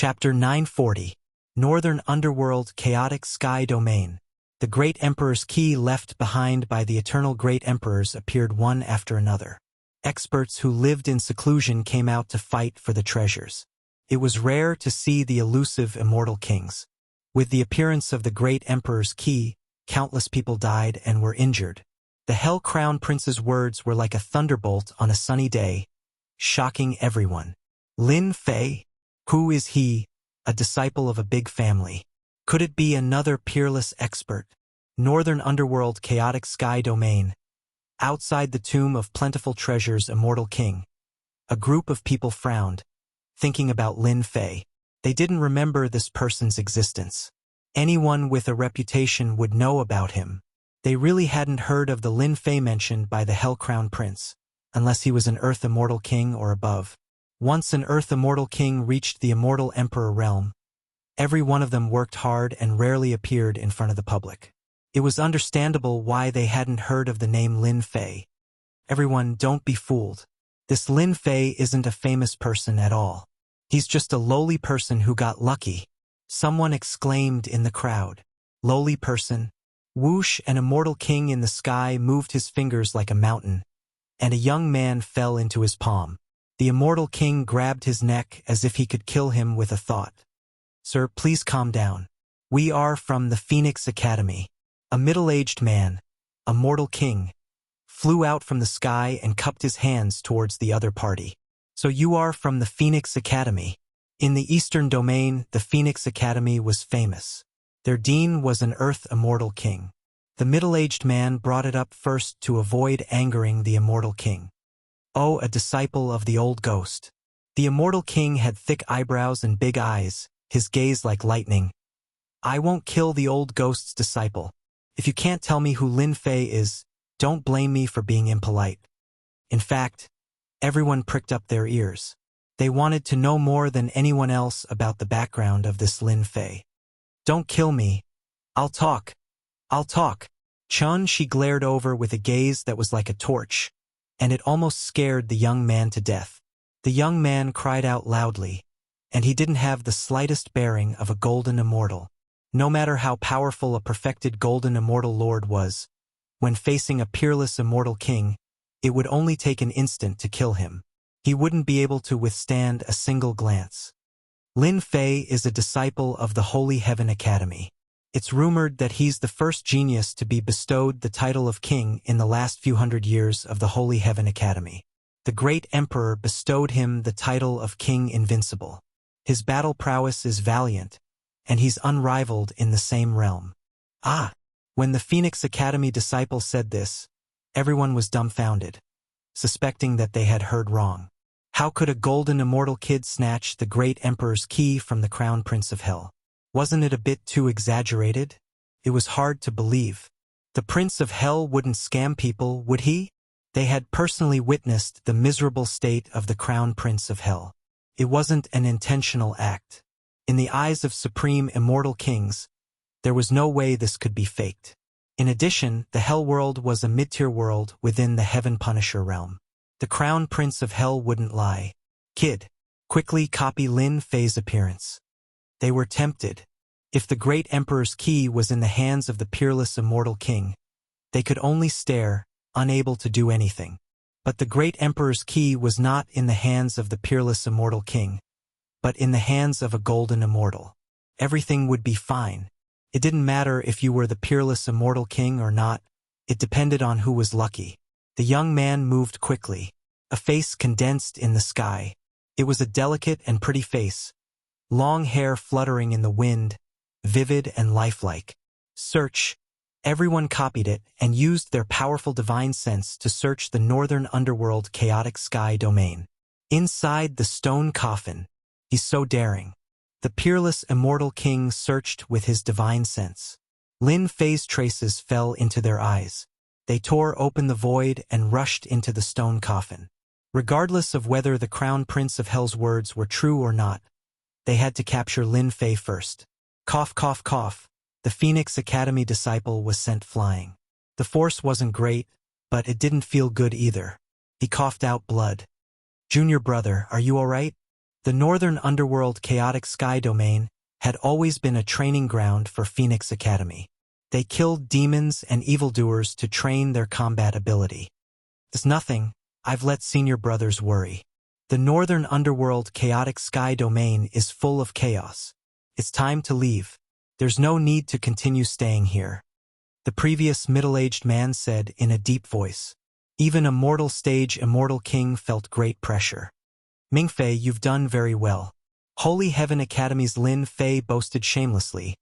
Chapter 940. Northern Underworld Chaotic Sky Domain. The Great Emperor's key left behind by the eternal Great Emperors appeared one after another. Experts who lived in seclusion came out to fight for the treasures. It was rare to see the elusive immortal kings. With the appearance of the Great Emperor's key, countless people died and were injured. The Hell Crown Prince's words were like a thunderbolt on a sunny day, shocking everyone. Lin Fei? Who is he? A disciple of a big family. Could it be another peerless expert? Northern Underworld Chaotic Sky Domain. Outside the tomb of plentiful treasures, immortal king. A group of people frowned, thinking about Lin Fei. They didn't remember this person's existence. Anyone with a reputation would know about him. They really hadn't heard of the Lin Fei mentioned by the Hell Crown Prince, unless he was an Earth Immortal King or above. Once an Earth Immortal King reached the Immortal Emperor realm, every one of them worked hard and rarely appeared in front of the public. It was understandable why they hadn't heard of the name Lin Fei. Everyone, don't be fooled. This Lin Fei isn't a famous person at all. He's just a lowly person who got lucky. Someone exclaimed in the crowd. Lowly person? Whoosh, an immortal king in the sky moved his fingers like a mountain, and a young man fell into his palm. The immortal king grabbed his neck as if he could kill him with a thought. Sir, please calm down. We are from the Phoenix Academy. A middle-aged man, a mortal king, flew out from the sky and cupped his hands towards the other party. So you are from the Phoenix Academy. In the Eastern Domain, the Phoenix Academy was famous. Their dean was an Earth Immortal King. The middle-aged man brought it up first to avoid angering the Immortal King. Oh, a disciple of the old ghost. The Immortal King had thick eyebrows and big eyes, his gaze like lightning. I won't kill the old ghost's disciple. If you can't tell me who Lin Fei is, don't blame me for being impolite. In fact, everyone pricked up their ears. They wanted to know more than anyone else about the background of this Lin Fei. Don't kill me. I'll talk. I'll talk. She glared over with a gaze that was like a torch, and it almost scared the young man to death. The young man cried out loudly, and he didn't have the slightest bearing of a golden immortal. No matter how powerful a perfected golden immortal lord was, when facing a peerless immortal king, it would only take an instant to kill him. He wouldn't be able to withstand a single glance. Lin Fei is a disciple of the Holy Heaven Academy. It's rumored that he's the first genius to be bestowed the title of king in the last few hundred years of the Holy Heaven Academy. The Great Emperor bestowed him the title of King Invincible. His battle prowess is valiant, and he's unrivaled in the same realm. Ah! When the Phoenix Academy disciple said this, everyone was dumbfounded, suspecting that they had heard wrong. How could a golden immortal kid snatch the Great Emperor's key from the Crown Prince of Hell? Wasn't it a bit too exaggerated? It was hard to believe. The Prince of Hell wouldn't scam people, would he? They had personally witnessed the miserable state of the Crown Prince of Hell. It wasn't an intentional act. In the eyes of supreme immortal kings, there was no way this could be faked. In addition, the Hell World was a mid-tier world within the Heaven Punisher realm. The Crown Prince of Hell wouldn't lie. Kid, quickly copy Lin Fei's appearance. They were tempted. If the Great Emperor's key was in the hands of the peerless immortal king, they could only stare, unable to do anything. But the Great Emperor's key was not in the hands of the peerless immortal king, but in the hands of a golden immortal. Everything would be fine. It didn't matter if you were the peerless immortal king or not. It depended on who was lucky. The young man moved quickly. A face condensed in the sky. It was a delicate and pretty face. Long hair fluttering in the wind, vivid and lifelike. Search. Everyone copied it and used their powerful divine sense to search the Northern Underworld Chaotic Sky Domain. Inside the stone coffin. He's so daring. The peerless immortal king searched with his divine sense. Lin Fei's traces fell into their eyes. They tore open the void and rushed into the stone coffin. Regardless of whether the Crown Prince of Hell's words were true or not, they had to capture Lin Fei first. Cough, cough, cough. The Phoenix Academy disciple was sent flying. The force wasn't great, but it didn't feel good either. He coughed out blood. Junior brother, are you all right? The northern underworld chaotic sky domain had always been a training ground for Phoenix Academy. They killed demons and evildoers to train their combat ability. It's nothing, I've let senior brothers worry. The northern underworld chaotic sky domain is full of chaos. It's time to leave. There's no need to continue staying here. The previous middle-aged man said in a deep voice. Even a mortal stage immortal king felt great pressure. Mingfei, you've done very well. Holy Heaven Academy's Lin Fei boasted shamelessly,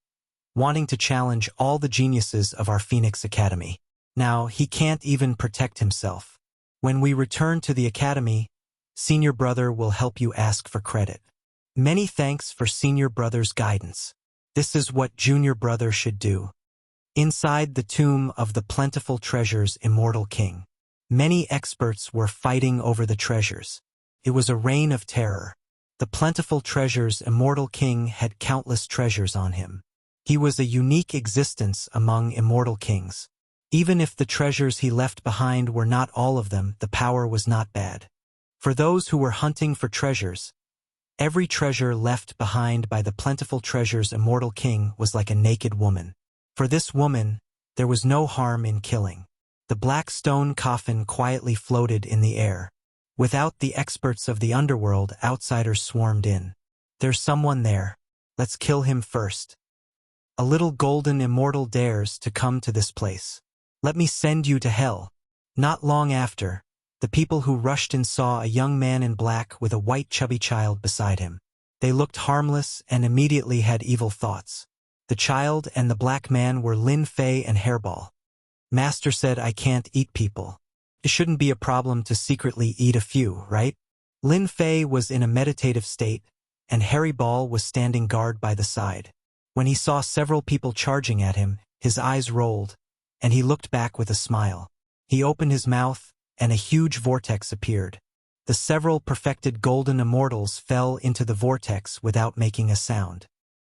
wanting to challenge all the geniuses of our Phoenix Academy. Now, he can't even protect himself. When we return to the academy, senior brother will help you ask for credit. Many thanks for senior brother's guidance. This is what junior brother should do. Inside the tomb of the plentiful treasures immortal king, many experts were fighting over the treasures. It was a reign of terror. The plentiful treasures immortal king had countless treasures on him. He was a unique existence among immortal kings. Even if the treasures he left behind were not all of them, the power was not bad. For those who were hunting for treasures, every treasure left behind by the plentiful treasures immortal king was like a naked woman. For this woman, there was no harm in killing. The black stone coffin quietly floated in the air. Without the experts of the underworld, outsiders swarmed in. There's someone there. Let's kill him first. A little golden immortal dares to come to this place. Let me send you to hell. Not long after, the people who rushed in saw a young man in black with a white chubby child beside him. They looked harmless and immediately had evil thoughts. The child and the black man were Lin Fei and Hairball. Master said I can't eat people. It shouldn't be a problem to secretly eat a few, right? Lin Fei was in a meditative state, and Hairball was standing guard by the side. When he saw several people charging at him, his eyes rolled, and he looked back with a smile. He opened his mouth, and a huge vortex appeared. The several perfected golden immortals fell into the vortex without making a sound.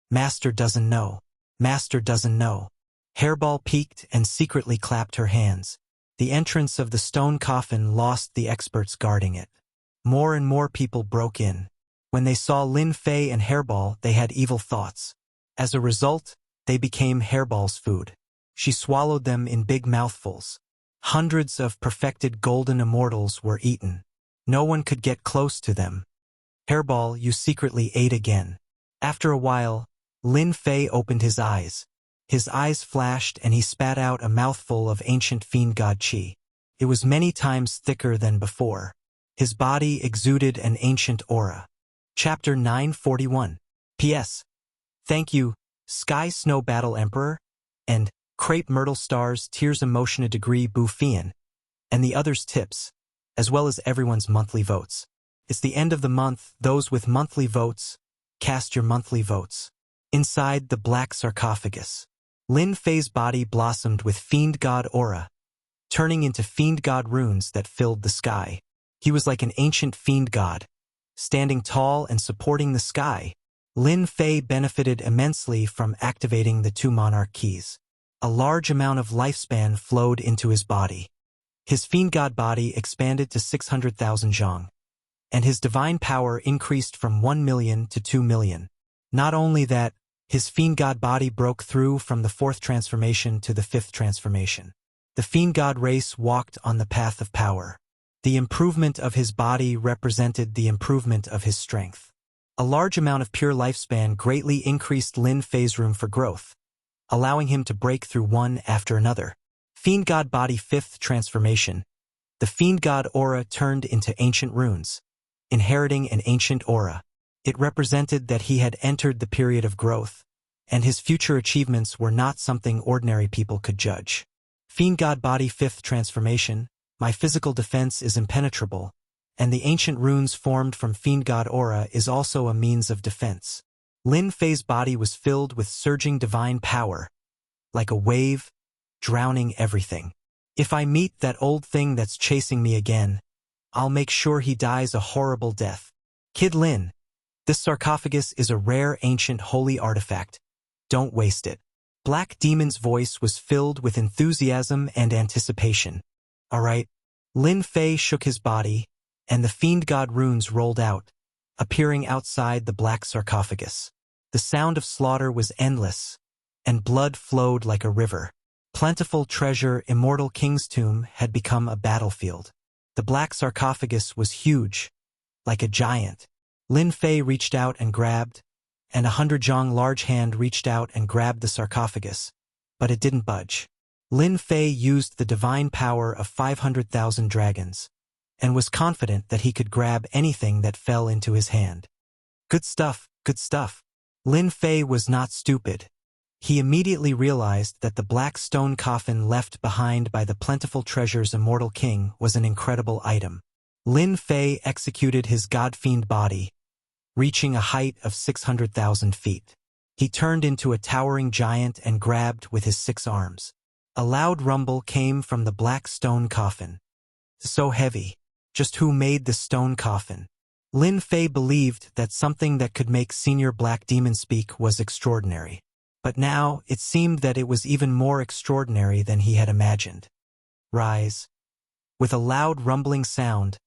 Master doesn't know. Master doesn't know. Hairball peeked and secretly clapped her hands. The entrance of the stone coffin lost the experts guarding it. More and more people broke in. When they saw Lin Fei and Hairball, they had evil thoughts. As a result, they became Hairball's food. She swallowed them in big mouthfuls. Hundreds of perfected golden immortals were eaten. No one could get close to them. Hairball, you secretly ate again. After a while, Lin Fei opened his eyes. His eyes flashed and he spat out a mouthful of ancient fiend god chi. It was many times thicker than before. His body exuded an ancient aura. Chapter 941. P.S. Thank you, Sky Snow Battle Emperor, and Crepe Myrtle Stars Tears Emotion a Degree Buffian, and the others' tips, as well as everyone's monthly votes. It's the end of the month. Those with monthly votes, cast your monthly votes. Inside the black sarcophagus, Lin Fei's body blossomed with fiend god aura, turning into fiend god runes that filled the sky. He was like an ancient fiend god, standing tall and supporting the sky. Lin Fei benefited immensely from activating the two monarch keys. A large amount of lifespan flowed into his body. His fiend god body expanded to 600,000 zhang, and his divine power increased from 1 million to 2 million. Not only that, his fiend god body broke through from the 4th transformation to the 5th transformation. The fiend god race walked on the path of power. The improvement of his body represented the improvement of his strength. A large amount of pure lifespan greatly increased Lin Fei's room for growth, allowing him to break through one after another. Fiend god body 5th transformation. The fiend god aura turned into ancient runes, inheriting an ancient aura. It represented that he had entered the period of growth, and his future achievements were not something ordinary people could judge. Fiend god body 5th transformation. My physical defense is impenetrable, and the ancient runes formed from fiend god aura is also a means of defense. Lin Fei's body was filled with surging divine power, like a wave, drowning everything. If I meet that old thing that's chasing me again, I'll make sure he dies a horrible death. Kid Lin, this sarcophagus is a rare ancient holy artifact. Don't waste it. Black Demon's voice was filled with enthusiasm and anticipation. All right. Lin Fei shook his body, and the fiend god runes rolled out, appearing outside the black sarcophagus. The sound of slaughter was endless, and blood flowed like a river. Plentiful treasure, immortal king's tomb had become a battlefield. The black sarcophagus was huge, like a giant. Lin Fei reached out and grabbed, and a 100-zhong large hand reached out and grabbed the sarcophagus, but it didn't budge. Lin Fei used the divine power of 500,000 dragons, and was confident that he could grab anything that fell into his hand. Good stuff, good stuff. Lin Fei was not stupid. He immediately realized that the black stone coffin left behind by the plentiful treasure's immortal king was an incredible item. Lin Fei executed his god-fiend body, reaching a height of 600,000 feet. He turned into a towering giant and grabbed with his 6 arms. A loud rumble came from the black stone coffin. So heavy. Just who made the stone coffin? Lin Fei believed that something that could make Senior Black Demon speak was extraordinary. But now, it seemed that it was even more extraordinary than he had imagined. Rise. With a loud rumbling sound,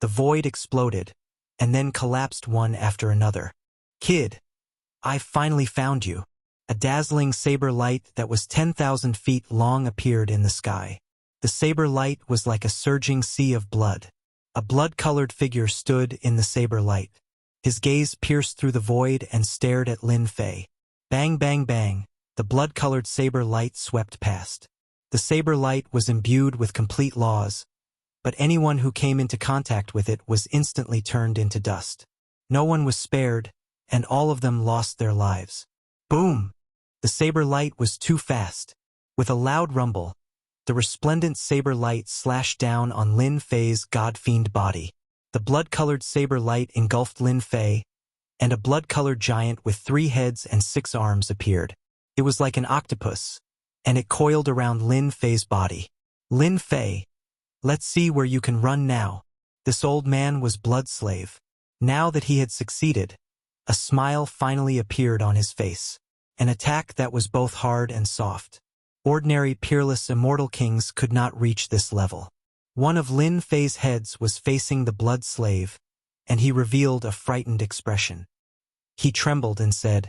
the void exploded, and then collapsed one after another. Kid, I finally found you. A dazzling saber light that was 10,000 feet long appeared in the sky. The saber light was like a surging sea of blood. A blood-colored figure stood in the saber light. His gaze pierced through the void and stared at Lin Fei. Bang, bang, bang, the blood-colored saber light swept past. The saber light was imbued with complete laws, but anyone who came into contact with it was instantly turned into dust. No one was spared, and all of them lost their lives. Boom! The saber light was too fast. With a loud rumble, the resplendent saber light slashed down on Lin Fei's god-fiend body. The blood-colored saber light engulfed Lin Fei, and a blood-colored giant with 3 heads and 6 arms appeared. It was like an octopus, and it coiled around Lin Fei's body. Lin Fei, let's see where you can run now. This old man was Bloodslave. Now that he had succeeded, a smile finally appeared on his face. An attack that was both hard and soft. Ordinary peerless immortal kings could not reach this level. One of Lin Fei's heads was facing the Bloodslave, and he revealed a frightened expression. He trembled and said,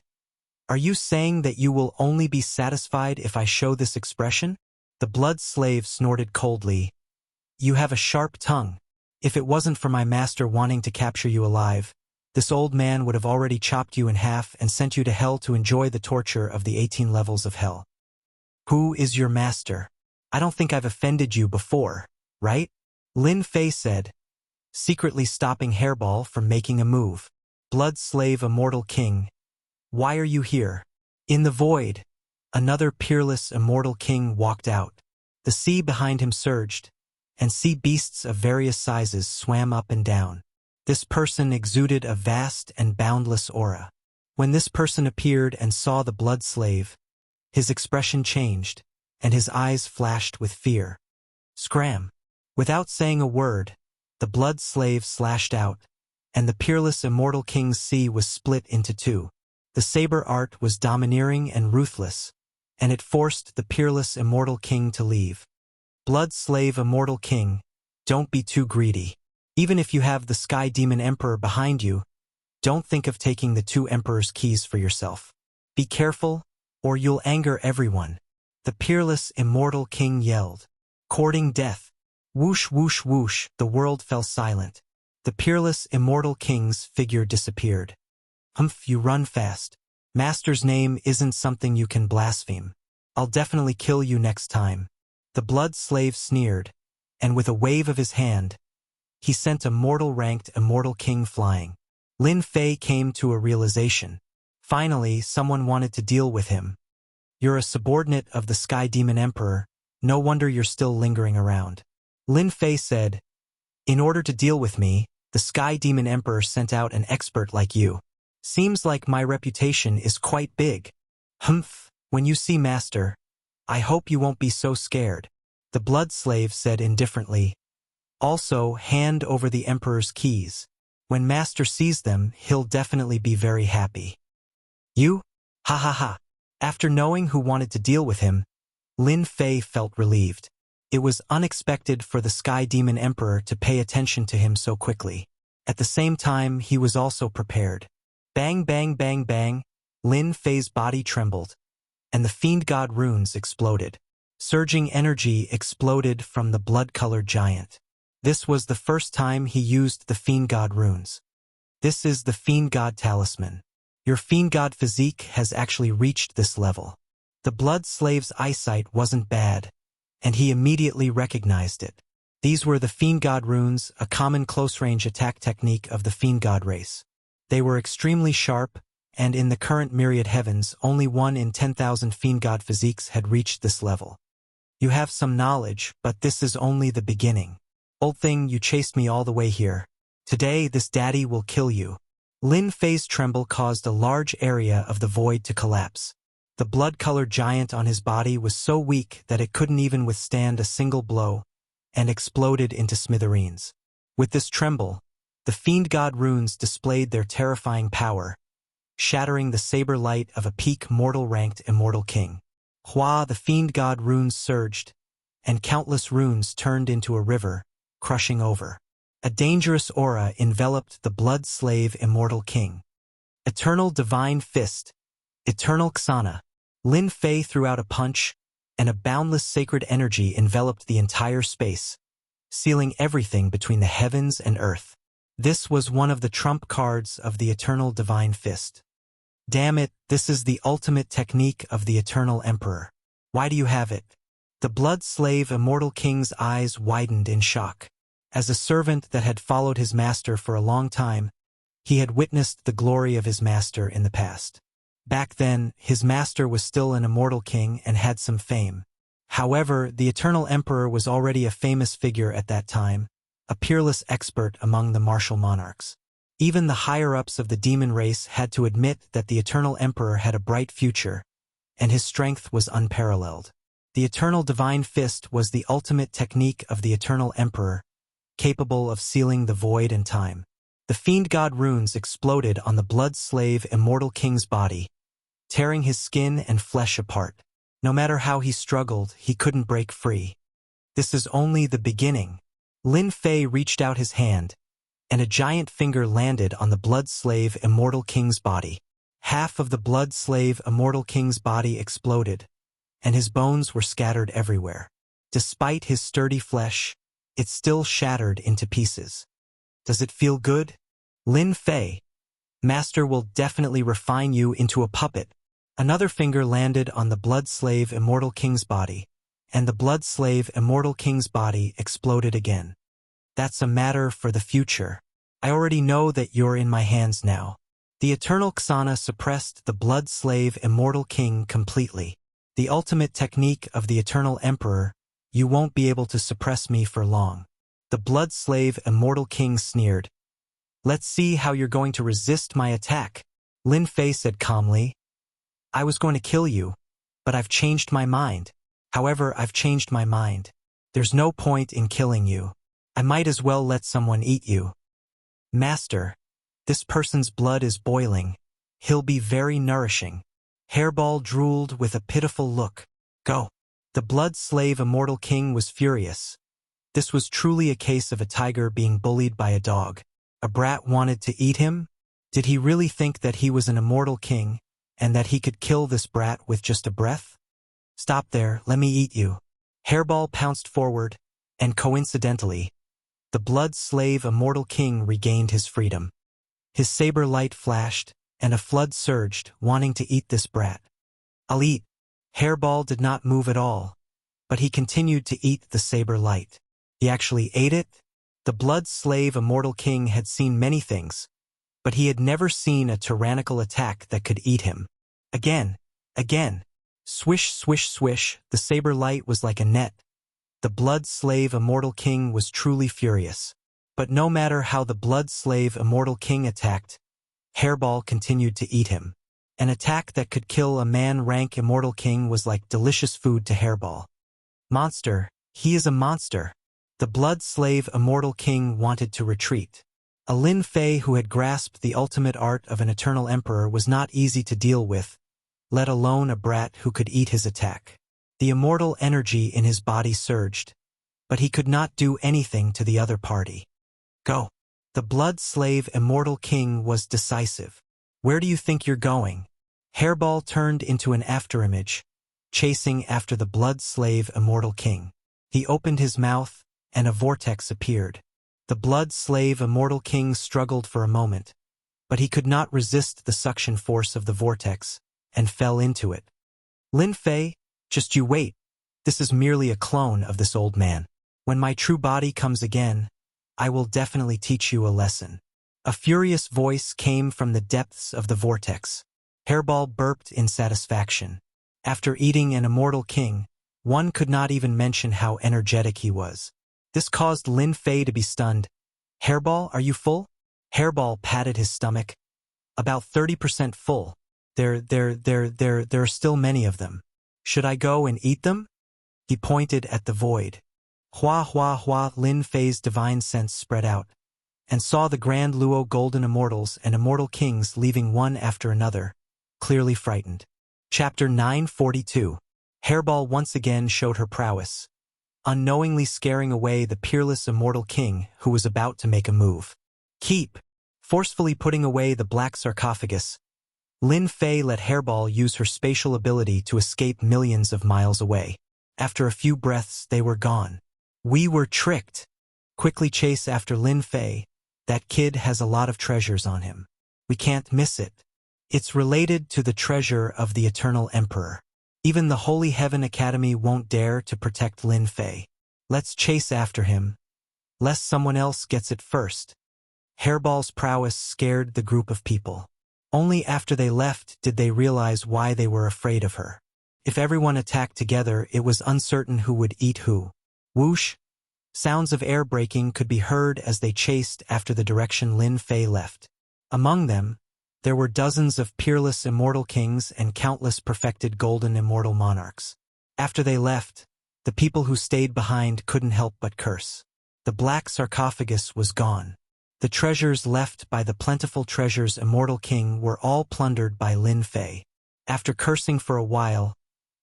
"Are you saying that you will only be satisfied if I show this expression?" The Bloodslave snorted coldly. "You have a sharp tongue. If it wasn't for my master wanting to capture you alive, this old man would have already chopped you in half and sent you to hell to enjoy the torture of the 18 levels of hell." "Who is your master? I don't think I've offended you before, right?" Lin Fei said, secretly stopping Hairball from making a move. "Bloodslave Immortal King, why are you here?" In the void, another peerless immortal king walked out. The sea behind him surged, and sea beasts of various sizes swam up and down. This person exuded a vast and boundless aura. When this person appeared and saw the Bloodslave, his expression changed, and his eyes flashed with fear. Scram! Without saying a word, the Bloodslave slashed out, and the peerless immortal king's sea was split into 2. The saber art was domineering and ruthless, and it forced the peerless immortal king to leave. Bloodslave Immortal King, don't be too greedy. Even if you have the Sky Demon Emperor behind you, don't think of taking the 2 Emperor's keys for yourself. Be careful, or you'll anger everyone. The peerless immortal king yelled, courting death. Whoosh, whoosh, whoosh, the world fell silent. The peerless immortal king's figure disappeared. Humph, you run fast. Master's name isn't something you can blaspheme. I'll definitely kill you next time. The Bloodslave sneered, and with a wave of his hand, he sent a mortal-ranked immortal king flying. Lin Fei came to a realization. Finally, someone wanted to deal with him. You're a subordinate of the Sky Demon Emperor. No wonder you're still lingering around. Lin Fei said, in order to deal with me, the Sky Demon Emperor sent out an expert like you. Seems like my reputation is quite big. Humph, when you see Master, I hope you won't be so scared. The Bloodslave said indifferently. Also, hand over the Emperor's keys. When Master sees them, he'll definitely be very happy. You? Ha ha ha. After knowing who wanted to deal with him, Lin Fei felt relieved. It was unexpected for the Sky Demon Emperor to pay attention to him so quickly. At the same time, he was also prepared. Bang, bang, bang, bang. Lin Fei's body trembled, and the fiend god runes exploded. Surging energy exploded from the blood-colored giant. This was the first time he used the fiend god runes. This is the fiend god talisman. Your fiend god physique has actually reached this level. The blood slave's eyesight wasn't bad, and he immediately recognized it. These were the fiend god runes, a common close-range attack technique of the fiend god race. They were extremely sharp, and in the current myriad heavens, only 1 in 10,000 fiend god physiques had reached this level. You have some knowledge, but this is only the beginning. Old thing, you chased me all the way here. Today, this daddy will kill you. Lin Fei's tremble caused a large area of the void to collapse. The blood-colored giant on his body was so weak that it couldn't even withstand a single blow, and exploded into smithereens. With this tremble, the fiend god runes displayed their terrifying power, shattering the saber light of a peak mortal-ranked immortal king. Hua, the fiend god runes surged, and countless runes turned into a river, crushing over. A dangerous aura enveloped the blood slave immortal king. Eternal divine fist, eternal Xana. Lin Fei threw out a punch, and a boundless sacred energy enveloped the entire space, sealing everything between the heavens and earth. This was one of the trump cards of the eternal divine fist. Damn it, this is the ultimate technique of the eternal emperor. Why do you have it? The blood slave immortal king's eyes widened in shock. As a servant that had followed his master for a long time, he had witnessed the glory of his master in the past. Back then, his master was still an immortal king and had some fame. However, the eternal emperor was already a famous figure at that time, a peerless expert among the martial monarchs. Even the higher-ups of the demon race had to admit that the eternal emperor had a bright future, and his strength was unparalleled. The eternal divine fist was the ultimate technique of the eternal emperor, capable of sealing the void and time. The fiend god runes exploded on the blood slave immortal king's body, tearing his skin and flesh apart. No matter how he struggled, he couldn't break free. This is only the beginning. Lin Fei reached out his hand, and a giant finger landed on the blood slave immortal king's body. Half of the blood slave immortal king's body exploded, and his bones were scattered everywhere. Despite his sturdy flesh, it still shattered into pieces. Does it feel good? Lin Fei, Master will definitely refine you into a puppet. Another finger landed on the blood slave immortal king's body, and the blood slave immortal king's body exploded again. That's a matter for the future. I already know that you're in my hands now. The eternal Xana suppressed the blood slave immortal king completely. The ultimate technique of the eternal emperor. You won't be able to suppress me for long. The blood slave immortal king sneered. Let's see how you're going to resist my attack. Lin Fei said calmly. I was going to kill you, but I've changed my mind. However, I've changed my mind. There's no point in killing you. I might as well let someone eat you. Master, this person's blood is boiling. He'll be very nourishing. Hairball drooled with a pitiful look. Go. The blood slave immortal king was furious. This was truly a case of a tiger being bullied by a dog. A brat wanted to eat him? Did he really think that he was an immortal king, and that he could kill this brat with just a breath? Stop there, let me eat you. Hairball pounced forward, and coincidentally, the blood slave immortal king regained his freedom. His saber light flashed, and a flood surged, wanting to eat this brat. I'll eat. Hairball did not move at all, but he continued to eat the saber light. He actually ate it? The blood slave immortal king had seen many things, but he had never seen a tyrannical attack that could eat him. Again. Swish, swish, swish, the saber light was like a net. The blood slave immortal king was truly furious. But no matter how the blood slave immortal king attacked, Hairball continued to eat him. An attack that could kill a man-rank immortal king was like delicious food to Hairball. Monster, he is a monster. The blood slave immortal king wanted to retreat. A Lin Fei who had grasped the ultimate art of an eternal emperor was not easy to deal with, let alone a brat who could eat his attack. The immortal energy in his body surged, but he could not do anything to the other party. Go. The blood slave immortal king was decisive. Where do you think you're going? Hairball turned into an afterimage, chasing after the blood slave immortal king. He opened his mouth, and a vortex appeared. The blood slave immortal king struggled for a moment, but he could not resist the suction force of the vortex, and fell into it. Lin Fei, just you wait. This is merely a clone of this old man. When my true body comes again, I will definitely teach you a lesson. A furious voice came from the depths of the vortex. Hairball burped in satisfaction. After eating an immortal king, one could not even mention how energetic he was. This caused Lin Fei to be stunned. Hairball, are you full? Hairball patted his stomach. About 30% full. There are still many of them. Should I go and eat them? He pointed at the void. Hua hua hua, Lin Fei's divine sense spread out, and saw the Grand Luo golden immortals and immortal kings leaving one after another, clearly frightened. Chapter 942. Hairball once again showed her prowess, unknowingly scaring away the peerless immortal king who was about to make a move. Keep! Forcefully putting away the black sarcophagus, Lin Fei let Hairball use her spatial ability to escape millions of miles away. After a few breaths, they were gone. We were tricked. Quickly chase after Lin Fei. That kid has a lot of treasures on him. We can't miss it. It's related to the treasure of the Eternal Emperor. Even the Holy Heaven Academy won't dare to protect Lin Fei. Let's chase after him, lest someone else gets it first. Hairball's prowess scared the group of people. Only after they left did they realize why they were afraid of her. If everyone attacked together, it was uncertain who would eat who. Whoosh! Sounds of air breaking could be heard as they chased after the direction Lin Fei left. Among them, there were dozens of peerless immortal kings and countless perfected golden immortal monarchs. After they left, the people who stayed behind couldn't help but curse. The black sarcophagus was gone. The treasures left by the plentiful treasures immortal king were all plundered by Lin Fei. After cursing for a while,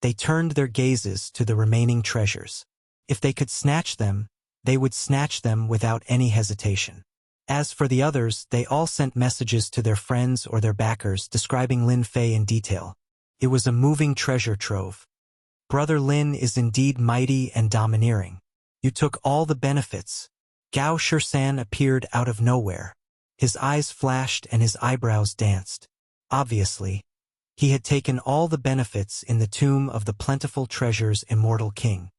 they turned their gazes to the remaining treasures. If they could snatch them, they would snatch them without any hesitation. As for the others, they all sent messages to their friends or their backers describing Lin Fei in detail. It was a moving treasure trove. Brother Lin is indeed mighty and domineering. You took all the benefits. Gao Shisan appeared out of nowhere. His eyes flashed and his eyebrows danced. Obviously, he had taken all the benefits in the tomb of the plentiful treasures immortal king.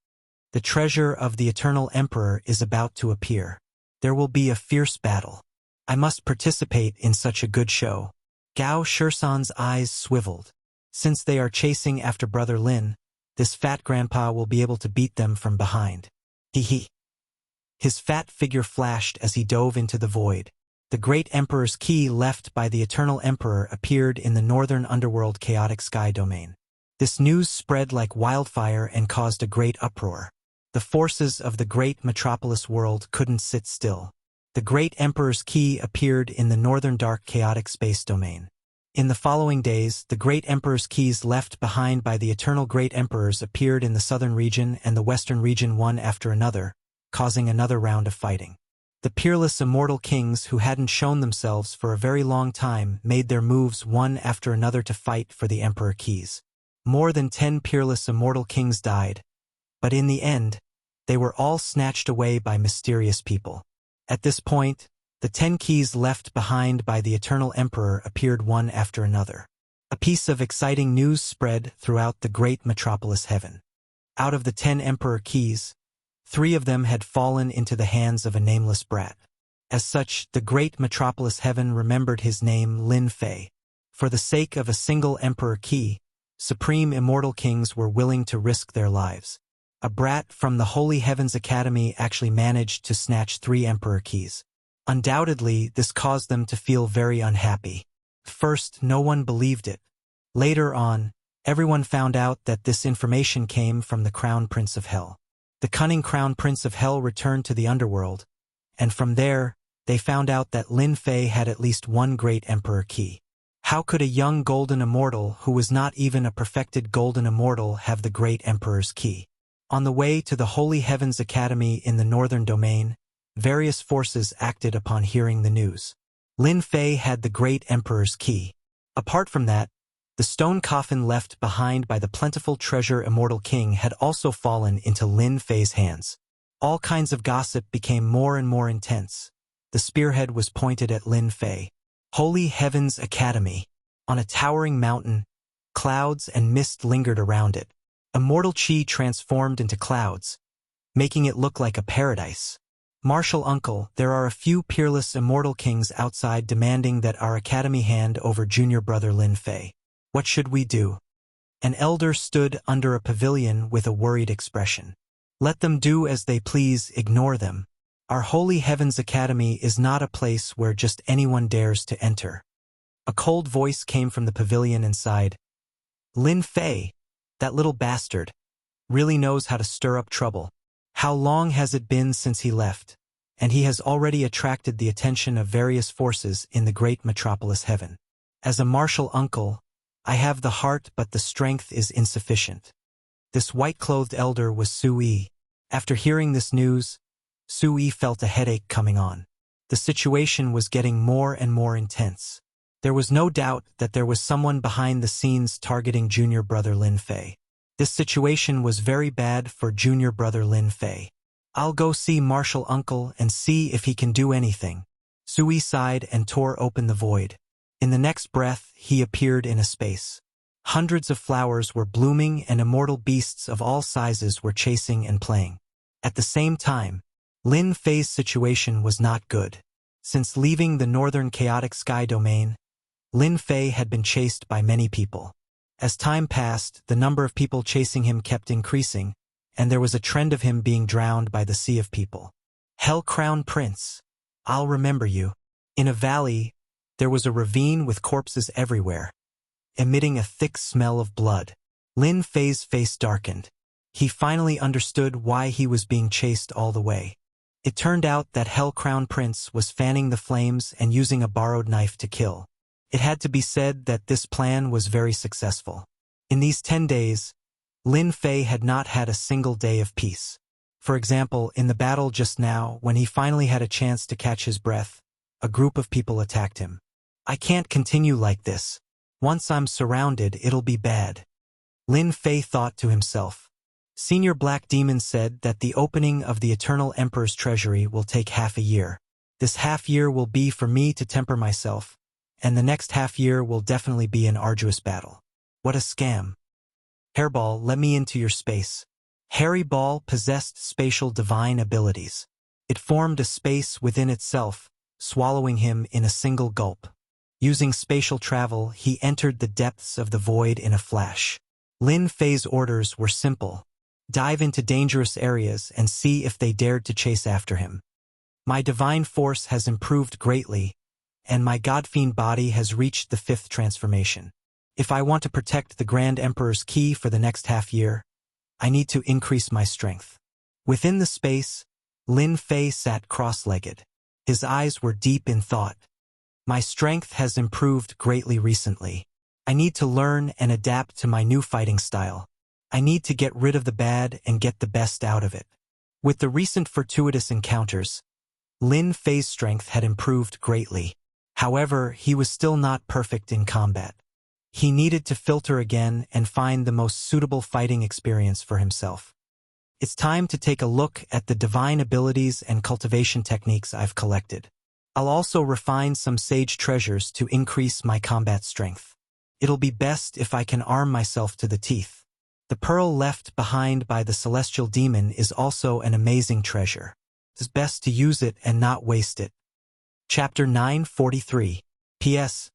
The treasure of the Eternal Emperor is about to appear. There will be a fierce battle. I must participate in such a good show. Gao Shisan's eyes swiveled. Since they are chasing after Brother Lin, this fat grandpa will be able to beat them from behind. Hee. His fat figure flashed as he dove into the void. The great Emperor's key left by the Eternal Emperor appeared in the northern underworld chaotic sky domain. This news spread like wildfire and caused a great uproar. The forces of the great metropolis world couldn't sit still. The great Emperor's key appeared in the northern dark chaotic space domain. In the following days, the great Emperor's keys left behind by the eternal great emperors appeared in the southern region and the western region one after another, causing another round of fighting. The peerless immortal kings who hadn't shown themselves for a very long time made their moves one after another to fight for the Emperor keys. More than 10 peerless immortal kings died, but in the end, they were all snatched away by mysterious people. At this point, the 10 keys left behind by the Eternal Emperor appeared one after another. A piece of exciting news spread throughout the great metropolis heaven. Out of the 10 Emperor keys, 3 of them had fallen into the hands of a nameless brat. As such, the great metropolis heaven remembered his name Lin Fei. For the sake of a single Emperor key, supreme immortal kings were willing to risk their lives. A brat from the Holy Heavens Academy actually managed to snatch 3 Emperor keys. Undoubtedly, this caused them to feel very unhappy. First, no one believed it. Later on, everyone found out that this information came from the Crown Prince of Hell. The cunning Crown Prince of Hell returned to the underworld, and from there, they found out that Lin Fei had at least one great Emperor key. How could a young golden immortal who was not even a perfected golden immortal have the great Emperor's key? On the way to the Holy Heavens Academy in the northern domain, various forces acted upon hearing the news. Lin Fei had the great emperor's key. Apart from that, the stone coffin left behind by the plentiful treasure immortal king had also fallen into Lin Fei's hands. All kinds of gossip became more and more intense. The spearhead was pointed at Lin Fei. Holy Heavens Academy. On a towering mountain, clouds and mist lingered around it. Immortal chi transformed into clouds, making it look like a paradise. Martial uncle, there are a few peerless immortal kings outside demanding that our academy hand over junior brother Lin Fei. What should we do? An elder stood under a pavilion with a worried expression. Let them do as they please, ignore them. Our Holy Heavens Academy is not a place where just anyone dares to enter. A cold voice came from the pavilion inside. Lin Fei, that little bastard, really knows how to stir up trouble. How long has it been since he left? And he has already attracted the attention of various forces in the great metropolis heaven. As a martial uncle, I have the heart but the strength is insufficient. This white-clothed elder was Sui. After hearing this news, Sui felt a headache coming on. The situation was getting more and more intense. There was no doubt that there was someone behind the scenes targeting junior brother Lin Fei. This situation was very bad for junior brother Lin Fei. I'll go see martial uncle and see if he can do anything. Sui sighed and tore open the void. In the next breath, he appeared in a space. Hundreds of flowers were blooming and immortal beasts of all sizes were chasing and playing. At the same time, Lin Fei's situation was not good. Since leaving the northern chaotic sky domain, Lin Fei had been chased by many people. As time passed, the number of people chasing him kept increasing, and there was a trend of him being drowned by the sea of people. Hell Crown Prince, I'll remember you. In a valley, there was a ravine with corpses everywhere, emitting a thick smell of blood. Lin Fei's face darkened. He finally understood why he was being chased all the way. It turned out that Hell Crown Prince was fanning the flames and using a borrowed knife to kill. It had to be said that this plan was very successful. In these 10 days, Lin Fei had not had a single day of peace. For example, in the battle just now, when he finally had a chance to catch his breath, a group of people attacked him. I can't continue like this. Once I'm surrounded, it'll be bad. Lin Fei thought to himself. Senior Black Demon said that the opening of the Eternal Emperor's treasury will take half a year. This half year will be for me to temper myself, and the next half year will definitely be an arduous battle. What a scam. Hairball, let me into your space. Hairy Ball possessed spatial divine abilities. It formed a space within itself, swallowing him in a single gulp. Using spatial travel, he entered the depths of the void in a flash. Lin Fei's orders were simple. Dive into dangerous areas and see if they dared to chase after him. My divine force has improved greatly, and my God-fiend body has reached the 5th transformation. If I want to protect the Grand Emperor's key for the next half year, I need to increase my strength. Within the space, Lin Fei sat cross-legged. His eyes were deep in thought. My strength has improved greatly recently. I need to learn and adapt to my new fighting style. I need to get rid of the bad and get the best out of it. With the recent fortuitous encounters, Lin Fei's strength had improved greatly. However, he was still not perfect in combat. He needed to filter again and find the most suitable fighting experience for himself. It's time to take a look at the divine abilities and cultivation techniques I've collected. I'll also refine some sage treasures to increase my combat strength. It'll be best if I can arm myself to the teeth. The pearl left behind by the celestial demon is also an amazing treasure. It's best to use it and not waste it. Chapter 943. P.S.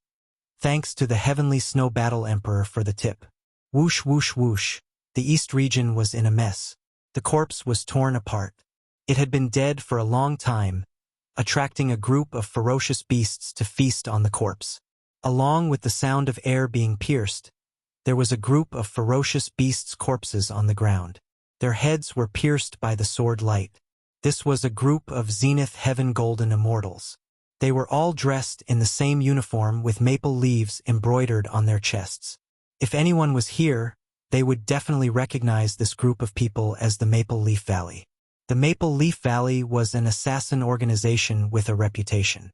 Thanks to the Heavenly Snow Battle Emperor for the tip. Whoosh whoosh whoosh. The East region was in a mess. The corpse was torn apart. It had been dead for a long time, attracting a group of ferocious beasts to feast on the corpse. Along with the sound of air being pierced, there was a group of ferocious beasts' corpses on the ground. Their heads were pierced by the sword light. This was a group of Zenith Heaven Golden Immortals. They were all dressed in the same uniform with maple leaves embroidered on their chests. If anyone was here, they would definitely recognize this group of people as the Maple Leaf Valley. The Maple Leaf Valley was an assassin organization with a reputation.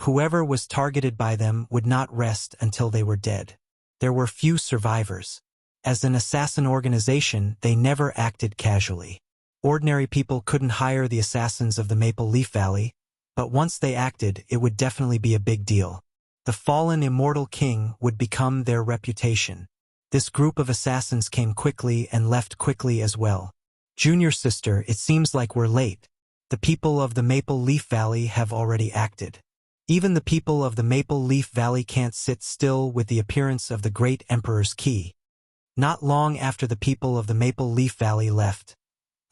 Whoever was targeted by them would not rest until they were dead. There were few survivors. As an assassin organization, they never acted casually. Ordinary people couldn't hire the assassins of the Maple Leaf Valley, but once they acted, it would definitely be a big deal. The fallen immortal king would become their reputation. This group of assassins came quickly and left quickly as well. Junior sister, it seems like we're late. The people of the Maple Leaf Valley have already acted. Even the people of the Maple Leaf Valley can't sit still with the appearance of the great emperor's key. Not long after the people of the Maple Leaf Valley left,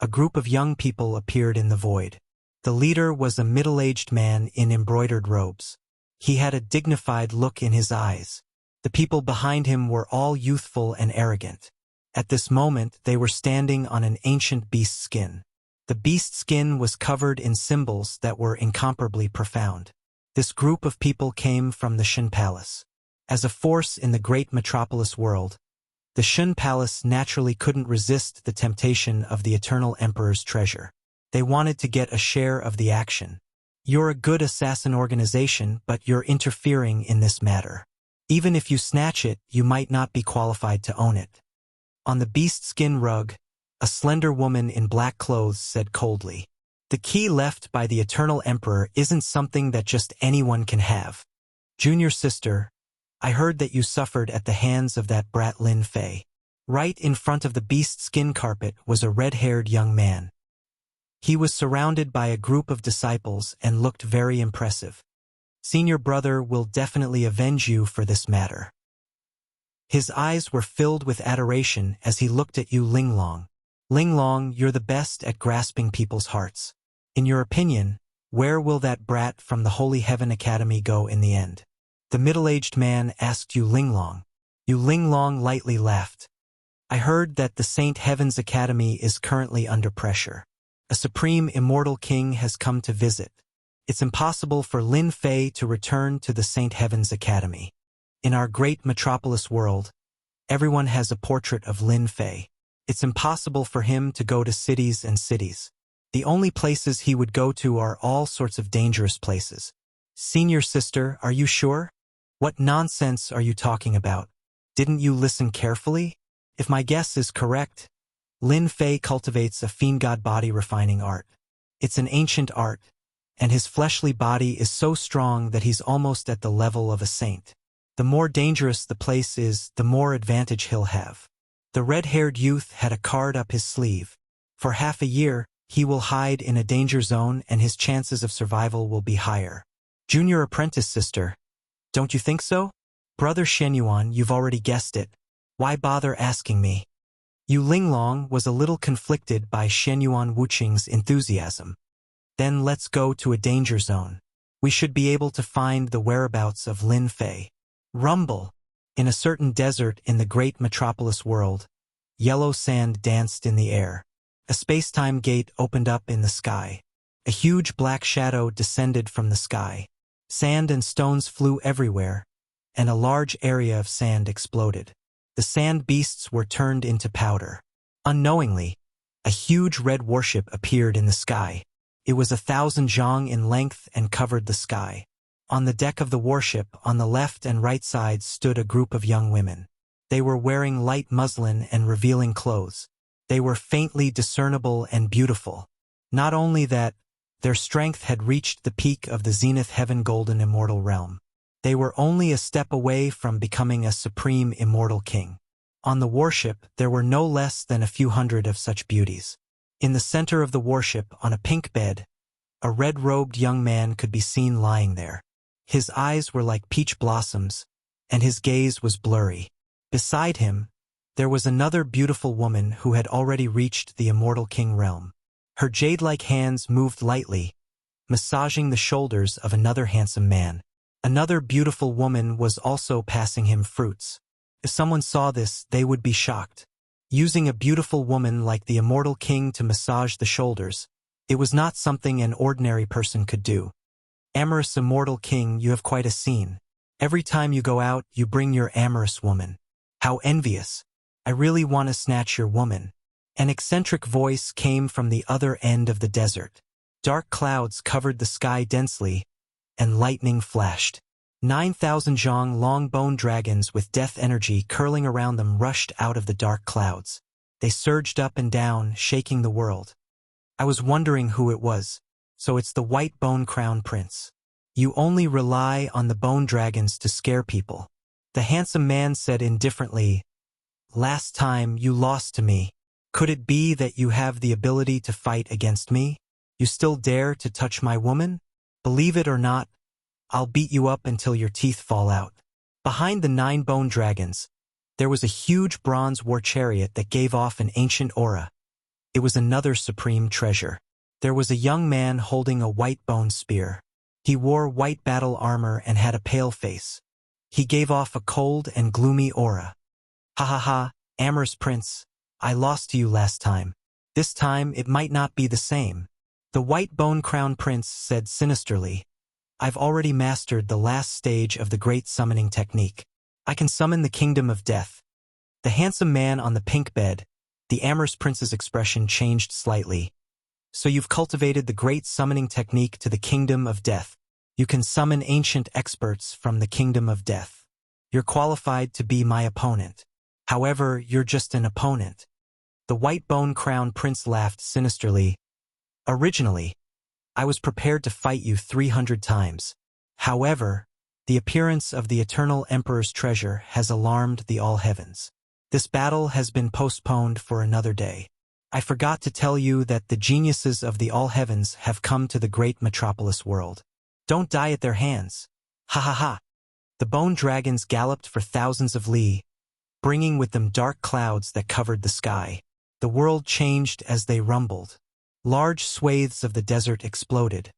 a group of young people appeared in the void. The leader was a middle-aged man in embroidered robes. He had a dignified look in his eyes. The people behind him were all youthful and arrogant. At this moment, they were standing on an ancient beast skin. The beast skin was covered in symbols that were incomparably profound. This group of people came from the Shen Palace. As a force in the great metropolis world, the Shen Palace naturally couldn't resist the temptation of the Eternal Emperor's treasure. They wanted to get a share of the action. You're a good assassin organization, but you're interfering in this matter. Even if you snatch it, you might not be qualified to own it. On the beast skin rug, a slender woman in black clothes said coldly, "The key left by the Eternal Emperor isn't something that just anyone can have. Junior sister, I heard that you suffered at the hands of that brat Lin Fei." Right in front of the beast skin carpet was a red-haired young man. He was surrounded by a group of disciples and looked very impressive. "Senior brother will definitely avenge you for this matter." His eyes were filled with adoration as he looked at you, Linglong. "Linglong, you're the best at grasping people's hearts. In your opinion, where will that brat from the Holy Heaven Academy go in the end?" The middle-aged man asked you, Linglong. You Linglong lightly laughed. "I heard that the Saint Heaven's Academy is currently under pressure. A supreme immortal king has come to visit. It's impossible for Lin Fei to return to the Saint Heaven's Academy. In our great metropolis world, everyone has a portrait of Lin Fei. It's impossible for him to go to cities and cities. The only places he would go to are all sorts of dangerous places." "Senior sister, are you sure? What nonsense are you talking about? Didn't you listen carefully? If my guess is correct, Lin Fei cultivates a fiend god body refining art. It's an ancient art, and his fleshly body is so strong that he's almost at the level of a saint. The more dangerous the place is, the more advantage he'll have." The red-haired youth had a card up his sleeve. For half a year, he will hide in a danger zone and his chances of survival will be higher. "Junior apprentice sister, don't you think so?" "Brother Shenyuan, you've already guessed it. Why bother asking me?" Yu Linglong was a little conflicted by Shenyuan Wuqing's enthusiasm. "Then let's go to a danger zone. We should be able to find the whereabouts of Lin Fei." Rumble. In a certain desert in the great metropolis world, yellow sand danced in the air. A space-time gate opened up in the sky. A huge black shadow descended from the sky. Sand and stones flew everywhere, and a large area of sand exploded. The sand beasts were turned into powder. Unknowingly, a huge red warship appeared in the sky. It was 1,000 zhang in length and covered the sky. On the deck of the warship, on the left and right sides, stood a group of young women. They were wearing light muslin and revealing clothes. They were faintly discernible and beautiful. Not only that, their strength had reached the peak of the Zenith Heaven Golden Immortal Realm. They were only a step away from becoming a supreme immortal king. On the warship, there were no less than a few hundred of such beauties. In the center of the warship, on a pink bed, a red-robed young man could be seen lying there. His eyes were like peach blossoms, and his gaze was blurry. Beside him, there was another beautiful woman who had already reached the immortal king realm. Her jade-like hands moved lightly, massaging the shoulders of another handsome man. Another beautiful woman was also passing him fruits. If someone saw this, they would be shocked. Using a beautiful woman like the immortal king to massage the shoulders, it was not something an ordinary person could do. Amorous immortal king, you have quite a scene. Every time you go out, you bring your amorous woman. How envious. I really want to snatch your woman. An eccentric voice came from the other end of the desert. Dark clouds covered the sky densely, and lightning flashed. 9,000 Zhang long bone dragons with death energy curling around them rushed out of the dark clouds. They surged up and down, shaking the world. I was wondering who it was. So it's the white bone crown prince. You only rely on the bone dragons to scare people. The handsome man said indifferently, "Last time you lost to me. Could it be that you have the ability to fight against me? You still dare to touch my woman? Believe it or not, I'll beat you up until your teeth fall out." Behind the 9 bone dragons, there was a huge bronze war chariot that gave off an ancient aura. It was another supreme treasure. There was a young man holding a white bone spear. He wore white battle armor and had a pale face. He gave off a cold and gloomy aura. "Ha ha ha, amorous prince, I lost to you last time. This time it might not be the same." The white bone crown prince said sinisterly, "I've already mastered the last stage of the great summoning technique. I can summon the kingdom of death." The handsome man on the pink bed, the amorous prince's expression changed slightly. "So you've cultivated the great summoning technique to the kingdom of death. You can summon ancient experts from the kingdom of death. You're qualified to be my opponent. However, you're just an opponent." The white bone crown prince laughed sinisterly. "Originally, I was prepared to fight you 300 times. However, the appearance of the eternal emperor's treasure has alarmed the all heavens. This battle has been postponed for another day. I forgot to tell you that the geniuses of the all heavens have come to the great metropolis world. Don't die at their hands. Ha ha ha." The bone dragons galloped for thousands of li, bringing with them dark clouds that covered the sky. The world changed as they rumbled. Large swathes of the desert exploded,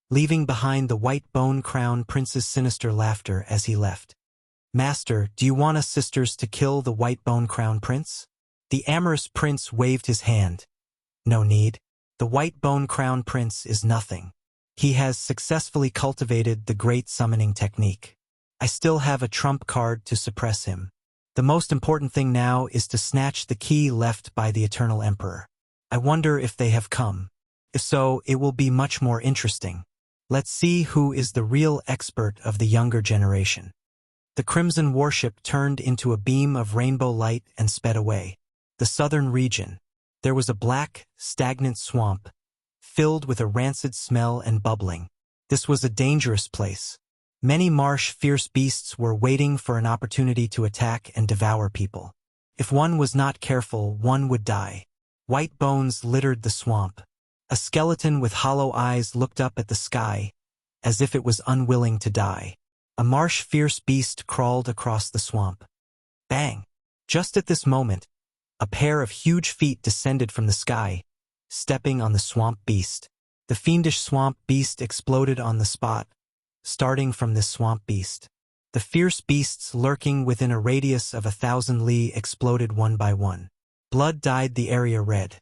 leaving behind the white bone crown prince's sinister laughter as he left. "Master, do you want us sisters to kill the white bone crown prince?" The amorous prince waved his hand. "No need. The white bone crown prince is nothing. He has successfully cultivated the great summoning technique. I still have a trump card to suppress him. The most important thing now is to snatch the key left by the eternal emperor. I wonder if they have come. If so, it will be much more interesting. Let's see who is the real expert of the younger generation." The crimson warship turned into a beam of rainbow light and sped away. The southern region. There was a black, stagnant swamp, filled with a rancid smell and bubbling. This was a dangerous place. Many marsh, fierce beasts were waiting for an opportunity to attack and devour people. If one was not careful, one would die. White bones littered the swamp. A skeleton with hollow eyes looked up at the sky, as if it was unwilling to die. A marsh, fierce beast crawled across the swamp. Bang! Just at this moment, a pair of huge feet descended from the sky, stepping on the swamp beast. The fiendish swamp beast exploded on the spot, starting from this swamp beast. The fierce beasts lurking within a radius of 1,000 li exploded one by one. Blood dyed the area red.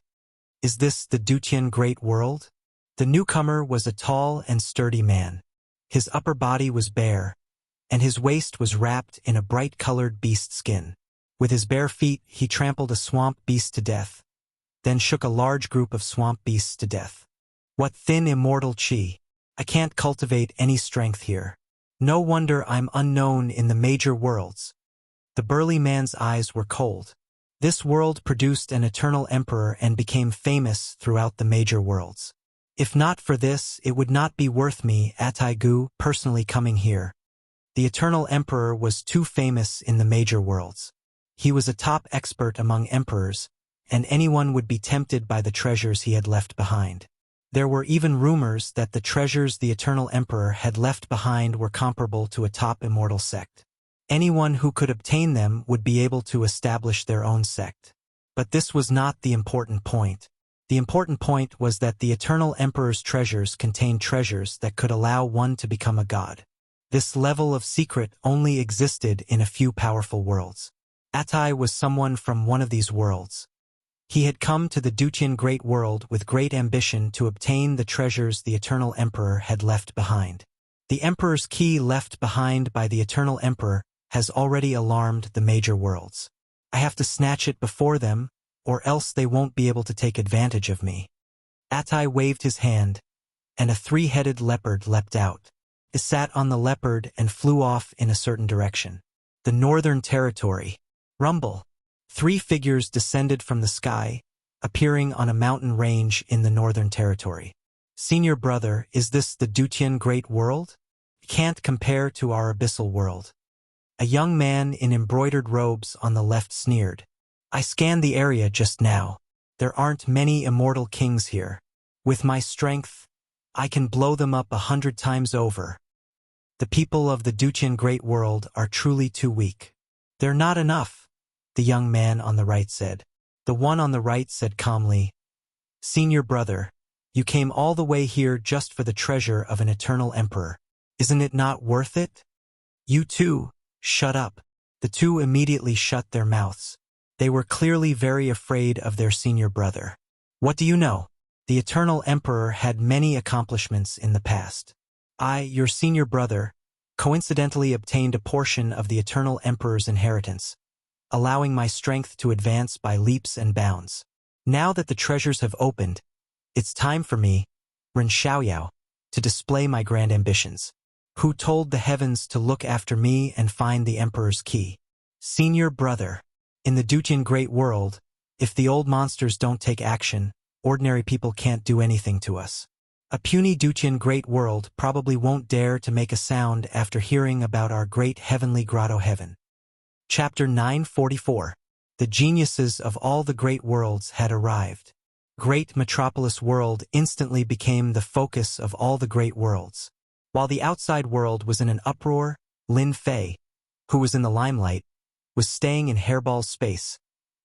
Is this the Dutian Great World? The newcomer was a tall and sturdy man. His upper body was bare, and his waist was wrapped in a bright-colored beast skin. With his bare feet, he trampled a swamp beast to death, then shook a large group of swamp beasts to death. What thin immortal chi! I can't cultivate any strength here. No wonder I'm unknown in the major worlds. The burly man's eyes were cold. This world produced an eternal emperor and became famous throughout the major worlds. If not for this, it would not be worth me, Ataigu, personally coming here. The eternal emperor was too famous in the major worlds. He was a top expert among emperors, and anyone would be tempted by the treasures he had left behind. There were even rumors that the treasures the eternal emperor had left behind were comparable to a top immortal sect. Anyone who could obtain them would be able to establish their own sect. But this was not the important point. The important point was that the eternal emperor's treasures contained treasures that could allow one to become a god. This level of secret only existed in a few powerful worlds. Atai was someone from one of these worlds. He had come to the Dutian Great World with great ambition to obtain the treasures the eternal emperor had left behind. The emperor's key left behind by the eternal emperor has already alarmed the major worlds. I have to snatch it before them, or else they won't be able to take advantage of me." Atai waved his hand, and a three-headed leopard leapt out. It sat on the leopard and flew off in a certain direction. The Northern Territory. Rumble. Three figures descended from the sky, appearing on a mountain range in the Northern Territory. "Senior brother, is this the Dutian Great World? Can't compare to our abyssal world." A young man in embroidered robes on the left sneered. "I scanned the area just now. There aren't many immortal kings here. With my strength, I can blow them up 100 times over. The people of the Dutian Great World are truly too weak." "They're not enough," the young man on the right said. The one on the right said calmly, "Senior brother, you came all the way here just for the treasure of an eternal emperor. Isn't it not worth it?" "You two, shut up." The two immediately shut their mouths. They were clearly very afraid of their senior brother. "What do you know? The eternal emperor had many accomplishments in the past. I, your senior brother, coincidentally obtained a portion of the eternal emperor's inheritance, allowing my strength to advance by leaps and bounds. Now that the treasures have opened, it's time for me, Ren Xiaoyao, to display my grand ambitions. Who told the heavens to look after me and find the emperor's key? Senior brother. In the Dutian Great World, if the old monsters don't take action, ordinary people can't do anything to us. A puny Dutian Great World probably won't dare to make a sound after hearing about our great heavenly grotto heaven." Chapter 944. The geniuses of all the great worlds had arrived. Great Metropolis World instantly became the focus of all the great worlds. While the outside world was in an uproar, Lin Fei, who was in the limelight, was staying in Hairball's space,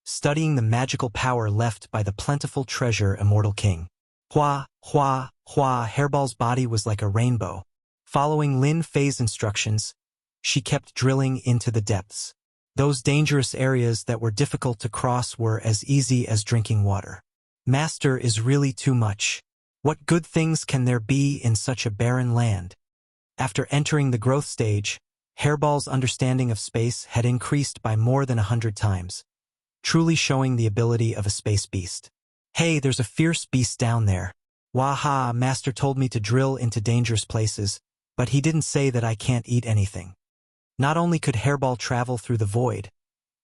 studying the magical power left by the plentiful treasure Immortal King. Hua, hua, hua, Hairball's body was like a rainbow. Following Lin Fei's instructions, she kept drilling into the depths. Those dangerous areas that were difficult to cross were as easy as drinking water. "Master is really too much. What good things can there be in such a barren land?" After entering the growth stage, Hairball's understanding of space had increased by more than 100 times, truly showing the ability of a space beast. "Hey, there's a fierce beast down there. Waha, Master told me to drill into dangerous places, but he didn't say that I can't eat anything." Not only could Hairball travel through the void,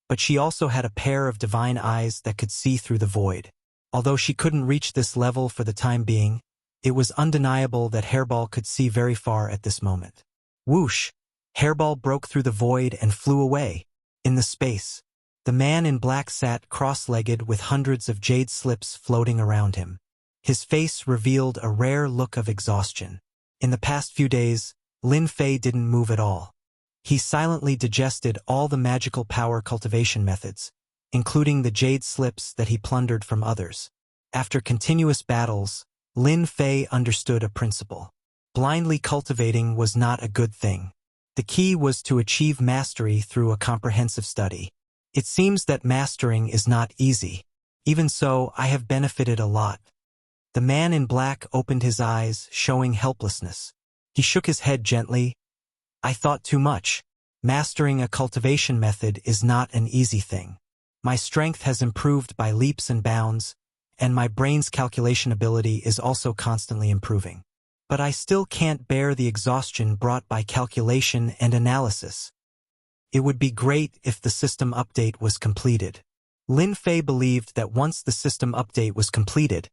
but she also had a pair of divine eyes that could see through the void. Although she couldn't reach this level for the time being, it was undeniable that Hairball could see very far at this moment. Whoosh! Hairball broke through the void and flew away. In the space, the man in black sat cross-legged with hundreds of jade slips floating around him. His face revealed a rare look of exhaustion. In the past few days, Lin Fei didn't move at all. He silently digested all the magical power cultivation methods, including the jade slips that he plundered from others. After continuous battles, Lin Fei understood a principle. Blindly cultivating was not a good thing. The key was to achieve mastery through a comprehensive study. It seems that mastering is not easy. Even so, I have benefited a lot. The man in black opened his eyes, showing helplessness. He shook his head gently. "I thought too much. Mastering a cultivation method is not an easy thing. My strength has improved by leaps and bounds, and my brain's calculation ability is also constantly improving. But I still can't bear the exhaustion brought by calculation and analysis. It would be great if the system update was completed." Lin Fei believed that once the system update was completed,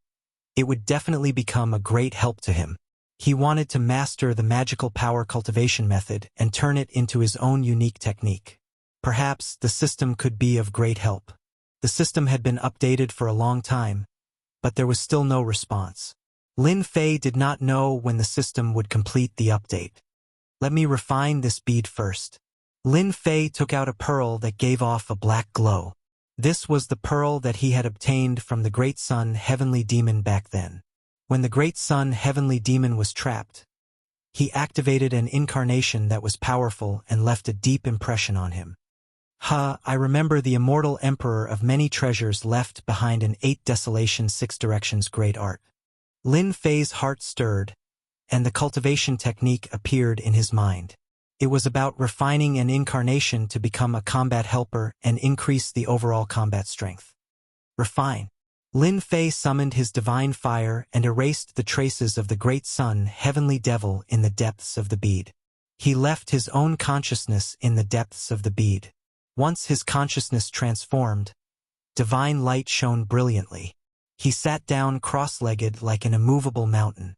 it would definitely become a great help to him. He wanted to master the magical power cultivation method and turn it into his own unique technique. Perhaps the system could be of great help. The system had been updated for a long time, but there was still no response. Lin Fei did not know when the system would complete the update. "Let me refine this bead first." Lin Fei took out a pearl that gave off a black glow. This was the pearl that he had obtained from the Great Sun Heavenly Demon back then. When the Great Sun Heavenly Demon was trapped, he activated an incarnation that was powerful and left a deep impression on him. I remember the immortal emperor of many treasures left behind an 8 desolation 6 directions great art. Lin Fei's heart stirred, and the cultivation technique appeared in his mind. It was about refining an incarnation to become a combat helper and increase the overall combat strength. refine. Lin Fei summoned his divine fire and erased the traces of the great sun, heavenly devil, in the depths of the bead. He left his own consciousness in the depths of the bead. Once his consciousness transformed, divine light shone brilliantly. He sat down cross-legged like an immovable mountain.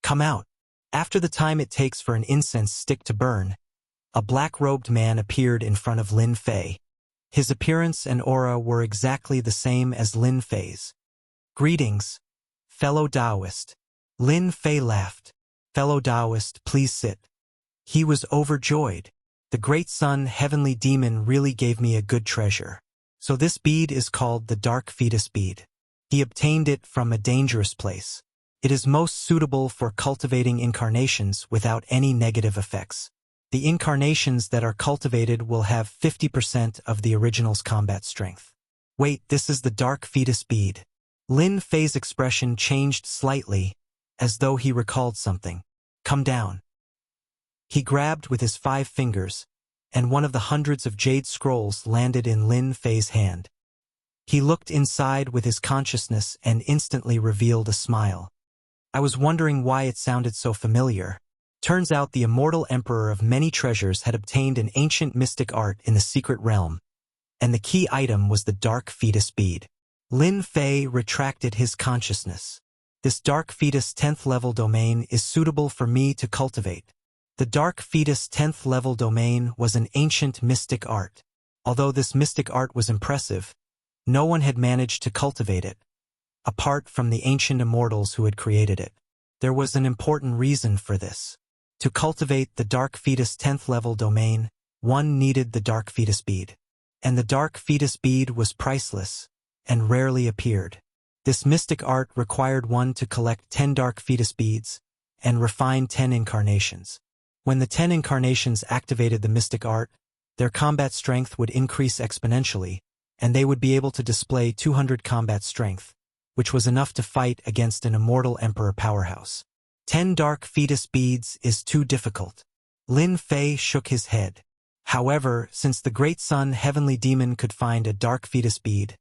Come out. After the time it takes for an incense stick to burn, a black-robed man appeared in front of Lin Fei. His appearance and aura were exactly the same as Lin Fei's. Greetings, fellow Taoist. Lin Fei laughed. Fellow Taoist, please sit. He was overjoyed. The great sun, heavenly demon, really gave me a good treasure. So this bead is called the Dark Fetus Bead. He obtained it from a dangerous place. It is most suitable for cultivating incarnations without any negative effects. The incarnations that are cultivated will have 50% of the original's combat strength. Wait, this is the Dark Fetus Bead. Lin Fei's expression changed slightly, as though he recalled something. Come down. He grabbed with his 5 fingers, and one of the hundreds of jade scrolls landed in Lin Fei's hand. He looked inside with his consciousness and instantly revealed a smile. I was wondering why it sounded so familiar. Turns out the immortal emperor of many treasures had obtained an ancient mystic art in the secret realm, and the key item was the Dark Fetus Bead. Lin Fei retracted his consciousness. This Dark Fetus 10th level domain is suitable for me to cultivate. The Dark Fetus 10th level domain was an ancient mystic art. Although this mystic art was impressive, no one had managed to cultivate it, apart from the ancient immortals who had created it. There was an important reason for this. To cultivate the Dark Fetus 10th level domain, one needed the Dark Fetus Bead. And the Dark Fetus Bead was priceless, and rarely appeared. This mystic art required one to collect 10 Dark Fetus Beads, and refine 10 incarnations. When the 10 incarnations activated the mystic art, their combat strength would increase exponentially, and they would be able to display 200 combat strength, which was enough to fight against an immortal emperor powerhouse. 10 Dark Fetus Beads is too difficult. Lin Fei shook his head. However, since the great sun heavenly demon could find a Dark Fetus Bead,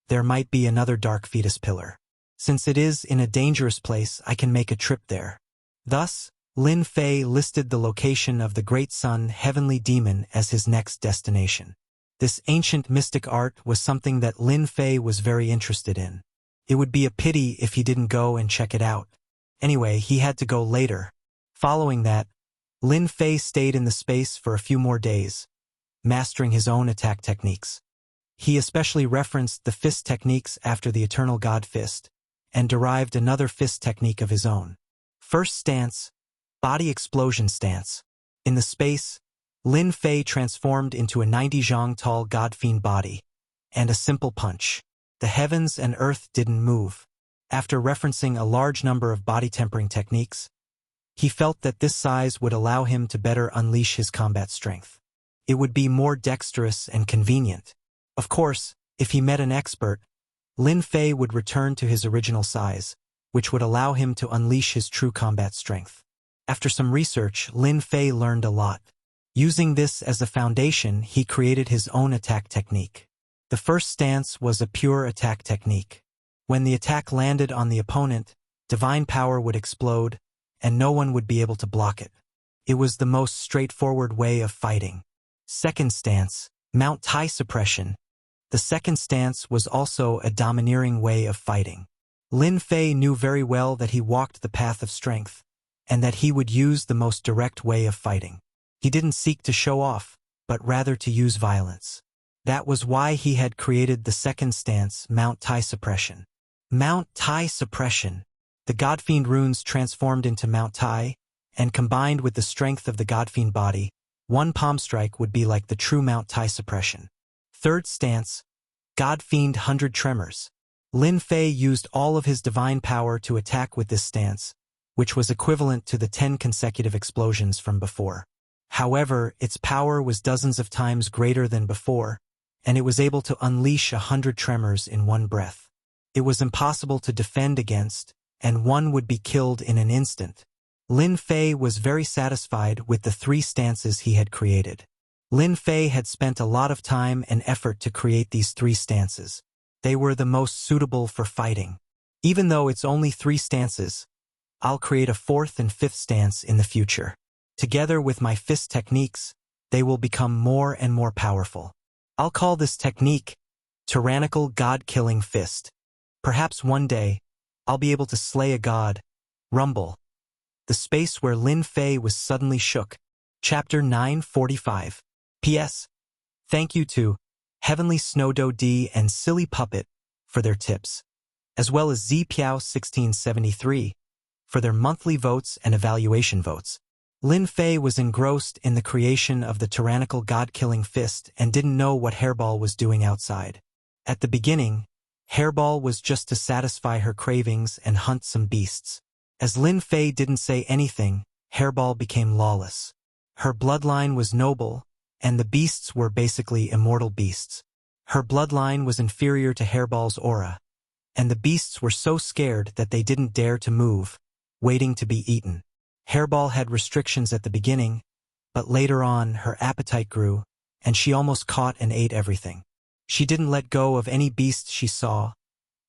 there might be another Dark Fetus Pillar. Since it is in a dangerous place, I can make a trip there. Thus, Lin Fei listed the location of the great sun heavenly demon as his next destination. This ancient mystic art was something that Lin Fei was very interested in. It would be a pity if he didn't go and check it out. Anyway, he had to go later. Following that, Lin Fei stayed in the space for a few more days, mastering his own attack techniques. He especially referenced the fist techniques after the Eternal God Fist, and derived another fist technique of his own. First stance, body explosion stance. In the space, Lin Fei transformed into a 90 zhang tall god-fiend body, and a simple punch. The heavens and earth didn't move. After referencing a large number of body tempering techniques, he felt that this size would allow him to better unleash his combat strength. It would be more dexterous and convenient. Of course, if he met an expert, Lin Fei would return to his original size, which would allow him to unleash his true combat strength. After some research, Lin Fei learned a lot. Using this as a foundation, he created his own attack technique. The first stance was a pure attack technique. When the attack landed on the opponent, divine power would explode, and no one would be able to block it. It was the most straightforward way of fighting. Second stance, Mount Tai suppression. The second stance was also a domineering way of fighting. Lin Fei knew very well that he walked the path of strength, and that he would use the most direct way of fighting. He didn't seek to show off, but rather to use violence. That was why he had created the second stance, Mount Tai suppression. Mount Tai suppression. The Godfiend runes transformed into Mount Tai, and combined with the strength of the Godfiend body, one palm strike would be like the true Mount Tai suppression. Third stance, Godfiend 100 Tremors. Lin Fei used all of his divine power to attack with this stance, which was equivalent to the 10 consecutive explosions from before. However, its power was dozens of times greater than before, and it was able to unleash 100 tremors in one breath. It was impossible to defend against, and one would be killed in an instant. Lin Fei was very satisfied with the 3 stances he had created. Lin Fei had spent a lot of time and effort to create these 3 stances. They were the most suitable for fighting. Even though it's only 3 stances, I'll create a 4th and 5th stance in the future. Together with my fist techniques, they will become more and more powerful. I'll call this technique Tyrannical God-Killing Fist. Perhaps one day, I'll be able to slay a god. Rumble. The space where Lin Fei was suddenly shook. Chapter 945. P.S. Thank you to Heavenly Snowdo D and Silly Puppet for their tips, as well as ZPiao1673 for their monthly votes and evaluation votes. Lin Fei was engrossed in the creation of the tyrannical god-killing fist and didn't know what Hairball was doing outside. At the beginning, Hairball was just to satisfy her cravings and hunt some beasts. As Lin Fei didn't say anything, Hairball became lawless. Her bloodline was noble, and the beasts were basically immortal beasts. Her bloodline was inferior to Hairball's aura, and the beasts were so scared that they didn't dare to move, waiting to be eaten. Hairball had restrictions at the beginning, but later on her appetite grew, and she almost caught and ate everything. She didn't let go of any beast she saw,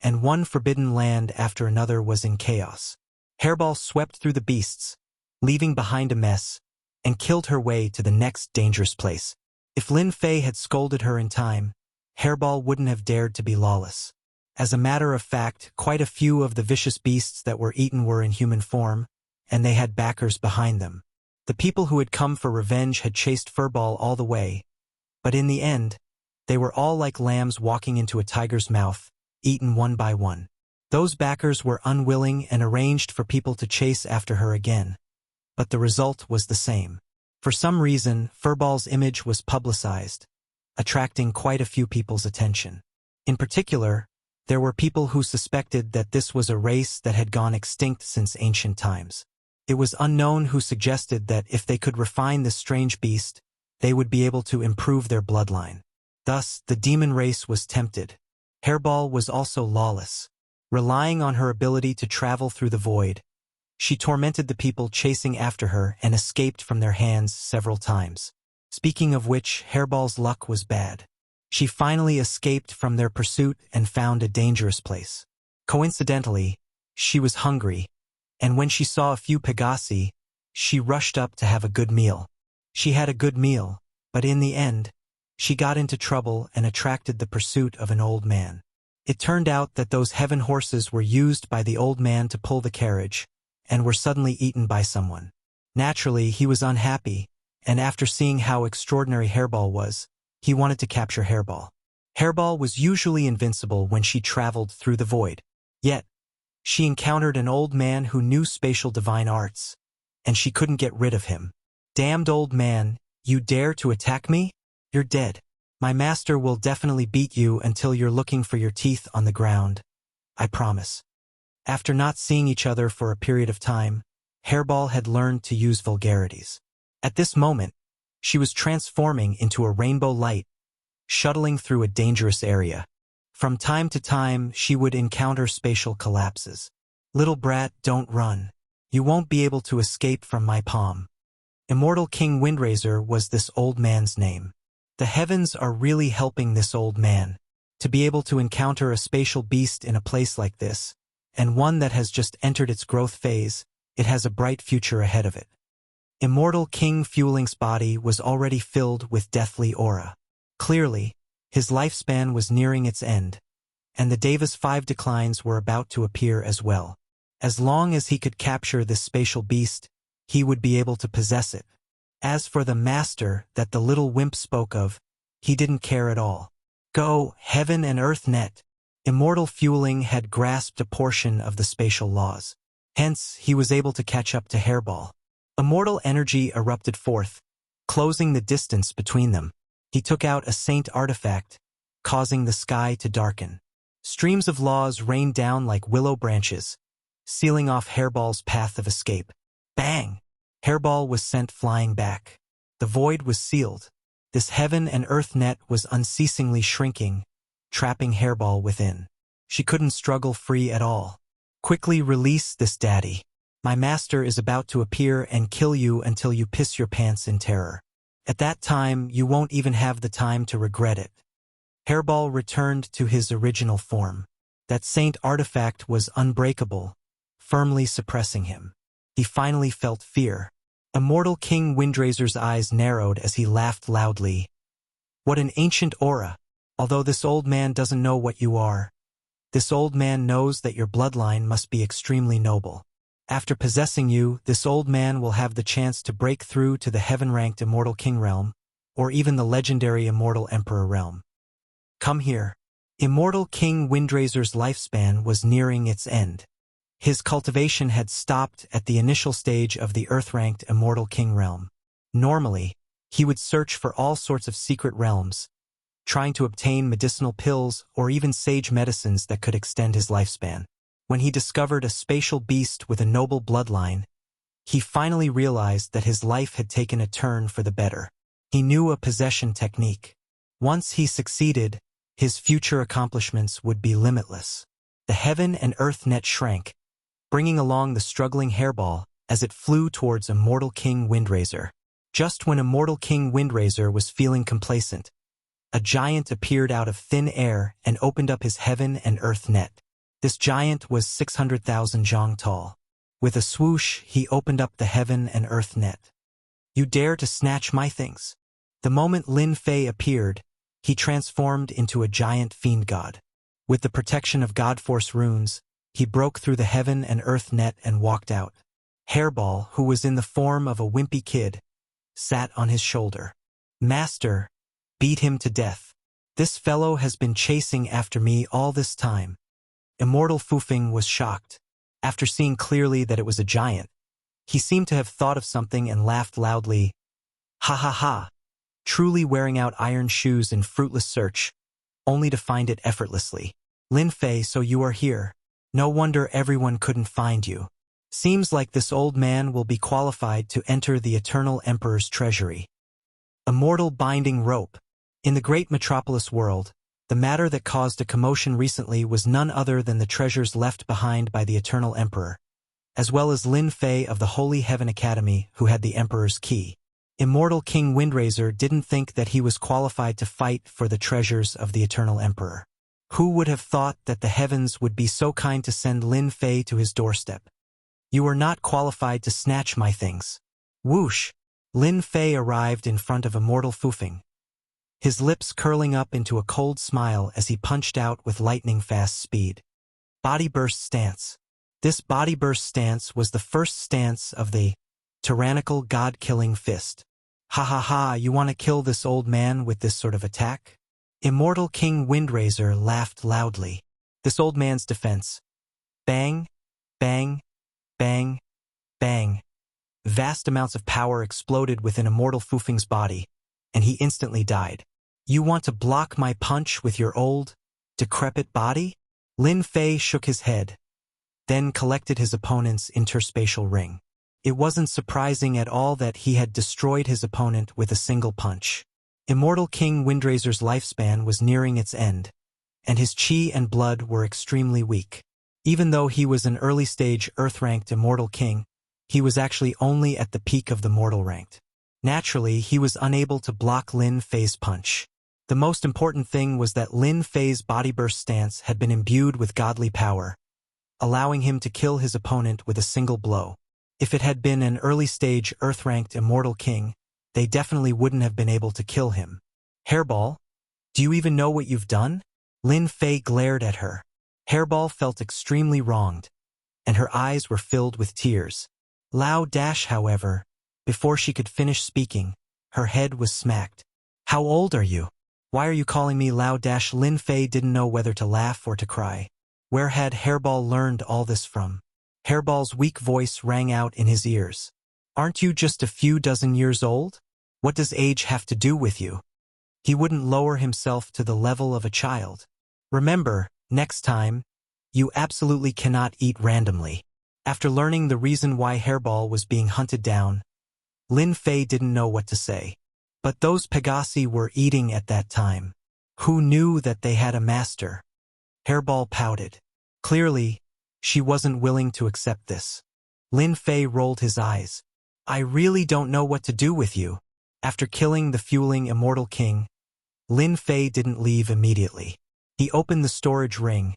and one forbidden land after another was in chaos. Hairball swept through the beasts, leaving behind a mess, and killed her way to the next dangerous place. If Lin Fei had scolded her in time, Hairball wouldn't have dared to be lawless. As a matter of fact, quite a few of the vicious beasts that were eaten were in human form, and they had backers behind them. The people who had come for revenge had chased Furball all the way, but in the end, they were all like lambs walking into a tiger's mouth, eaten one by one. Those backers were unwilling and arranged for people to chase after her again, but the result was the same. For some reason, Furball's image was publicized, attracting quite a few people's attention. In particular, there were people who suspected that this was a race that had gone extinct since ancient times. It was unknown who suggested that if they could refine this strange beast, they would be able to improve their bloodline. Thus, the demon race was tempted. Hairball was also lawless. Relying on her ability to travel through the void, she tormented the people chasing after her and escaped from their hands several times. Speaking of which, Hairball's luck was bad. She finally escaped from their pursuit and found a dangerous place. Coincidentally, she was hungry, and when she saw a few Pegasi, she rushed up to have a good meal. She had a good meal, but in the end, she got into trouble and attracted the pursuit of an old man. It turned out that those heaven horses were used by the old man to pull the carriage, and were suddenly eaten by someone. Naturally, he was unhappy, and after seeing how extraordinary Hairball was, he wanted to capture Hairball. Hairball was usually invincible when she traveled through the void. Yet, she encountered an old man who knew spatial divine arts, and she couldn't get rid of him. "Damned old man, you dare to attack me? You're dead. My master will definitely beat you until you're looking for your teeth on the ground. I promise." After not seeing each other for a period of time, Hairball had learned to use vulgarities. At this moment, she was transforming into a rainbow light, shuttling through a dangerous area. From time to time, she would encounter spatial collapses. "Little brat, don't run. You won't be able to escape from my palm." Immortal King Windraiser was this old man's name. The heavens are really helping this old man to be able to encounter a spatial beast in a place like this, and one that has just entered its growth phase. It has a bright future ahead of it. Immortal King Fueling's body was already filled with deathly aura. Clearly, his lifespan was nearing its end, and the Davis 5 declines were about to appear as well. As long as he could capture this spatial beast, he would be able to possess it. As for the master that the little wimp spoke of, he didn't care at all. Go, heaven and earth net. Immortal Fueling had grasped a portion of the spatial laws. Hence, he was able to catch up to Hairball. Immortal energy erupted forth, closing the distance between them. He took out a saint artifact, causing the sky to darken. Streams of laws rained down like willow branches, sealing off Hairball's path of escape. Bang! Hairball was sent flying back. The void was sealed. This heaven and earth net was unceasingly shrinking, trapping Hairball within. She couldn't struggle free at all. "Quickly release this daddy. My master is about to appear and kill you until you piss your pants in terror. At that time, you won't even have the time to regret it." Hairball returned to his original form. That saint artifact was unbreakable, firmly suppressing him. He finally felt fear. Immortal King Windrazor's eyes narrowed as he laughed loudly. What an ancient aura! Although this old man doesn't know what you are, this old man knows that your bloodline must be extremely noble. After possessing you, this old man will have the chance to break through to the heaven-ranked Immortal King realm, or even the legendary Immortal Emperor realm. Come here. Immortal King Windrazor's lifespan was nearing its end. His cultivation had stopped at the initial stage of the Earth-ranked Immortal King realm. Normally, he would search for all sorts of secret realms, trying to obtain medicinal pills or even sage medicines that could extend his lifespan. When he discovered a spatial beast with a noble bloodline, he finally realized that his life had taken a turn for the better. He knew a possession technique. Once he succeeded, his future accomplishments would be limitless. The heaven and earth net shrank, bringing along the struggling Hairball as it flew towards Immortal King Windrazor. Just when Immortal King Windrazor was feeling complacent, a giant appeared out of thin air and opened up his heaven and earth net. This giant was 600,000 zhang tall. With a swoosh, he opened up the heaven and earth net. You dare to snatch my things? The moment Lin Fei appeared, he transformed into a giant fiend god. With the protection of God Force runes, he broke through the heaven and earth net and walked out. Hairball, who was in the form of a wimpy kid, sat on his shoulder. Master, beat him to death. This fellow has been chasing after me all this time. Immortal Fufeng was shocked. After seeing clearly that it was a giant, he seemed to have thought of something and laughed loudly. Ha ha ha! Truly wearing out iron shoes in fruitless search, only to find it effortlessly. Lin Fei, so you are here. No wonder everyone couldn't find you. Seems like this old man will be qualified to enter the Eternal Emperor's treasury. Immortal Binding Rope. In the great metropolis world, the matter that caused a commotion recently was none other than the treasures left behind by the Eternal Emperor, as well as Lin Fei of the Holy Heaven Academy, who had the Emperor's key. Immortal King Windrazor didn't think that he was qualified to fight for the treasures of the Eternal Emperor. Who would have thought that the heavens would be so kind to send Lin Fei to his doorstep? You are not qualified to snatch my things. Whoosh! Lin Fei arrived in front of Immortal Fufeng, his lips curling up into a cold smile as he punched out with lightning-fast speed. Body Burst Stance. This Body Burst Stance was the first stance of the tyrannical god-killing fist. Ha ha ha, you want to kill this old man with this sort of attack? Immortal King Windrazor laughed loudly. This old man's defense. Bang, bang, bang, bang. Vast amounts of power exploded within Immortal Fufeng's body, and he instantly died. You want to block my punch with your old, decrepit body? Lin Fei shook his head, then collected his opponent's interspatial ring. It wasn't surprising at all that he had destroyed his opponent with a single punch. Immortal King Windrazor's lifespan was nearing its end, and his chi and blood were extremely weak. Even though he was an early-stage Earth-ranked Immortal King, he was actually only at the peak of the mortal ranked. Naturally, he was unable to block Lin Fei's punch. The most important thing was that Lin Fei's Body Burst Stance had been imbued with godly power, allowing him to kill his opponent with a single blow. If it had been an early-stage Earth-ranked Immortal King, they definitely wouldn't have been able to kill him. Hairball, do you even know what you've done? Lin Fei glared at her. Hairball felt extremely wronged, and her eyes were filled with tears. Lao Dash, however, before she could finish speaking, her head was smacked. How old are you? Why are you calling me Lao Dash? Lin Fei didn't know whether to laugh or to cry. Where had Hairball learned all this from? Hairball's weak voice rang out in his ears. Aren't you just a few dozen years old? What does age have to do with you? He wouldn't lower himself to the level of a child. Remember, next time, you absolutely cannot eat randomly. After learning the reason why Hairball was being hunted down, Lin Fei didn't know what to say. But those Pegasi were eating at that time. Who knew that they had a master? Hairball pouted. Clearly, she wasn't willing to accept this. Lin Fei rolled his eyes. I really don't know what to do with you. After killing the fueling Immortal King, Lin Fei didn't leave immediately. He opened the storage ring,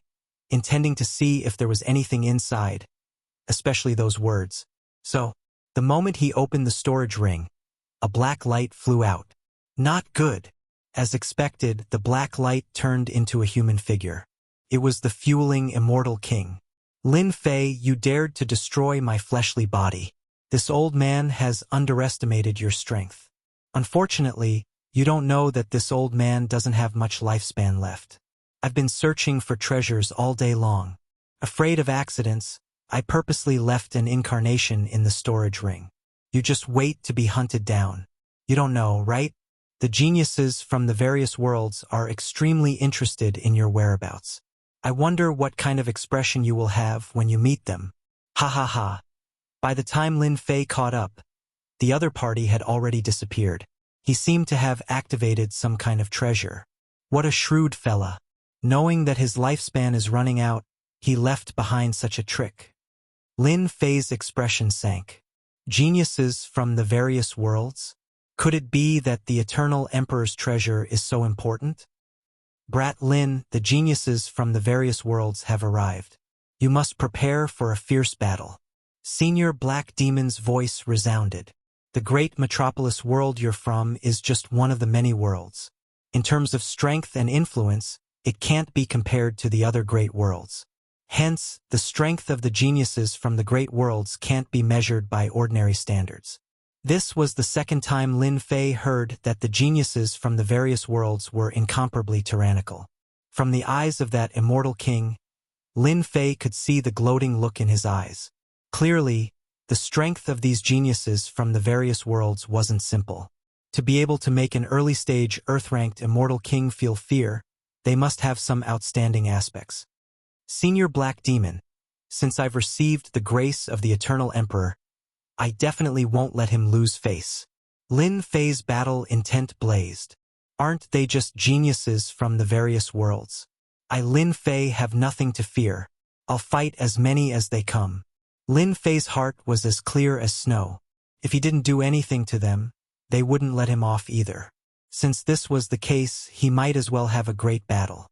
intending to see if there was anything inside, especially those words. So, the moment he opened the storage ring, a black light flew out. Not good. As expected, the black light turned into a human figure. It was the fueling immortal king. Lin Fei, you dared to destroy my fleshly body. This old man has underestimated your strength. Unfortunately, you don't know that this old man doesn't have much lifespan left. I've been searching for treasures all day long. Afraid of accidents, I purposely left an incarnation in the storage ring. You just wait to be hunted down. You don't know, right? The geniuses from the various worlds are extremely interested in your whereabouts. I wonder what kind of expression you will have when you meet them. Ha ha ha. By the time Lin Fei caught up, the other party had already disappeared. He seemed to have activated some kind of treasure. What a shrewd fella. Knowing that his lifespan is running out, he left behind such a trick. Lin Fei's expression sank. Geniuses from the various worlds? Could it be that the Eternal Emperor's treasure is so important? Brat Lin, the geniuses from the various worlds have arrived. You must prepare for a fierce battle. Senior Black Demon's voice resounded. The great metropolis world you're from is just one of the many worlds. In terms of strength and influence, it can't be compared to the other great worlds. Hence, the strength of the geniuses from the great worlds can't be measured by ordinary standards. This was the second time Lin Fei heard that the geniuses from the various worlds were incomparably tyrannical. From the eyes of that immortal king, Lin Fei could see the gloating look in his eyes. Clearly, the strength of these geniuses from the various worlds wasn't simple. To be able to make an early-stage Earth-ranked immortal king feel fear, they must have some outstanding aspects. Senior Black Demon, since I've received the grace of the Eternal Emperor, I definitely won't let him lose face. Lin Fei's battle intent blazed. Aren't they just geniuses from the various worlds? I, Lin Fei, have nothing to fear. I'll fight as many as they come. Lin Fei's heart was as clear as snow. If he didn't do anything to them, they wouldn't let him off either. Since this was the case, he might as well have a great battle.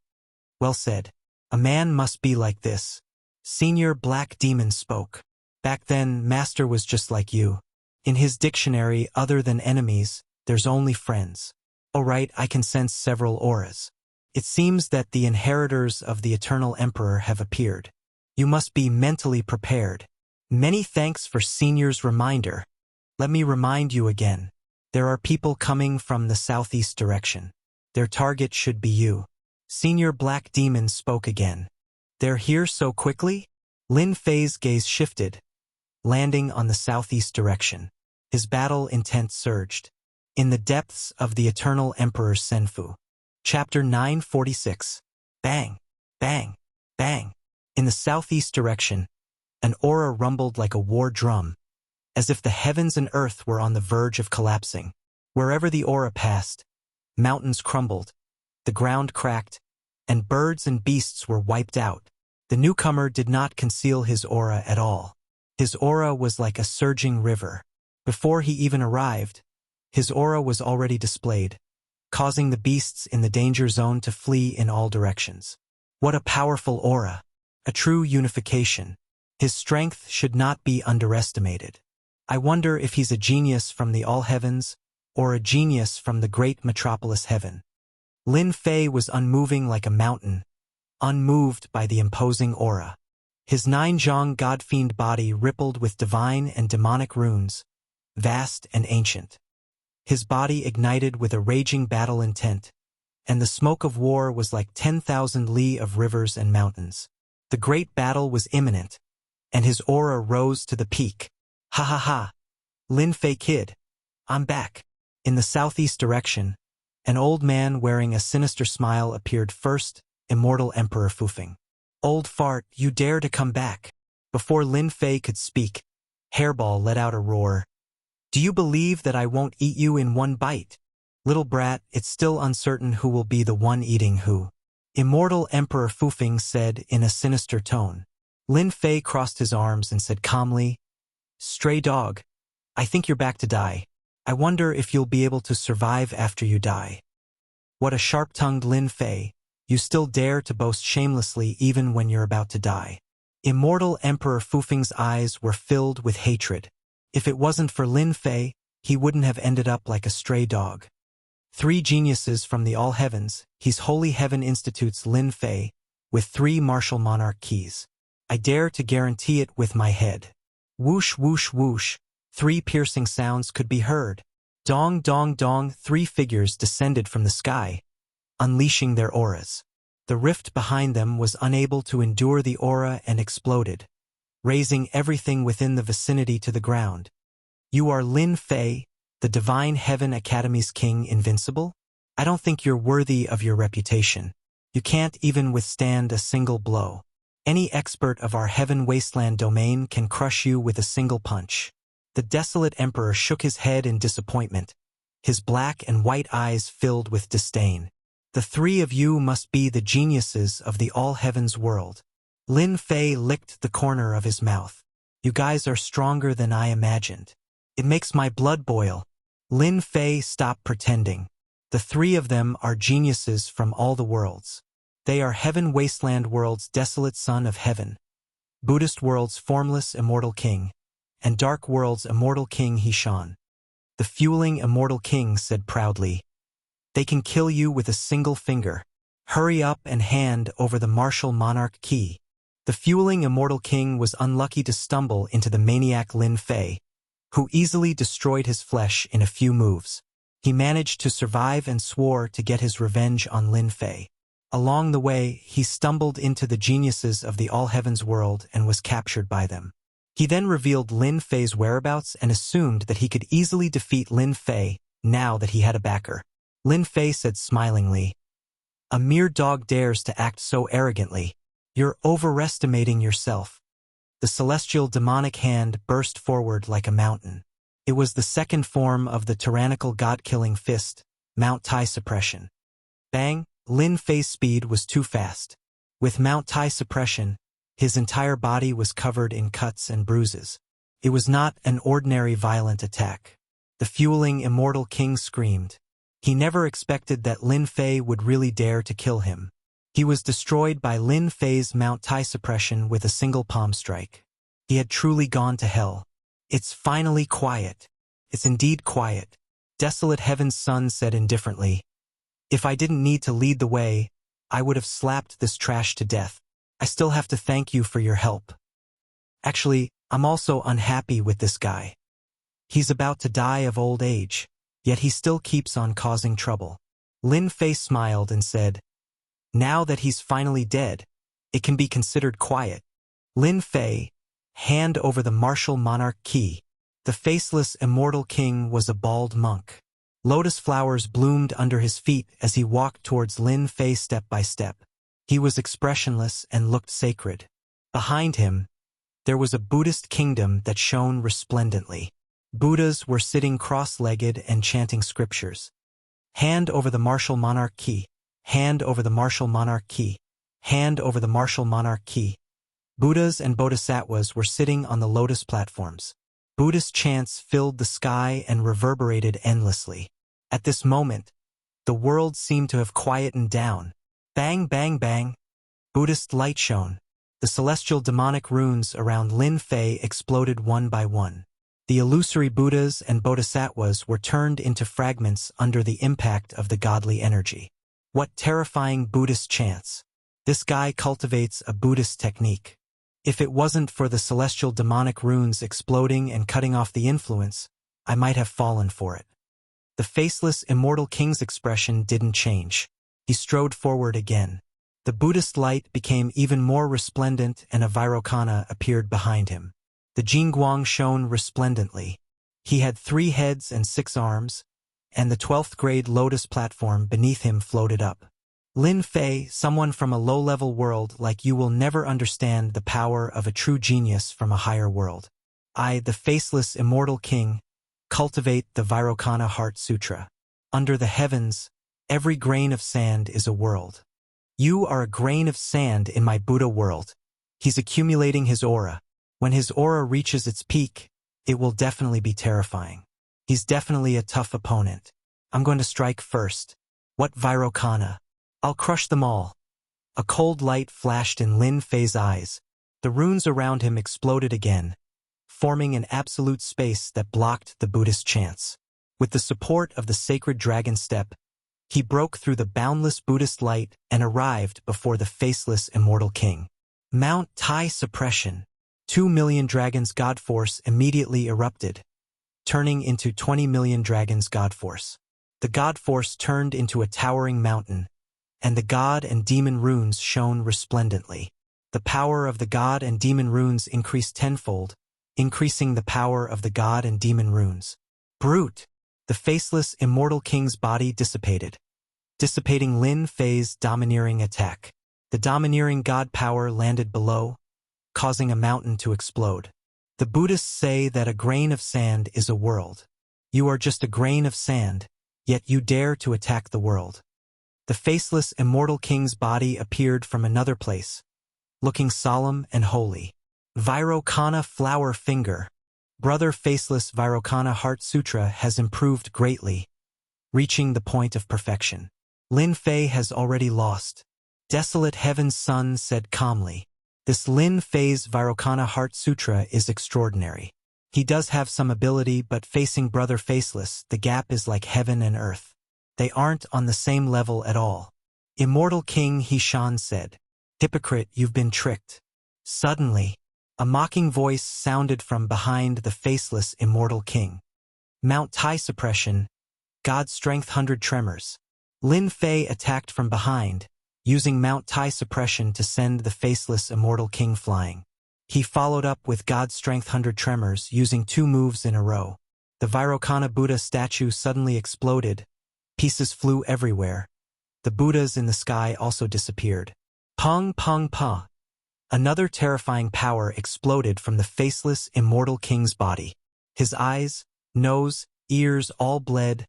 Well said. A man must be like this. Senior Black Demon spoke. Back then, Master was just like you. In his dictionary, other than enemies, there's only friends. Oh right, I can sense several auras. It seems that the inheritors of the Eternal Emperor have appeared. You must be mentally prepared. Many thanks for Senior's reminder. Let me remind you again. There are people coming from the southeast direction. Their target should be you. Senior Black Demon spoke again. They're here so quickly? Lin Fei's gaze shifted, landing on the southeast direction. His battle intent surged. In the depths of the Eternal Emperor's Senfu. Chapter 946. Bang, bang, bang. In the southeast direction, an aura rumbled like a war drum, as if the heavens and earth were on the verge of collapsing. Wherever the aura passed, mountains crumbled, the ground cracked, and birds and beasts were wiped out. The newcomer did not conceal his aura at all. His aura was like a surging river. Before he even arrived, his aura was already displayed, causing the beasts in the danger zone to flee in all directions. What a powerful aura! A true unification. His strength should not be underestimated. I wonder if he's a genius from the all heavens or a genius from the great metropolis heaven. Lin Fei was unmoving like a mountain, unmoved by the imposing aura. His nine-zhong god-fiend body rippled with divine and demonic runes, vast and ancient. His body ignited with a raging battle intent, and the smoke of war was like 10,000 li of rivers and mountains. The great battle was imminent, and his aura rose to the peak. Ha ha ha! Lin Fei kid, I'm back. In the southeast direction, an old man wearing a sinister smile appeared first, Immortal Emperor Fufeng. Old fart, you dare to come back. Before Lin Fei could speak, Hairball let out a roar. Do you believe that I won't eat you in one bite? Little brat, it's still uncertain who will be the one eating who. Immortal Emperor Fufeng said in a sinister tone. Lin Fei crossed his arms and said calmly, Stray dog, I think you're back to die. I wonder if you'll be able to survive after you die. What a sharp-tongued Lin Fei. You still dare to boast shamelessly even when you're about to die. Immortal Emperor Fufeng's eyes were filled with hatred. If it wasn't for Lin Fei, he wouldn't have ended up like a stray dog. 3 geniuses from the all heavens, His Holy Heaven Institute's Lin Fei, with 3 martial monarch keys. I dare to guarantee it with my head. Whoosh, whoosh, whoosh, 3 piercing sounds could be heard. Dong, dong, dong, 3 figures descended from the sky, unleashing their auras. The rift behind them was unable to endure the aura and exploded, raising everything within the vicinity to the ground. You are Lin Fei, the Divine Heaven Academy's king, invincible? I don't think you're worthy of your reputation. You can't even withstand a single blow. Any expert of our Heaven Wasteland domain can crush you with a single punch. The desolate emperor shook his head in disappointment, his black and white eyes filled with disdain. The 3 of you must be the geniuses of the all heavens world. Lin Fei licked the corner of his mouth. You guys are stronger than I imagined. It makes my blood boil. Lin Fei, stop pretending. The 3 of them are geniuses from all the worlds. They are Heaven Wasteland World's desolate son of heaven, Buddhist World's formless immortal king, and Dark World's immortal king Hishan. The fueling immortal king said proudly, "They can kill you with a single finger. Hurry up and hand over the martial monarch key." The fueling immortal king was unlucky to stumble into the maniac Lin Fei, who easily destroyed his flesh in a few moves. He managed to survive and swore to get his revenge on Lin Fei. Along the way, he stumbled into the geniuses of the All Heavens world and was captured by them. He then revealed Lin Fei's whereabouts and assumed that he could easily defeat Lin Fei now that he had a backer. Lin Fei said smilingly, "A mere dog dares to act so arrogantly. You're overestimating yourself." The celestial demonic hand burst forward like a mountain. It was the second form of the tyrannical god-killing fist, Mount Tai Suppression. Bang! Lin Fei's speed was too fast. With Mount Tai Suppression, his entire body was covered in cuts and bruises. It was not an ordinary violent attack. The fueling immortal king screamed. He never expected that Lin Fei would really dare to kill him. He was destroyed by Lin Fei's Mount Tai Suppression with a single palm strike. He had truly gone to hell. "It's finally quiet. It's indeed quiet," Desolate Heaven's son said indifferently. "If I didn't need to lead the way, I would have slapped this trash to death. I still have to thank you for your help. Actually, I'm also unhappy with this guy. He's about to die of old age, yet he still keeps on causing trouble." Lin Fei smiled and said, "Now that he's finally dead, it can be considered quiet." Lin Fei, hand over the martial monarch key. The faceless immortal king was a bald monk. Lotus flowers bloomed under his feet as he walked towards Lin Fei step by step. He was expressionless and looked sacred. Behind him, there was a Buddhist kingdom that shone resplendently. Buddhas were sitting cross-legged and chanting scriptures. Hand over the martial monarch key. Hand over the martial monarch key. Hand over the martial monarch key. Buddhas and bodhisattvas were sitting on the lotus platforms. Buddhist chants filled the sky and reverberated endlessly. At this moment, the world seemed to have quietened down. Bang, bang, bang. Buddhist light shone. The celestial demonic runes around Lin Fei exploded one by one. The illusory Buddhas and bodhisattvas were turned into fragments under the impact of the godly energy. What terrifying Buddhist chants. This guy cultivates a Buddhist technique. If it wasn't for the celestial demonic runes exploding and cutting off the influence, I might have fallen for it. The faceless immortal king's expression didn't change. He strode forward again. The Buddhist light became even more resplendent and a Vairocana appeared behind him. The Jingguang shone resplendently. He had 3 heads and 6 arms, and the 12th grade lotus platform beneath him floated up. Lin Fei, someone from a low-level world like you will never understand the power of a true genius from a higher world. I, the faceless immortal king, cultivate the Vairocana Heart Sutra. Under the heavens, every grain of sand is a world. You are a grain of sand in my Buddha world. He's accumulating his aura. When his aura reaches its peak, it will definitely be terrifying. He's definitely a tough opponent. I'm going to strike first. What Vairocana? I'll crush them all. A cold light flashed in Lin Fei's eyes. The runes around him exploded again, forming an absolute space that blocked the Buddhist chants. With the support of the sacred dragon step, he broke through the boundless Buddhist light and arrived before the faceless immortal king. Mount Tai suppression. 2 million dragons God force immediately erupted, turning into 20 million dragons God force. The God force turned into a towering mountain, and the god and demon runes shone resplendently. The power of the god and demon runes increased tenfold, increasing the power of the god and demon runes. Brute! The faceless immortal king's body dissipated, dissipating Lin Fei's domineering attack. The domineering god power landed below, causing a mountain to explode. The Buddhists say that a grain of sand is a world. You are just a grain of sand, yet you dare to attack the world. The faceless immortal king's body appeared from another place, looking solemn and holy. Vairocana flower finger. Brother Faceless Vairocana Heart Sutra has improved greatly, reaching the point of perfection. Lin Fei has already lost. Desolate Heaven's Son said calmly. This Lin Fei's Vairocana Heart Sutra is extraordinary. He does have some ability, but facing Brother Faceless, the gap is like heaven and earth. They aren't on the same level at all. Immortal King Hishan said. Hypocrite, you've been tricked. Suddenly, a mocking voice sounded from behind the faceless immortal king. Mount Tai suppression. God's strength 100 tremors. Lin Fei attacked from behind, using Mount Tai suppression to send the faceless immortal king flying. He followed up with God's strength 100 tremors, using 2 moves in a row. The Vairocana Buddha statue suddenly exploded. Pieces flew everywhere. The Buddhas in the sky also disappeared. Pung pung pa. Another terrifying power exploded from the faceless immortal king's body. His eyes, nose, ears all bled,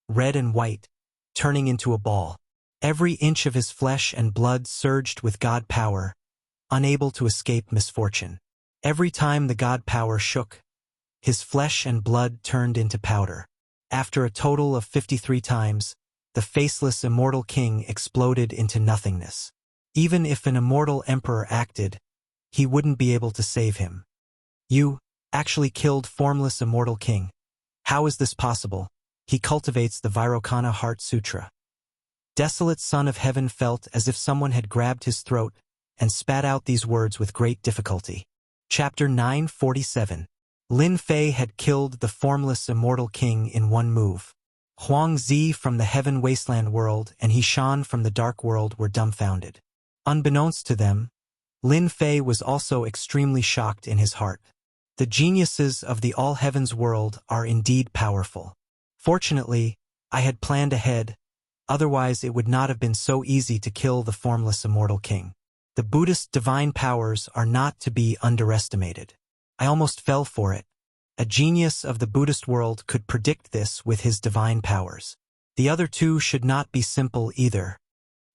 red and white, turning into a ball. Every inch of his flesh and blood surged with God power, unable to escape misfortune. Every time the God power shook, his flesh and blood turned into powder. After a total of 53 times, the faceless immortal king exploded into nothingness. Even if an immortal emperor acted, he wouldn't be able to save him. You actually killed formless immortal king. How is this possible? He cultivates the Vairocana Heart Sutra. Desolate Son of Heaven felt as if someone had grabbed his throat and spat out these words with great difficulty. Chapter 947. Lin Fei had killed the formless immortal king in one move. Huang Zi from the heaven wasteland world and Hishan from the dark world were dumbfounded. Unbeknownst to them, Lin Fei was also extremely shocked in his heart. The geniuses of the all heavens world are indeed powerful. Fortunately, I had planned ahead, otherwise it would not have been so easy to kill the formless immortal king. The Buddhist divine powers are not to be underestimated. I almost fell for it. A genius of the Buddhist world could predict this with his divine powers. The other two should not be simple either.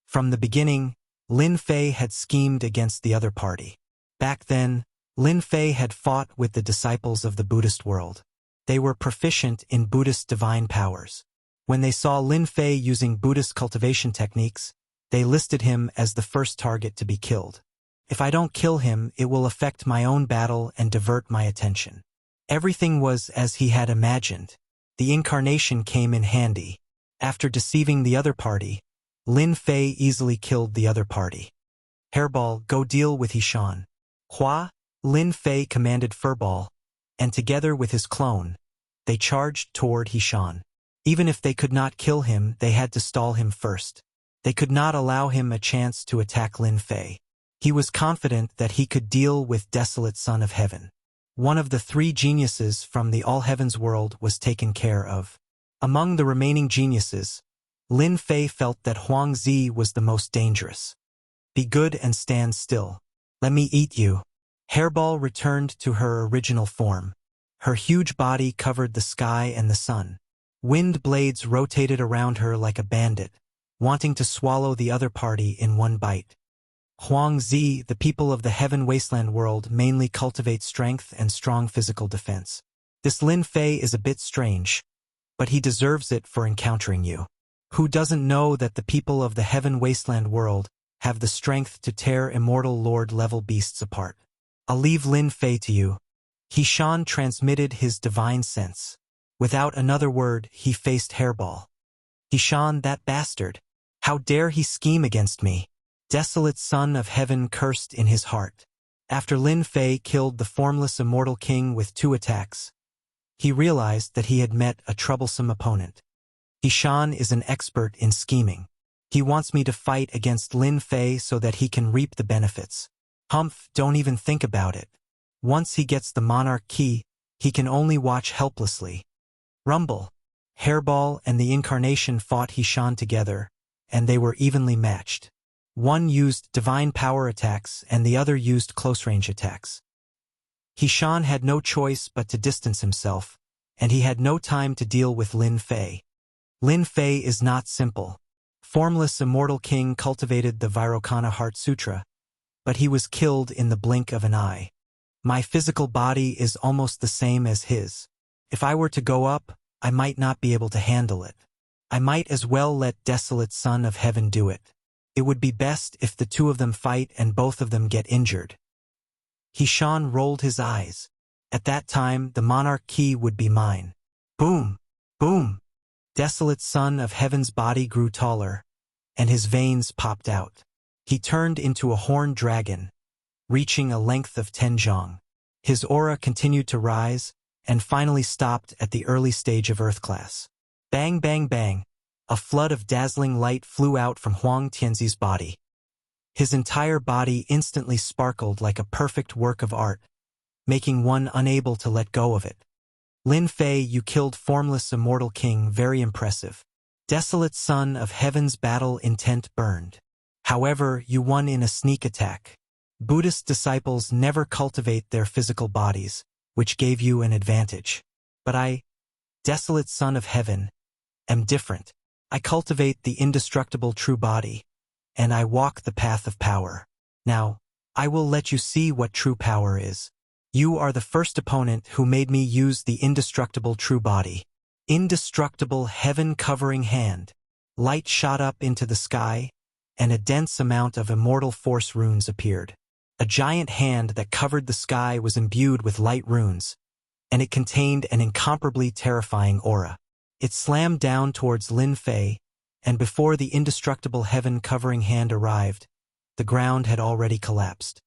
From the beginning, Lin Fei had schemed against the other party. Back then, Lin Fei had fought with the disciples of the Buddhist world. They were proficient in Buddhist divine powers. When they saw Lin Fei using Buddhist cultivation techniques, they listed him as the first target to be killed. If I don't kill him, it will affect my own battle and divert my attention. Everything was as he had imagined. The incarnation came in handy. After deceiving the other party, Lin Fei easily killed the other party. Hairball, go deal with Hishan. Hua, Lin Fei commanded Furball, and together with his clone, they charged toward Hishan. Even if they could not kill him, they had to stall him first. They could not allow him a chance to attack Lin Fei. He was confident that he could deal with Desolate Son of Heaven. One of the 3 geniuses from the All Heavens world was taken care of. Among the remaining geniuses, Lin Fei felt that Huang Zi was the most dangerous. Be good and stand still. Let me eat you. Hairball returned to her original form. Her huge body covered the sky and the sun. Wind blades rotated around her like a bandit, wanting to swallow the other party in one bite. Huang Zi, the people of the heaven wasteland world, mainly cultivate strength and strong physical defense. This Lin Fei is a bit strange, but he deserves it for encountering you. Who doesn't know that the people of the heaven wasteland world have the strength to tear immortal lord-level beasts apart? I'll leave Lin Fei to you. He-Shan transmitted his divine sense. Without another word, he faced Hairball. He-Shan, that bastard. How dare he scheme against me? Desolate son of heaven cursed in his heart. After Lin Fei killed the formless immortal king with 2 attacks, he realized that he had met a troublesome opponent. He-Shan is an expert in scheming. He wants me to fight against Lin Fei so that he can reap the benefits. Humph, don't even think about it. Once he gets the monarch key, he can only watch helplessly. Rumble. Hairball and the Incarnation fought He-Shan together, and they were evenly matched. One used divine power attacks and the other used close-range attacks. He-Shan had no choice but to distance himself, and he had no time to deal with Lin Fei. Lin Fei is not simple. Formless immortal king cultivated the Vairocana Heart Sutra, but he was killed in the blink of an eye. My physical body is almost the same as his. If I were to go up, I might not be able to handle it. I might as well let Desolate Son of Heaven do it. It would be best if the 2 of them fight and both of them get injured. He-Shan rolled his eyes. At that time, the monarch key would be mine. Boom! Boom! Desolate Son of Heaven's body grew taller, and his veins popped out. He turned into a horned dragon, reaching a length of 10 zhang. His aura continued to rise, and finally stopped at the early stage of Earth class. Bang bang bang! A flood of dazzling light flew out from Huang Tianzi's body. His entire body instantly sparkled like a perfect work of art, making one unable to let go of it. Lin Fei, you killed formless immortal king, very impressive. Desolate Son of Heaven's battle intent burned. However, you won in a sneak attack. Buddhist disciples never cultivate their physical bodies, which gave you an advantage. But I, Desolate Son of Heaven, am different. I cultivate the indestructible true body, and I walk the path of power. Now, I will let you see what true power is. You are the first opponent who made me use the indestructible true body. Indestructible heaven-covering hand. Light shot up into the sky, and a dense amount of immortal force runes appeared. A giant hand that covered the sky was imbued with light runes, and it contained an incomparably terrifying aura. It slammed down towards Lin Fei, and before the indestructible heaven-covering hand arrived, the ground had already collapsed.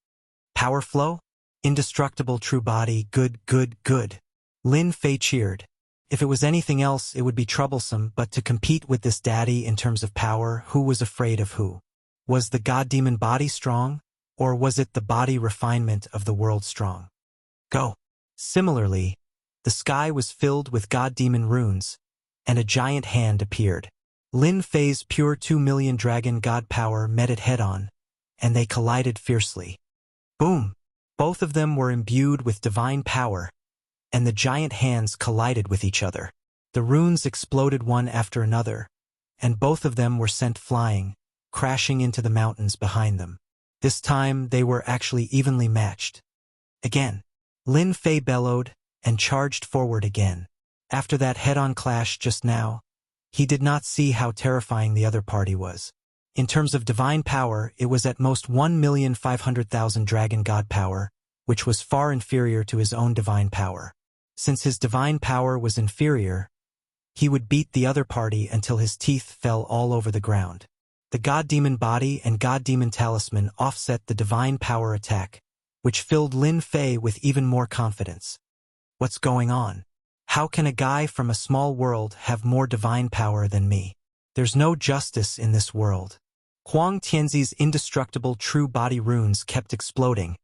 Power flow? Indestructible true body, good, good, good. Lin Fei cheered. If it was anything else, it would be troublesome, but to compete with this daddy in terms of power, who was afraid of who? Was the god-demon body strong, or was it the body refinement of the world strong? Go. Similarly, the sky was filled with god-demon runes, and a giant hand appeared. Lin Fei's pure 2 million dragon god power met it head-on, and they collided fiercely. Boom! Both of them were imbued with divine power, and the giant hands collided with each other. The runes exploded one after another, and both of them were sent flying, crashing into the mountains behind them. This time they were actually evenly matched. Again, Lin Fei bellowed and charged forward again. After that head-on clash just now, he did not see how terrifying the other party was. In terms of divine power, it was at most 1,500,000 dragon god power, which was far inferior to his own divine power. Since his divine power was inferior, he would beat the other party until his teeth fell all over the ground. The god-demon body and god-demon talisman offset the divine power attack, which filled Lin Fei with even more confidence. What's going on? How can a guy from a small world have more divine power than me? There's no justice in this world. Huang Tianzi's indestructible true body runes kept exploding,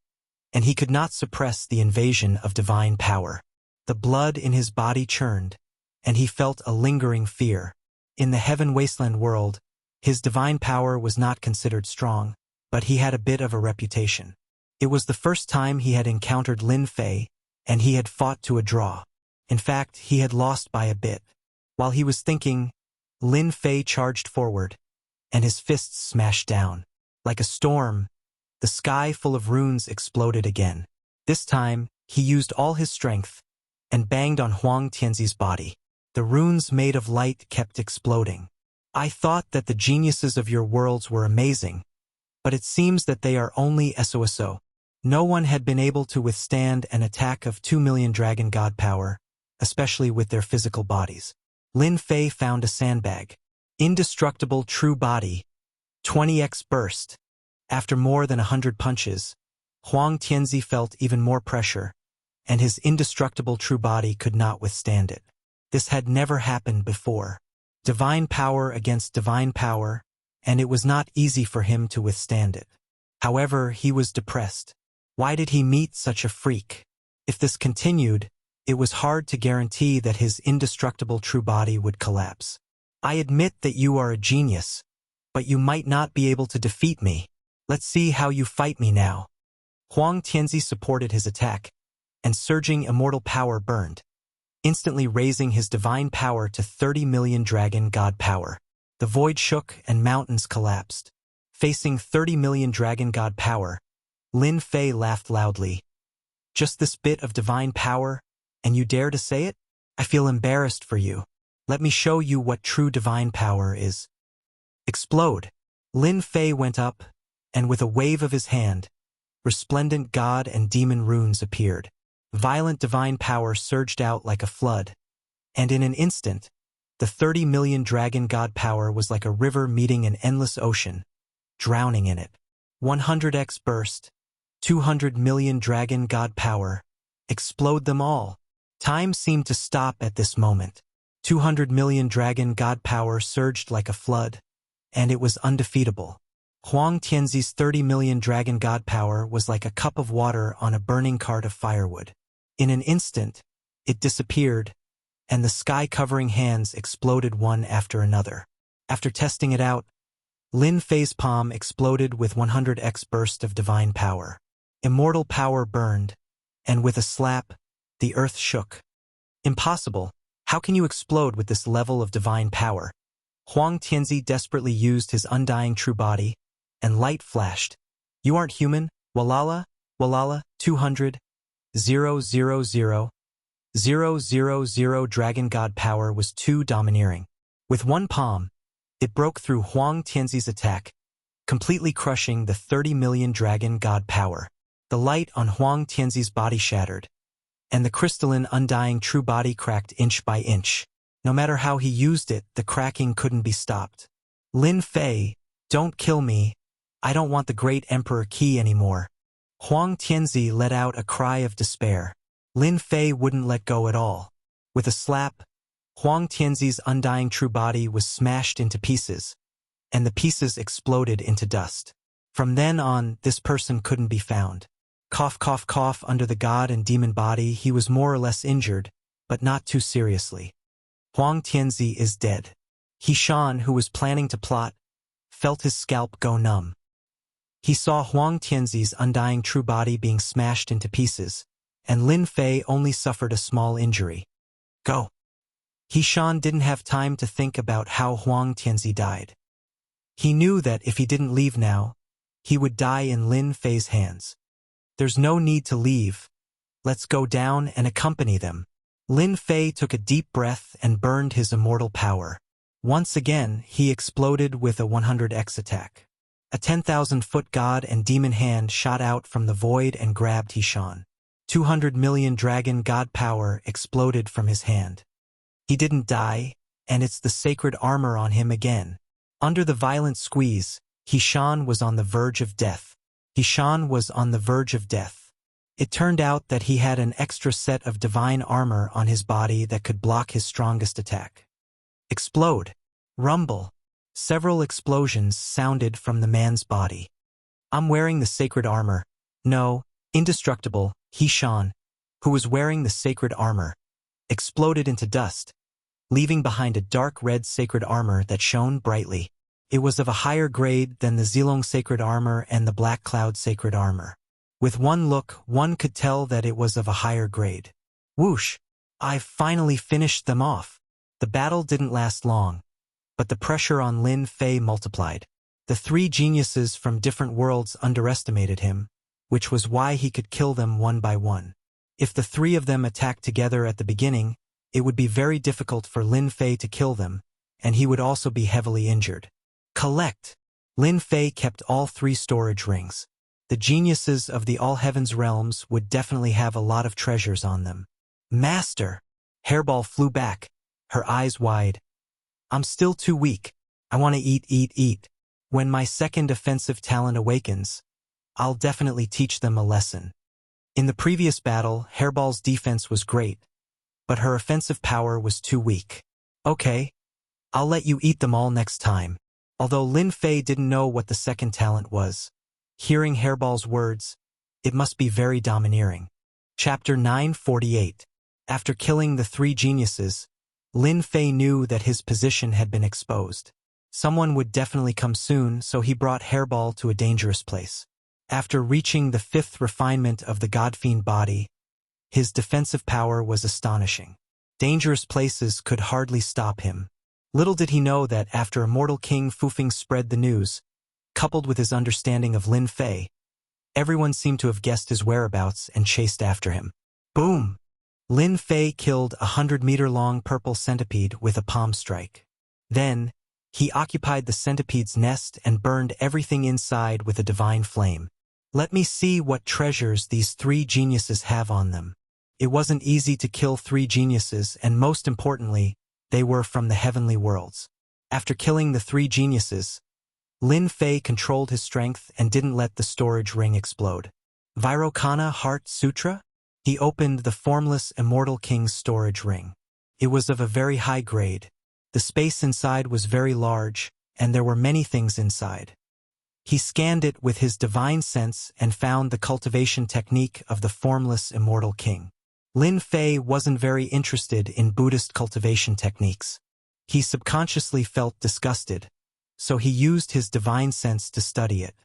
and he could not suppress the invasion of divine power. The blood in his body churned, and he felt a lingering fear. In the heaven wasteland world, his divine power was not considered strong, but he had a bit of a reputation. It was the first time he had encountered Lin Fei, and he had fought to a draw. In fact, he had lost by a bit. While he was thinking, Lin Fei charged forward, and his fists smashed down. Like a storm, the sky full of runes exploded again. This time, he used all his strength and banged on Huang Tianzi's body. The runes made of light kept exploding. I thought that the geniuses of your worlds were amazing, but it seems that they are only SOSO. No one had been able to withstand an attack of 2 million dragon god power, especially with their physical bodies. Lin Fei found a sandbag. Indestructible true body. 20x burst. After more than 100 punches, Huang Tianzi felt even more pressure, and his indestructible true body could not withstand it. This had never happened before. Divine power against divine power, and it was not easy for him to withstand it. However, he was depressed. Why did he meet such a freak? If this continued, it was hard to guarantee that his indestructible true body would collapse. I admit that you are a genius, but you might not be able to defeat me. Let's see how you fight me now. Huang Tianzi supported his attack, and surging immortal power burned, instantly raising his divine power to 30 million dragon god power. The void shook and mountains collapsed. Facing 30 million dragon god power, Lin Fei laughed loudly. Just this bit of divine power, and you dare to say it? I feel embarrassed for you. Let me show you what true divine power is. Explode! Lin Fei went up, and with a wave of his hand, resplendent god and demon runes appeared. Violent divine power surged out like a flood, and in an instant, the 30 million dragon god power was like a river meeting an endless ocean, drowning in it. 100x burst, 200 million dragon god power, explode them all. Time seemed to stop at this moment. 200 million dragon god power surged like a flood, and it was undefeatable. Huang Tianzi's 30 million dragon god power was like a cup of water on a burning cart of firewood. In an instant, it disappeared, and the sky-covering hands exploded one after another. After testing it out, Lin Fei's palm exploded with 100x burst of divine power. Immortal power burned, and with a slap, the earth shook. Impossible! How can you explode with this level of divine power? Huang Tianzi desperately used his undying true body, and light flashed. You aren't human, Walala, 200, 000, 000 dragon god power was too domineering. With one palm, it broke through Huang Tianzi's attack, completely crushing the 30 million dragon god power. The light on Huang Tianzi's body shattered, and the crystalline undying true body cracked inch by inch. No matter how he used it, the cracking couldn't be stopped. Lin Fei, don't kill me. I don't want the great emperor key anymore. Huang Tianzi let out a cry of despair. Lin Fei wouldn't let go at all. With a slap, Huang Tianzi's undying true body was smashed into pieces, and the pieces exploded into dust. From then on, this person couldn't be found. Cough, cough, cough. Under the god and demon body, he was more or less injured, but not too seriously. Huang Tianzi is dead. Hishan, who was planning to plot, felt his scalp go numb. He saw Huang Tianzi's undying true body being smashed into pieces, and Lin Fei only suffered a small injury. Go! Hishan didn't have time to think about how Huang Tianzi died. He knew that if he didn't leave now, he would die in Lin Fei's hands. There's no need to leave. Let's go down and accompany them. Lin Fei took a deep breath and burned his immortal power. Once again, he exploded with a 100x attack. A 10,000-foot god and demon hand shot out from the void and grabbed Hishan. 200 million dragon god power exploded from his hand. He didn't die, and it's the sacred armor on him again. Under the violent squeeze, Hishan was on the verge of death. Hishan was on the verge of death. It turned out that he had an extra set of divine armor on his body that could block his strongest attack. Explode! Rumble! Several explosions sounded from the man's body. I'm wearing the sacred armor. No, indestructible, Hishan, who was wearing the sacred armor, exploded into dust, leaving behind a dark red sacred armor that shone brightly. It was of a higher grade than the Zilong sacred armor and the Black Cloud sacred armor. With one look, one could tell that it was of a higher grade. Whoosh! I've finally finished them off. The battle didn't last long, but the pressure on Lin Fei multiplied. The three geniuses from different worlds underestimated him, which was why he could kill them one by one. If the three of them attacked together at the beginning, it would be very difficult for Lin Fei to kill them, and he would also be heavily injured. Collect. Lin Fei kept all 3 storage rings. The geniuses of the All Heavens realms would definitely have a lot of treasures on them. Master! Hairball flew back, her eyes wide. I'm still too weak. I want to eat. When my second offensive talent awakens, I'll definitely teach them a lesson. In the previous battle, Hairball's defense was great, but her offensive power was too weak. Okay, I'll let you eat them all next time. Although Lin Fei didn't know what the second talent was, hearing Hairball's words, it must be very domineering. Chapter 948. After killing the 3 geniuses, Lin Fei knew that his position had been exposed. Someone would definitely come soon, so he brought Hairball to a dangerous place. After reaching the 5th refinement of the Godfiend body, his defensive power was astonishing. Dangerous places could hardly stop him. Little did he know that after Immortal King Fufeng spread the news, coupled with his understanding of Lin Fei, everyone seemed to have guessed his whereabouts and chased after him. Boom! Lin Fei killed a 100-meter-long purple centipede with a palm strike. Then, he occupied the centipede's nest and burned everything inside with a divine flame. Let me see what treasures these 3 geniuses have on them. It wasn't easy to kill 3 geniuses, and most importantly, they were from the heavenly worlds. After killing the 3 geniuses, Lin Fei controlled his strength and didn't let the storage ring explode. Vairocana Heart Sutra? He opened the formless Immortal King's storage ring. It was of a very high grade. The space inside was very large, and there were many things inside. He scanned it with his divine sense and found the cultivation technique of the formless Immortal King. Lin Fei wasn't very interested in Buddhist cultivation techniques. He subconsciously felt disgusted, so he used his divine sense to study it.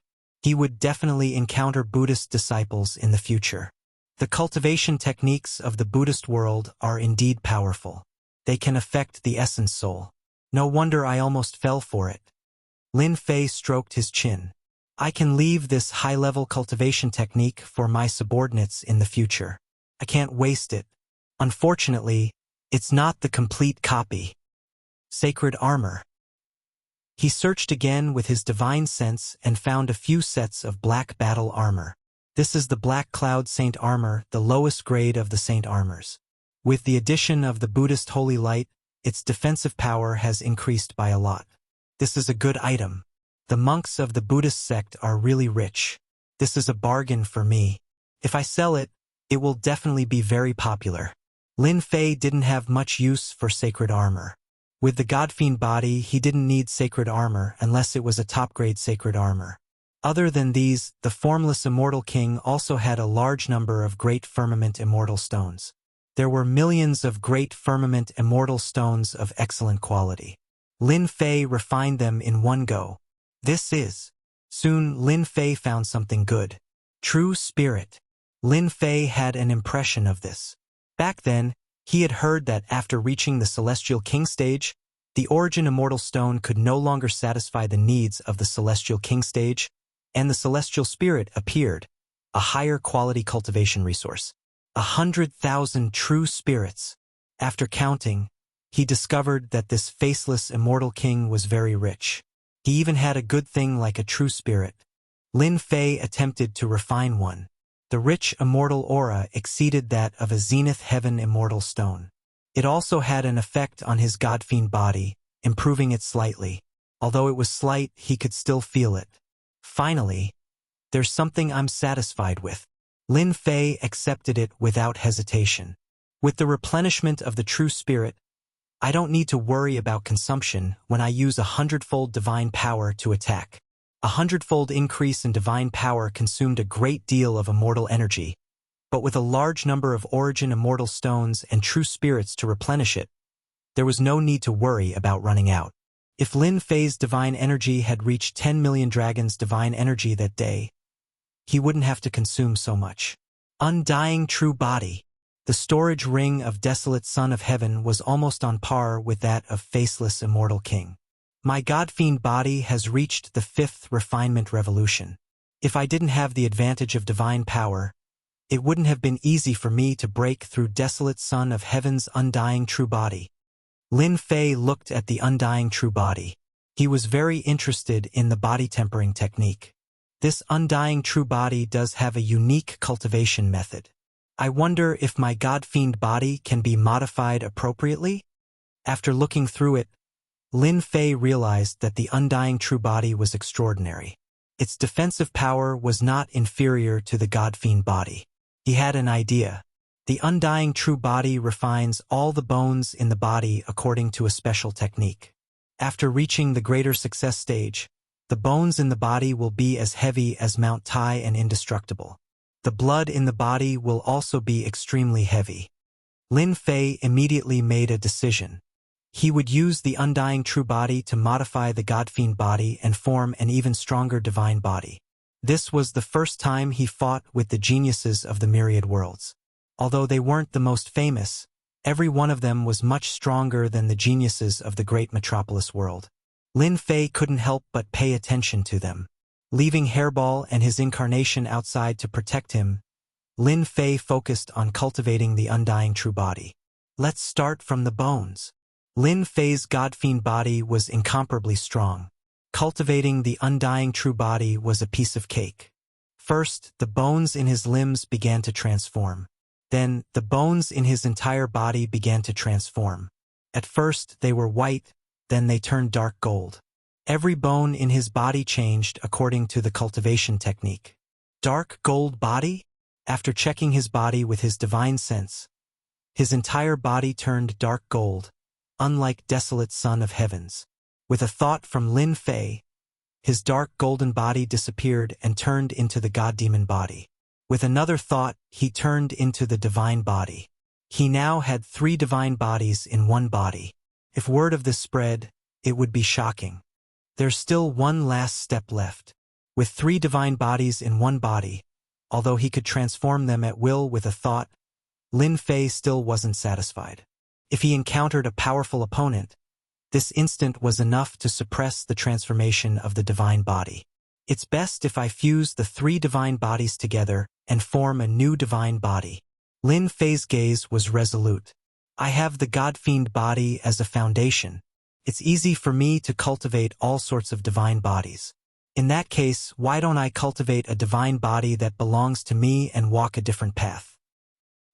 He would definitely encounter Buddhist disciples in the future. The cultivation techniques of the Buddhist world are indeed powerful. They can affect the essence soul. No wonder I almost fell for it. Lin Fei stroked his chin. I can leave this high-level cultivation technique for my subordinates in the future. I can't waste it. Unfortunately, it's not the complete copy. Sacred armor. He searched again with his divine sense and found a few sets of black battle armor. This is the Black Cloud Saint armor, the lowest grade of the saint armors. With the addition of the Buddhist holy light, its defensive power has increased by a lot. This is a good item. The monks of the Buddhist sect are really rich. This is a bargain for me. If I sell it, it will definitely be very popular. Lin Fei didn't have much use for sacred armor. With the Godfiend body, he didn't need sacred armor unless it was a top-grade sacred armor. Other than these, the formless Immortal King also had a large number of great firmament immortal stones. There were millions of great firmament immortal stones of excellent quality. Lin Fei refined them in one go. Soon Lin Fei found something good. True spirit. Lin Fei had an impression of this. Back then, he had heard that after reaching the Celestial King stage, the Origin Immortal Stone could no longer satisfy the needs of the Celestial King stage, and the Celestial Spirit appeared, a higher quality cultivation resource. 100,000 true spirits. After counting, he discovered that this faceless Immortal King was very rich. He even had a good thing like a true spirit. Lin Fei attempted to refine one. The rich immortal aura exceeded that of a Zenith Heaven Immortal Stone. It also had an effect on his Godfiend body, improving it slightly. Although it was slight, he could still feel it. Finally, there's something I'm satisfied with. Lin Fei accepted it without hesitation. With the replenishment of the true spirit, I don't need to worry about consumption when I use 100-fold divine power to attack. 100-fold increase in divine power consumed a great deal of immortal energy, but with a large number of origin immortal stones and true spirits to replenish it, there was no need to worry about running out. If Lin Fei's divine energy had reached 10 million dragons' divine energy that day, he wouldn't have to consume so much. Undying true body. The storage ring of Desolate Son of Heaven was almost on par with that of Faceless Immortal King. My Godfiend body has reached the 5th refinement revolution. If I didn't have the advantage of divine power, it wouldn't have been easy for me to break through Desolate Son of Heaven's undying true body. Lin Fei looked at the undying true body. He was very interested in the body tempering technique. This undying true body does have a unique cultivation method. I wonder if my God-fiend body can be modified appropriately? After looking through it, Lin Fei realized that the undying true body was extraordinary. Its defensive power was not inferior to the God-fiend body. He had an idea. The undying true body refines all the bones in the body according to a special technique. After reaching the greater success stage, the bones in the body will be as heavy as Mount Tai and indestructible. The blood in the body will also be extremely heavy. Lin Fei immediately made a decision. He would use the undying true body to modify the God-fiend body and form an even stronger divine body. This was the first time he fought with the geniuses of the myriad worlds. Although they weren't the most famous, every one of them was much stronger than the geniuses of the great metropolis world. Lin Fei couldn't help but pay attention to them. Leaving Hairball and his incarnation outside to protect him, Lin Fei focused on cultivating the undying true body. Let's start from the bones. Lin Fei's God-fiend body was incomparably strong. Cultivating the undying true body was a piece of cake. First, the bones in his limbs began to transform. Then, the bones in his entire body began to transform. At first, they were white, then they turned dark gold. Every bone in his body changed according to the cultivation technique. Dark gold body? After checking his body with his divine sense, his entire body turned dark gold, unlike desolate son of heavens. With a thought from Lin Fei, his dark golden body disappeared and turned into the god-demon body. With another thought, he turned into the divine body. He now had 3 divine bodies in one body. If word of this spread, it would be shocking. There's still one last step left. With 3 divine bodies in one body, although he could transform them at will with a thought, Lin Fei still wasn't satisfied. If he encountered a powerful opponent, this instant was enough to suppress the transformation of the divine body. It's best if I fuse the 3 divine bodies together and form a new divine body. Lin Fei's gaze was resolute. I have the God-fiend body as a foundation. It's easy for me to cultivate all sorts of divine bodies. In that case, why don't I cultivate a divine body that belongs to me and walk a different path?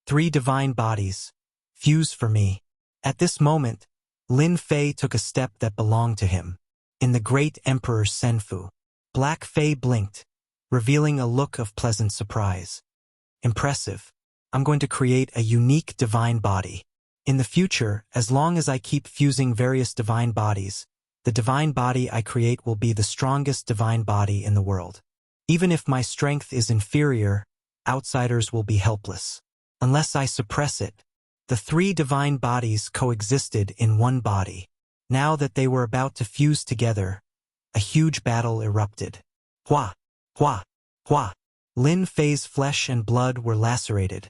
3 divine bodies. Fuse for me. At this moment, Lin Fei took a step that belonged to him. In the great Emperor Senfu, Black Fei blinked, revealing a look of pleasant surprise. Impressive. I'm going to create a unique divine body. In the future, as long as I keep fusing various divine bodies, the divine body I create will be the strongest divine body in the world. Even if my strength is inferior, outsiders will be helpless. Unless I suppress it. The 3 divine bodies coexisted in one body. Now that they were about to fuse together, a huge battle erupted. Hua! Hua! Hua! Lin Fei's flesh and blood were lacerated,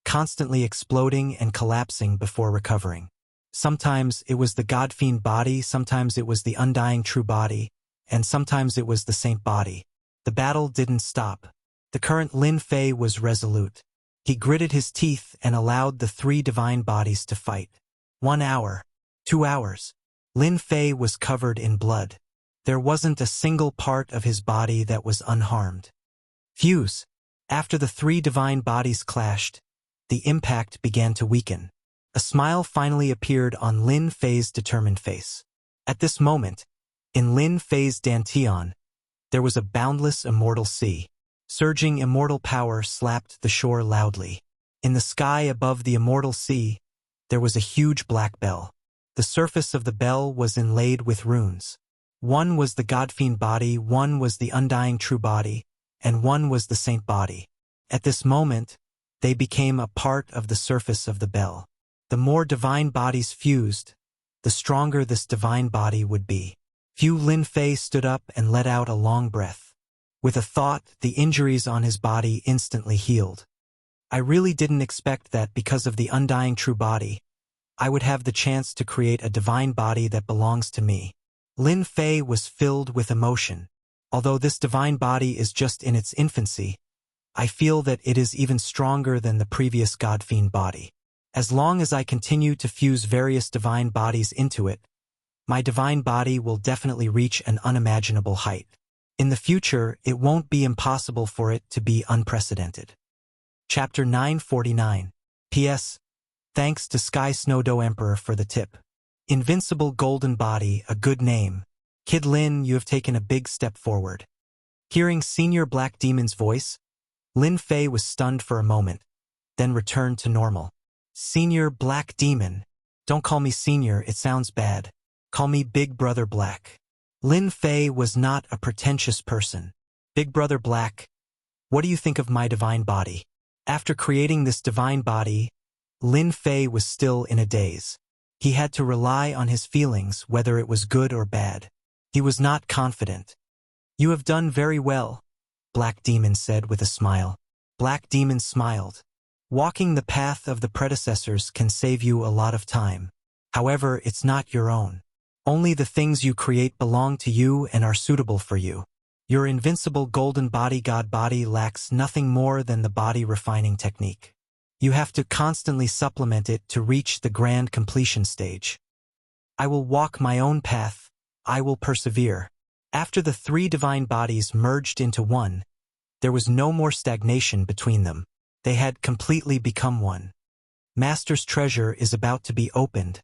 constantly exploding and collapsing before recovering. Sometimes it was the God-fiend body, sometimes it was the undying true body, and sometimes it was the saint body. The battle didn't stop. The current Lin Fei was resolute. He gritted his teeth and allowed the 3 divine bodies to fight. 1 hour. 2 hours. Lin Fei was covered in blood. There wasn't a single part of his body that was unharmed. Fuse. After the 3 divine bodies clashed, the impact began to weaken. A smile finally appeared on Lin Fei's determined face. At this moment, in Lin Fei's Dantian, there was a boundless immortal sea. Surging immortal power slapped the shore loudly. In the sky above the immortal sea, there was a huge black bell. The surface of the bell was inlaid with runes. One was the God-fiend body, one was the undying true body, and one was the saint body. At this moment, they became a part of the surface of the bell. The more divine bodies fused, the stronger this divine body would be. Lin Fei stood up and let out a long breath. With a thought, the injuries on his body instantly healed. I really didn't expect that because of the undying true body, I would have the chance to create a divine body that belongs to me. Lin Fei was filled with emotion. Although this divine body is just in its infancy, I feel that it is even stronger than the previous God-fiend body. As long as I continue to fuse various divine bodies into it, my divine body will definitely reach an unimaginable height. In the future, it won't be impossible for it to be unprecedented. Chapter 949. P.S. Thanks to Sky Snowdo Emperor for the tip. Invincible Golden Body, a good name. Kid Lin, you have taken a big step forward. Hearing Senior Black Demon's voice, Lin Fei was stunned for a moment, then returned to normal. Senior Black Demon. Don't call me Senior, it sounds bad. Call me Big Brother Black. Lin Fei was not a pretentious person. Big Brother Black, what do you think of my divine body? After creating this divine body, Lin Fei was still in a daze. He had to rely on his feelings, whether it was good or bad. He was not confident. You have done very well, Black Demon said with a smile. Black Demon smiled. Walking the path of the predecessors can save you a lot of time. However, it's not your own. Only the things you create belong to you and are suitable for you. Your invincible golden body god body lacks nothing more than the body refining technique. You have to constantly supplement it to reach the grand completion stage. I will walk my own path. I will persevere. After the three divine bodies merged into one, there was no more stagnation between them. They had completely become one. Master's treasure is about to be opened,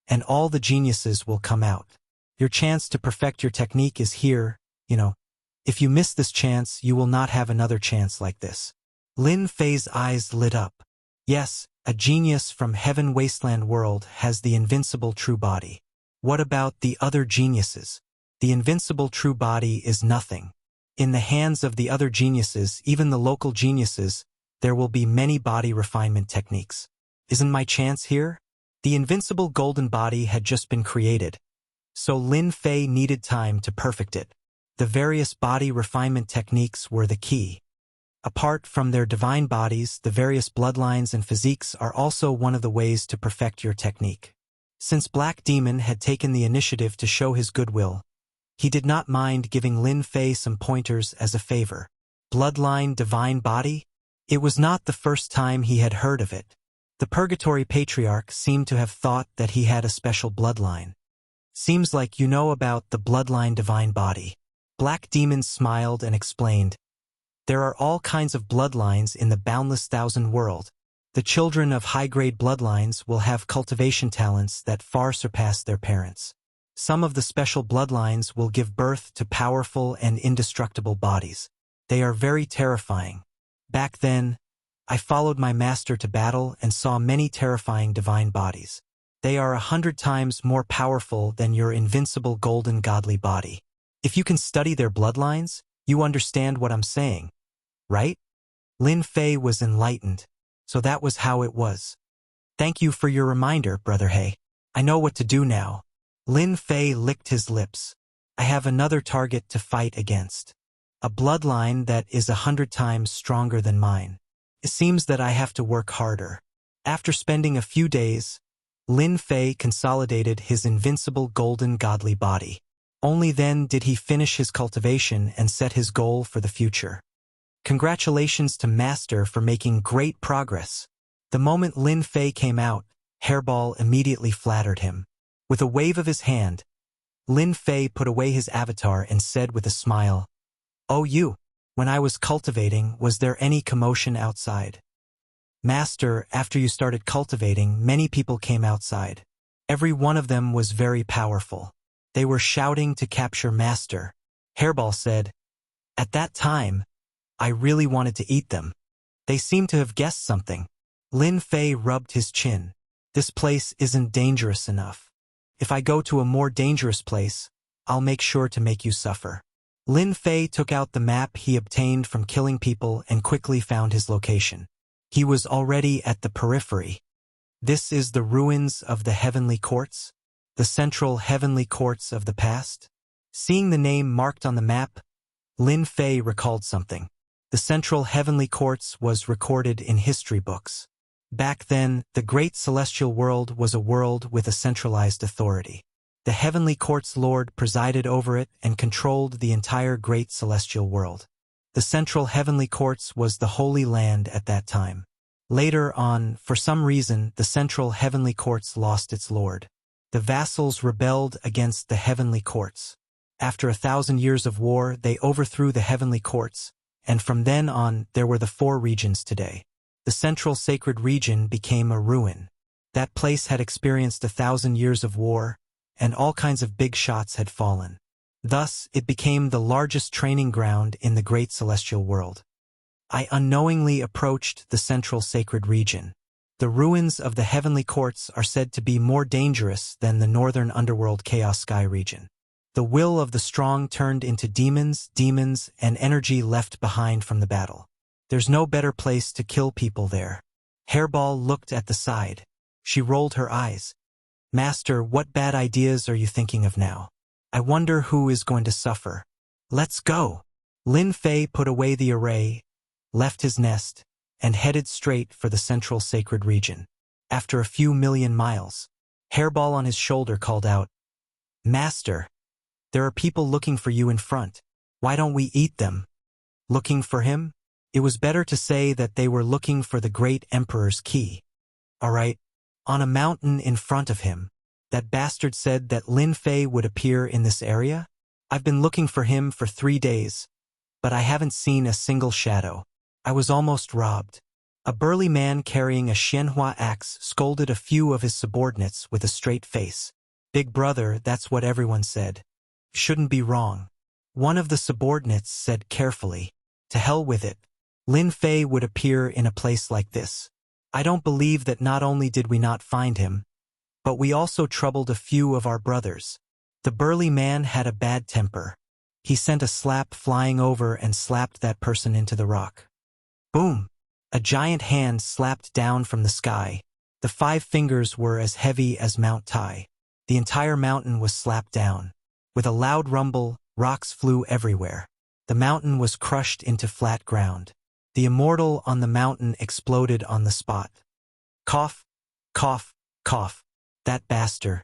and all the geniuses will come out. Your chance to perfect your technique is here, If you miss this chance, you will not have another chance like this. Lin Fei's eyes lit up. Yes, a genius from Heaven Wasteland World has the invincible true body. What about the other geniuses? The invincible true body is nothing. In the hands of the other geniuses, even the local geniuses, there will be many body refinement techniques. Isn't my chance here? The invincible golden body had just been created, so Lin Fei needed time to perfect it. The various body refinement techniques were the key. Apart from their divine bodies, the various bloodlines and physiques are also one of the ways to perfect your technique. Since Black Demon had taken the initiative to show his goodwill, he did not mind giving Lin Fei some pointers as a favor. Bloodline divine body? It was not the first time he had heard of it. The Purgatory Patriarch seemed to have thought that he had a special bloodline. Seems like you know about the bloodline divine body. Black Demon smiled and explained. There are all kinds of bloodlines in the boundless thousand world. The children of high-grade bloodlines will have cultivation talents that far surpass their parents. Some of the special bloodlines will give birth to powerful and indestructible bodies. They are very terrifying. Back then, I followed my master to battle and saw many terrifying divine bodies. They are 100 times more powerful than your invincible golden godly body. If you can study their bloodlines, you understand what I'm saying, right? Lin Fei was enlightened, so that was how it was. Thank you for your reminder, Brother He. I know what to do now. Lin Fei licked his lips. I have another target to fight against. A bloodline that is 100 times stronger than mine. It seems that I have to work harder. After spending a few days, Lin Fei consolidated his invincible golden godly body. Only then did he finish his cultivation and set his goal for the future. Congratulations to Master for making great progress. The moment Lin Fei came out, Hairball immediately flattered him. With a wave of his hand, Lin Fei put away his avatar and said with a smile, "Oh you, when I was cultivating, was there any commotion outside?" Master, after you started cultivating, many people came outside. Every one of them was very powerful. They were shouting to capture Master. Hairball said, "At that time, I really wanted to eat them. They seemed to have guessed something." Lin Fei rubbed his chin. This place isn't dangerous enough. If I go to a more dangerous place, I'll make sure to make you suffer. Lin Fei took out the map he obtained from killing people and quickly found his location. He was already at the periphery. This is the ruins of the heavenly courts, the central heavenly courts of the past. Seeing the name marked on the map, Lin Fei recalled something. The central heavenly courts was recorded in history books. Back then, the great celestial world was a world with a centralized authority. The heavenly court's lord presided over it and controlled the entire great celestial world. The central heavenly courts was the Holy Land at that time. Later on, for some reason, the central heavenly courts lost its lord. The vassals rebelled against the heavenly courts. After 1,000 years of war, they overthrew the heavenly courts, and from then on, there were the 4 regions today. The central sacred region became a ruin. That place had experienced 1,000 years of war, and all kinds of big shots had fallen. Thus, it became the largest training ground in the great celestial world. I unknowingly approached the central sacred region. The ruins of the heavenly courts are said to be more dangerous than the northern underworld chaos sky region. The will of the strong turned into demons, and energy left behind from the battle. There's no better place to kill people there. Hairball looked at the side. She rolled her eyes. Master, what bad ideas are you thinking of now? I wonder who is going to suffer. Let's go. Lin Fei put away the array, left his nest, and headed straight for the central sacred region. After a few million miles, Hairball on his shoulder called out, Master, there are people looking for you in front. Why don't we eat them? Looking for him? It was better to say that they were looking for the great emperor's key. All right, on a mountain in front of him. That bastard said that Lin Fei would appear in this area? I've been looking for him for 3 days, but I haven't seen a single shadow. I was almost robbed. A burly man carrying a Xianhua axe scolded a few of his subordinates with a straight face. Big brother, that's what everyone said. Shouldn't be wrong. One of the subordinates said carefully, to hell with it. Lin Fei would appear in a place like this. I don't believe that not only did we not find him, but we also troubled a few of our brothers. The burly man had a bad temper. He sent a slap flying over and slapped that person into the rock. Boom! A giant hand slapped down from the sky. The 5 fingers were as heavy as Mount Tai. The entire mountain was slapped down. With a loud rumble, rocks flew everywhere. The mountain was crushed into flat ground. The immortal on the mountain exploded on the spot. Cough, cough, cough. That bastard.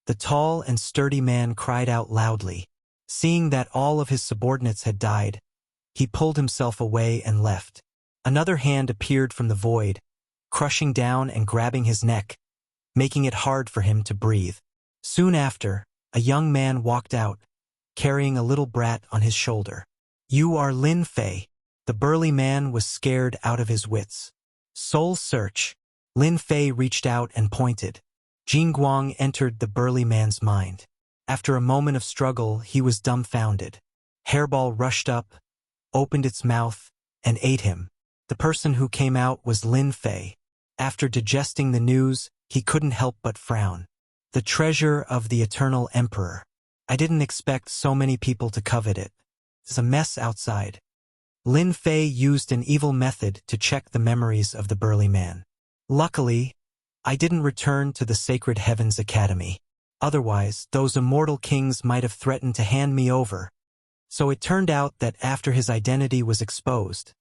The tall and sturdy man cried out loudly. Seeing that all of his subordinates had died, he pulled himself away and left. Another hand appeared from the void, crushing down and grabbing his neck, making it hard for him to breathe. Soon after, a young man walked out, carrying a little brat on his shoulder. You are Lin Fei. The burly man was scared out of his wits. Soul search. Lin Fei reached out and pointed. Jin Guang entered the burly man's mind. After a moment of struggle, he was dumbfounded. Hairball rushed up, opened its mouth, and ate him. The person who came out was Lin Fei. After digesting the news, he couldn't help but frown. The treasure of the eternal emperor. I didn't expect so many people to covet it. It's a mess outside. Lin Fei used an evil method to check the memories of the burly man. Luckily, I didn't return to the Sacred Heavens Academy. Otherwise, those immortal kings might have threatened to hand me over. So it turned out that after his identity was exposed,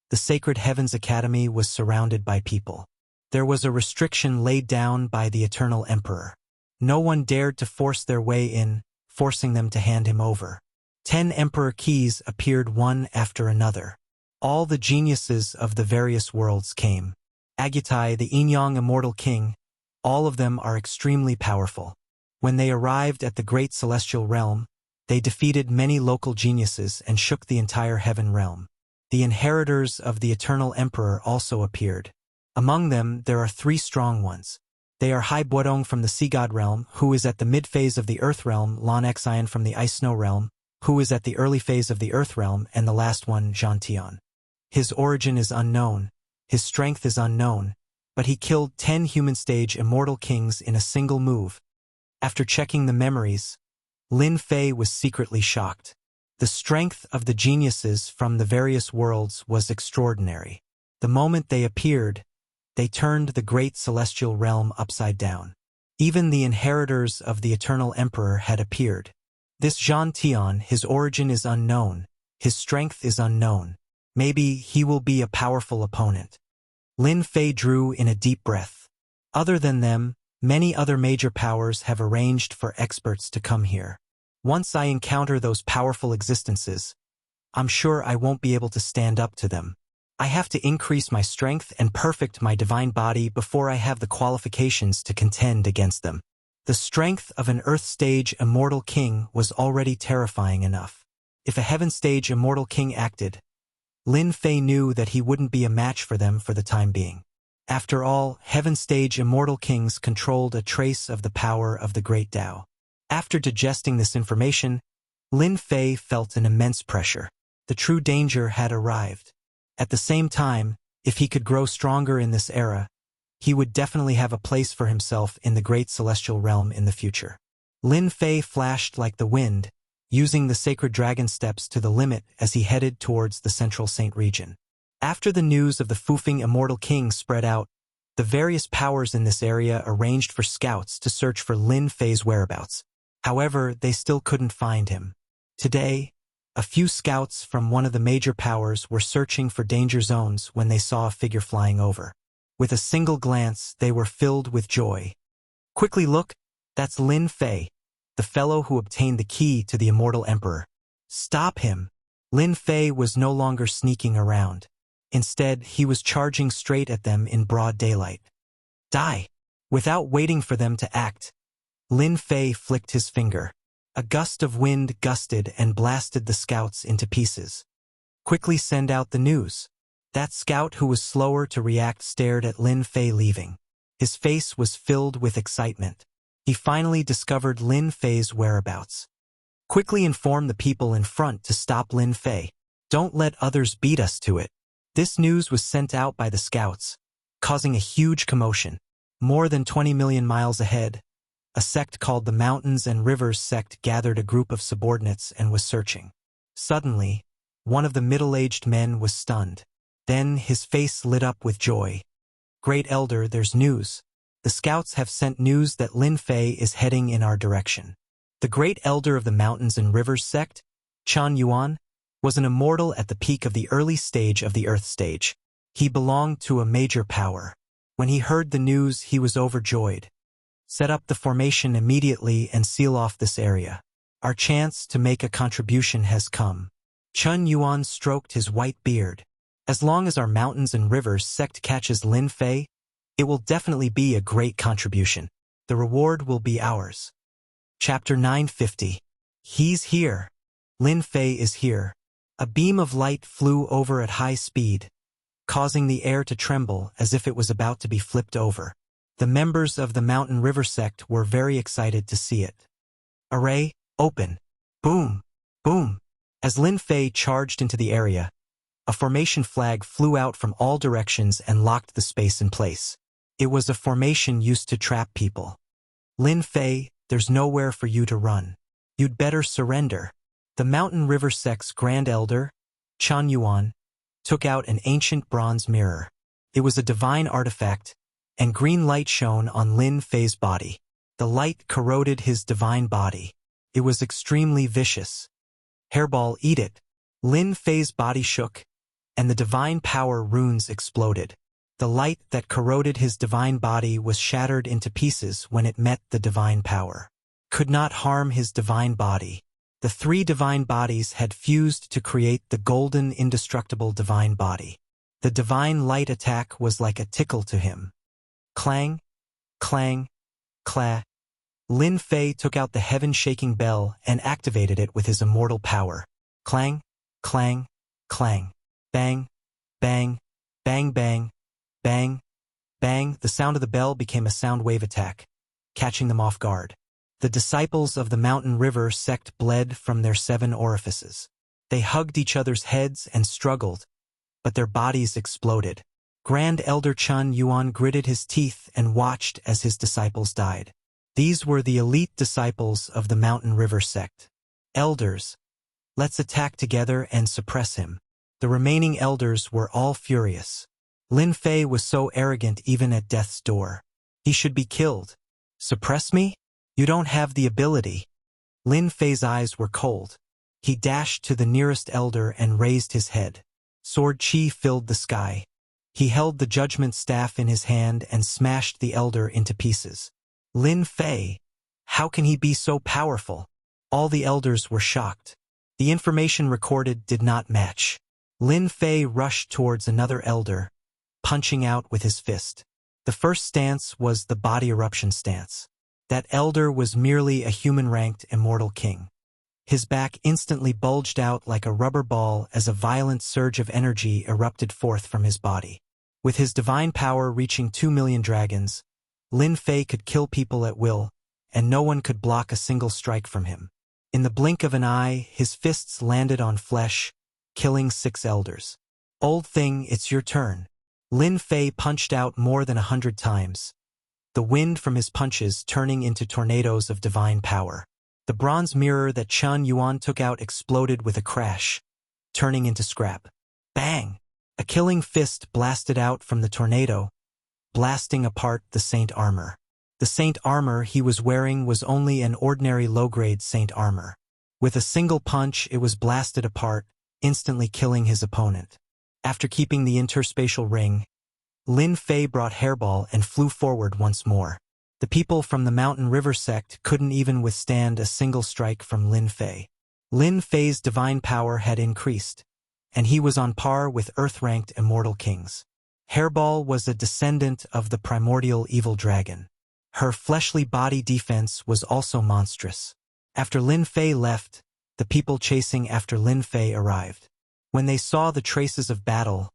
the Sacred Heavens Academy was surrounded by people. There was a restriction laid down by the Eternal Emperor. No one dared to force their way in, forcing them to hand him over. 10 Emperor keys appeared one after another. All the geniuses of the various worlds came. Agutai, the Yin-Yang Immortal King, all of them are extremely powerful. When they arrived at the great celestial realm, they defeated many local geniuses and shook the entire heaven realm. The inheritors of the Eternal Emperor also appeared. Among them, there are 3 strong ones. They are Hai Buodong from the Sea God realm, who is at the mid-phase of the Earth realm, Lan Xian from the Ice Snow realm, who is at the early phase of the Earth realm, and the last one, Zhan Tian. His origin is unknown, his strength is unknown, but he killed 10 human-stage immortal kings in a single move. After checking the memories, Lin Fei was secretly shocked. The strength of the geniuses from the various worlds was extraordinary. The moment they appeared, they turned the great celestial realm upside down. Even the inheritors of the Eternal Emperor had appeared. This Zhan Tian, his origin is unknown, his strength is unknown. Maybe he will be a powerful opponent. Lin Fei drew in a deep breath. Other than them, many other major powers have arranged for experts to come here. Once I encounter those powerful existences, I'm sure I won't be able to stand up to them. I have to increase my strength and perfect my divine body before I have the qualifications to contend against them. The strength of an Earth-stage immortal king was already terrifying enough. If a Heaven-stage immortal king acted, Lin Fei knew that he wouldn't be a match for them for the time being. After all, Heaven-stage immortal kings controlled a trace of the power of the Great Tao. After digesting this information, Lin Fei felt an immense pressure. The true danger had arrived. At the same time, if he could grow stronger in this era, he would definitely have a place for himself in the great celestial realm in the future. Lin Fei flashed like the wind, using the sacred dragon steps to the limit as he headed towards the central Saint region. After the news of the Fufeng immortal king spread out, the various powers in this area arranged for scouts to search for Lin Fei's whereabouts. However, they still couldn't find him. Today, a few scouts from one of the major powers were searching for danger zones when they saw a figure flying over. With a single glance, they were filled with joy. Quickly look, that's Lin Fei, the fellow who obtained the key to the immortal emperor. Stop him! Lin Fei was no longer sneaking around. Instead, he was charging straight at them in broad daylight. Die! Without waiting for them to act, Lin Fei flicked his finger. A gust of wind gusted and blasted the scouts into pieces. Quickly send out the news. That scout who was slower to react stared at Lin Fei leaving. His face was filled with excitement. He finally discovered Lin Fei's whereabouts. Quickly inform the people in front to stop Lin Fei. Don't let others beat us to it. This news was sent out by the scouts, causing a huge commotion. More than 20 million miles ahead, a sect called the Mountains and Rivers sect gathered a group of subordinates and was searching. Suddenly, one of the middle-aged men was stunned. Then his face lit up with joy. Great Elder, there's news. The scouts have sent news that Lin Fei is heading in our direction. The Great Elder of the Mountains and Rivers sect, Chen Yuan, was an immortal at the peak of the early stage of the Earth stage. He belonged to a major power. When he heard the news, he was overjoyed. Set up the formation immediately and seal off this area. Our chance to make a contribution has come. Chen Yuan stroked his white beard. As long as our Mountains and Rivers sect catches Lin Fei, it will definitely be a great contribution. The reward will be ours. Chapter 950. He's here. Lin Fei is here. A beam of light flew over at high speed, causing the air to tremble as if it was about to be flipped over. The members of the Mountain River sect were very excited to see it. Array, open. Boom, boom. As Lin Fei charged into the area, a formation flag flew out from all directions and locked the space in place. It was a formation used to trap people. Lin Fei, there's nowhere for you to run. You'd better surrender. The Mountain River sect's Grand Elder, Chen Yuan, took out an ancient bronze mirror. It was a divine artifact, and green light shone on Lin Fei's body. The light corroded his divine body. It was extremely vicious. Hairball, eat it. Lin Fei's body shook, and the divine power runes exploded. The light that corroded his divine body was shattered into pieces when it met the divine power. Could not harm his divine body. The three divine bodies had fused to create the golden indestructible divine body. The divine light attack was like a tickle to him. Clang, clang, cla. Lin Fei took out the heaven-shaking bell and activated it with his immortal power. Clang, clang, clang. Bang, bang, bang, bang, bang, bang. The sound of the bell became a sound wave attack, catching them off guard. The disciples of the Mountain River sect bled from their 7 orifices. They hugged each other's heads and struggled, but their bodies exploded. Grand Elder Chen Yuan gritted his teeth and watched as his disciples died. These were the elite disciples of the Mountain River sect. Elders, let's attack together and suppress him. The remaining elders were all furious. Lin Fei was so arrogant even at death's door. He should be killed. Suppress me? You don't have the ability. Lin Fei's eyes were cold. He dashed to the nearest elder and raised his head. Sword chi filled the sky. He held the judgment staff in his hand and smashed the elder into pieces. Lin Fei, how can he be so powerful? All the elders were shocked. The information recorded did not match. Lin Fei rushed towards another elder, punching out with his fist. The first stance was the body eruption stance. That elder was merely a human-ranked immortal king. His back instantly bulged out like a rubber ball as a violent surge of energy erupted forth from his body. With his divine power reaching 2 million dragons, Lin Fei could kill people at will, and no one could block a single strike from him. In the blink of an eye, his fists landed on flesh, killing 6 elders. Old thing, it's your turn. Lin Fei punched out more than 100 times, the wind from his punches turning into tornadoes of divine power. The bronze mirror that Chun Yuan took out exploded with a crash, turning into scrap. Bang! A killing fist blasted out from the tornado, blasting apart the saint armor. The saint armor he was wearing was only an ordinary low-grade saint armor. With a single punch, it was blasted apart, instantly killing his opponent. After keeping the interspatial ring, Lin Fei brought Hairball and flew forward once more. The people from the Mountain River sect couldn't even withstand a single strike from Lin Fei. Lin Fei's divine power had increased, and he was on par with Earth-ranked immortal kings. Hairball was a descendant of the primordial evil dragon. Her fleshly body defense was also monstrous. After Lin Fei left, the people chasing after Lin Fei arrived. When they saw the traces of battle,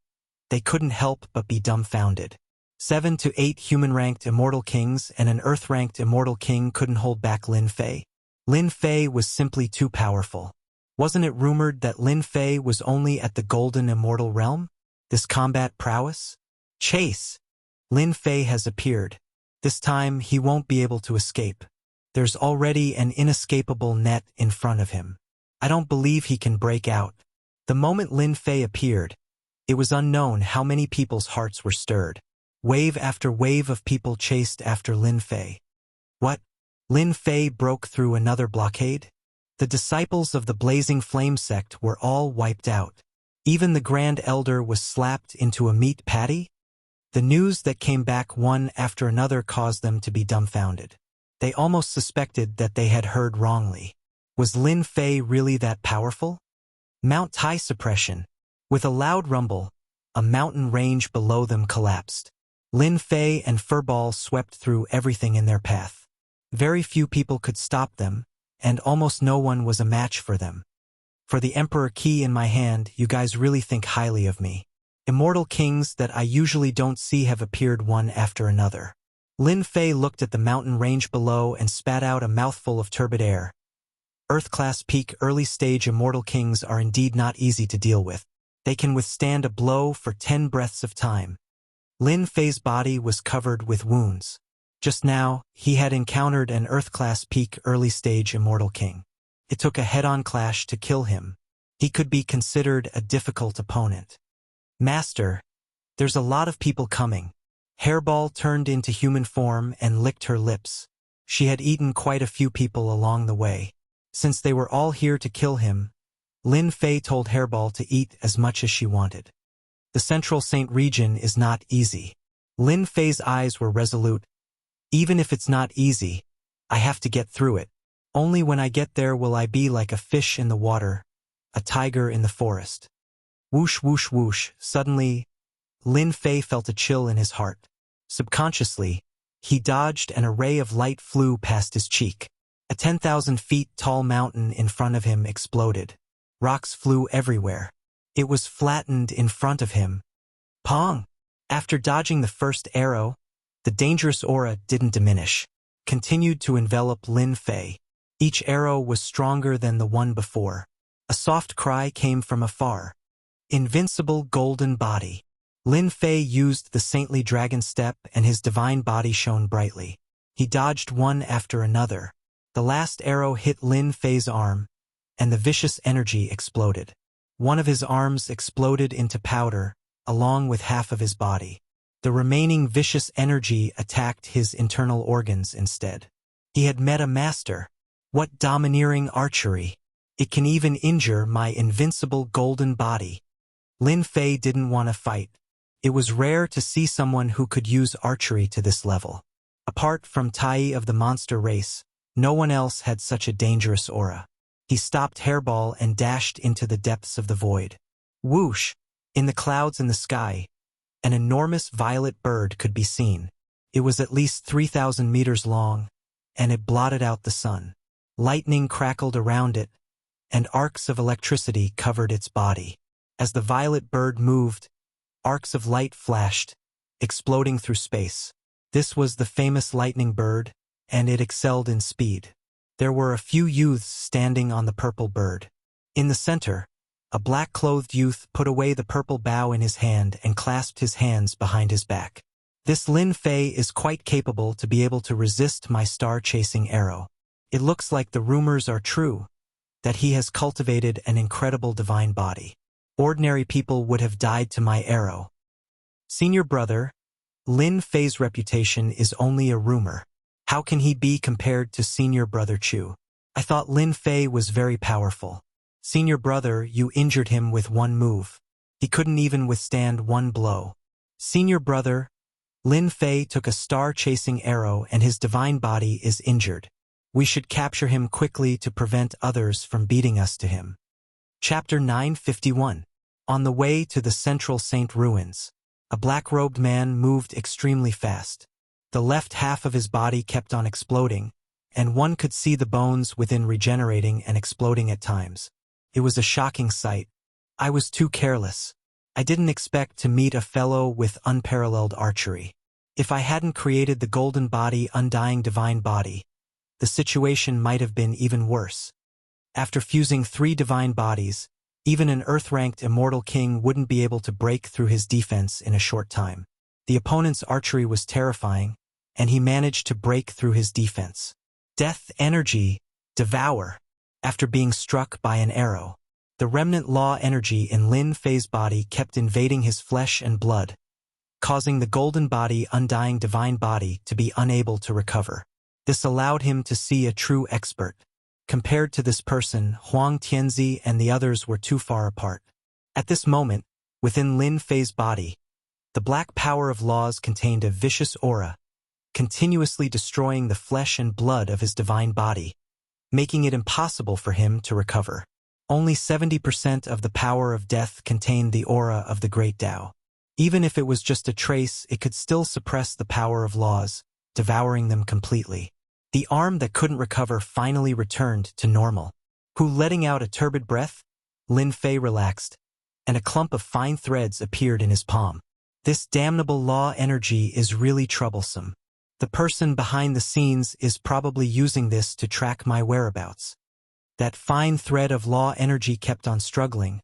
they couldn't help but be dumbfounded. 7 to 8 human-ranked immortal kings and an Earth-ranked immortal king couldn't hold back Lin Fei. Lin Fei was simply too powerful. Wasn't it rumored that Lin Fei was only at the golden immortal realm? This combat prowess? Chase! Lin Fei has appeared. This time he won't be able to escape. There's already an inescapable net in front of him. I don't believe he can break out. The moment Lin Fei appeared, it was unknown how many people's hearts were stirred. Wave after wave of people chased after Lin Fei. What? Lin Fei broke through another blockade? The disciples of the Blazing Flame sect were all wiped out. Even the Grand Elder was slapped into a meat patty? The news that came back one after another caused them to be dumbfounded. They almost suspected that they had heard wrongly. Was Lin Fei really that powerful? Mount Tai suppression. With a loud rumble, a mountain range below them collapsed. Lin Fei and Furball swept through everything in their path. Very few people could stop them, and almost no one was a match for them. For the Emperor key in my hand, you guys really think highly of me. Immortal kings that I usually don't see have appeared one after another. Lin Fei looked at the mountain range below and spat out a mouthful of turbid air. Earth-class peak early-stage immortal kings are indeed not easy to deal with. They can withstand a blow for 10 breaths of time. Lin Fei's body was covered with wounds. Just now, he had encountered an Earth-class peak early-stage immortal king. It took a head-on clash to kill him. He could be considered a difficult opponent. Master, there's a lot of people coming. Hairball turned into human form and licked her lips. She had eaten quite a few people along the way. Since they were all here to kill him, Lin Fei told Hairball to eat as much as she wanted. The Central Saint region is not easy. Lin Fei's eyes were resolute. Even if it's not easy, I have to get through it. Only when I get there will I be like a fish in the water, a tiger in the forest. Whoosh, whoosh, whoosh. Suddenly, Lin Fei felt a chill in his heart. Subconsciously, he dodged and a ray of light flew past his cheek. A 10,000 feet tall mountain in front of him exploded. Rocks flew everywhere. It was flattened in front of him. Pong! After dodging the first arrow, the dangerous aura didn't diminish, continued to envelop Lin Fei. Each arrow was stronger than the one before. A soft cry came from afar. Invincible golden body. Lin Fei used the saintly dragon step and his divine body shone brightly. He dodged one after another. The last arrow hit Lin Fei's arm, and the vicious energy exploded. One of his arms exploded into powder, along with half of his body. The remaining vicious energy attacked his internal organs instead. He had met a master. What domineering archery! It can even injure my invincible golden body. Lin Fei didn't want to fight. It was rare to see someone who could use archery to this level. Apart from Tai of the monster race, no one else had such a dangerous aura. He stopped Hairball and dashed into the depths of the void. Whoosh! In the clouds in the sky, an enormous violet bird could be seen. It was at least 3,000 meters long, and it blotted out the sun. Lightning crackled around it, and arcs of electricity covered its body. As the violet bird moved, arcs of light flashed, exploding through space. This was the famous lightning bird, and it excelled in speed. There were a few youths standing on the purple bird. In the center, a black-clothed youth put away the purple bough in his hand and clasped his hands behind his back. This Lin Fei is quite capable to be able to resist my star-chasing arrow. It looks like the rumors are true, that he has cultivated an incredible divine body. Ordinary people would have died to my arrow. Senior brother, Lin Fei's reputation is only a rumor. How can he be compared to senior brother Chu? I thought Lin Fei was very powerful. Senior brother, you injured him with one move. He couldn't even withstand one blow. Senior brother, Lin Fei took a star-chasing arrow and his divine body is injured. We should capture him quickly to prevent others from beating us to him. Chapter 951. On the way to the Central Saint ruins, a black-robed man moved extremely fast. The left half of his body kept on exploding, and one could see the bones within regenerating and exploding at times. It was a shocking sight. I was too careless. I didn't expect to meet a fellow with unparalleled archery. If I hadn't created the golden body, undying divine body, the situation might have been even worse. After fusing 3 divine bodies, even an earth-ranked immortal king wouldn't be able to break through his defense in a short time. The opponent's archery was terrifying, and he managed to break through his defense. Death energy, devour. After being struck by an arrow, the remnant law energy in Lin Fei's body kept invading his flesh and blood, causing the golden body, undying divine body, to be unable to recover. This allowed him to see a true expert. Compared to this person, Huang Tianzi and the others were too far apart. At this moment, within Lin Fei's body, the black power of laws contained a vicious aura, continuously destroying the flesh and blood of his divine body, making it impossible for him to recover. Only 70% of the power of death contained the aura of the Great Tao. Even if it was just a trace, it could still suppress the power of laws, devouring them completely. The arm that couldn't recover finally returned to normal. Letting out a turbid breath, Lin Fei relaxed, and a clump of fine threads appeared in his palm. This damnable law energy is really troublesome. The person behind the scenes is probably using this to track my whereabouts. That fine thread of law energy kept on struggling,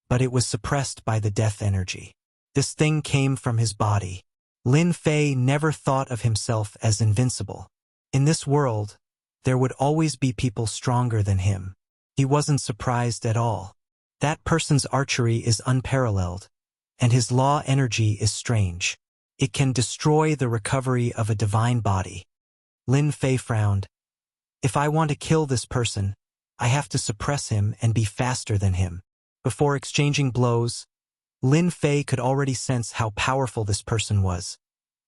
but it was suppressed by the death energy. This thing came from his body. Lin Fei never thought of himself as invincible. In this world, there would always be people stronger than him. He wasn't surprised at all. That person's archery is unparalleled, and his law energy is strange. It can destroy the recovery of a divine body. Lin Fei frowned. If I want to kill this person, I have to suppress him and be faster than him. Before exchanging blows, Lin Fei could already sense how powerful this person was,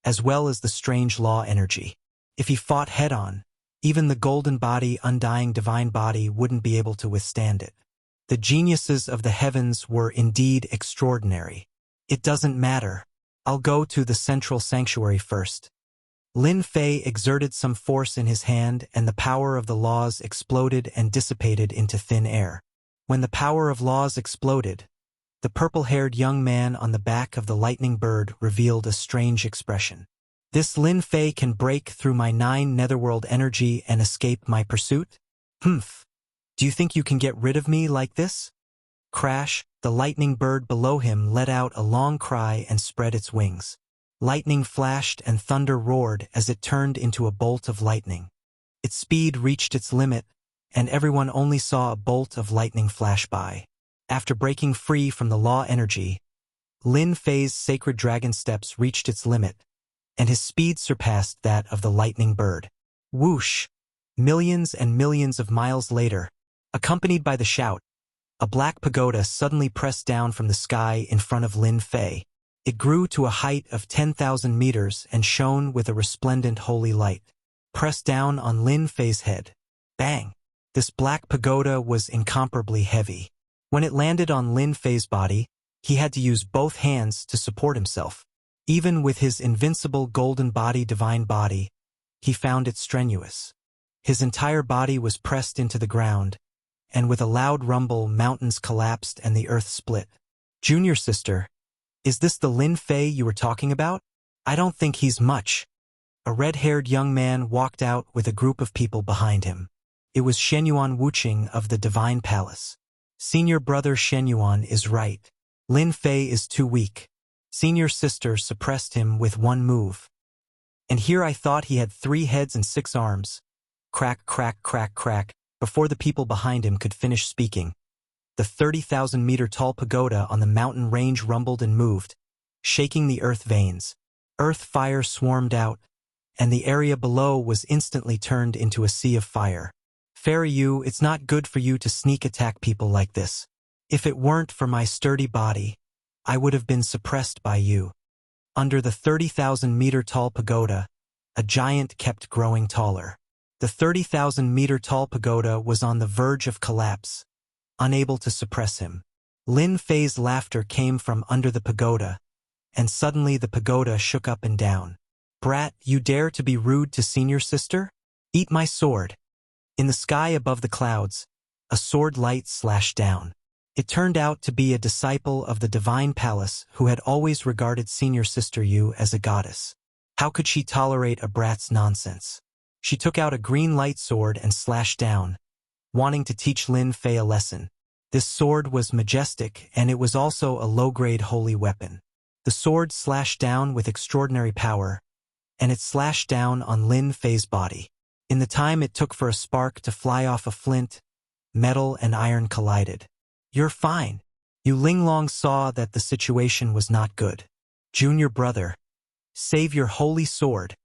as well as the strange law energy. If he fought head-on, even the golden body, undying divine body, wouldn't be able to withstand it. The geniuses of the heavens were indeed extraordinary. It doesn't matter. I'll go to the central sanctuary first. Lin Fei exerted some force in his hand, and the power of the laws exploded and dissipated into thin air. When the power of laws exploded, the purple-haired young man on the back of the lightning bird revealed a strange expression. This Lin Fei can break through my 9 netherworld energy and escape my pursuit? Humph. Do you think you can get rid of me like this? Crash, the lightning bird below him let out a long cry and spread its wings. Lightning flashed and thunder roared as it turned into a bolt of lightning. Its speed reached its limit, and everyone only saw a bolt of lightning flash by. After breaking free from the law energy, Lin Fei's sacred dragon steps reached its limit, and his speed surpassed that of the lightning bird. Whoosh! Millions and millions of miles later, accompanied by the shout, a black pagoda suddenly pressed down from the sky in front of Lin Fei. It grew to a height of 10,000 meters and shone with a resplendent holy light. Pressed down on Lin Fei's head. Bang! This black pagoda was incomparably heavy. When it landed on Lin Fei's body, He had to use both hands to support himself. Even with his invincible golden body, divine body, he found it strenuous. His entire body was pressed into the ground, and with a loud rumble, mountains collapsed and the earth split. Junior sister, is this the Lin Fei you were talking about? I don't think he's much. A red-haired young man walked out with a group of people behind him. It was Shenyuan Wuqing of the Divine Palace. Senior brother Shenyuan is right. Lin Fei is too weak. Senior sister suppressed him with one move. And here I thought he had 3 heads and 6 arms. Crack, crack, crack, crack, before the people behind him could finish speaking. The 30,000-meter-tall pagoda on the mountain range rumbled and moved, shaking the earth veins. Earth fire swarmed out, and the area below was instantly turned into a sea of fire. Fairy you, it's not good for you to sneak attack people like this. If it weren't for my sturdy body, I would have been suppressed by you. Under the 30,000-meter-tall pagoda, a giant kept growing taller. The 30,000-meter-tall pagoda was on the verge of collapse, unable to suppress him. Lin Fei's laughter came from under the pagoda, and suddenly the pagoda shook up and down. Brat, you dare to be rude to senior sister? Eat my sword. In the sky above the clouds, a sword light slashed down. It turned out to be a disciple of the Divine Palace who had always regarded senior sister Yu as a goddess. How could she tolerate a brat's nonsense? She took out a green light sword and slashed down, wanting to teach Lin Fei a lesson. This sword was majestic, and it was also a low-grade holy weapon. The sword slashed down with extraordinary power, and it slashed down on Lin Fei's body. In the time it took for a spark to fly off a flint, metal and iron collided. You're fine. Yu Linglong saw that the situation was not good. Junior brother, save your holy sword.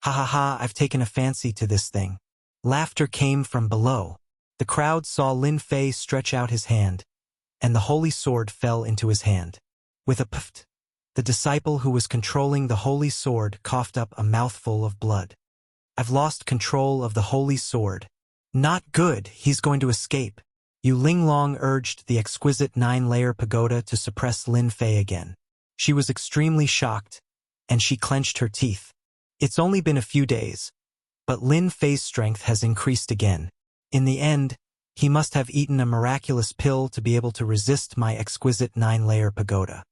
Ha ha ha, I've taken a fancy to this thing. Laughter came from below. The crowd saw Lin Fei stretch out his hand, and the holy sword fell into his hand. With a puff, the disciple who was controlling the holy sword coughed up a mouthful of blood. I've lost control of the holy sword. Not good, he's going to escape. Yu Linglong urged the exquisite 9-layer pagoda to suppress Lin Fei again. She was extremely shocked, and she clenched her teeth. It's only been a few days, but Lin Fei's strength has increased again. In the end, he must have eaten a miraculous pill to be able to resist my exquisite 9-layer pagoda.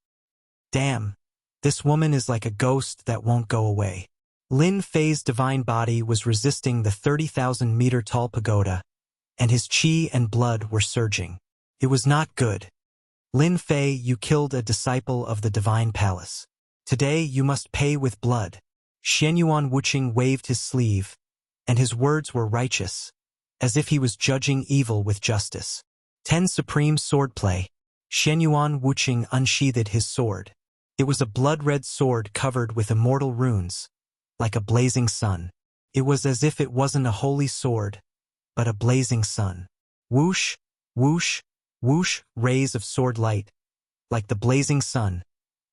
Damn, this woman is like a ghost that won't go away. Lin Fei's divine body was resisting the 30,000-meter-tall pagoda, and his qi and blood were surging. It was not good. Lin Fei, you killed a disciple of the Divine Palace. Today you must pay with blood. Shenyuan Wuqing waved his sleeve, and his words were righteous, as if he was judging evil with justice. 10 Supreme Swordplay. Shenyuan Wuqing unsheathed his sword. It was a blood-red sword covered with immortal runes, like a blazing sun. It was as if it wasn't a holy sword, but a blazing sun. Whoosh, whoosh, whoosh, rays of sword light, like the blazing sun,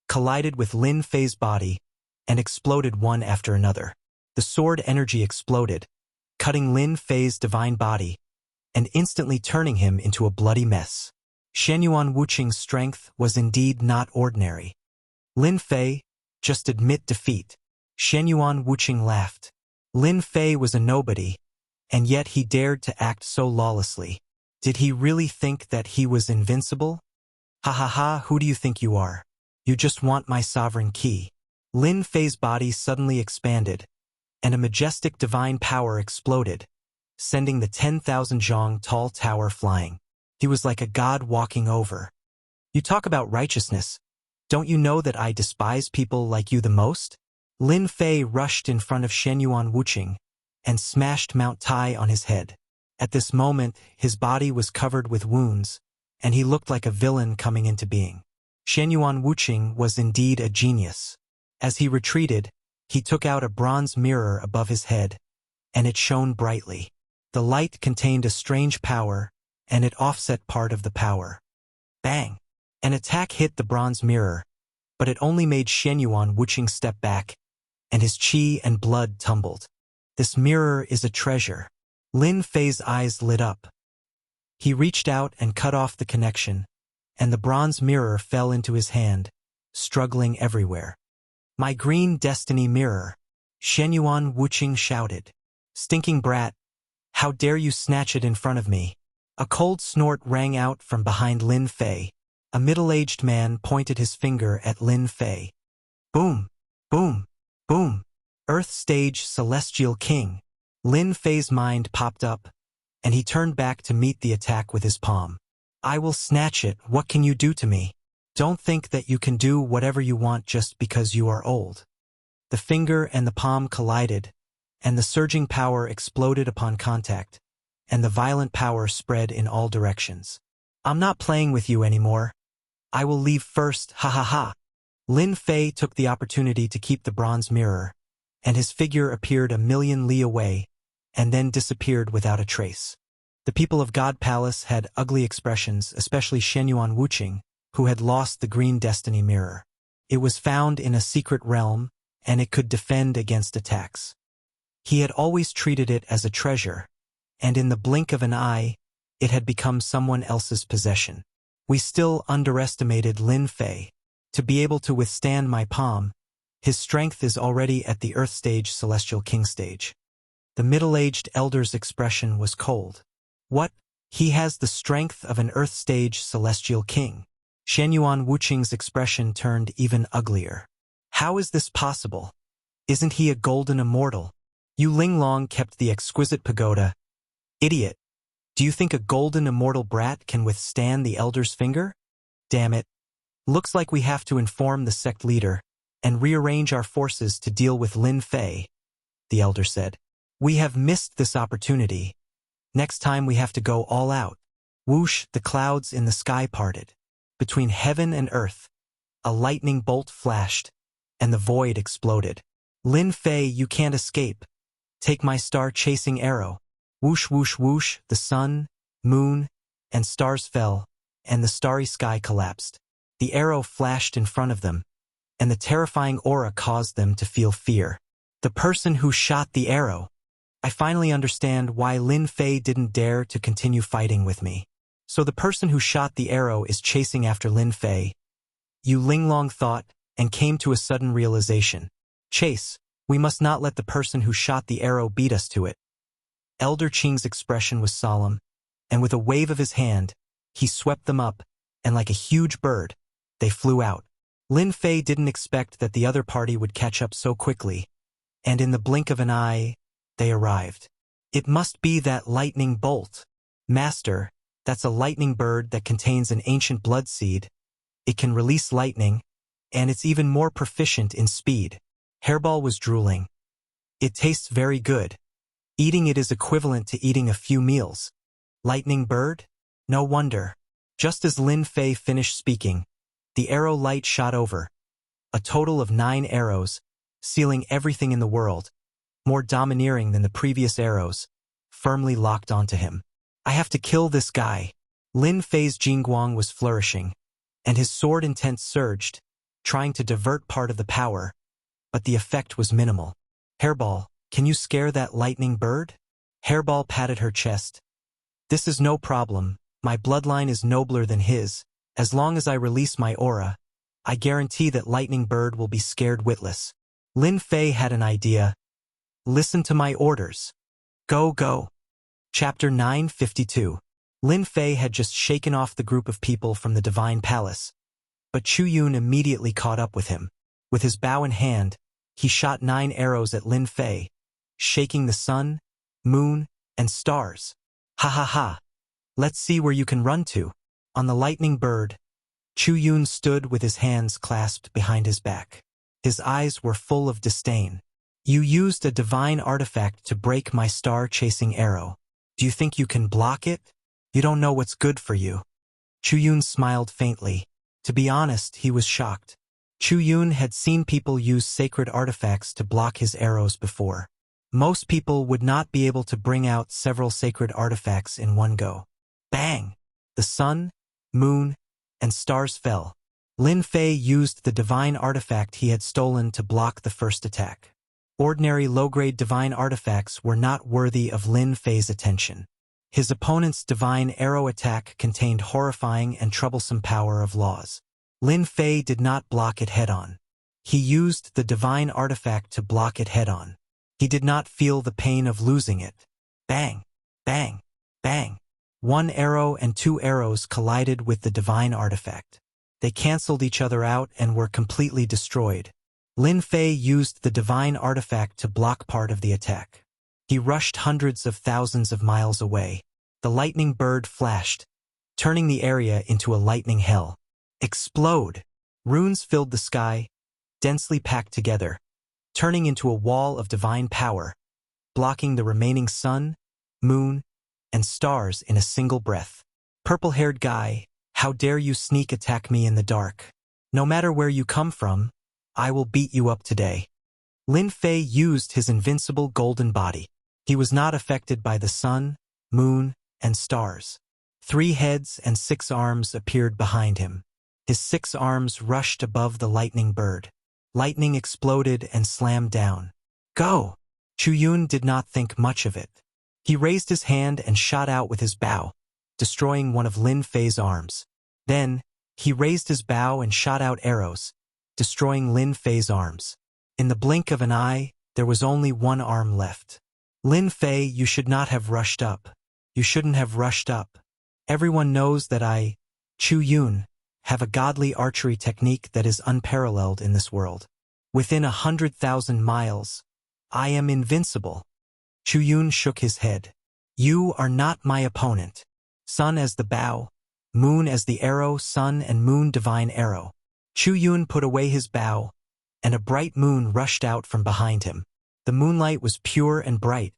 collided with Lin Fei's body and exploded one after another. The sword energy exploded, cutting Lin Fei's divine body and instantly turning him into a bloody mess. Shenyuan Wuqing's strength was indeed not ordinary. Lin Fei, just admit defeat. Shenyuan Wuqing laughed. Lin Fei was a nobody, and yet he dared to act so lawlessly. Did he really think that he was invincible? Ha ha ha, who do you think you are? You just want my sovereign key. Lin Fei's body suddenly expanded, and a majestic divine power exploded, sending the 10,000 zhong tall tower flying. He was like a god walking over. You talk about righteousness. Don't you know that I despise people like you the most? Lin Fei rushed in front of Shenyuan Wuqing and smashed Mount Tai on his head. At this moment, his body was covered with wounds, and he looked like a villain coming into being. Shenyuan Wuqing was indeed a genius. As he retreated, he took out a bronze mirror above his head, and it shone brightly. The light contained a strange power, and it offset part of the power. Bang! An attack hit the bronze mirror, but it only made Shenyuan Wuqing step back, and his qi and blood tumbled. This mirror is a treasure. Lin Fei's eyes lit up. He reached out and cut off the connection, and the bronze mirror fell into his hand, struggling everywhere. "My green destiny mirror," Shenyuan Wuqing shouted. "Stinking brat, how dare you snatch it in front of me?" A cold snort rang out from behind Lin Fei. A middle-aged man pointed his finger at Lin Fei. Boom! Boom! Boom! Earth Stage Celestial King. Lin Fei's mind popped up, and he turned back to meet the attack with his palm. "I will snatch it, what can you do to me? Don't think that you can do whatever you want just because you are old." The finger and the palm collided, and the surging power exploded upon contact, and the violent power spread in all directions. "I'm not playing with you anymore. I will leave first, ha ha ha." Lin Fei took the opportunity to keep the bronze mirror, and his figure appeared a million li away, and then disappeared without a trace. The people of God Palace had ugly expressions, especially Shenyuan Wuqing, who had lost the green destiny mirror. It was found in a secret realm, and it could defend against attacks. He had always treated it as a treasure, and in the blink of an eye, it had become someone else's possession. We still underestimated Lin Fei. To be able to withstand my palm, his strength is already at the Earth Stage Celestial King stage. The middle-aged elder's expression was cold. "What? He has the strength of an Earth Stage Celestial King." Shenyuan Wuqing's expression turned even uglier. "How is this possible? Isn't he a golden immortal? Yu Linglong kept the exquisite pagoda." "Idiot! Do you think a golden immortal brat can withstand the elder's finger? Damn it. Looks like we have to inform the sect leader and rearrange our forces to deal with Lin Fei," the elder said. "We have missed this opportunity. Next time we have to go all out." Whoosh, the clouds in the sky parted. Between heaven and earth, a lightning bolt flashed, and the void exploded. "Lin Fei, you can't escape. Take my star-chasing arrow." Whoosh, whoosh, whoosh, the sun, moon, and stars fell, and the starry sky collapsed. The arrow flashed in front of them, and the terrifying aura caused them to feel fear. The person who shot the arrow. I finally understand why Lin Fei didn't dare to continue fighting with me. So the person who shot the arrow is chasing after Lin Fei. Yu Linglong thought, and came to a sudden realization. "Chase, we must not let the person who shot the arrow beat us to it." Elder Qing's expression was solemn, and with a wave of his hand, he swept them up, and like a huge bird, they flew out. Lin Fei didn't expect that the other party would catch up so quickly, and in the blink of an eye, they arrived. "It must be that lightning bolt. Master, that's a lightning bird that contains an ancient blood seed. It can release lightning, and it's even more proficient in speed." Hairball was drooling. "It tastes very good. Eating it is equivalent to eating a few meals." Lightning bird? No wonder. Just as Lin Fei finished speaking, the arrow light shot over. A total of 9 arrows, sealing everything in the world, more domineering than the previous arrows, firmly locked onto him. "I have to kill this guy." Lin Fei's Jingguang was flourishing, and his sword intent surged, trying to divert part of the power, but the effect was minimal. "Hairball, can you scare that lightning bird?" Hairball patted her chest. "This is no problem. My bloodline is nobler than his. As long as I release my aura, I guarantee that lightning bird will be scared witless." Lin Fei had an idea. "Listen to my orders. Go, go." Chapter 952. Lin Fei had just shaken off the group of people from the Divine Palace, but Chu Yun immediately caught up with him. With his bow in hand, he shot 9 arrows at Lin Fei, shaking the sun, moon, and stars. "Ha ha ha. Let's see where you can run to." On the lightning bird, Chu Yun stood with his hands clasped behind his back. His eyes were full of disdain. "You used a divine artifact to break my star-chasing arrow. Do you think you can block it? You don't know what's good for you." Chu Yun smiled faintly. To be honest, he was shocked. Chu Yun had seen people use sacred artifacts to block his arrows before. Most people would not be able to bring out several sacred artifacts in one go. Bang! The sun, moon, and stars fell. Lin Fei used the divine artifact he had stolen to block the first attack. Ordinary low-grade divine artifacts were not worthy of Lin Fei's attention. His opponent's divine arrow attack contained horrifying and troublesome power of laws. Lin Fei did not block it head-on. He used the divine artifact to block it head-on. He did not feel the pain of losing it. Bang! Bang! Bang! One arrow and two arrows collided with the divine artifact. They canceled each other out and were completely destroyed. Lin Fei used the divine artifact to block part of the attack. He rushed hundreds of thousands of miles away. The lightning bird flashed, turning the area into a lightning hell. Explode! Runes filled the sky, densely packed together, turning into a wall of divine power, blocking the remaining sun, moon, and stars in a single breath. Purple-haired guy, how dare you sneak attack me in the dark? No matter where you come from, I will beat you up today. Lin Fei used his invincible golden body. He was not affected by the sun, moon, and stars. 3 heads and 6 arms appeared behind him. His 6 arms rushed above the lightning bird. Lightning exploded and slammed down. Go! Chu Yun did not think much of it. He raised his hand and shot out with his bow, destroying one of Lin Fei's arms. Then, he raised his bow and shot out arrows, destroying Lin Fei's arms. In the blink of an eye, there was only one arm left. Lin Fei, you should not have rushed up. You shouldn't have rushed up. Everyone knows that I, Chu Yun, have a godly archery technique that is unparalleled in this world. Within 100,000 miles, I am invincible. Chu Yun shook his head. You are not my opponent. Sun as the bow, moon as the arrow, sun and moon divine arrow. Chu Yun put away his bow, and a bright moon rushed out from behind him. The moonlight was pure and bright,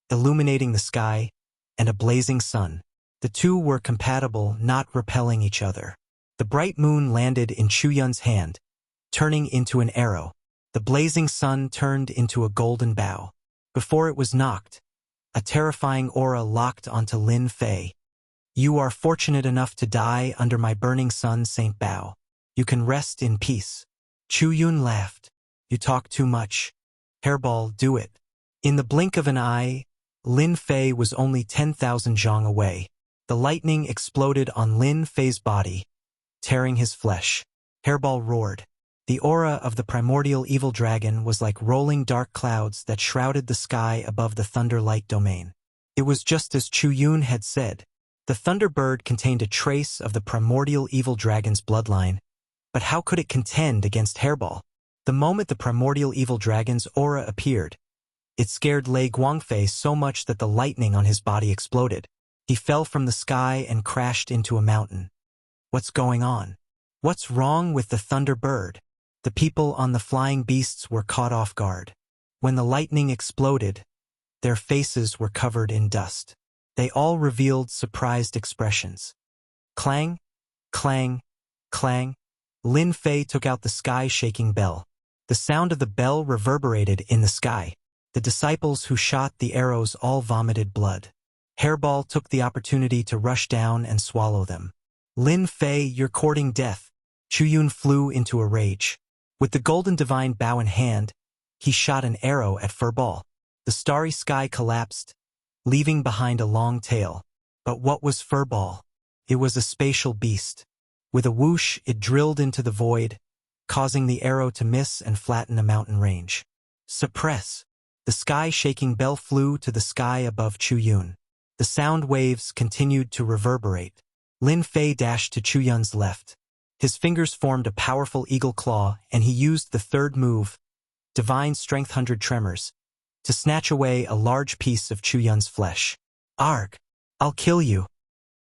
illuminating the sky, and a blazing sun. The two were compatible, not repelling each other. The bright moon landed in Chu Yun's hand, turning into an arrow. The blazing sun turned into a golden bow. Before it was knocked, a terrifying aura locked onto Lin Fei. You are fortunate enough to die under my burning sun, Saint Bao. You can rest in peace. Chu Yun laughed. You talk too much. Hairball, do it. In the blink of an eye, Lin Fei was only 10,000 zhang away. The lightning exploded on Lin Fei's body, tearing his flesh. Hairball roared. The aura of the primordial evil dragon was like rolling dark clouds that shrouded the sky above the Thunder-Light domain. It was just as Chu Yun had said. The Thunderbird contained a trace of the primordial evil dragon's bloodline, but how could it contend against Hairball? The moment the primordial evil dragon's aura appeared, it scared Lei Guangfei so much that the lightning on his body exploded. He fell from the sky and crashed into a mountain. What's going on? What's wrong with the Thunderbird? The people on the flying beasts were caught off guard. When the lightning exploded, their faces were covered in dust. They all revealed surprised expressions. Clang, clang, clang. Lin Fei took out the sky-shaking bell. The sound of the bell reverberated in the sky. The disciples who shot the arrows all vomited blood. Hairball took the opportunity to rush down and swallow them. Lin Fei, you're courting death. Chu Yun flew into a rage. With the golden divine bow in hand, he shot an arrow at Furball. The starry sky collapsed, leaving behind a long tail. But what was Furball? It was a spatial beast. With a whoosh, it drilled into the void, causing the arrow to miss and flatten a mountain range. Suppress! The sky-shaking bell flew to the sky above Chu Yun. The sound waves continued to reverberate. Lin Fei dashed to Chu Yun's left. His fingers formed a powerful eagle claw, and he used the third move, Divine Strength 100 Tremors, to snatch away a large piece of Chu Yun's flesh. Arg! I'll kill you.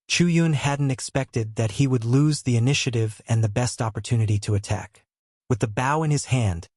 Chu Yun hadn't expected that he would lose the initiative and the best opportunity to attack. With the bow in his hand,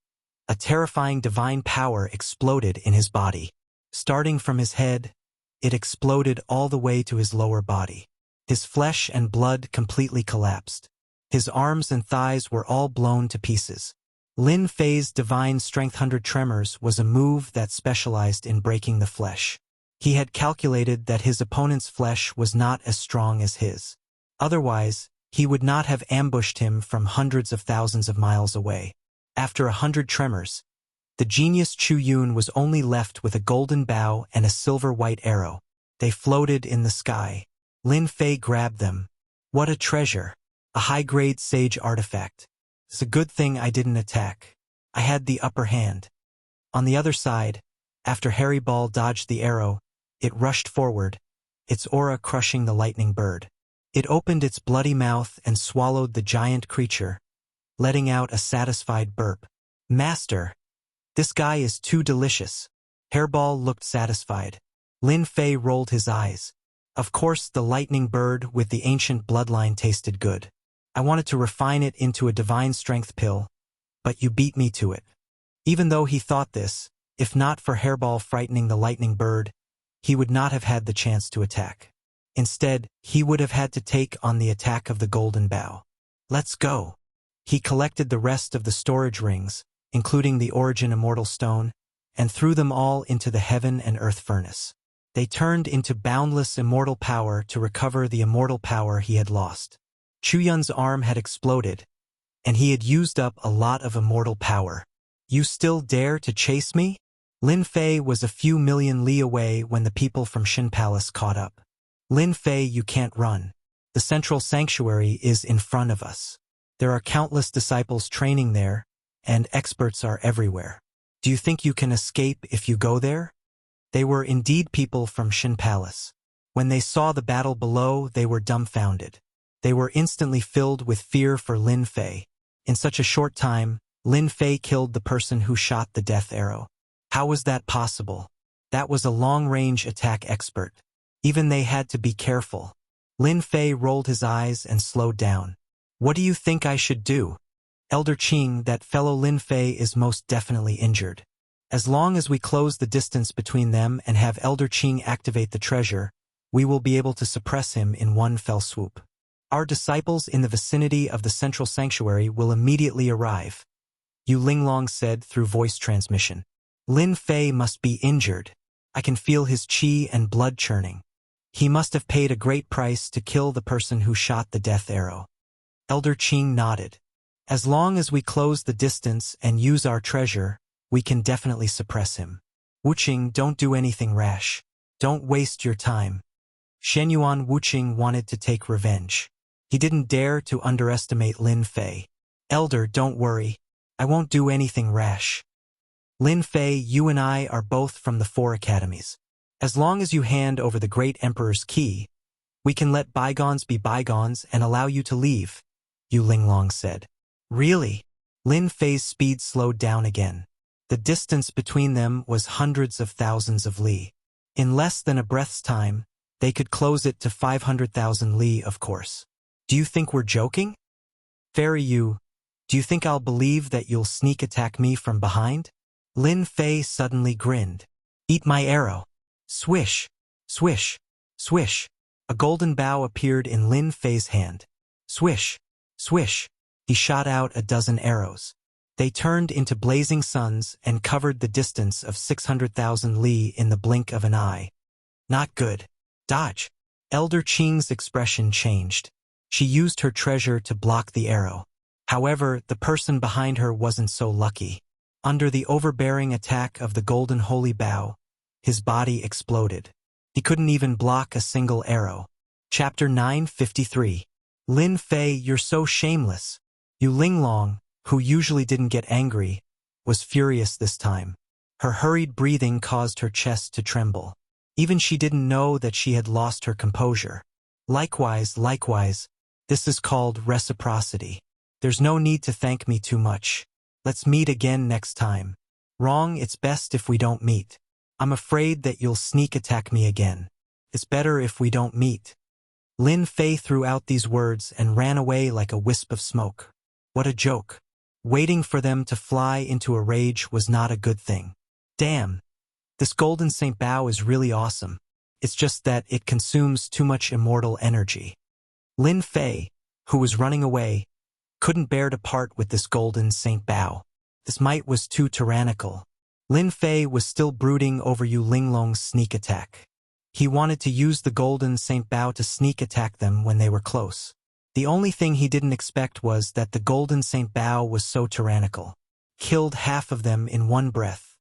a terrifying divine power exploded in his body. Starting from his head, it exploded all the way to his lower body. His flesh and blood completely collapsed. His arms and thighs were all blown to pieces. Lin Fei's Divine Strength 100 Tremors was a move that specialized in breaking the flesh. He had calculated that his opponent's flesh was not as strong as his. Otherwise, he would not have ambushed him from hundreds of thousands of miles away. After 100 tremors, the genius Chu Yun was only left with a golden bow and a silver-white arrow. They floated in the sky. Lin Fei grabbed them. What a treasure. A high-grade sage artifact. It's a good thing I didn't attack. I had the upper hand. On the other side, after Harry Ball dodged the arrow, it rushed forward, its aura crushing the lightning bird. It opened its bloody mouth and swallowed the giant creature, letting out a satisfied burp. Master, this guy is too delicious. Hairball looked satisfied. Lin Fei rolled his eyes. Of course, the lightning bird with the ancient bloodline tasted good. I wanted to refine it into a divine strength pill, but you beat me to it. Even though he thought this, if not for Hairball frightening the lightning bird, he would not have had the chance to attack. Instead, he would have had to take on the attack of the golden bow. Let's go. He collected the rest of the storage rings, including the Origin Immortal Stone, and threw them all into the Heaven and Earth Furnace. They turned into boundless immortal power to recover the immortal power he had lost. Chuyun's arm had exploded, and he had used up a lot of immortal power. You still dare to chase me? Lin Fei was a few million li away when the people from Shin Palace caught up. Lin Fei, you can't run. The central sanctuary is in front of us. There are countless disciples training there, and experts are everywhere. Do you think you can escape if you go there? They were indeed people from Shin Palace. When they saw the battle below, they were dumbfounded. They were instantly filled with fear for Lin Fei. In such a short time, Lin Fei killed the person who shot the death arrow. How was that possible? That was a long-range attack expert. Even they had to be careful. Lin Fei rolled his eyes and slowed down. What do you think I should do? Elder Qing, that fellow Lin Fei is most definitely injured. As long as we close the distance between them and have Elder Qing activate the treasure, we will be able to suppress him in one fell swoop. Our disciples in the vicinity of the central sanctuary will immediately arrive, Yu Linglong said through voice transmission. Lin Fei must be injured. I can feel his qi and blood churning. He must have paid a great price to kill the person who shot the death arrow. Elder Qing nodded. As long as we close the distance and use our treasure, we can definitely suppress him. Wuqing, don't do anything rash. Don't waste your time. Shenyuan Wuqing wanted to take revenge. He didn't dare to underestimate Lin Fei. Elder, don't worry. I won't do anything rash. Lin Fei, you and I are both from the 4 academies. As long as you hand over the great emperor's key, we can let bygones be bygones and allow you to leave, Yu Linglong said. Really? Lin Fei's speed slowed down again. The distance between them was hundreds of thousands of li. In less than a breath's time, they could close it to 500,000 li, of course. Do you think we're joking? Fairy Yu, do you think I'll believe that you'll sneak attack me from behind? Lin Fei suddenly grinned. Eat my arrow. Swish, swish, swish. A golden bow appeared in Lin Fei's hand. Swish, swish. He shot out a dozen arrows. They turned into blazing suns and covered the distance of 600,000 li in the blink of an eye. Not good. Dodge. Elder Qing's expression changed. She used her treasure to block the arrow. However, the person behind her wasn't so lucky. Under the overbearing attack of the golden holy bow, his body exploded. He couldn't even block a single arrow. Chapter 953. Lin Fei, you're so shameless. Yu Linglong, who usually didn't get angry, was furious this time. Her hurried breathing caused her chest to tremble. Even she didn't know that she had lost her composure. Likewise, this is called reciprocity. There's no need to thank me too much. Let's meet again next time. Wrong, it's best if we don't meet. I'm afraid that you'll sneak attack me again. It's better if we don't meet. Lin Fei threw out these words and ran away like a wisp of smoke. What a joke. Waiting for them to fly into a rage was not a good thing. Damn. This golden Saint Bao is really awesome. It's just that it consumes too much immortal energy. Lin Fei, who was running away, couldn't bear to part with this golden Saint Bao. This might was too tyrannical. Lin Fei was still brooding over Yu Linglong's sneak attack. He wanted to use the golden Saint Bao to sneak attack them when they were close. The only thing he didn't expect was that the golden Saint Bao was so tyrannical. Killed half of them in one breath.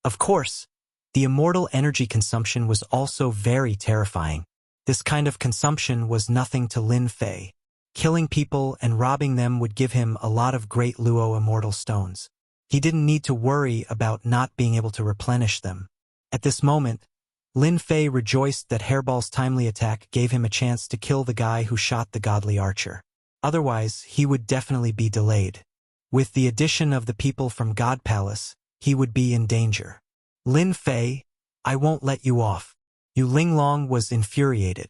Of course, The immortal energy consumption was also very terrifying. This kind of consumption was nothing to Lin Fei. Killing people and robbing them would give him a lot of great Luo immortal stones. He didn't need to worry about not being able to replenish them. At this moment, Lin Fei rejoiced that Hairball's timely attack gave him a chance to kill the guy who shot the godly archer. Otherwise, he would definitely be delayed. With the addition of the people from God Palace, he would be in danger. Lin Fei, I won't let you off. Yu Linglong was infuriated.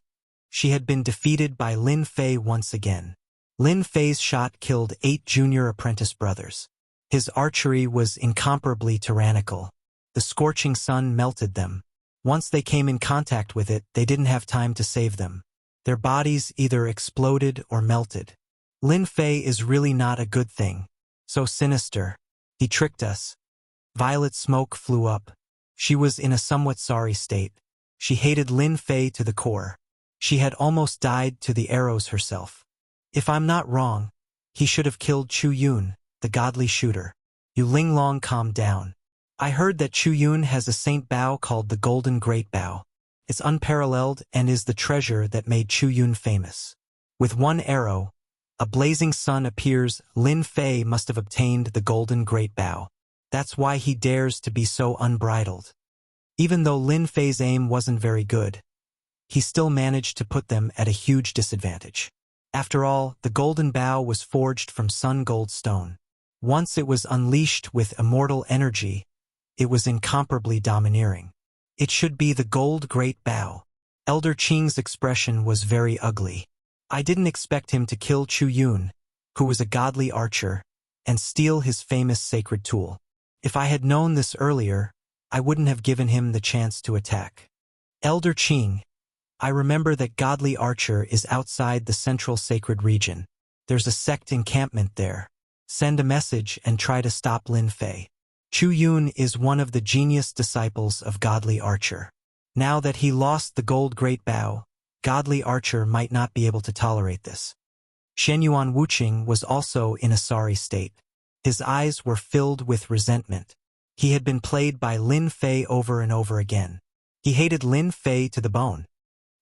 She had been defeated by Lin Fei once again. Lin Fei's shot killed 8 junior apprentice brothers. His archery was incomparably tyrannical. The scorching sun melted them. Once they came in contact with it, they didn't have time to save them. Their bodies either exploded or melted. Lin Fei is really not a good thing. So sinister. He tricked us. Violet smoke flew up. She was in a somewhat sorry state. She hated Lin Fei to the core. She had almost died to the arrows herself. If I'm not wrong, he should have killed Chu Yun, the godly shooter. Yu Linglong calmed down. I heard that Chu Yun has a saint bow called the Golden Great Bow. It's unparalleled and is the treasure that made Chu Yun famous. With one arrow, a blazing sun appears. Lin Fei must have obtained the Golden Great Bow. That's why he dares to be so unbridled. Even though Lin Fei's aim wasn't very good, he still managed to put them at a huge disadvantage. After all, the Golden Bow was forged from sun gold stone. Once it was unleashed with immortal energy, it was incomparably domineering. It should be the Gold Great Bow. Elder Qing's expression was very ugly. I didn't expect him to kill Chu Yun, who was a godly archer, and steal his famous sacred tool. If I had known this earlier, I wouldn't have given him the chance to attack. Elder Qing, I remember that godly archer is outside the central sacred region. There's a sect encampment there. Send a message and try to stop Lin Fei. Chu Yun is one of the genius disciples of godly archer. Now that he lost the Gold Great Bow, godly archer might not be able to tolerate this. Shenyuan Wuqing was also in a sorry state. His eyes were filled with resentment. He had been played by Lin Fei over and over again. He hated Lin Fei to the bone.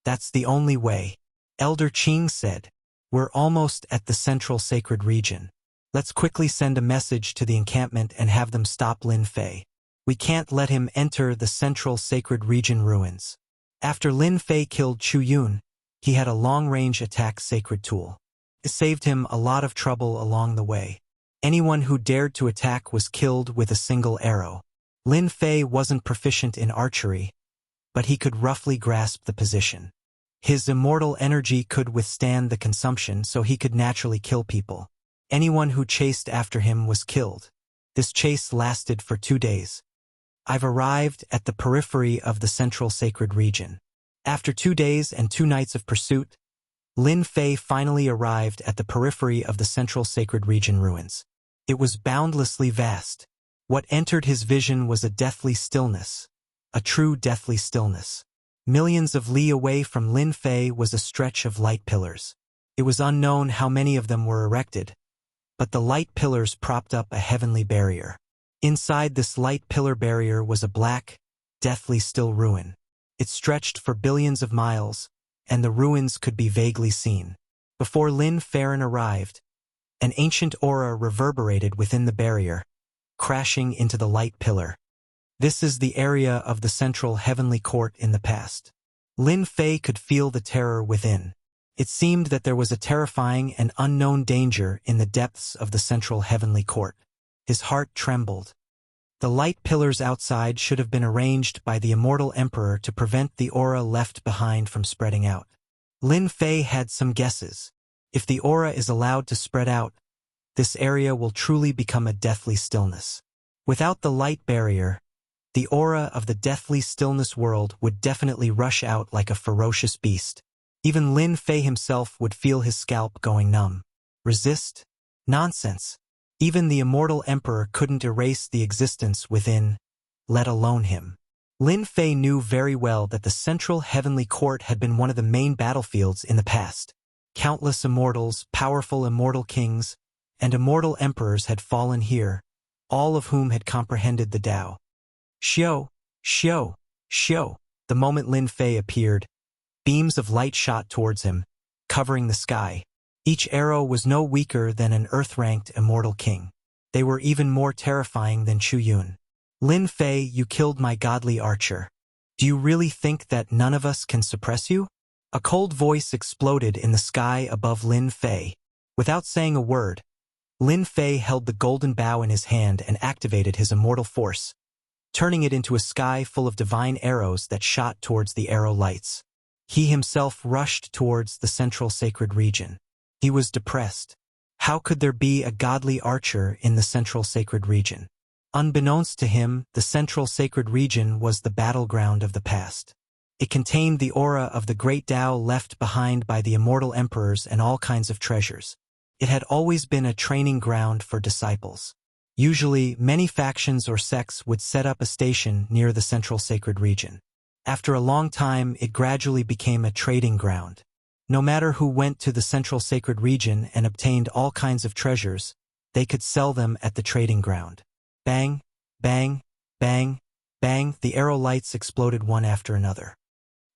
That's the only way. Elder Qing said, we're almost at the central sacred region. Let's quickly send a message to the encampment and have them stop Lin Fei. We can't let him enter the central sacred region ruins. After Lin Fei killed Chu Yun, he had a long-range attack sacred tool. It saved him a lot of trouble along the way. Anyone who dared to attack was killed with a single arrow. Lin Fei wasn't proficient in archery, but he could roughly grasp the position. His immortal energy could withstand the consumption, so he could naturally kill people. Anyone who chased after him was killed. This chase lasted for 2 days. I've arrived at the periphery of the central sacred region. After 2 days and 2 nights of pursuit, Lin Fei finally arrived at the periphery of the central sacred region ruins. It was boundlessly vast. What entered his vision was a deathly stillness. A true deathly stillness. Millions of li away from Lin Fei was a stretch of light pillars. It was unknown how many of them were erected, but the light pillars propped up a heavenly barrier. Inside this light pillar barrier was a black, deathly still ruin. It stretched for billions of miles, and the ruins could be vaguely seen. Before Lin Farron arrived, an ancient aura reverberated within the barrier, crashing into the light pillar. This is the area of the central heavenly court in the past. Lin Fei could feel the terror within. It seemed that there was a terrifying and unknown danger in the depths of the central heavenly court. His heart trembled. The light pillars outside should have been arranged by the immortal emperor to prevent the aura left behind from spreading out. Lin Fei had some guesses. If the aura is allowed to spread out, this area will truly become a deathly stillness. Without the light barrier, the aura of the deathly stillness world would definitely rush out like a ferocious beast. Even Lin Fei himself would feel his scalp going numb. Resist? Nonsense. Even the immortal emperor couldn't erase the existence within, let alone him. Lin Fei knew very well that the central heavenly court had been one of the main battlefields in the past. Countless immortals, powerful immortal kings, and immortal emperors had fallen here, all of whom had comprehended the Tao. Xiao, Xiao, Xiao. The moment Lin Fei appeared, beams of light shot towards him, covering the sky. Each arrow was no weaker than an earth-ranked immortal king. They were even more terrifying than Chu Yun. Lin Fei, you killed my godly archer. Do you really think that none of us can suppress you? A cold voice exploded in the sky above Lin Fei. Without saying a word, Lin Fei held the golden bow in his hand and activated his immortal force, turning it into a sky full of divine arrows that shot towards the arrow lights. He himself rushed towards the central sacred region. He was depressed. How could there be a godly archer in the central sacred region? Unbeknownst to him, the central sacred region was the battleground of the past. It contained the aura of the great Tao left behind by the immortal emperors and all kinds of treasures. It had always been a training ground for disciples. Usually, many factions or sects would set up a station near the central sacred region. After a long time, it gradually became a trading ground. No matter who went to the central sacred region and obtained all kinds of treasures, they could sell them at the trading ground. Bang, bang, bang, bang, the arrow lights exploded one after another.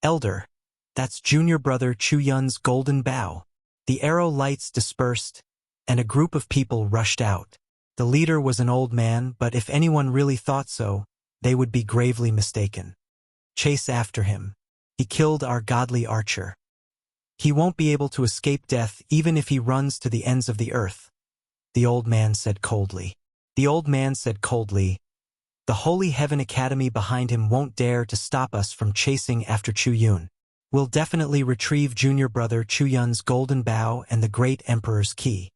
Elder, that's junior brother Chu Yun's golden bow. The arrow lights dispersed, and a group of people rushed out. The leader was an old man, but if anyone really thought so, they would be gravely mistaken. Chase after him. He killed our godly archer. He won't be able to escape death even if he runs to the ends of the earth, the old man said coldly. The old man said coldly, the Holy Heaven Academy behind him won't dare to stop us from chasing after Chu Yun. We'll definitely retrieve junior brother Chu Yun's golden bow and the great emperor's key.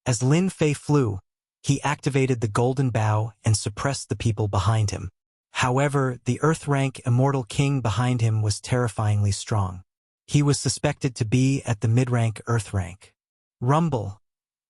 As Lin Fei flew, he activated the golden bow and suppressed the people behind him. However, the Earth-rank immortal king behind him was terrifyingly strong. He was suspected to be at the mid-rank Earth rank. Rumble.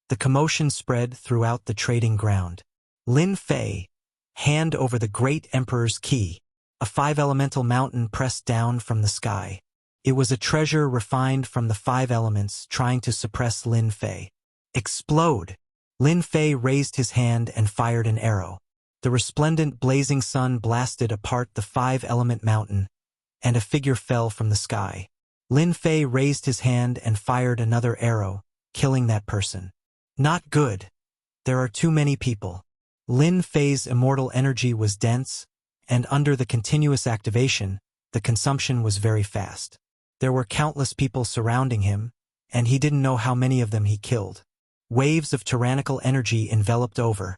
The commotion spread throughout the trading ground. Lin Fei, hand over the great emperor's key. A 5-elemental mountain pressed down from the sky. It was a treasure refined from the 5 elements trying to suppress Lin Fei. Explode! Lin Fei raised his hand and fired an arrow. The resplendent blazing sun blasted apart the 5-element mountain, and a figure fell from the sky. Lin Fei raised his hand and fired another arrow, killing that person. Not good. There are too many people. Lin Fei's immortal energy was dense, and under the continuous activation, the consumption was very fast. There were countless people surrounding him, and he didn't know how many of them he killed. Waves of tyrannical energy enveloped over,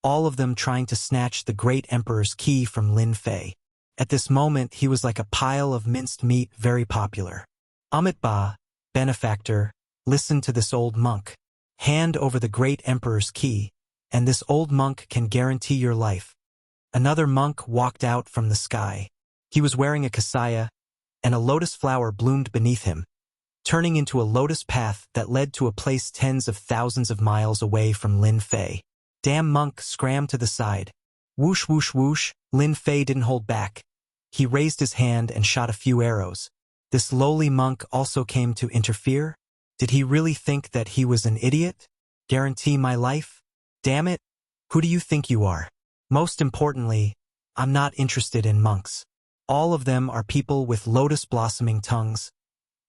all of them trying to snatch the great emperor's key from Lin Fei. At this moment, he was like a pile of minced meat, very popular. Amitabha, benefactor, listen to this old monk. Hand over the great emperor's key, and this old monk can guarantee your life. Another monk walked out from the sky. He was wearing a kasaya, and a lotus flower bloomed beneath him, turning into a lotus path that led to a place tens of thousands of miles away from Lin Fei. Damn monk scrammed to the side. Whoosh whoosh whoosh, Lin Fei didn't hold back. He raised his hand and shot a few arrows. This lowly monk also came to interfere? Did he really think that he was an idiot? Guarantee my life? Damn it! Who do you think you are? Most importantly, I'm not interested in monks. All of them are people with lotus-blossoming tongues,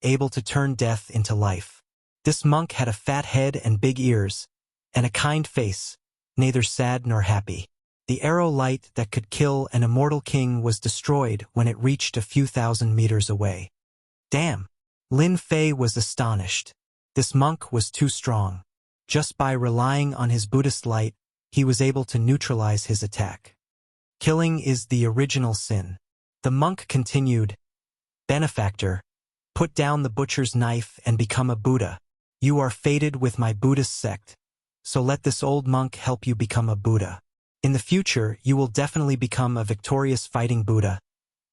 able to turn death into life. This monk had a fat head and big ears, and a kind face, neither sad nor happy. The arrow light that could kill an immortal king was destroyed when it reached a few thousand meters away. Damn! Lin Fei was astonished. This monk was too strong. Just by relying on his Buddhist light, he was able to neutralize his attack. Killing is the original sin. The monk continued, Benefactor, put down the butcher's knife and become a Buddha. You are fated with my Buddhist sect, so let this old monk help you become a Buddha. In the future, you will definitely become a victorious fighting Buddha,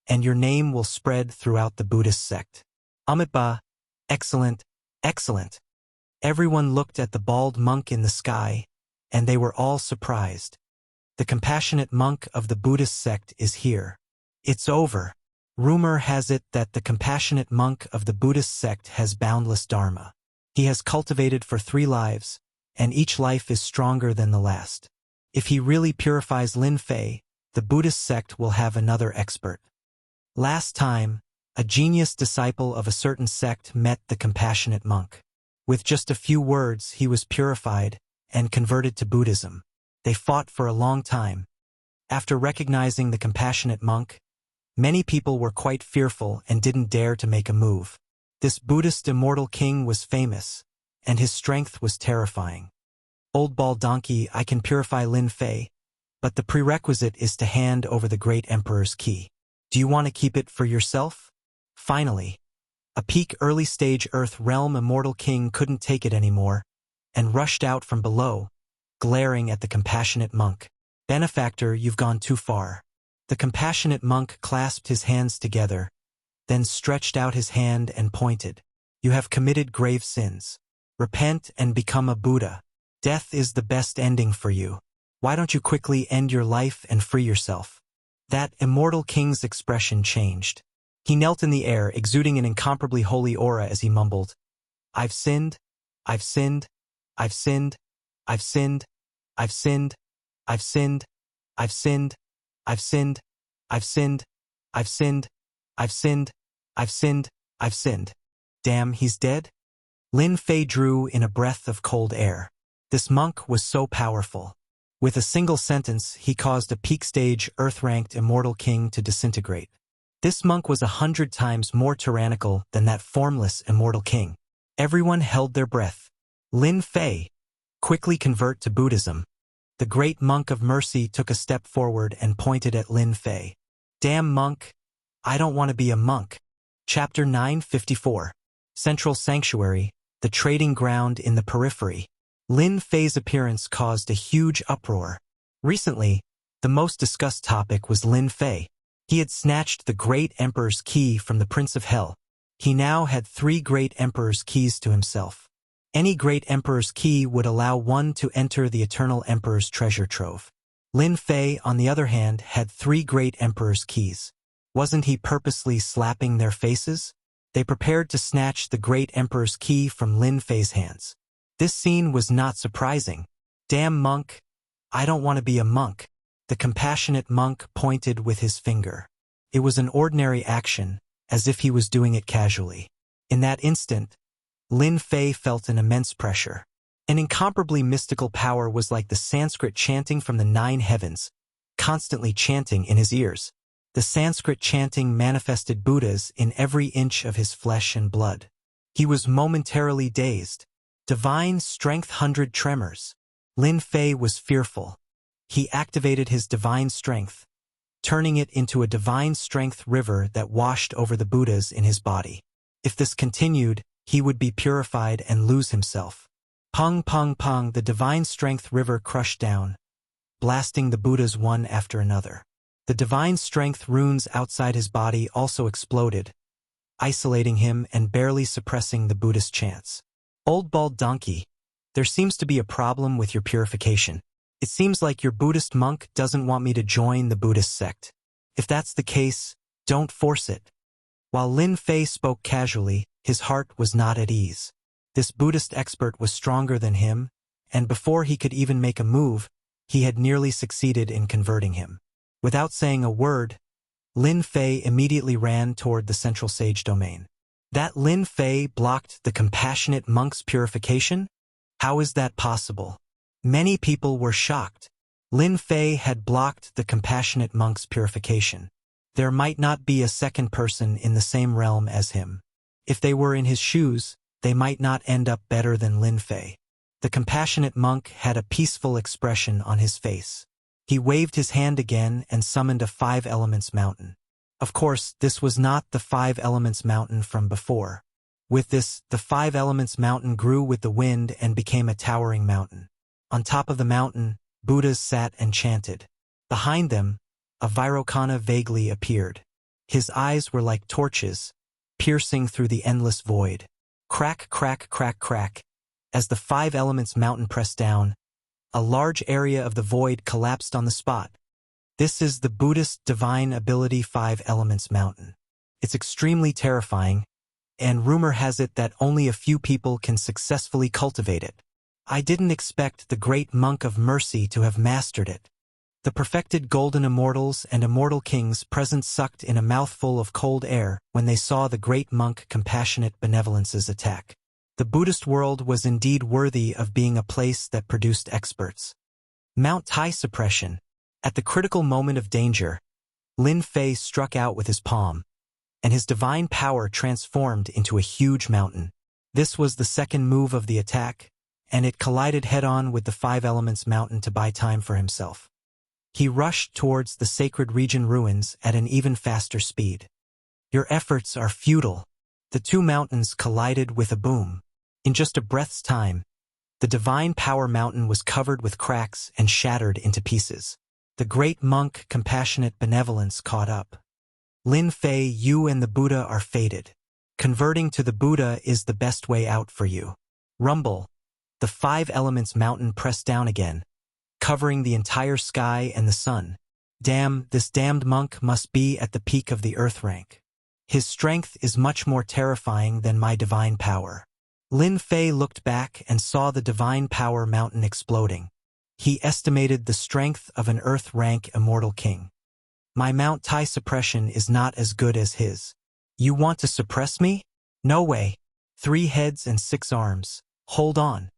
and your name will spread throughout the Buddhist sect. Amitabha, excellent, excellent. Everyone looked at the bald monk in the sky, and they were all surprised. The compassionate monk of the Buddhist sect is here. It's over. Rumor has it that the compassionate monk of the Buddhist sect has boundless dharma. He has cultivated for 3 lives, and each life is stronger than the last. If he really purifies Lin Fei, the Buddhist sect will have another expert. Last time, a genius disciple of a certain sect met the compassionate monk. With just a few words, he was purified and converted to Buddhism. They fought for a long time. After recognizing the compassionate monk, many people were quite fearful and didn't dare to make a move. This Buddhist immortal king was famous, and his strength was terrifying. Old bald donkey, I can purify Lin Fei, but the prerequisite is to hand over the great emperor's key. Do you want to keep it for yourself? Finally, a peak early-stage Earth realm immortal king couldn't take it anymore, and rushed out from below, glaring at the compassionate monk. Benefactor, you've gone too far. The compassionate monk clasped his hands together, then stretched out his hand and pointed. You have committed grave sins. Repent and become a Buddha. Death is the best ending for you. Why don't you quickly end your life and free yourself? That immortal king's expression changed. He knelt in the air, exuding an incomparably holy aura as he mumbled, I've sinned, I've sinned, I've sinned, I've sinned, I've sinned, I've sinned, I've sinned, I've sinned, I've sinned, I've sinned, I've sinned, I've sinned, I've sinned. Damn, he's dead? Lin Fei drew in a breath of cold air. This monk was so powerful. With a single sentence, he caused a peak-stage, Earth-ranked immortal king to disintegrate. This monk was 100 times more tyrannical than that formless immortal king. Everyone held their breath. Lin Fei, quickly convert to Buddhism. The great monk of mercy took a step forward and pointed at Lin Fei. Damn monk, I don't want to be a monk. Chapter 954. Central Sanctuary, the trading ground in the periphery. Lin Fei's appearance caused a huge uproar. Recently, the most discussed topic was Lin Fei. He had snatched the great emperor's key from the Prince of Hell. He now had 3 great emperor's keys to himself. Any great emperor's key would allow one to enter the eternal emperor's treasure trove. Lin Fei, on the other hand, had 3 great emperor's keys. Wasn't he purposely slapping their faces? They prepared to snatch the great emperor's key from Lin Fei's hands. This scene was not surprising. Damn monk, I don't want to be a monk. The compassionate monk pointed with his finger. It was an ordinary action, as if he was doing it casually. In that instant, Lin Fei felt an immense pressure. An incomparably mystical power was like the Sanskrit chanting from the 9 heavens, constantly chanting in his ears. The Sanskrit chanting manifested Buddhas in every inch of his flesh and blood. He was momentarily dazed. Divine strength 100 tremors. Lin Fei was fearful. He activated his divine strength, turning it into a divine strength river that washed over the Buddhas in his body. If this continued, he would be purified and lose himself. Pung pung pung, the divine strength river crushed down, blasting the Buddhas one after another. The divine strength runes outside his body also exploded, isolating him and barely suppressing the Buddhist chants. Old bald donkey, there seems to be a problem with your purification. It seems like your Buddhist monk doesn't want me to join the Buddhist sect. If that's the case, don't force it. While Lin Fei spoke casually, his heart was not at ease. This Buddhist expert was stronger than him, and before he could even make a move, he had nearly succeeded in converting him. Without saying a word, Lin Fei immediately ran toward the central sage domain. That Lin Fei blocked the compassionate monk's purification? How is that possible? Many people were shocked. Lin Fei had blocked the compassionate monk's purification. There might not be a second person in the same realm as him. If they were in his shoes, they might not end up better than Lin Fei. The compassionate monk had a peaceful expression on his face. He waved his hand again and summoned a 5 elements mountain. Of course, this was not the 5 elements mountain from before. With this, the 5 elements mountain grew with the wind and became a towering mountain. On top of the mountain, Buddhas sat and chanted. Behind them, a Vairocana vaguely appeared. His eyes were like torches, piercing through the endless void. Crack, crack, crack, crack. As the 5 elements mountain pressed down, a large area of the void collapsed on the spot. This is the Buddhist Divine Ability 5 Elements Mountain. It's extremely terrifying, and rumor has it that only a few people can successfully cultivate it. I didn't expect the great monk of mercy to have mastered it. The perfected golden immortals and immortal kings present sucked in a mouthful of cold air when they saw the great monk Compassionate Benevolence's attack. The Buddhist world was indeed worthy of being a place that produced experts. Mount Tai suppression. At the critical moment of danger, Lin Fei struck out with his palm, and his divine power transformed into a huge mountain. This was the second move of the attack, and it collided head-on with the Five Elements mountain to buy time for himself. He rushed towards the sacred region ruins at an even faster speed. Your efforts are futile. The two mountains collided with a boom. In just a breath's time, the divine power mountain was covered with cracks and shattered into pieces. The great monk Compassionate Benevolence caught up. Lin Fei, you and the Buddha are fated. Converting to the Buddha is the best way out for you. Rumble. The Five Elements mountain pressed down again, covering the entire sky and the sun. Damn, this damned monk must be at the peak of the earth rank. His strength is much more terrifying than my divine power. Lin Fei looked back and saw the divine power mountain exploding. He estimated the strength of an earth rank immortal king. My Mount Tai suppression is not as good as his. You want to suppress me? No way. 3 heads and 6 arms. Hold on.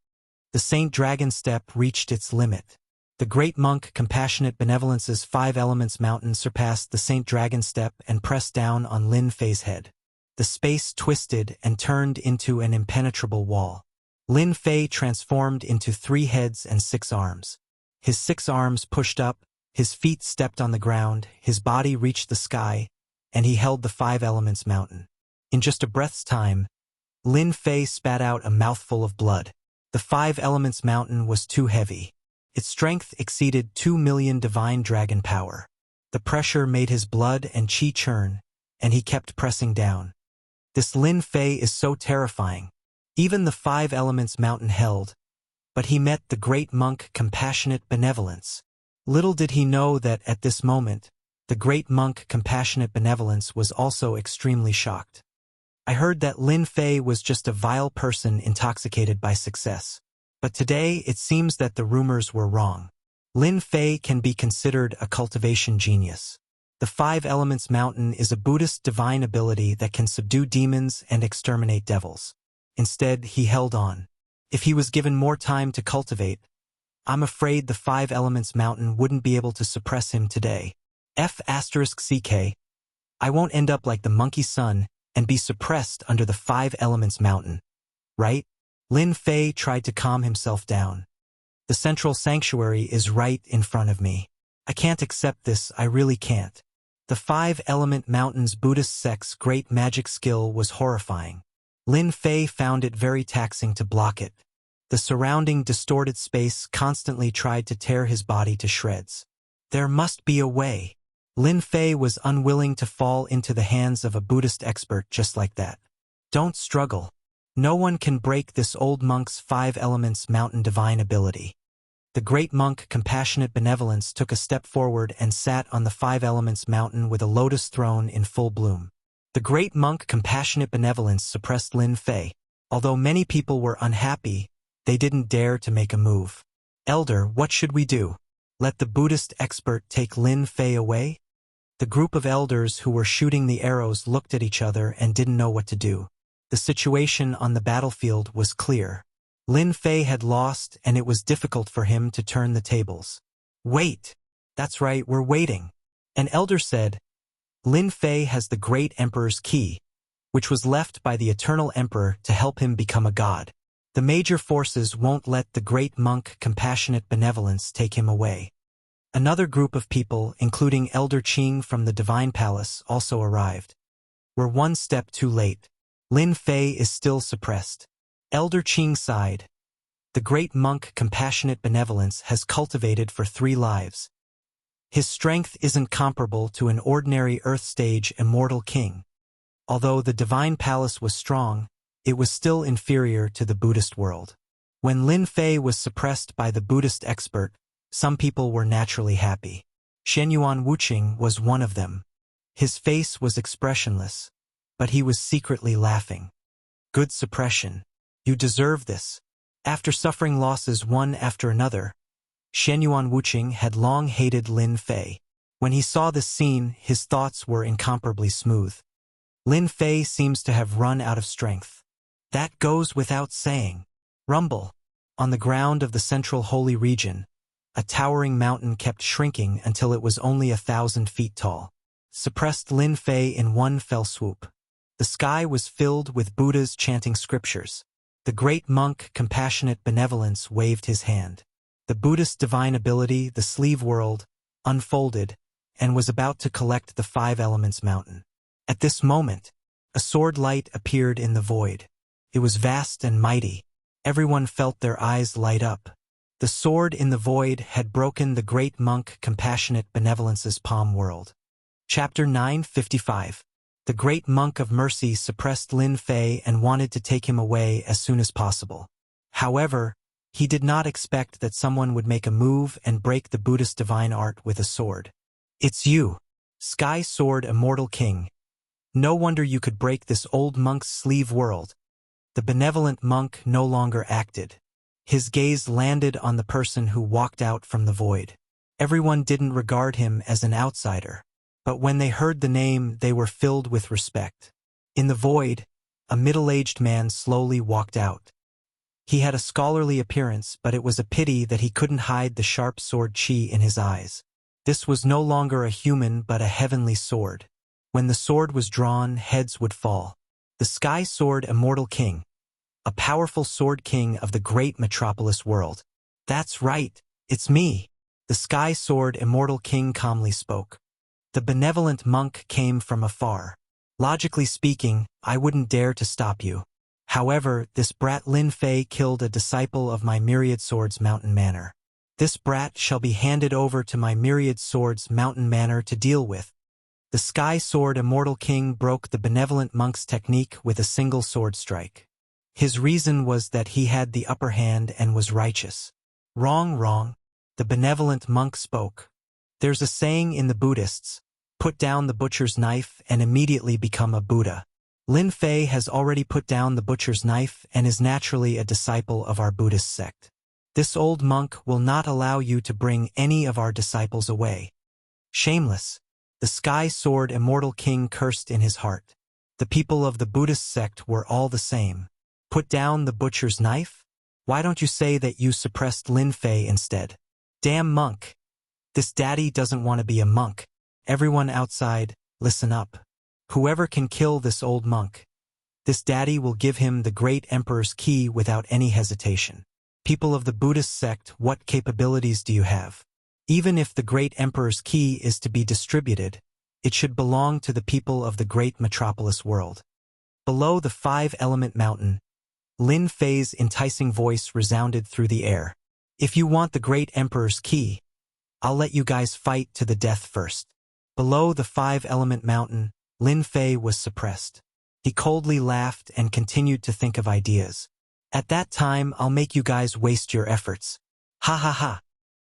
The Saint Dragon Step reached its limit. The great monk Compassionate Benevolence's 5 Elements mountain surpassed the Saint Dragon Step and pressed down on Lin Fei's head. The space twisted and turned into an impenetrable wall. Lin Fei transformed into 3 heads and 6 arms. His 6 arms pushed up, his feet stepped on the ground, his body reached the sky, and he held the 5 Elements mountain. In just a breath's time, Lin Fei spat out a mouthful of blood. The 5 Elements mountain was too heavy. Its strength exceeded 2 million divine dragon power. The pressure made his blood and chi churn, and he kept pressing down. This Lin Fei is so terrifying. Even the 5 Elements mountain held, but he met the great monk Compassionate Benevolence. Little did he know that at this moment, the great monk Compassionate Benevolence was also extremely shocked. I heard that Lin Fei was just a vile person intoxicated by success. But today it seems that the rumors were wrong. Lin Fei can be considered a cultivation genius. The 5 Elements mountain is a Buddhist divine ability that can subdue demons and exterminate devils. Instead, he held on. If he was given more time to cultivate, I'm afraid the 5 Elements mountain wouldn't be able to suppress him today. F***CK. I won't end up like the monkey sun and be suppressed under the 5 Elements mountain. Right? Lin Fei tried to calm himself down. The central sanctuary is right in front of me. I can't accept this, I really can't. The 5 Element Mountain's Buddhist sect's great magic skill was horrifying. Lin Fei found it very taxing to block it. The surrounding distorted space constantly tried to tear his body to shreds. There must be a way. Lin Fei was unwilling to fall into the hands of a Buddhist expert just like that. Don't struggle. No one can break this old monk's 5 Elements mountain divine ability. The great monk Compassionate Benevolence took a step forward and sat on the 5 Elements mountain with a lotus throne in full bloom. The great monk Compassionate Benevolence suppressed Lin Fei. Although many people were unhappy, they didn't dare to make a move. Elder, what should we do? Let the Buddhist expert take Lin Fei away? The group of elders who were shooting the arrows looked at each other and didn't know what to do. The situation on the battlefield was clear. Lin Fei had lost, and it was difficult for him to turn the tables. Wait! That's right, we're waiting. An elder said, Lin Fei has the great emperor's key, which was left by the eternal emperor to help him become a god. The major forces won't let the great monk Compassionate Benevolence take him away. Another group of people, including Elder Qing from the Divine Palace, also arrived. We're one step too late. Lin Fei is still suppressed. Elder Qing sighed. The great monk Compassionate Benevolence has cultivated for 3 lives. His strength isn't comparable to an ordinary earth-stage immortal king. Although the Divine Palace was strong, it was still inferior to the Buddhist world. When Lin Fei was suppressed by the Buddhist expert, some people were naturally happy. Shenyuan Wuqing was one of them. His face was expressionless, but he was secretly laughing. Good suppression. You deserve this. After suffering losses one after another, Shenyuan Wuqing had long hated Lin Fei. When he saw this scene, his thoughts were incomparably smooth. Lin Fei seems to have run out of strength. That goes without saying. Rumble. On the ground of the central holy region, a towering mountain kept shrinking until it was only 1,000 feet tall. Suppressed Lin Fei in one fell swoop. The sky was filled with Buddhas chanting scriptures. The great monk, compassionate benevolence, waved his hand. The Buddhist divine ability, the sleeve world, unfolded, and was about to collect the 5 elements mountain. At this moment, a sword light appeared in the void. It was vast and mighty. Everyone felt their eyes light up. The sword in the void had broken the great monk, compassionate benevolence's palm world. Chapter 955. The great monk of mercy suppressed Lin Fei and wanted to take him away as soon as possible. However, he did not expect that someone would make a move and break the Buddhist divine art with a sword. It's you, Sky Sword Immortal King. No wonder you could break this old monk's sleeve world. The benevolent monk no longer acted. His gaze landed on the person who walked out from the void. Everyone didn't regard him as an outsider, but when they heard the name, they were filled with respect. In the void, a middle-aged man slowly walked out. He had a scholarly appearance, but it was a pity that he couldn't hide the sharp sword chi in his eyes. This was no longer a human but a heavenly sword. When the sword was drawn, heads would fall. The Sky Sword Immortal King. A powerful sword king of the great metropolis world. That's right, it's me. The Sky Sword Immortal King calmly spoke. The benevolent monk came from afar. Logically speaking, I wouldn't dare to stop you. However, this brat Lin Fei killed a disciple of my Myriad Swords Mountain Manor. This brat shall be handed over to my Myriad Swords Mountain Manor to deal with. The Sky Sword Immortal King broke the benevolent monk's technique with a single sword strike. His reason was that he had the upper hand and was righteous. Wrong, wrong. The benevolent monk spoke. There's a saying in the Buddhists, put down the butcher's knife and immediately become a Buddha. Lin Fei has already put down the butcher's knife and is naturally a disciple of our Buddhist sect. This old monk will not allow you to bring any of our disciples away. Shameless. The Sky Sword Immortal King cursed in his heart. The people of the Buddhist sect were all the same. Put down the butcher's knife? Why don't you say that you suppressed Lin Fei instead? Damn monk. This daddy doesn't want to be a monk. Everyone outside, listen up. Whoever can kill this old monk, this daddy will give him the great emperor's key without any hesitation. People of the Buddhist sect, what capabilities do you have? Even if the great emperor's key is to be distributed, it should belong to the people of the great metropolis world. Below the 5-element mountain, Lin Fei's enticing voice resounded through the air. If you want the great emperor's key, I'll let you guys fight to the death first. Below the 5-element mountain, Lin Fei was suppressed. He coldly laughed and continued to think of ideas. At that time, I'll make you guys waste your efforts. Ha ha ha.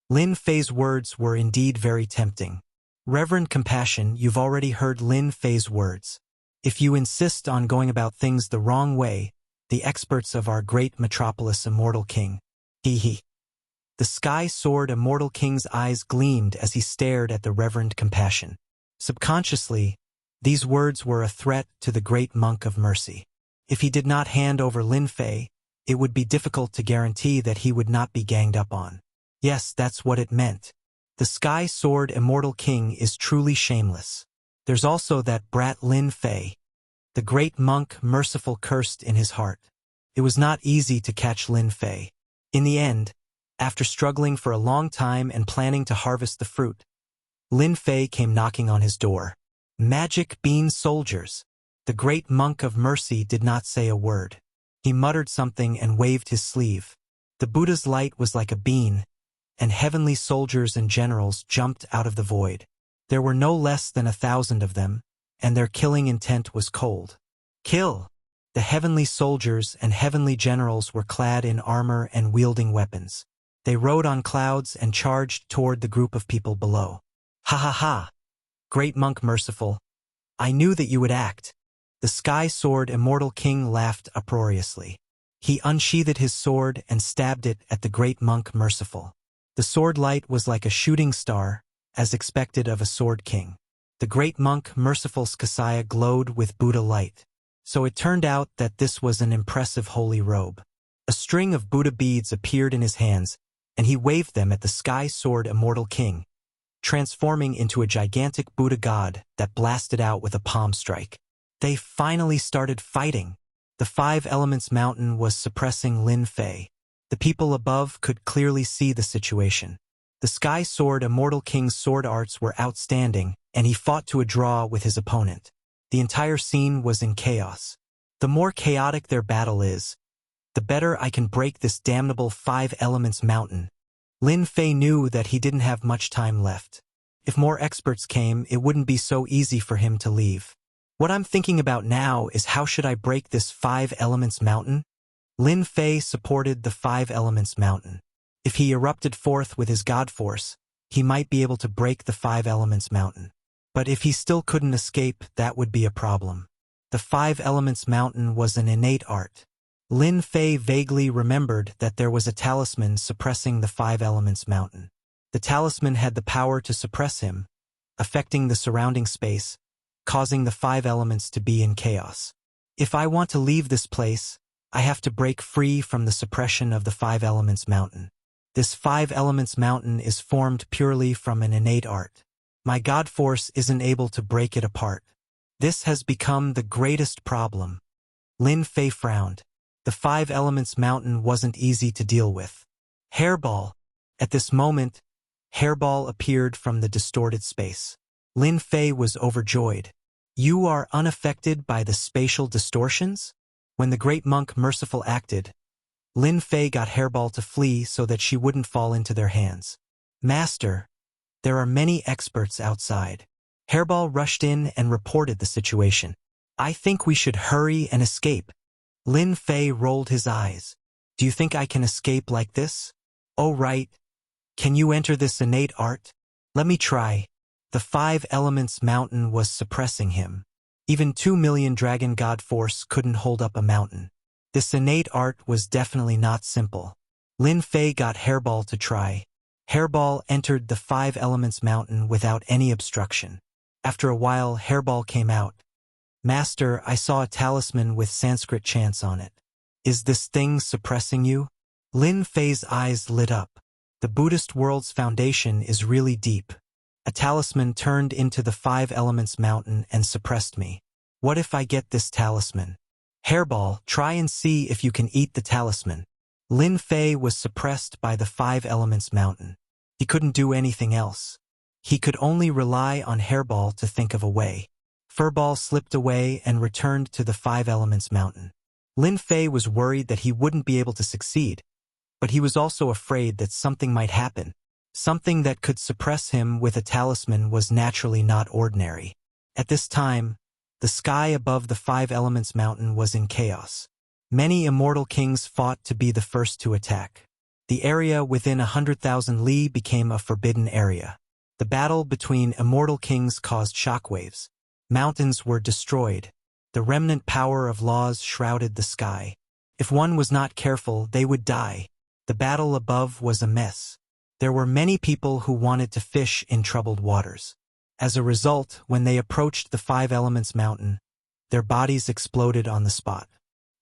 Lin Fei's words were indeed very tempting. Reverend Compassion, you've already heard Lin Fei's words. If you insist on going about things the wrong way, the experts of our great metropolis Immortal King. Hee hee. The Sky Sword Immortal King's eyes gleamed as he stared at the Reverend Compassion. Subconsciously, these words were a threat to the great monk of mercy. If he did not hand over Lin Fei, it would be difficult to guarantee that he would not be ganged up on. Yes, that's what it meant. The Sky Sword Immortal King is truly shameless. There's also that brat Lin Fei. The great monk merciful cursed in his heart. It was not easy to catch Lin Fei. In the end, after struggling for a long time and planning to harvest the fruit, Lin Fei came knocking on his door. Magic bean soldiers. The great monk of mercy did not say a word. He muttered something and waved his sleeve. The Buddha's light was like a bean, and heavenly soldiers and generals jumped out of the void. There were no less than 1,000 of them, and their killing intent was cold. Kill! The heavenly soldiers and heavenly generals were clad in armor and wielding weapons. They rode on clouds and charged toward the group of people below. Ha ha ha! Great monk merciful, I knew that you would act. The Sky Sword Immortal King laughed uproariously. He unsheathed his sword and stabbed it at the great monk merciful. The The sword light was like a shooting star, as expected of a sword king. The great monk Merciful Skasaya glowed with Buddha light. So it turned out that this was an impressive holy robe. A string of Buddha beads appeared in his hands, and he waved them at the sky sword Immortal King, transforming into a gigantic Buddha god that blasted out with a palm strike. They finally started fighting. The Five Elements Mountain was suppressing Lin Fei. The people above could clearly see the situation. The sky sword Immortal King's sword arts were outstanding, and he fought to a draw with his opponent. The entire scene was in chaos. The more chaotic their battle is, the better I can break this damnable Five Elements Mountain. Lin Fei knew that he didn't have much time left. If more experts came, it wouldn't be so easy for him to leave. What I'm thinking about now is how should I break this Five Elements Mountain? Lin Fei supported the Five Elements Mountain. If he erupted forth with his god force, he might be able to break the Five Elements Mountain. But if he still couldn't escape, that would be a problem. The Five Elements Mountain was an innate art. Lin Fei vaguely remembered that there was a talisman suppressing the Five Elements Mountain. The talisman had the power to suppress him, affecting the surrounding space, causing the Five Elements to be in chaos. If I want to leave this place, I have to break free from the suppression of the Five Elements Mountain. This Five Elements Mountain is formed purely from an innate art. My god force isn't able to break it apart. This has become the greatest problem. Lin Fei frowned. The Five Elements Mountain wasn't easy to deal with. Hairball. At this moment, Hairball appeared from the distorted space. Lin Fei was overjoyed. You are unaffected by the spatial distortions? When the great monk Merciful acted, Lin Fei got Hairball to flee so that she wouldn't fall into their hands. Master, there are many experts outside. Hairball rushed in and reported the situation. I think we should hurry and escape. Lin Fei rolled his eyes. Do you think I can escape like this? Oh right. Can you enter this innate art? Let me try. The Five Elements Mountain was suppressing him. Even 2 million dragon god force couldn't hold up a mountain. This innate art was definitely not simple. Lin Fei got Hairball to try. Hairball entered the Five Elements Mountain without any obstruction. After a while, Hairball came out. Master, I saw a talisman with Sanskrit chants on it. Is this thing suppressing you? Lin Fei's eyes lit up. The Buddhist world's foundation is really deep. A talisman turned into the Five Elements Mountain and suppressed me. What if I get this talisman? Hairball, try and see if you can eat the talisman. Lin Fei was suppressed by the Five Elements Mountain. He couldn't do anything else. He could only rely on Hairball to think of a way. Furball slipped away and returned to the Five Elements Mountain. Lin Fei was worried that he wouldn't be able to succeed, but he was also afraid that something might happen. Something that could suppress him with a talisman was naturally not ordinary. At this time, the sky above the Five Elements Mountain was in chaos. Many immortal kings fought to be the first to attack. The area within 100,000 li became a forbidden area. The battle between immortal kings caused shockwaves. Mountains were destroyed. The remnant power of laws shrouded the sky. If one was not careful, they would die. The battle above was a mess. There were many people who wanted to fish in troubled waters. As a result, when they approached the Five Elements Mountain, their bodies exploded on the spot.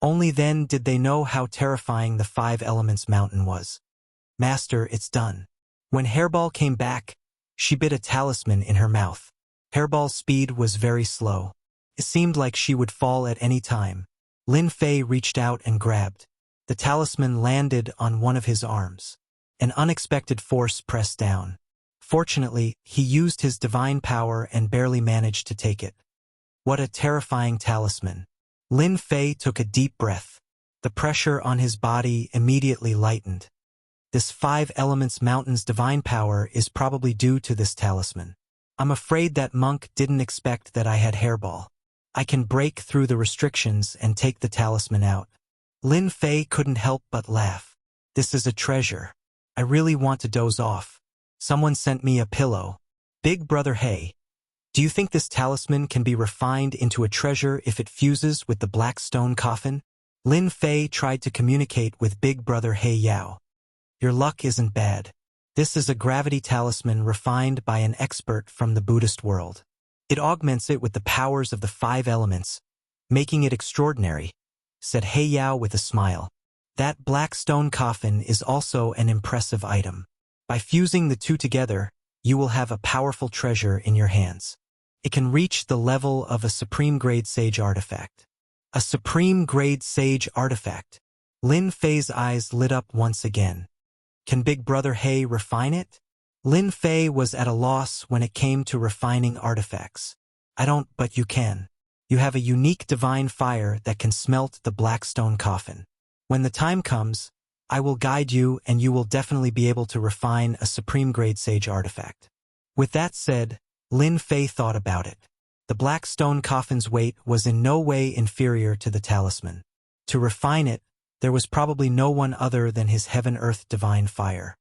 Only then did they know how terrifying the Five Elements Mountain was. Master, it's done. When Hairball came back, she bit a talisman in her mouth. Hairball's speed was very slow. It seemed like she would fall at any time. Lin Fei reached out and grabbed. The talisman landed on one of his arms. An unexpected force pressed down. Fortunately, he used his divine power and barely managed to take it. What a terrifying talisman. Lin Fei took a deep breath. The pressure on his body immediately lightened. This Five Elements Mountain's divine power is probably due to this talisman. I'm afraid that monk didn't expect that I had Hairball. I can break through the restrictions and take the talisman out. Lin Fei couldn't help but laugh. This is a treasure. I really want to doze off. Someone sent me a pillow. Big Brother Hey. Do you think this talisman can be refined into a treasure if it fuses with the black stone coffin? Lin Fei tried to communicate with Big Brother Hey Yao. Your luck isn't bad. This is a gravity talisman refined by an expert from the Buddhist world. It augments it with the powers of the 5 elements, making it extraordinary, said He Yao with a smile. That black stone coffin is also an impressive item. By fusing the two together, you will have a powerful treasure in your hands. It can reach the level of a supreme-grade sage artifact. A supreme-grade sage artifact. Lin Fei's eyes lit up once again. Can Big Brother He refine it? Lin Fei was at a loss when it came to refining artifacts. I don't, but you can. You have a unique divine fire that can smelt the black stone coffin. When the time comes, I will guide you and you will definitely be able to refine a supreme-grade sage artifact. With that said, Lin Fei thought about it. The black stone coffin's weight was in no way inferior to the talisman. To refine it, there was probably no one other than his heaven-earth divine fire.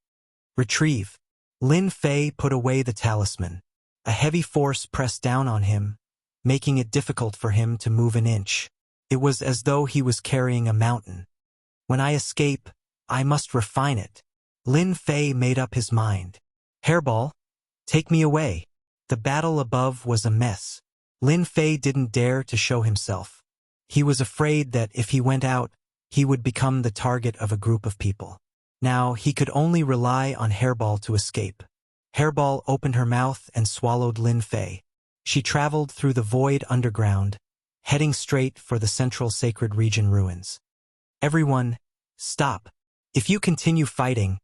Retrieve. Lin Fei put away the talisman. A heavy force pressed down on him, making it difficult for him to move an inch. It was as though he was carrying a mountain. When I escape, I must refine it. Lin Fei made up his mind. Hairball, take me away. The battle above was a mess. Lin Fei didn't dare to show himself. He was afraid that if he went out, he would become the target of a group of people. Now he could only rely on Hairball to escape. Hairball opened her mouth and swallowed Lin Fei. She traveled through the void underground, heading straight for the central sacred region ruins. Everyone, stop. If you continue fighting,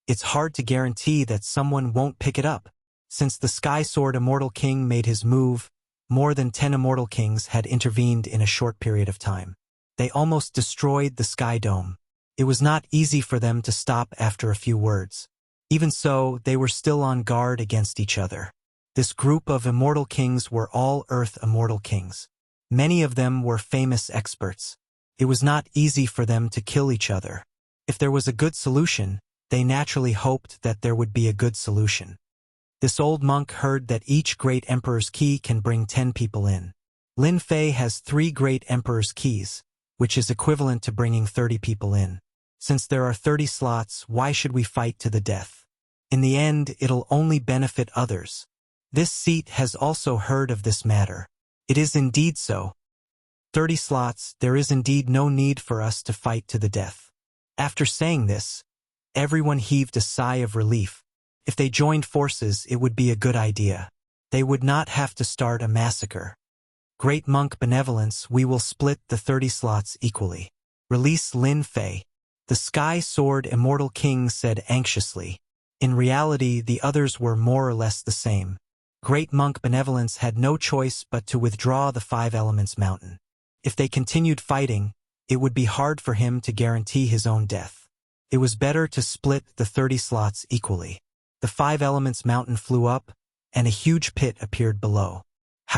it's hard to guarantee that someone won't pick it up. Since the Sky Sword Immortal King made his move, more than 10 Immortal Kings had intervened in a short period of time. They almost destroyed the Sky Dome. It was not easy for them to stop after a few words. Even so, they were still on guard against each other. This group of Immortal Kings were all Earth Immortal Kings. Many of them were famous experts. It was not easy for them to kill each other. If there was a good solution, they naturally hoped that there would be a good solution. This old monk heard that each Great Emperor's key can bring 10 people in. Lin Fei has 3 Great Emperor's keys, which is equivalent to bringing 30 people in. Since there are 30 slots, why should we fight to the death? In the end, it'll only benefit others. This seat has also heard of this matter. It is indeed so. 30 slots, there is indeed no need for us to fight to the death. After saying this, everyone heaved a sigh of relief. If they joined forces, it would be a good idea. They would not have to start a massacre. Great Monk Benevolence, we will split the 30 slots equally. Release Lin Fei. The Sky Sword Immortal King said anxiously. In reality, the others were more or less the same. Great Monk Benevolence had no choice but to withdraw the 5 Elements Mountain. If they continued fighting, it would be hard for him to guarantee his own death. It was better to split the 30 slots equally. The 5 Elements Mountain flew up, and a huge pit appeared below.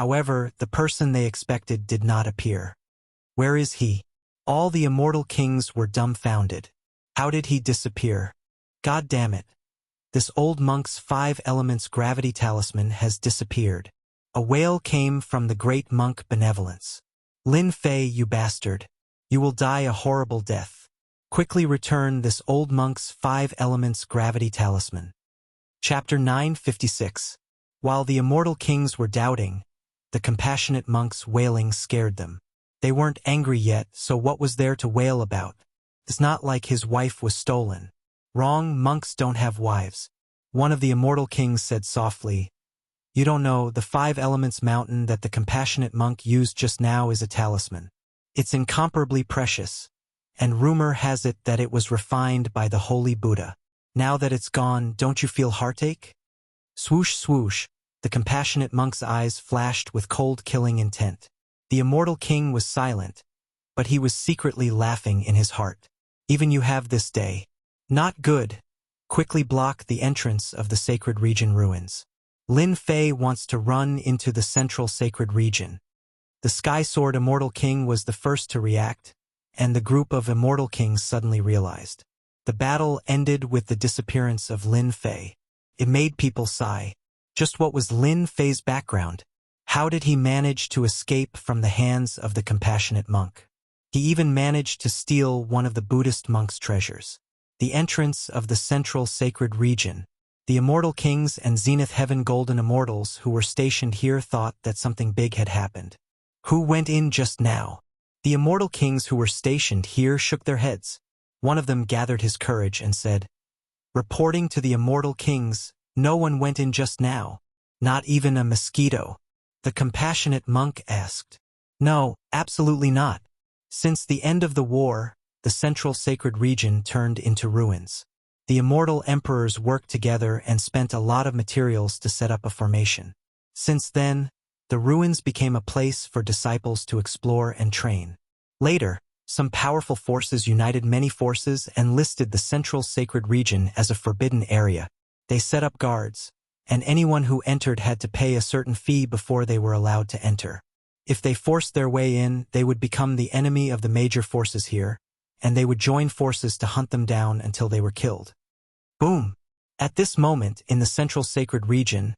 However, the person they expected did not appear. Where is he? All the Immortal Kings were dumbfounded. How did he disappear? God damn it. This old monk's 5 elements gravity talisman has disappeared. A wail came from the Great Monk Benevolence. Lin Fei, you bastard. You will die a horrible death. Quickly return this old monk's 5 elements gravity talisman. Chapter 956. While the Immortal Kings were doubting, the compassionate monk's wailing scared them. They weren't angry yet, so what was there to wail about? It's not like his wife was stolen. Wrong, monks don't have wives. One of the Immortal Kings said softly. You don't know, the 5 elements mountain that the compassionate monk used just now is a talisman. It's incomparably precious, and rumor has it that it was refined by the Holy Buddha. Now that it's gone, don't you feel heartache? Swoosh swoosh, the compassionate monk's eyes flashed with cold killing intent. The Immortal King was silent, but he was secretly laughing in his heart. Even you have this day. Not good. Quickly block the entrance of the sacred region ruins. Lin Fei wants to run into the central sacred region. The Sky Sword Immortal King was the first to react, and the group of Immortal Kings suddenly realized. The battle ended with the disappearance of Lin Fei. It made people sigh. Just what was Lin Fei's background? How did he manage to escape from the hands of the compassionate monk? He even managed to steal one of the Buddhist monk's treasures. The entrance of the central sacred region. The immortal kings and Zenith Heaven Golden Immortals who were stationed here thought that something big had happened. Who went in just now? The immortal kings who were stationed here shook their heads. One of them gathered his courage and said, "Reporting to the immortal kings, no one went in just now. Not even a mosquito." The compassionate monk asked, "No, absolutely not. Since the end of the war, the central sacred region turned into ruins. The immortal emperors worked together and spent a lot of materials to set up a formation. Since then, the ruins became a place for disciples to explore and train. Later, some powerful forces united many forces and listed the central sacred region as a forbidden area. They set up guards, and anyone who entered had to pay a certain fee before they were allowed to enter. If they forced their way in, they would become the enemy of the major forces here, and they would join forces to hunt them down until they were killed." Boom! At this moment, in the central sacred region,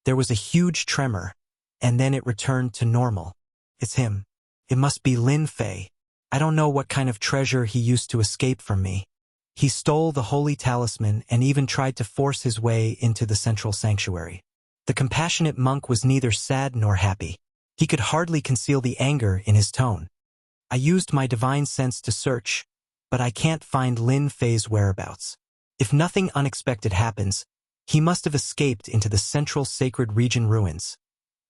there was a huge tremor, and then it returned to normal. "It's him. It must be Lin Fei. I don't know what kind of treasure he used to escape from me. He stole the holy talisman and even tried to force his way into the central sanctuary." The compassionate monk was neither sad nor happy. He could hardly conceal the anger in his tone. "I used my divine sense to search, but I can't find Lin Fei's whereabouts. If nothing unexpected happens, he must have escaped into the central sacred region ruins,"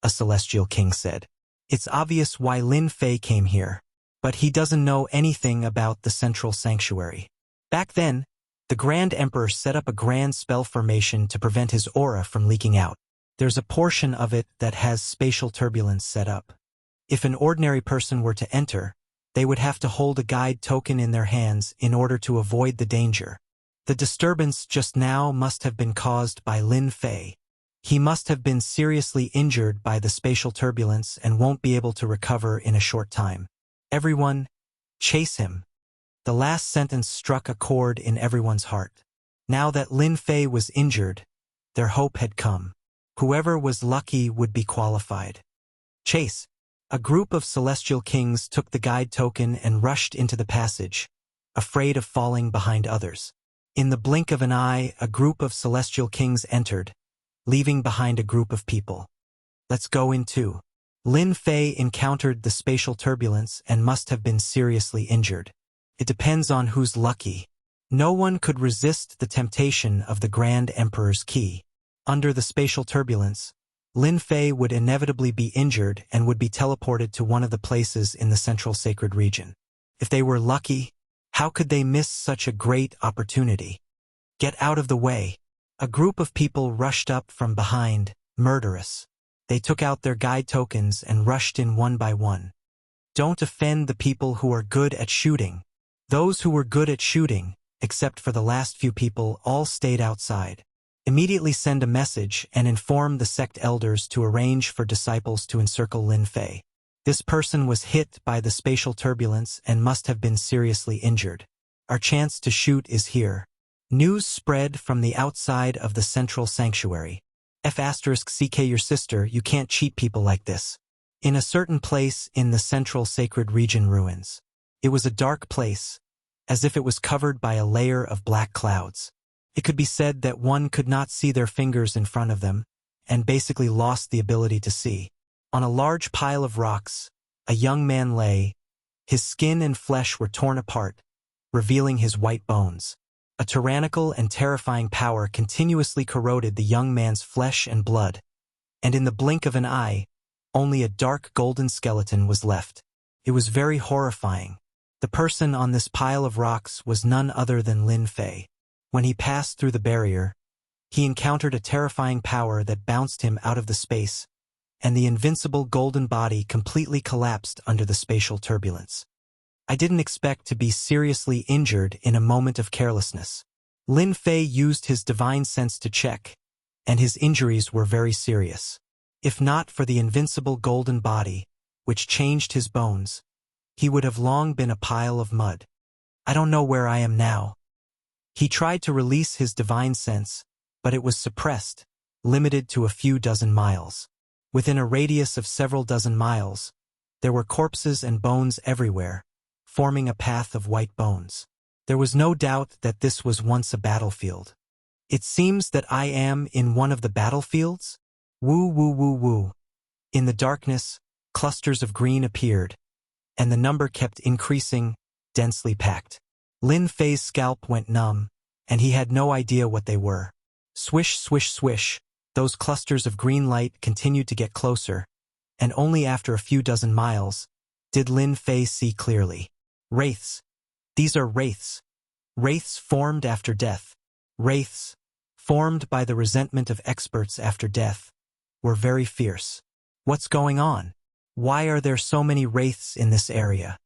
a celestial king said. "It's obvious why Lin Fei came here, but he doesn't know anything about the central sanctuary." Back then, the Grand Emperor set up a grand spell formation to prevent his aura from leaking out. There's a portion of it that has spatial turbulence set up. If an ordinary person were to enter, they would have to hold a guide token in their hands in order to avoid the danger. The disturbance just now must have been caused by Lin Fei. He must have been seriously injured by the spatial turbulence and won't be able to recover in a short time. "Everyone, chase him." The last sentence struck a chord in everyone's heart. Now that Lin Fei was injured, their hope had come. Whoever was lucky would be qualified. "Chase." A group of celestial kings took the guide token and rushed into the passage, afraid of falling behind others. In the blink of an eye, a group of celestial kings entered, leaving behind a group of people. "Let's go in too." Lin Fei encountered the spatial turbulence and must have been seriously injured. It depends on who's lucky. No one could resist the temptation of the Grand Emperor's key. Under the spatial turbulence, Lin Fei would inevitably be injured and would be teleported to one of the places in the central sacred region. If they were lucky, how could they miss such a great opportunity? "Get out of the way." A group of people rushed up from behind, murderous. They took out their guide tokens and rushed in one by one. "Don't offend the people who are good at shooting." Those who were good at shooting, except for the last few people, all stayed outside. Immediately send a message and inform the sect elders to arrange for disciples to encircle Lin Fei. This person was hit by the spatial turbulence and must have been seriously injured. Our chance to shoot is here. News spread from the outside of the central sanctuary. F*CK your sister, you can't cheat people like this. In a certain place in the central sacred region ruins. It was a dark place, as if it was covered by a layer of black clouds. It could be said that one could not see their fingers in front of them, and basically lost the ability to see. On a large pile of rocks, a young man lay. His skin and flesh were torn apart, revealing his white bones. A tyrannical and terrifying power continuously corroded the young man's flesh and blood, and in the blink of an eye, only a dark golden skeleton was left. It was very horrifying. The person on this pile of rocks was none other than Lin Fei. When he passed through the barrier, he encountered a terrifying power that bounced him out of the space, and the invincible golden body completely collapsed under the spatial turbulence. I didn't expect to be seriously injured in a moment of carelessness. Lin Fei used his divine sense to check, and his injuries were very serious. If not for the invincible golden body, which changed his bones, he would have long been a pile of mud. "I don't know where I am now." He tried to release his divine sense, but it was suppressed, limited to a few dozen miles. Within a radius of several dozen miles, there were corpses and bones everywhere, forming a path of white bones. There was no doubt that this was once a battlefield. It seems that I am in one of the battlefields? Woo woo woo woo. In the darkness, clusters of green appeared, and the number kept increasing, densely packed. Lin Fei's scalp went numb, and he had no idea what they were. Swish, swish, swish, those clusters of green light continued to get closer, and only after a few dozen miles did Lin Fei see clearly. Wraiths. These are wraiths. Wraiths formed after death. Wraiths, formed by the resentment of experts after death, were very fierce. What's going on? Why are there so many wraiths in this area?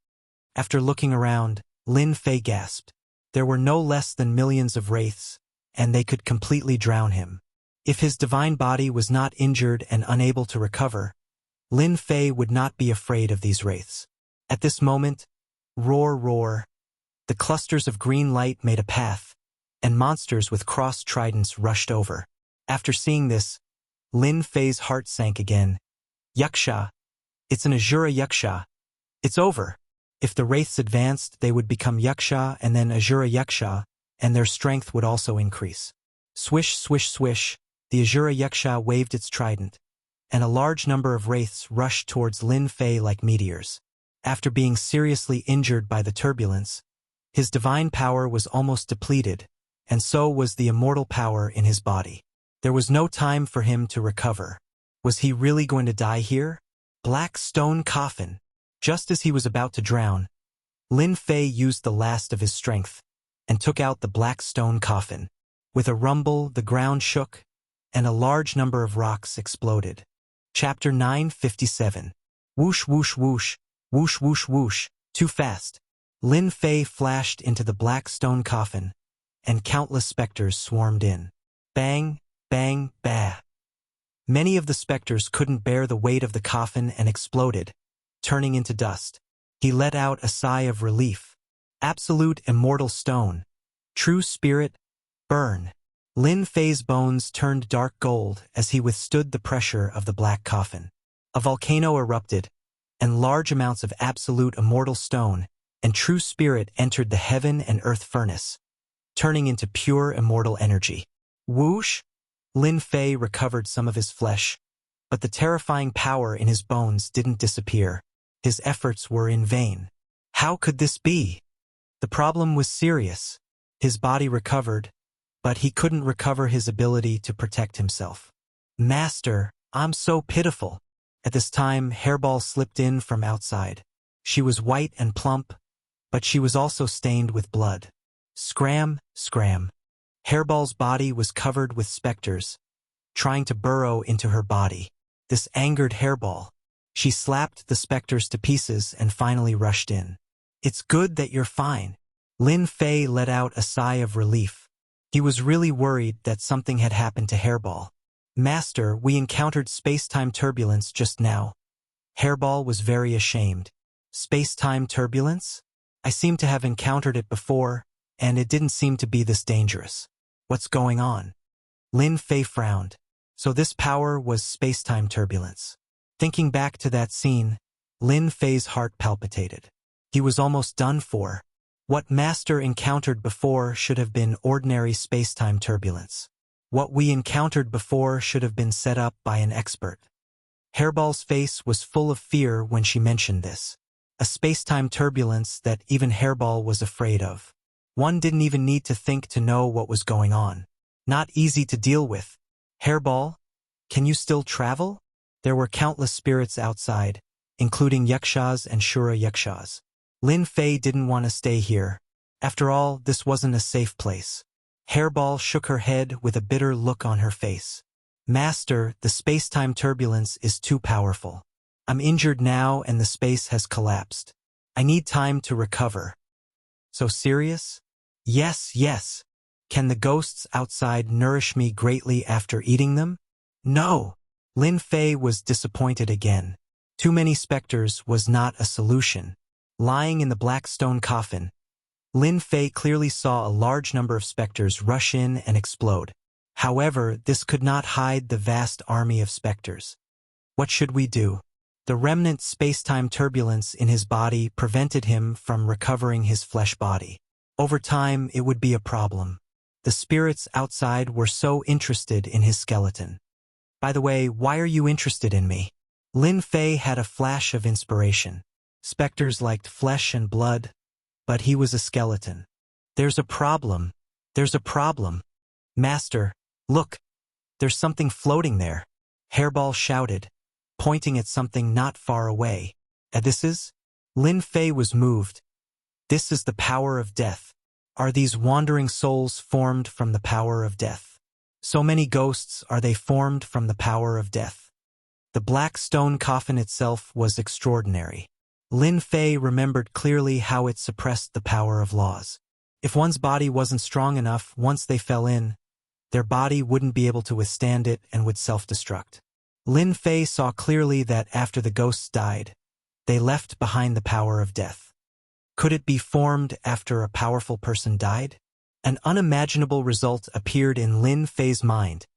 After looking around, Lin Fei gasped. There were no less than millions of wraiths, and they could completely drown him. If his divine body was not injured and unable to recover, Lin Fei would not be afraid of these wraiths. At this moment, roar, roar, the clusters of green light made a path, and monsters with crossed tridents rushed over. After seeing this, Lin Fei's heart sank again. Yuxia. It's an Azura Yuxia. It's over. If the wraiths advanced, they would become Yuxia and then Azura Yuxia, and their strength would also increase. Swish, swish, swish, the Azura Yuxia waved its trident, and a large number of wraiths rushed towards Lin Fei like meteors. After being seriously injured by the turbulence, his divine power was almost depleted, and so was the immortal power in his body. There was no time for him to recover. Was he really going to die here? Black stone coffin. Just as he was about to drown, Lin Fei used the last of his strength and took out the black stone coffin. With a rumble, the ground shook, and a large number of rocks exploded. Chapter 957. Whoosh, whoosh, whoosh, whoosh, whoosh, whoosh, too fast. Lin Fei flashed into the black stone coffin, and countless specters swarmed in. Bang, bang, bah. Many of the specters couldn't bear the weight of the coffin and exploded, turning into dust. He let out a sigh of relief. Absolute immortal stone. True spirit, burn. Lin Fei's bones turned dark gold as he withstood the pressure of the black coffin. A volcano erupted, and large amounts of absolute immortal stone and true spirit entered the heaven and earth furnace, turning into pure immortal energy. Whoosh! Lin Fei recovered some of his flesh, but the terrifying power in his bones didn't disappear. His efforts were in vain. How could this be? The problem was serious. His body recovered, but he couldn't recover his ability to protect himself. Master, I'm so pitiful. At this time, Hairball slipped in from outside. She was white and plump, but she was also stained with blood. Scram, scram. Hairball's body was covered with specters, trying to burrow into her body. This angered Hairball. She slapped the specters to pieces and finally rushed in. It's good that you're fine. Lin Fei let out a sigh of relief. He was really worried that something had happened to Hairball. Master, we encountered space-time turbulence just now. Hairball was very ashamed. Space-time turbulence? I seem to have encountered it before, and it didn't seem to be this dangerous. What's going on? Lin Fei frowned. So this power was space-time turbulence. Thinking back to that scene, Lin Fei's heart palpitated. He was almost done for. What Master encountered before should have been ordinary space-time turbulence. What we encountered before should have been set up by an expert. Hairball's face was full of fear when she mentioned this. A space-time turbulence that even Hairball was afraid of. One didn't even need to think to know what was going on. Not easy to deal with. Hairball, can you still travel? There were countless spirits outside, including Yuxias and Shura Yuxias. Lin Fei didn't want to stay here. After all, this wasn't a safe place. Hairball shook her head with a bitter look on her face. Master, the space-time turbulence is too powerful. I'm injured now and the space has collapsed. I need time to recover. So serious? Yes, yes. Can the ghosts outside nourish me greatly after eating them? No. Lin Fei was disappointed again. Too many specters was not a solution. Lying in the black stone coffin, Lin Fei clearly saw a large number of specters rush in and explode. However, this could not hide the vast army of specters. What should we do? The remnant space-time turbulence in his body prevented him from recovering his flesh body. Over time, it would be a problem. The spirits outside were so interested in his skeleton. By the way, why are you interested in me? Lin Fei had a flash of inspiration. Specters liked flesh and blood, but he was a skeleton. There's a problem. There's a problem. Master, look. There's something floating there. Hairball shouted, pointing at something not far away. And this is? Lin Fei was moved. This is the power of death. Are these wandering souls formed from the power of death? So many ghosts, are they formed from the power of death? The black stone coffin itself was extraordinary. Lin Fei remembered clearly how it suppressed the power of laws. If one's body wasn't strong enough, once they fell in, their body wouldn't be able to withstand it and would self-destruct. Lin Fei saw clearly that after the ghosts died, they left behind the power of death. Could it be formed after a powerful person died? An unimaginable result appeared in Lin Fei's mind,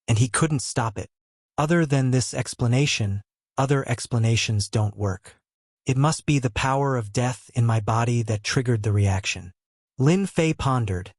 and he couldn't stop it. Other than this explanation, other explanations don't work. It must be the power of death in my body that triggered the reaction. Lin Fei pondered,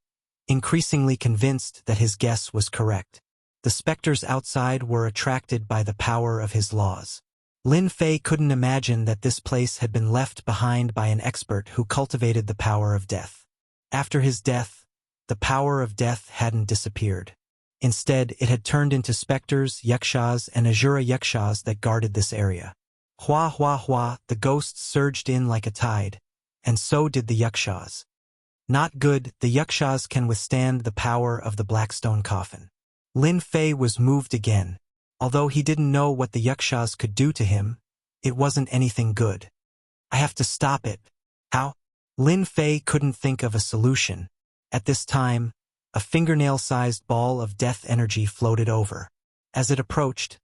increasingly convinced that his guess was correct. The specters outside were attracted by the power of his laws. Lin Fei couldn't imagine that this place had been left behind by an expert who cultivated the power of death. After his death, the power of death hadn't disappeared. Instead, it had turned into specters, yakshas, and Azura yakshas that guarded this area. Hua hua hua, the ghosts surged in like a tide, and so did the yakshas. Not good, the yakshas can withstand the power of the black stone coffin. Lin Fei was moved again. Although he didn't know what the yakshas could do to him, it wasn't anything good. I have to stop it. How? Lin Fei couldn't think of a solution. At this time, a fingernail-sized ball of death energy floated over. As it approached,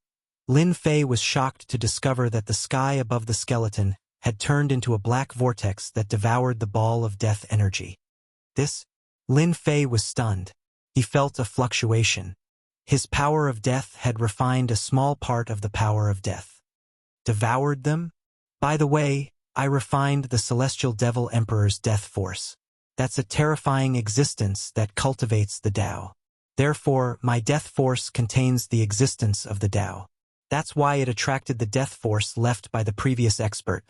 Lin Fei was shocked to discover that the sky above the skeleton had turned into a black vortex that devoured the ball of death energy. This? Lin Fei was stunned. He felt a fluctuation. His power of death had refined a small part of the power of death. Devoured them? By the way, I refined the Celestial Devil Emperor's death force. That's a terrifying existence that cultivates the Tao. Therefore, my death force contains the existence of the Tao. That's why it attracted the death force left by the previous expert.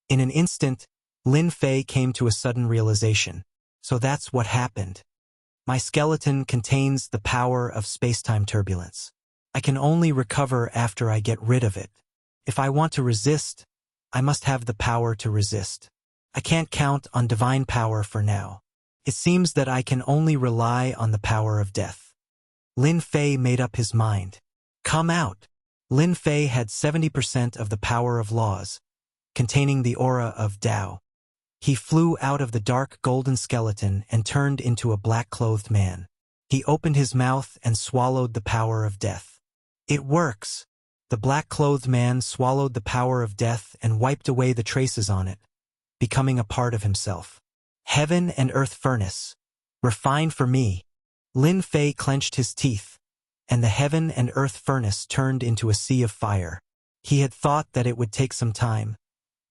In an instant, Lin Fei came to a sudden realization. So that's what happened. My skeleton contains the power of space-time turbulence. I can only recover after I get rid of it. If I want to resist, I must have the power to resist. I can't count on divine power for now. It seems that I can only rely on the power of death. Lin Fei made up his mind. Come out. Lin Fei had 70% of the power of laws, containing the aura of Tao. He flew out of the dark golden skeleton and turned into a black-clothed man. He opened his mouth and swallowed the power of death. It works. The black-clothed man swallowed the power of death and wiped away the traces on it, becoming a part of himself. Heaven and earth furnace. Refine for me. Lin Fei clenched his teeth, and the heaven and earth furnace turned into a sea of fire. He had thought that it would take some time,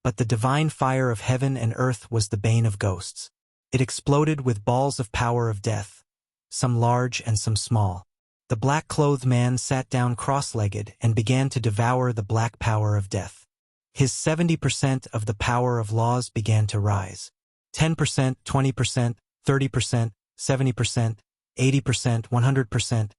but the divine fire of heaven and earth was the bane of ghosts. It exploded with balls of power of death, some large and some small. The black-clothed man sat down cross-legged and began to devour the black power of death. His 70% of the power of laws began to rise. 10%, 20%, 30%, 70%, 80%, 100%,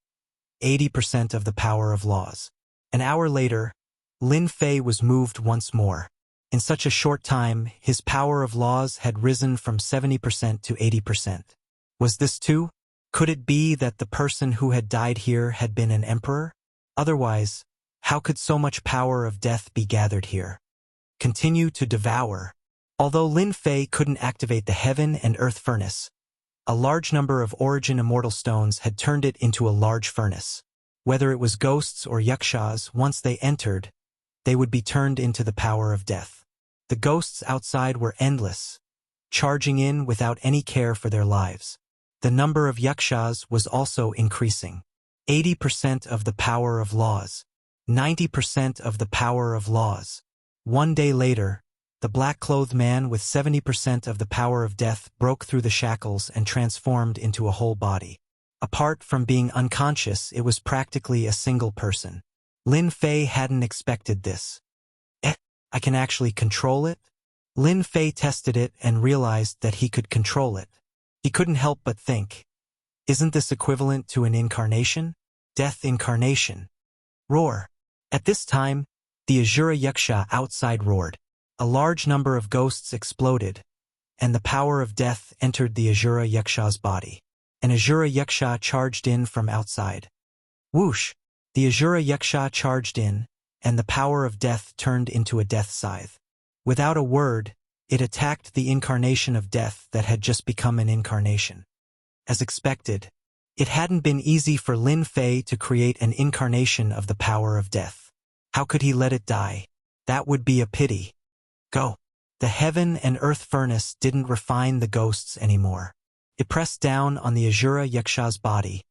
80% of the power of laws. An hour later, Lin Fei was moved once more. In such a short time, his power of laws had risen from 70% to 80%. Was this too? Could it be that the person who had died here had been an emperor? Otherwise, how could so much power of death be gathered here? Continue to devour. Although Lin Fei couldn't activate the heaven and earth furnace, a large number of origin immortal stones had turned it into a large furnace. Whether it was ghosts or yakshas, once they entered, they would be turned into the power of death. The ghosts outside were endless, charging in without any care for their lives. The number of yakshas was also increasing. 80% of the power of laws. 90% of the power of laws. One day later, The black-clothed man with 70% of the power of death broke through the shackles and transformed into a whole body. Apart from being unconscious, it was practically a single person. Lin Fei hadn't expected this. I can actually control it? Lin Fei tested it and realized that he could control it. He couldn't help but think, isn't this equivalent to an incarnation? Death incarnation. Roar. At this time, the Asura Yaksha outside roared. A large number of ghosts exploded, and the power of death entered the Asura Yaksha's body. An Asura Yaksha charged in from outside. Whoosh! The Asura Yaksha charged in, and the power of death turned into a death scythe. Without a word, it attacked the incarnation of death that had just become an incarnation. As expected, it hadn't been easy for Lin Fei to create an incarnation of the power of death. How could he let it die? That would be a pity. Go. The heaven and earth furnace didn't refine the ghosts anymore. It pressed down on the Asura Yaksha's body,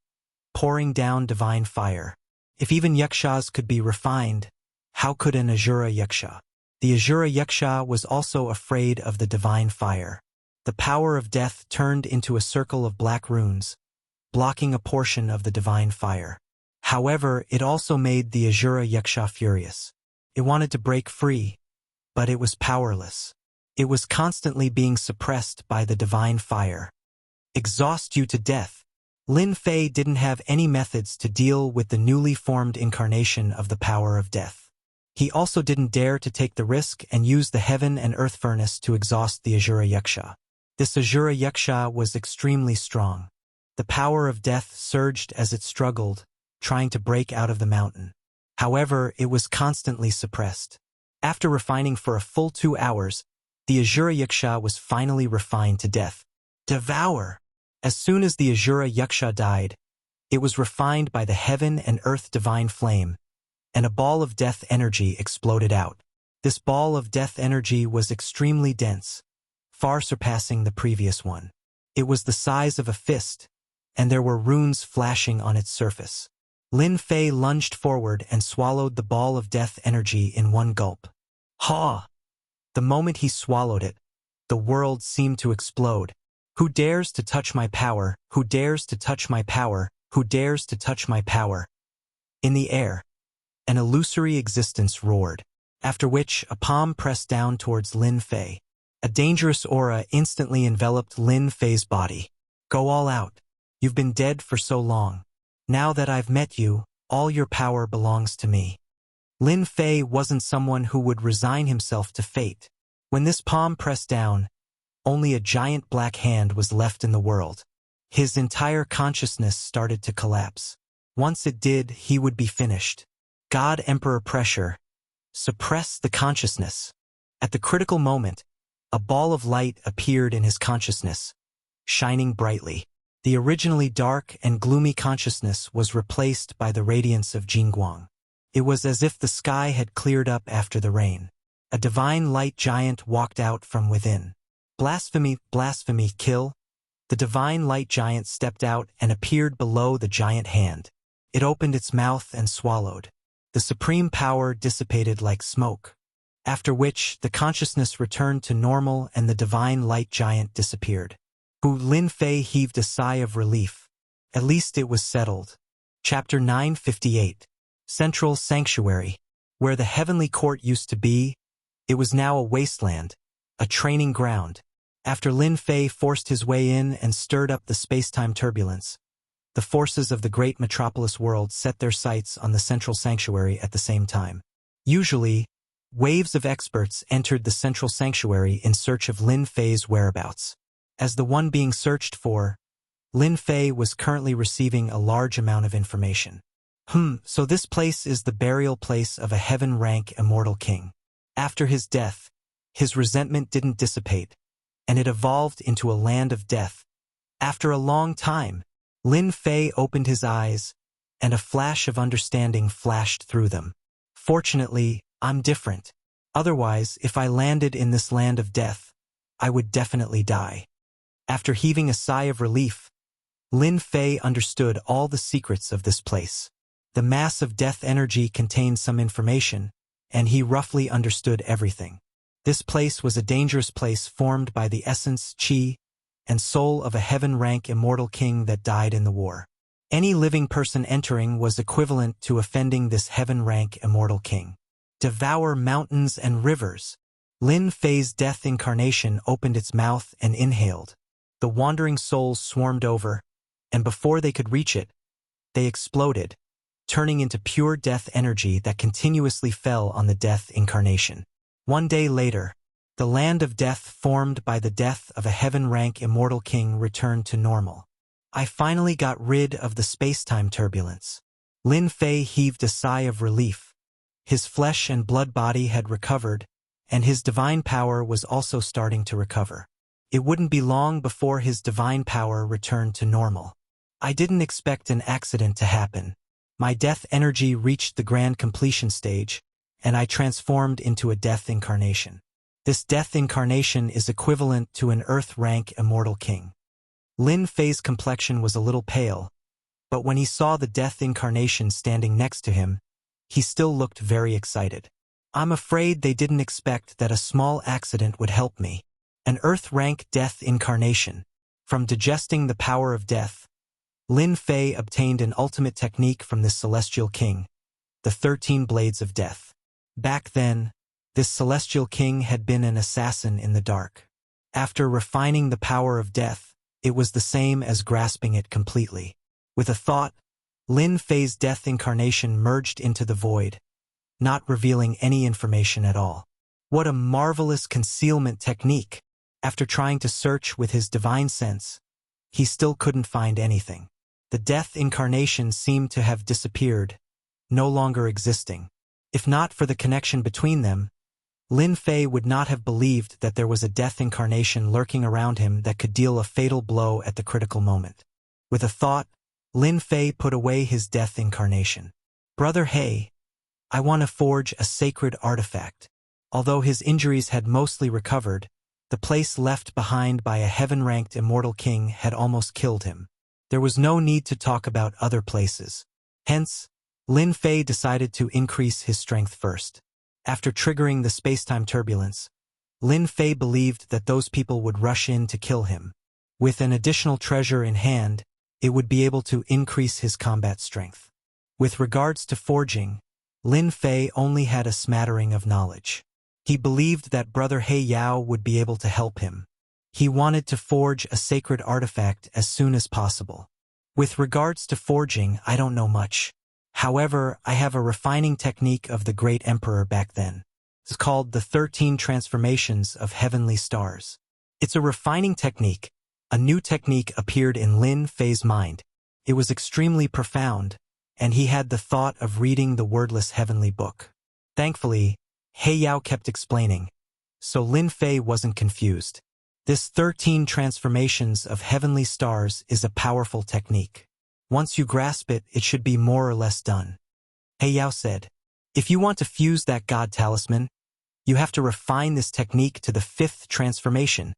pouring down divine fire. If even Yakshas could be refined, how could an Asura Yaksha? The Asura Yaksha was also afraid of the divine fire. The power of death turned into a circle of black runes, blocking a portion of the divine fire. However, it also made the Asura Yaksha furious. It wanted to break free, but it was powerless. It was constantly being suppressed by the divine fire. Exhaust you to death. Lin Fei didn't have any methods to deal with the newly formed incarnation of the power of death. He also didn't dare to take the risk and use the heaven and earth furnace to exhaust the Asura Yaksha. This Asura Yaksha was extremely strong. The power of death surged as it struggled, trying to break out of the mountain. However, it was constantly suppressed. After refining for a full 2 hours, the Asura Yaksha was finally refined to death. Devour! As soon as the Asura Yaksha died, it was refined by the heaven and earth divine flame, and a ball of death energy exploded out. This ball of death energy was extremely dense, far surpassing the previous one. It was the size of a fist, and there were runes flashing on its surface. Lin Fei lunged forward and swallowed the ball of death energy in one gulp. Ha! The moment he swallowed it, the world seemed to explode. Who dares to touch my power? Who dares to touch my power? Who dares to touch my power? In the air, an illusory existence roared, after which a palm pressed down towards Lin Fei. A dangerous aura instantly enveloped Lin Fei's body. Go all out. You've been dead for so long. Now that I've met you, all your power belongs to me. Lin Fei wasn't someone who would resign himself to fate. When this palm pressed down, only a giant black hand was left in the world. His entire consciousness started to collapse. Once it did, he would be finished. God Emperor pressure. Suppress the consciousness. At the critical moment, a ball of light appeared in his consciousness, shining brightly. The originally dark and gloomy consciousness was replaced by the radiance of Jingguang. It was as if the sky had cleared up after the rain. A divine light giant walked out from within. Blasphemy, blasphemy, kill. The divine light giant stepped out and appeared below the giant hand. It opened its mouth and swallowed. The supreme power dissipated like smoke, after which the consciousness returned to normal and the divine light giant disappeared. Lin Fei heaved a sigh of relief. At least it was settled. Chapter 958. Central Sanctuary. Where the heavenly court used to be, it was now a wasteland, a training ground. After Lin Fei forced his way in and stirred up the space-time turbulence, the forces of the great metropolis world set their sights on the central sanctuary at the same time. Usually, waves of experts entered the central sanctuary in search of Lin Fei's whereabouts. As the one being searched for, Lin Fei was currently receiving a large amount of information. So this place is the burial place of a heaven-rank immortal king. After his death, his resentment didn't dissipate, and it evolved into a land of death. After a long time, Lin Fei opened his eyes, and a flash of understanding flashed through them. Fortunately, I'm different. Otherwise, if I landed in this land of death, I would definitely die. After heaving a sigh of relief, Lin Fei understood all the secrets of this place. The mass of death energy contained some information, and he roughly understood everything. This place was a dangerous place formed by the essence, qi, and soul of a heaven-rank immortal king that died in the war. Any living person entering was equivalent to offending this heaven-rank immortal king. Devour mountains and rivers. Lin Fei's death incarnation opened its mouth and inhaled. The wandering souls swarmed over, and before they could reach it, they exploded, turning into pure death energy that continuously fell on the death incarnation. One day later, the land of death formed by the death of a heaven-rank immortal king returned to normal. I finally got rid of the space-time turbulence. Lin Fei heaved a sigh of relief. His flesh and blood body had recovered, and his divine power was also starting to recover. It wouldn't be long before his divine power returned to normal. I didn't expect an accident to happen. My death energy reached the grand completion stage, and I transformed into a death incarnation. This death incarnation is equivalent to an earth-rank immortal king. Lin Fei's complexion was a little pale, but when he saw the death incarnation standing next to him, he still looked very excited. I'm afraid they didn't expect that a small accident would help me. An earth-rank death incarnation. From digesting the power of death, Lin Fei obtained an ultimate technique from this celestial king, the 13 Blades of Death. Back then, this celestial king had been an assassin in the dark. After refining the power of death, it was the same as grasping it completely. With a thought, Lin Fei's death incarnation merged into the void, not revealing any information at all. What a marvelous concealment technique! After trying to search with his divine sense, he still couldn't find anything. The death incarnation seemed to have disappeared, no longer existing. If not for the connection between them, Lin Fei would not have believed that there was a death incarnation lurking around him that could deal a fatal blow at the critical moment. With a thought, Lin Fei put away his death incarnation. Brother He, I want to forge a sacred artifact. Although his injuries had mostly recovered, the place left behind by a heaven-ranked immortal king had almost killed him. There was no need to talk about other places. Hence, Lin Fei decided to increase his strength first. After triggering the space-time turbulence, Lin Fei believed that those people would rush in to kill him. With an additional treasure in hand, it would be able to increase his combat strength. With regards to forging, Lin Fei only had a smattering of knowledge. He believed that Brother He Yao would be able to help him. He wanted to forge a sacred artifact as soon as possible. With regards to forging, I don't know much. However, I have a refining technique of the great emperor back then. It's called the 13 Transformations of Heavenly Stars. It's a refining technique. A new technique appeared in Lin Fei's mind. It was extremely profound, and he had the thought of reading the wordless heavenly book. Thankfully, He Yao kept explaining, so Lin Fei wasn't confused. This 13 Transformations of Heavenly Stars is a powerful technique. Once you grasp it, it should be more or less done. He Yao said, if you want to fuse that god talisman, you have to refine this technique to the 5th transformation.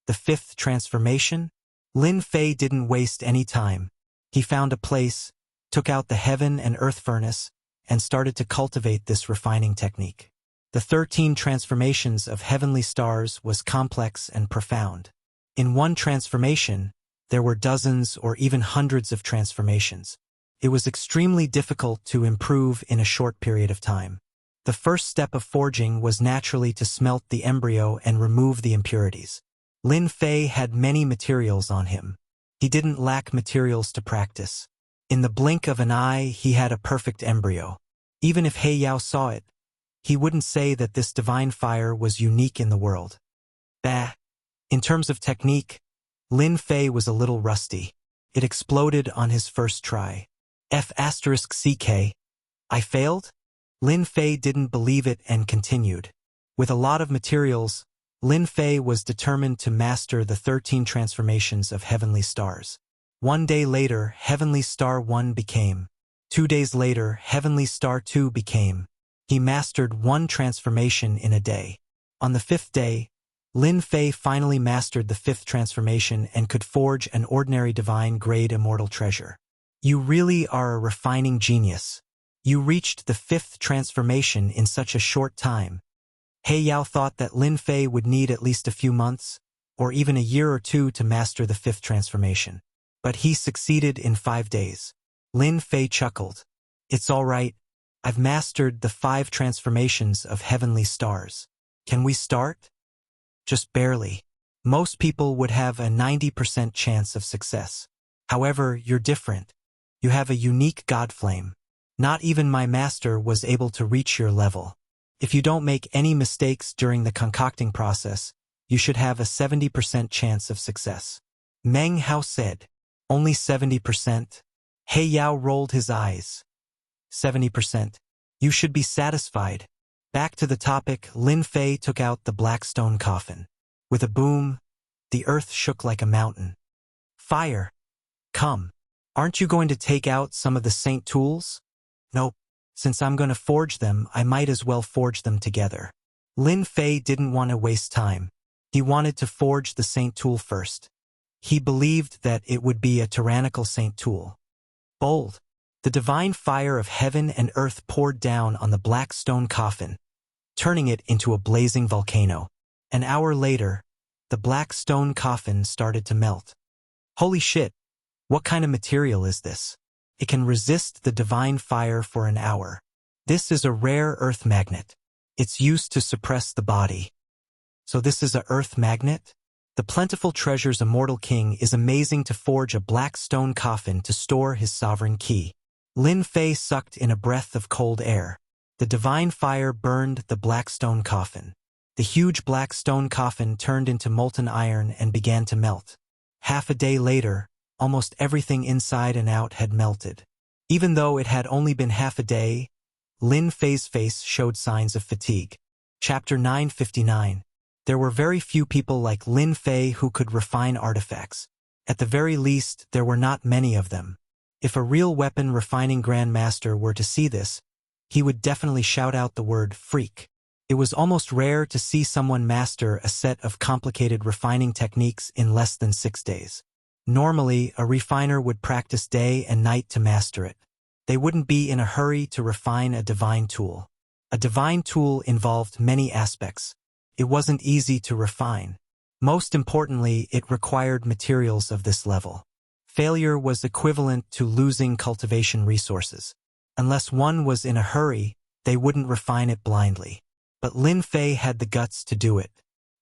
The 5th transformation? Lin Fei didn't waste any time. He found a place, took out the heaven and earth furnace, and started to cultivate this refining technique. The 13 Transformations of Heavenly Stars was complex and profound. In one transformation, there were dozens or even hundreds of transformations. It was extremely difficult to improve in a short period of time. The first step of forging was naturally to smelt the embryo and remove the impurities. Lin Fei had many materials on him. He didn't lack materials to practice. In the blink of an eye, he had a perfect embryo. Even if He Yao saw it, he wouldn't say that this divine fire was unique in the world. In terms of technique, Lin Fei was a little rusty. It exploded on his first try. F***CK. I failed? Lin Fei didn't believe it and continued. With a lot of materials, Lin Fei was determined to master the 13 Transformations of Heavenly Stars. One day later, Heavenly Star 1 became. 2 days later, Heavenly Star 2 became. He mastered one transformation in a day. On the 5th day, Lin Fei finally mastered the 5th transformation and could forge an ordinary divine-grade immortal treasure. You really are a refining genius. You reached the 5th transformation in such a short time. He Yao thought that Lin Fei would need at least a few months, or even a year or two to master the fifth transformation. But he succeeded in 5 days. Lin Fei chuckled. It's all right. I've mastered the 5 transformations of heavenly stars. Can we start? Just barely. Most people would have a 90% chance of success. However, you're different. You have a unique god flame. Not even my master was able to reach your level. If you don't make any mistakes during the concocting process, you should have a 70% chance of success. Meng Hao said. Only 70%? He Yao rolled his eyes. 70%. You should be satisfied. Back to the topic, Lin Fei took out the black stone coffin. With a boom, the earth shook like a mountain. Fire! Come. Aren't you going to take out some of the saint tools? Nope. Since I'm going to forge them, I might as well forge them together. Lin Fei didn't want to waste time. He wanted to forge the saint tool first. He believed that it would be a tyrannical saint tool. Bold. The divine fire of heaven and earth poured down on the black stone coffin, turning it into a blazing volcano. An hour later, the black stone coffin started to melt. Holy shit! What kind of material is this? It can resist the divine fire for an hour. This is a rare earth magnet. It's used to suppress the body. So this is a earth magnet? The plentiful treasure's immortal king is amazing to forge a black stone coffin to store his sovereign key. Lin Fei sucked in a breath of cold air. The divine fire burned the black stone coffin. The huge black stone coffin turned into molten iron and began to melt. Half a day later, almost everything inside and out had melted. Even though it had only been half a day, Lin Fei's face showed signs of fatigue. Chapter 959. There were very few people like Lin Fei who could refine artifacts. At the very least, there were not many of them. If a real weapon refining grandmaster were to see this, he would definitely shout out the word freak. It was almost rare to see someone master a set of complicated refining techniques in less than 6 days. Normally, a refiner would practice day and night to master it. They wouldn't be in a hurry to refine a divine tool. A divine tool involved many aspects. It wasn't easy to refine. Most importantly, it required materials of this level. Failure was equivalent to losing cultivation resources. Unless one was in a hurry, they wouldn't refine it blindly. But Lin Fei had the guts to do it.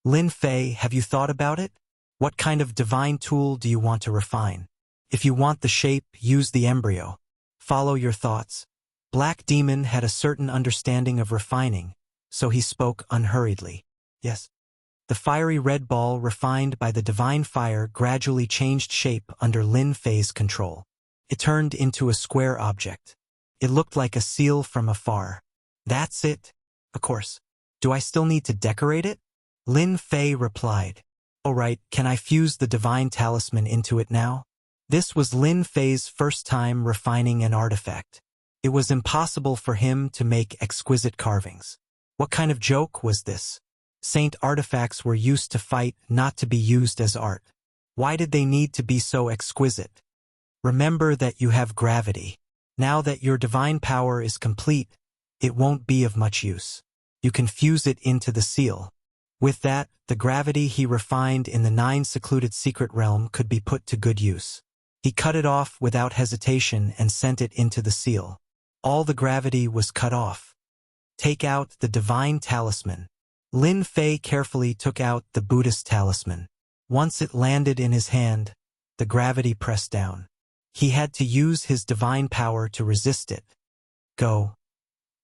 Lin Fei, have you thought about it? What kind of divine tool do you want to refine? If you want the shape, use the embryo. Follow your thoughts. Black Demon had a certain understanding of refining, so he spoke unhurriedly. Yes. The fiery red ball refined by the divine fire gradually changed shape under Lin Fei's control. It turned into a square object. It looked like a seal from afar. That's it. Of course. Do I still need to decorate it? Lin Fei replied. Alright, can I fuse the divine talisman into it now? This was Lin Fei's first time refining an artifact. It was impossible for him to make exquisite carvings. What kind of joke was this? Saint artifacts were used to fight, not to be used as art. Why did they need to be so exquisite? Remember that you have gravity. Now that your divine power is complete, it won't be of much use. You can fuse it into the seal. With that, the gravity he refined in the 9 secluded secret realm could be put to good use. He cut it off without hesitation and sent it into the seal. All the gravity was cut off. Take out the divine talisman. Lin Fei carefully took out the Buddhist talisman. Once it landed in his hand, the gravity pressed down. He had to use his divine power to resist it. Go.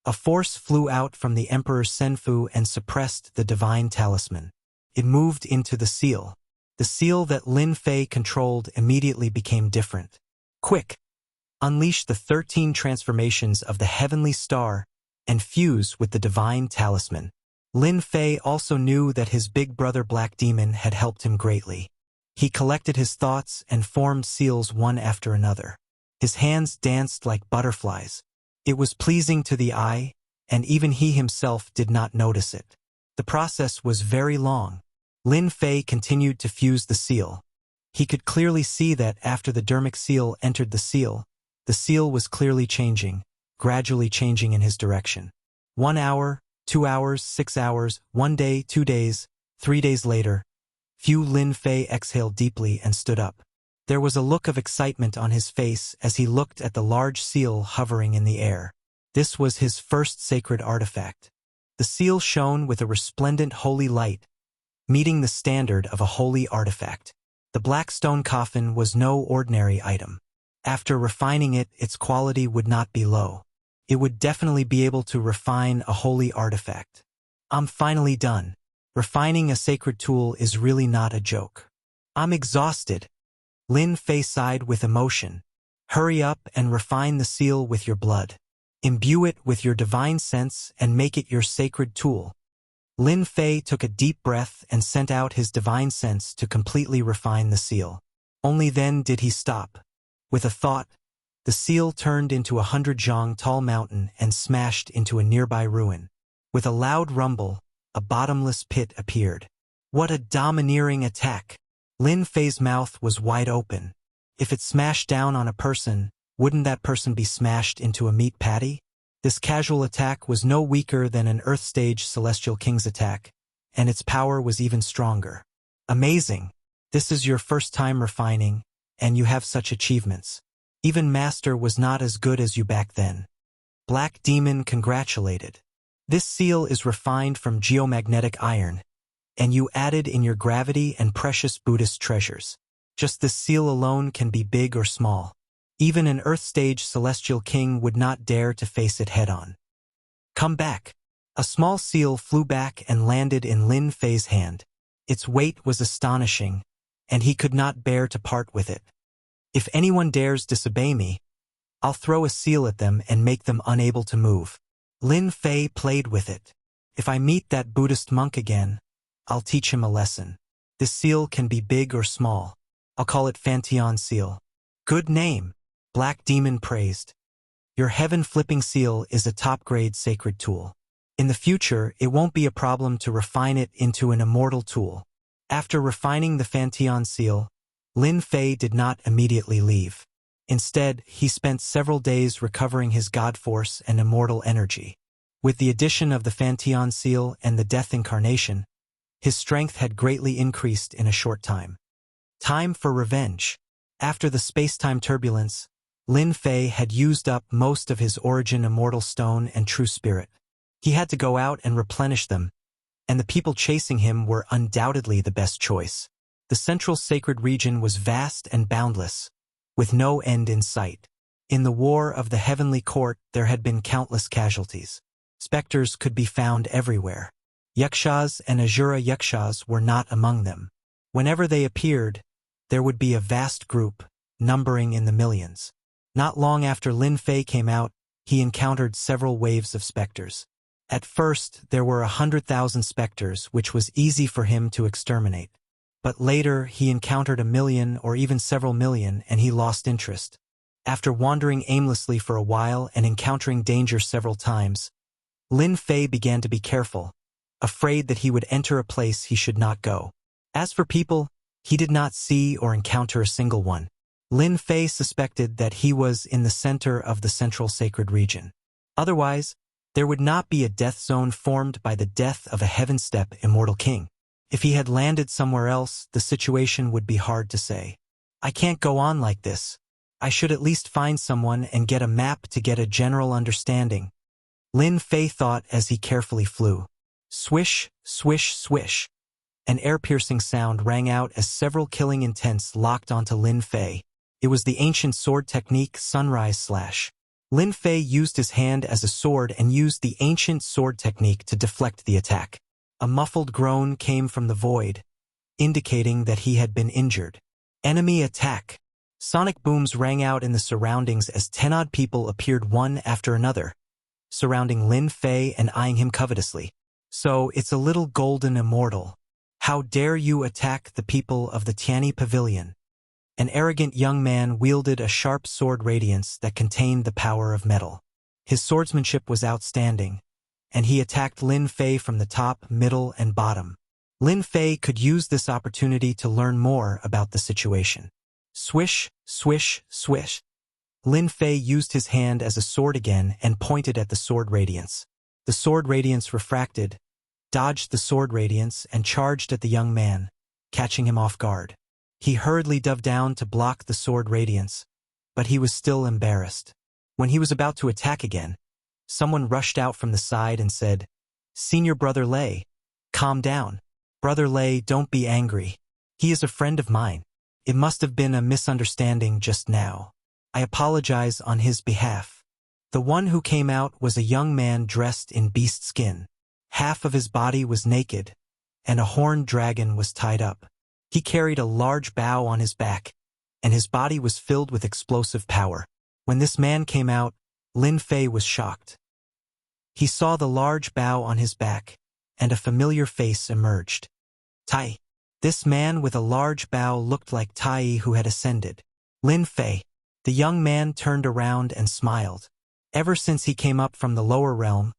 A force flew out from the Emperor Senfu and suppressed the divine talisman. It moved into the seal. The seal that Lin Fei controlled immediately became different. Quick! Unleash the 13 transformations of the heavenly star and fuse with the divine talisman. Lin Fei also knew that his big brother Black Demon had helped him greatly. He collected his thoughts and formed seals one after another. His hands danced like butterflies. It was pleasing to the eye, and even he himself did not notice it. The process was very long. Lin Fei continued to fuse the seal. He could clearly see that after the dermic seal entered the seal was clearly changing, gradually changing in his direction. 1 hour, 2 hours, 6 hours, 1 day, 2 days, 3 days later, Lin Fei exhaled deeply and stood up. There was a look of excitement on his face as he looked at the large seal hovering in the air. This was his first sacred artifact. The seal shone with a resplendent holy light, meeting the standard of a holy artifact. The black stone coffin was no ordinary item. After refining it, its quality would not be low. It would definitely be able to refine a holy artifact. I'm finally done. Refining a sacred tool is really not a joke. I'm exhausted. Lin Fei sighed with emotion. Hurry up and refine the seal with your blood. Imbue it with your divine sense and make it your sacred tool. Lin Fei took a deep breath and sent out his divine sense to completely refine the seal. Only then did he stop. With a thought, the seal turned into 100 zhang tall mountain and smashed into a nearby ruin. With a loud rumble, a bottomless pit appeared. What a domineering attack! Lin Fei's mouth was wide open. If it smashed down on a person, wouldn't that person be smashed into a meat patty? This casual attack was no weaker than an Earth-stage Celestial King's attack, and its power was even stronger. Amazing! This is your first time refining, and you have such achievements. Even Master was not as good as you back then. Black Demon congratulated. This seal is refined from geomagnetic iron, and you added in your gravity and precious Buddhist treasures. Just this seal alone can be big or small. Even an Earth-stage Celestial King would not dare to face it head-on. Come back. A small seal flew back and landed in Lin Fei's hand. Its weight was astonishing, and he could not bear to part with it. If anyone dares disobey me, I'll throw a seal at them and make them unable to move. Lin Fei played with it. If I meet that Buddhist monk again, I'll teach him a lesson. This seal can be big or small. I'll call it Fantion Seal. Good name, Black Demon praised. Your heaven-flipping seal is a top-grade sacred tool. In the future, it won't be a problem to refine it into an immortal tool. After refining the Fantion Seal, Lin Fei did not immediately leave. Instead, he spent several days recovering his god force and immortal energy. With the addition of the Fantion Seal and the Death Incarnation, his strength had greatly increased in a short time. Time for revenge. After the space-time turbulence, Lin Fei had used up most of his origin immortal stone and true spirit. He had to go out and replenish them, and the people chasing him were undoubtedly the best choice. The central sacred region was vast and boundless, with no end in sight. In the war of the heavenly court, there had been countless casualties. Specters could be found everywhere. Yakshas and Asura Yakshas were not among them. Whenever they appeared, there would be a vast group, numbering in the millions. Not long after Lin Fei came out, he encountered several waves of specters. At first, there were 100,000 specters, which was easy for him to exterminate. But later, he encountered 1 million or even several million, and he lost interest. After wandering aimlessly for a while and encountering danger several times, Lin Fei began to be careful, afraid that he would enter a place he should not go. As for people, he did not see or encounter a single one. Lin Fei suspected that he was in the center of the central sacred region. Otherwise, there would not be a death zone formed by the death of a heaven-step immortal king. If he had landed somewhere else, the situation would be hard to say. I can't go on like this. I should at least find someone and get a map to get a general understanding. Lin Fei thought as he carefully flew. Swish, swish, swish. An air-piercing sound rang out as several killing intents locked onto Lin Fei. It was the ancient sword technique Sunrise Slash. Lin Fei used his hand as a sword and used the ancient sword technique to deflect the attack. A muffled groan came from the void, indicating that he had been injured. Enemy attack! Sonic booms rang out in the surroundings as 10-odd people appeared one after another, surrounding Lin Fei and eyeing him covetously. So, it's a little golden immortal. How dare you attack the people of the Tianyi Pavilion? An arrogant young man wielded a sharp sword radiance that contained the power of metal. His swordsmanship was outstanding, and he attacked Lin Fei from the top, middle, and bottom. Lin Fei could use this opportunity to learn more about the situation. Swish, swish, swish. Lin Fei used his hand as a sword again and pointed at the sword radiance. The sword radiance refracted, dodged the sword radiance, and charged at the young man, catching him off guard. He hurriedly dove down to block the sword radiance, but he was still embarrassed. When he was about to attack again, someone rushed out from the side and said, "Senior Brother Lei, calm down. Brother Lei, don't be angry. He is a friend of mine. It must have been a misunderstanding just now. I apologize on his behalf." The one who came out was a young man dressed in beast skin. Half of his body was naked, and a horned dragon was tied up. He carried a large bow on his back, and his body was filled with explosive power. When this man came out, Lin Fei was shocked. He saw the large bow on his back, and a familiar face emerged. Tai. This man with a large bow looked like Tai who had ascended. Lin Fei. The young man turned around and smiled. Ever since he came up from the lower realm,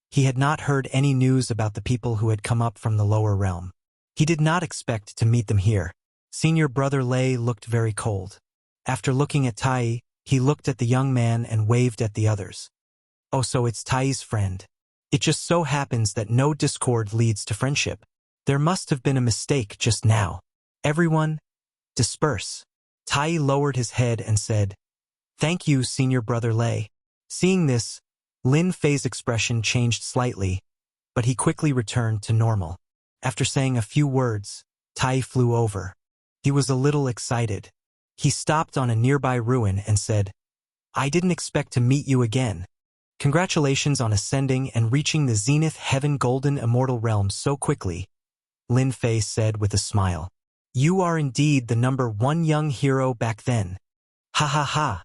he had not heard any news about the people who had come up from the lower realm. He did not expect to meet them here. Senior Brother Lei looked very cold. After looking at Tai, he looked at the young man and waved at the others. "Oh, so it's Tai's friend. It just so happens that no discord leads to friendship. There must have been a mistake just now. Everyone, disperse." Tai lowered his head and said, "Thank you, Senior Brother Lei." Seeing this, Lin Fei's expression changed slightly, but he quickly returned to normal. After saying a few words, Tai flew over. He was a little excited. He stopped on a nearby ruin and said, "I didn't expect to meet you again. Congratulations on ascending and reaching the Zenith Heaven Golden Immortal Realm so quickly," Lin Fei said with a smile. "You are indeed the #1 young hero back then." "Ha ha ha.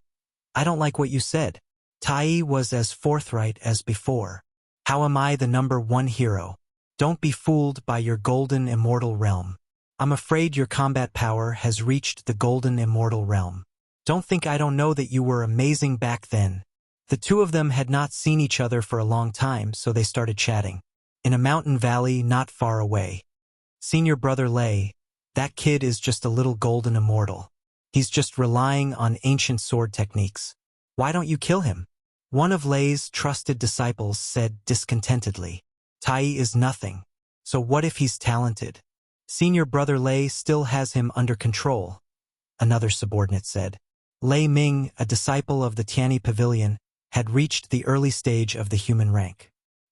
I don't like what you said." Tai was as forthright as before. "How am I the #1 hero? Don't be fooled by your Golden Immortal Realm. I'm afraid your combat power has reached the Golden Immortal Realm. Don't think I don't know that you were amazing back then." The two of them had not seen each other for a long time, so they started chatting. In a mountain valley not far away. "Senior Brother Lei, that kid is just a little golden immortal. He's just relying on ancient sword techniques. Why don't you kill him?" One of Lei's trusted disciples said discontentedly. "Tai is nothing. So what if he's talented? Senior Brother Lei still has him under control," another subordinate said. Lei Ming, a disciple of the Tianyi Pavilion, had reached the early stage of the human rank.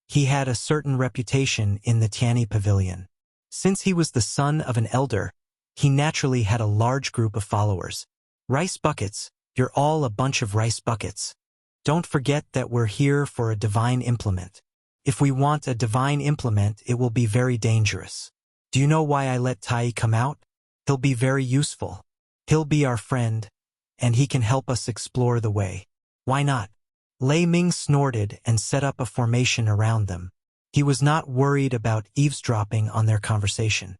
He had a certain reputation in the Tianyi Pavilion. Since he was the son of an elder, he naturally had a large group of followers. "Rice buckets, you're all a bunch of rice buckets. Don't forget that we're here for a divine implement. If we want a divine implement, it will be very dangerous. Do you know why I let Tai come out? He'll be very useful. He'll be our friend, and he can help us explore the way. Why not?" Lei Ming snorted and set up a formation around them. He was not worried about eavesdropping on their conversation.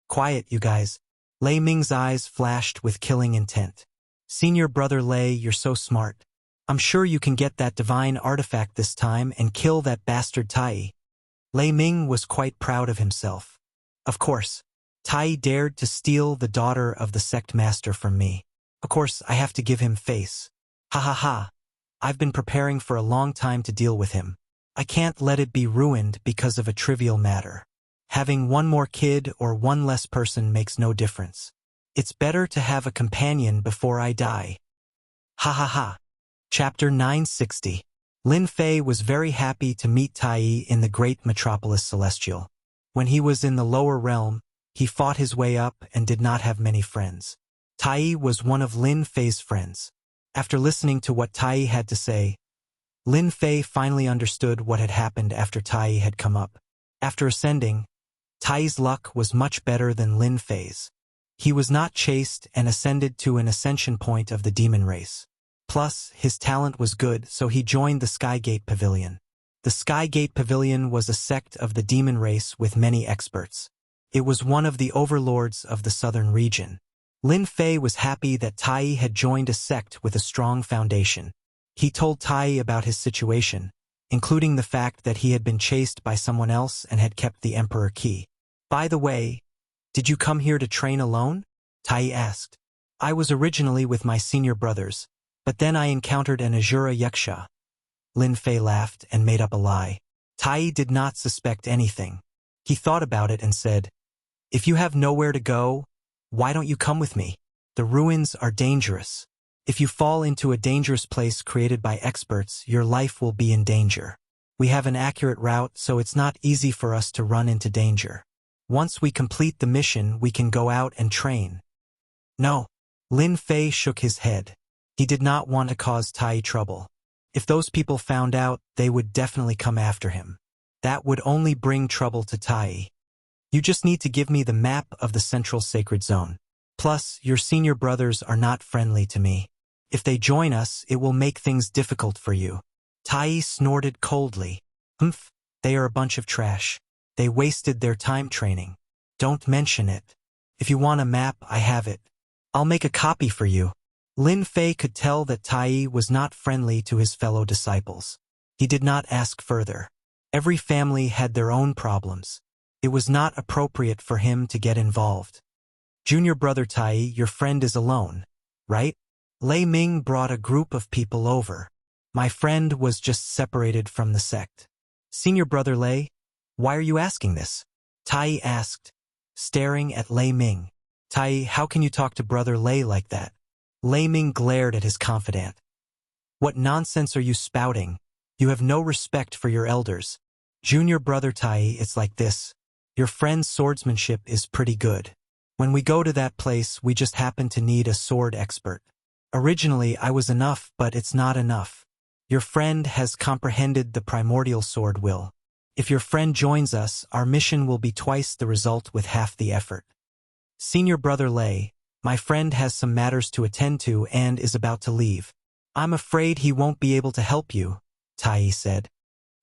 "Quiet, you guys." Lei Ming's eyes flashed with killing intent. "Senior Brother Lei, you're so smart. I'm sure you can get that divine artifact this time and kill that bastard Tai." Lei Ming was quite proud of himself. "Of course. Tai dared to steal the daughter of the sect master from me. Of course, I have to give him face. Ha ha ha. I've been preparing for a long time to deal with him. I can't let it be ruined because of a trivial matter. Having one more kid or one less person makes no difference. It's better to have a companion before I die. Ha ha ha." Chapter 960. Lin Fei was very happy to meet Tai in the great metropolis Celestial. When he was in the lower realm, he fought his way up and did not have many friends. Tai was one of Lin Fei's friends. After listening to what Tai had to say, Lin Fei finally understood what had happened after Tai had come up. After ascending, Tai's luck was much better than Lin Fei's. He was not chased and ascended to an ascension point of the demon race. Plus, his talent was good, so he joined the Skygate Pavilion. The Skygate Pavilion was a sect of the demon race with many experts. It was one of the overlords of the southern region. Lin Fei was happy that Tai had joined a sect with a strong foundation. He told Tai about his situation, including the fact that he had been chased by someone else and had kept the Emperor key. "By the way, did you come here to train alone?" Tai asked. "I was originally with my senior brothers, but then I encountered an Azura Yaksha." Lin Fei laughed and made up a lie. Tai did not suspect anything. He thought about it and said, "If you have nowhere to go, why don't you come with me? The ruins are dangerous. If you fall into a dangerous place created by experts, your life will be in danger. We have an accurate route, so it's not easy for us to run into danger. Once we complete the mission, we can go out and train." No. Lin Fei shook his head. He did not want to cause Tai trouble. If those people found out, they would definitely come after him. That would only bring trouble to Tai. "You just need to give me the map of the Central Sacred Zone. Plus, your senior brothers are not friendly to me. If they join us, it will make things difficult for you." Tai snorted coldly. "Humph, they are a bunch of trash. They wasted their time training. Don't mention it. If you want a map, I have it. I'll make a copy for you." Lin Fei could tell that Tai was not friendly to his fellow disciples. He did not ask further. Every family had their own problems. It was not appropriate for him to get involved. "Junior brother Tai, your friend is alone, right?" Lei Ming brought a group of people over. "My friend was just separated from the sect." "Senior brother Lei, why are you asking this?" Tai asked, staring at Lei Ming. "Tai, how can you talk to brother Lei like that?" Lei Ming glared at his confidant. "What nonsense are you spouting? You have no respect for your elders. Junior brother Tai, it's like this. Your friend's swordsmanship is pretty good. When we go to that place, we just happen to need a sword expert. Originally, I was enough, but it's not enough. Your friend has comprehended the primordial sword will. If your friend joins us, our mission will be twice the result with half the effort. Senior brother Lei, my friend has some matters to attend to and is about to leave. I'm afraid he won't be able to help you," Tai said.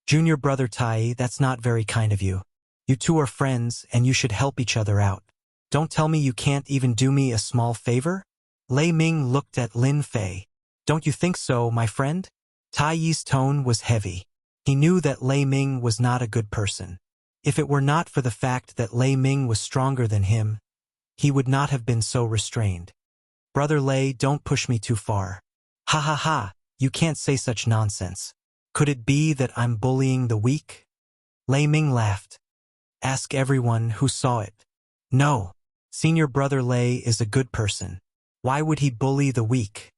"Junior brother Tai, that's not very kind of you. You two are friends, and you should help each other out. Don't tell me you can't even do me a small favor?" Lei Ming looked at Lin Fei. "Don't you think so, my friend?" Tai's tone was heavy. He knew that Lei Ming was not a good person. If it were not for the fact that Lei Ming was stronger than him, he would not have been so restrained. "Brother Lei, don't push me too far." "Ha ha ha, you can't say such nonsense. Could it be that I'm bullying the weak?" Lei Ming laughed. "Ask everyone who saw it." "No. Senior brother Lei is a good person. Why would he bully the weak?"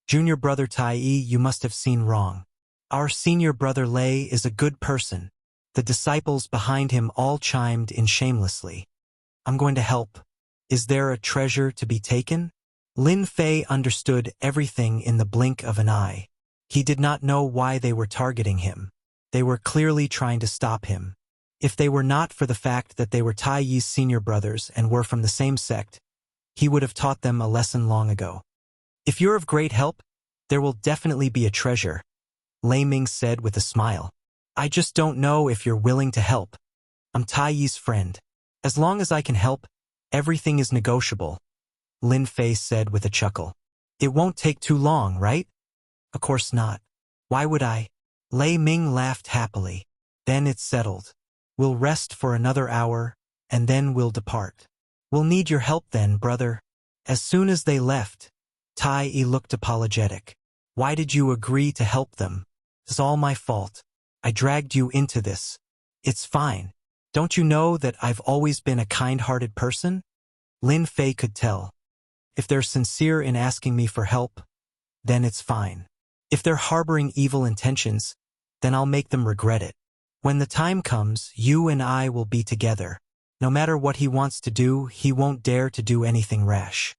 "Junior brother Tai, you must have seen wrong. Our senior brother Lei is a good person." The disciples behind him all chimed in shamelessly. "I'm going to help. Is there a treasure to be taken?" Lin Fei understood everything in the blink of an eye. He did not know why they were targeting him. They were clearly trying to stop him. If they were not for the fact that they were Tai Yi's senior brothers and were from the same sect, he would have taught them a lesson long ago. "If you're of great help, there will definitely be a treasure," Lei Ming said with a smile. "I just don't know if you're willing to help. I'm Tai Yi's friend. As long as I can help, everything is negotiable," Lin Fei said with a chuckle. "It won't take too long, right?" "Of course not. Why would I?" Lei Ming laughed happily. "Then it's settled. We'll rest for another hour, and then we'll depart. We'll need your help then, brother." As soon as they left, Tai looked apologetic. "Why did you agree to help them? It's all my fault. I dragged you into this. It's fine. Don't you know that I've always been a kind-hearted person?" Lin Fei could tell. If they're sincere in asking me for help, then it's fine. If they're harboring evil intentions, then I'll make them regret it. When the time comes, you and I will be together. No matter what he wants to do, he won't dare to do anything rash.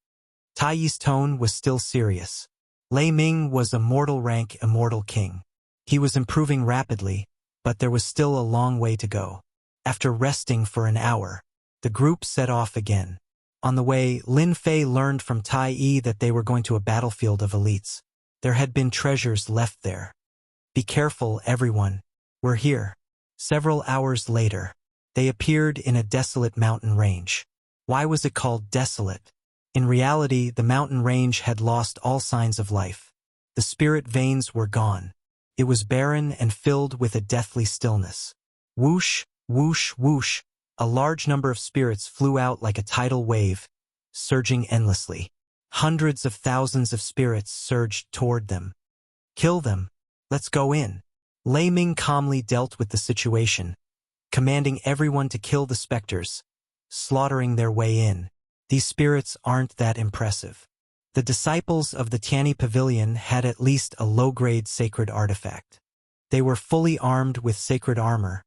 Tai's tone was still serious. Lei Ming was a mortal rank immortal king. He was improving rapidly, but there was still a long way to go. After resting for an hour, the group set off again. On the way, Lin Fei learned from Tai that they were going to a battlefield of elites. There had been treasures left there. "Be careful, everyone. We're here." Several hours later, they appeared in a desolate mountain range. Why was it called desolate? In reality, the mountain range had lost all signs of life. The spirit veins were gone. It was barren and filled with a deathly stillness. Whoosh, whoosh, whoosh. A large number of spirits flew out like a tidal wave, surging endlessly. Hundreds of thousands of spirits surged toward them. "Kill them. Let's go in." Lei Ming calmly dealt with the situation, commanding everyone to kill the specters, slaughtering their way in. These spirits aren't that impressive. The disciples of the Tianyi Pavilion had at least a low-grade sacred artifact. They were fully armed with sacred armor,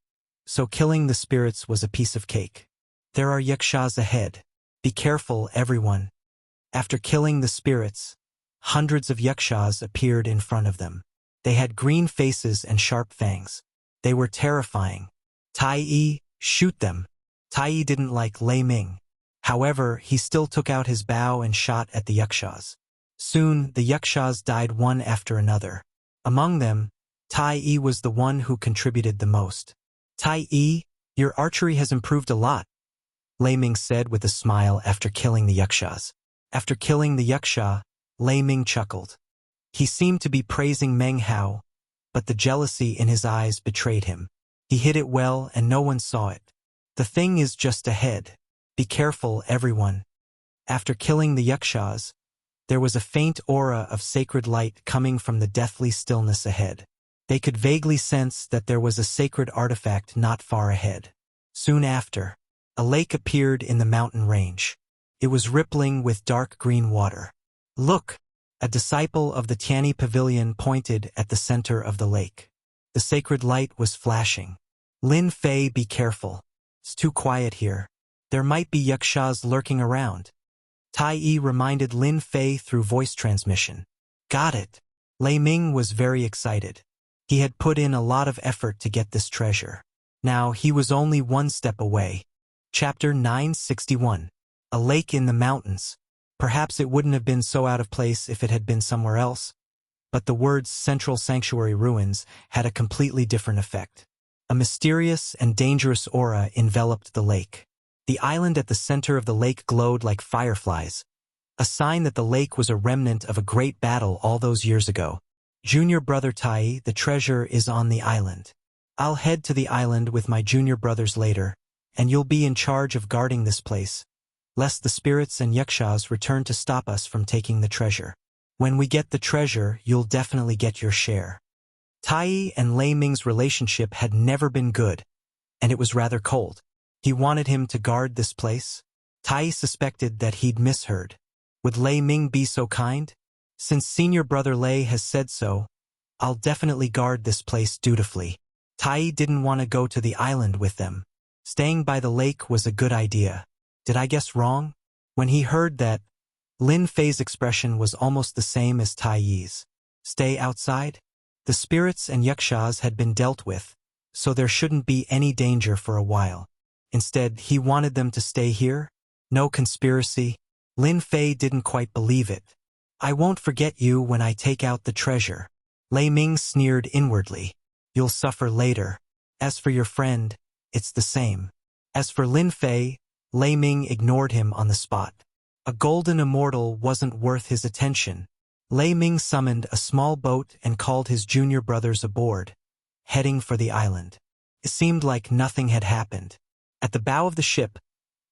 so killing the spirits was a piece of cake. There are yakshas ahead. Be careful, everyone. After killing the spirits, hundreds of yakshas appeared in front of them. They had green faces and sharp fangs. They were terrifying. Tai Yi, shoot them. Tai Yi didn't like Lei Ming. However, he still took out his bow and shot at the yakshas. Soon, the yakshas died one after another. Among them, Tai Yi was the one who contributed the most. Tai Yi, your archery has improved a lot, Lei Ming said with a smile after killing the yakshas. After killing the yaksha, Lei Ming chuckled. He seemed to be praising Meng Hao, but the jealousy in his eyes betrayed him. He hit it well and no one saw it. The thing is just ahead. Be careful, everyone. After killing the yakshas, there was a faint aura of sacred light coming from the deathly stillness ahead. They could vaguely sense that there was a sacred artifact not far ahead. Soon after, a lake appeared in the mountain range. It was rippling with dark green water. Look! A disciple of the Tianyi Pavilion pointed at the center of the lake. The sacred light was flashing. Lin Fei, be careful. It's too quiet here. There might be yakshas lurking around. Tai Yi reminded Lin Fei through voice transmission. Got it. Lei Ming was very excited. He had put in a lot of effort to get this treasure. Now he was only one step away. Chapter 961. A lake in the mountains. Perhaps it wouldn't have been so out of place if it had been somewhere else, but the words Central Sanctuary Ruins had a completely different effect. A mysterious and dangerous aura enveloped the lake. The island at the center of the lake glowed like fireflies, a sign that the lake was a remnant of a great battle all those years ago. Junior brother Tai, the treasure is on the island. I'll head to the island with my junior brothers later, and you'll be in charge of guarding this place, lest the spirits and yakshas return to stop us from taking the treasure. When we get the treasure, you'll definitely get your share. Tai and Lei Ming's relationship had never been good, and it was rather cold. He wanted him to guard this place. Tai suspected that he'd misheard. Would Lei Ming be so kind? Since senior brother Lei has said so, I'll definitely guard this place dutifully. Tai didn't want to go to the island with them. Staying by the lake was a good idea. Did I guess wrong? When he heard that, Lin Fei's expression was almost the same as Tai Yi's. Stay outside? The spirits and yakshas had been dealt with, so there shouldn't be any danger for a while. Instead, he wanted them to stay here? No conspiracy? Lin Fei didn't quite believe it. I won't forget you when I take out the treasure. Lei Ming sneered inwardly. You'll suffer later. As for your friend, it's the same. As for Lin Fei, Lei Ming ignored him on the spot. A golden immortal wasn't worth his attention. Lei Ming summoned a small boat and called his junior brothers aboard, heading for the island. It seemed like nothing had happened. At the bow of the ship,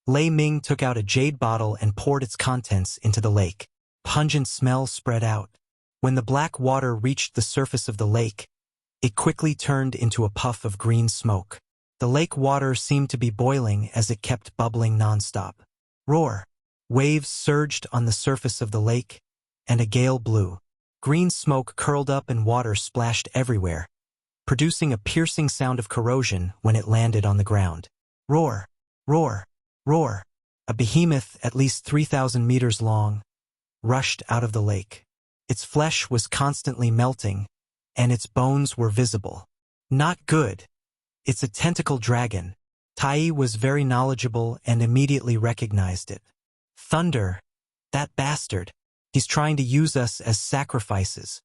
Lei Ming took out a jade bottle and poured its contents into the lake. Pungent smell spread out. When the black water reached the surface of the lake, it quickly turned into a puff of green smoke. The lake water seemed to be boiling as it kept bubbling nonstop. Roar! Waves surged on the surface of the lake, and a gale blew. Green smoke curled up and water splashed everywhere, producing a piercing sound of corrosion when it landed on the ground. Roar! Roar! Roar! A behemoth at least 3,000 meters long rushed out of the lake. Its flesh was constantly melting, and its bones were visible. Not good. It's a tentacle dragon. Tai was very knowledgeable and immediately recognized it. Thunder! That bastard! He's trying to use us as sacrifices.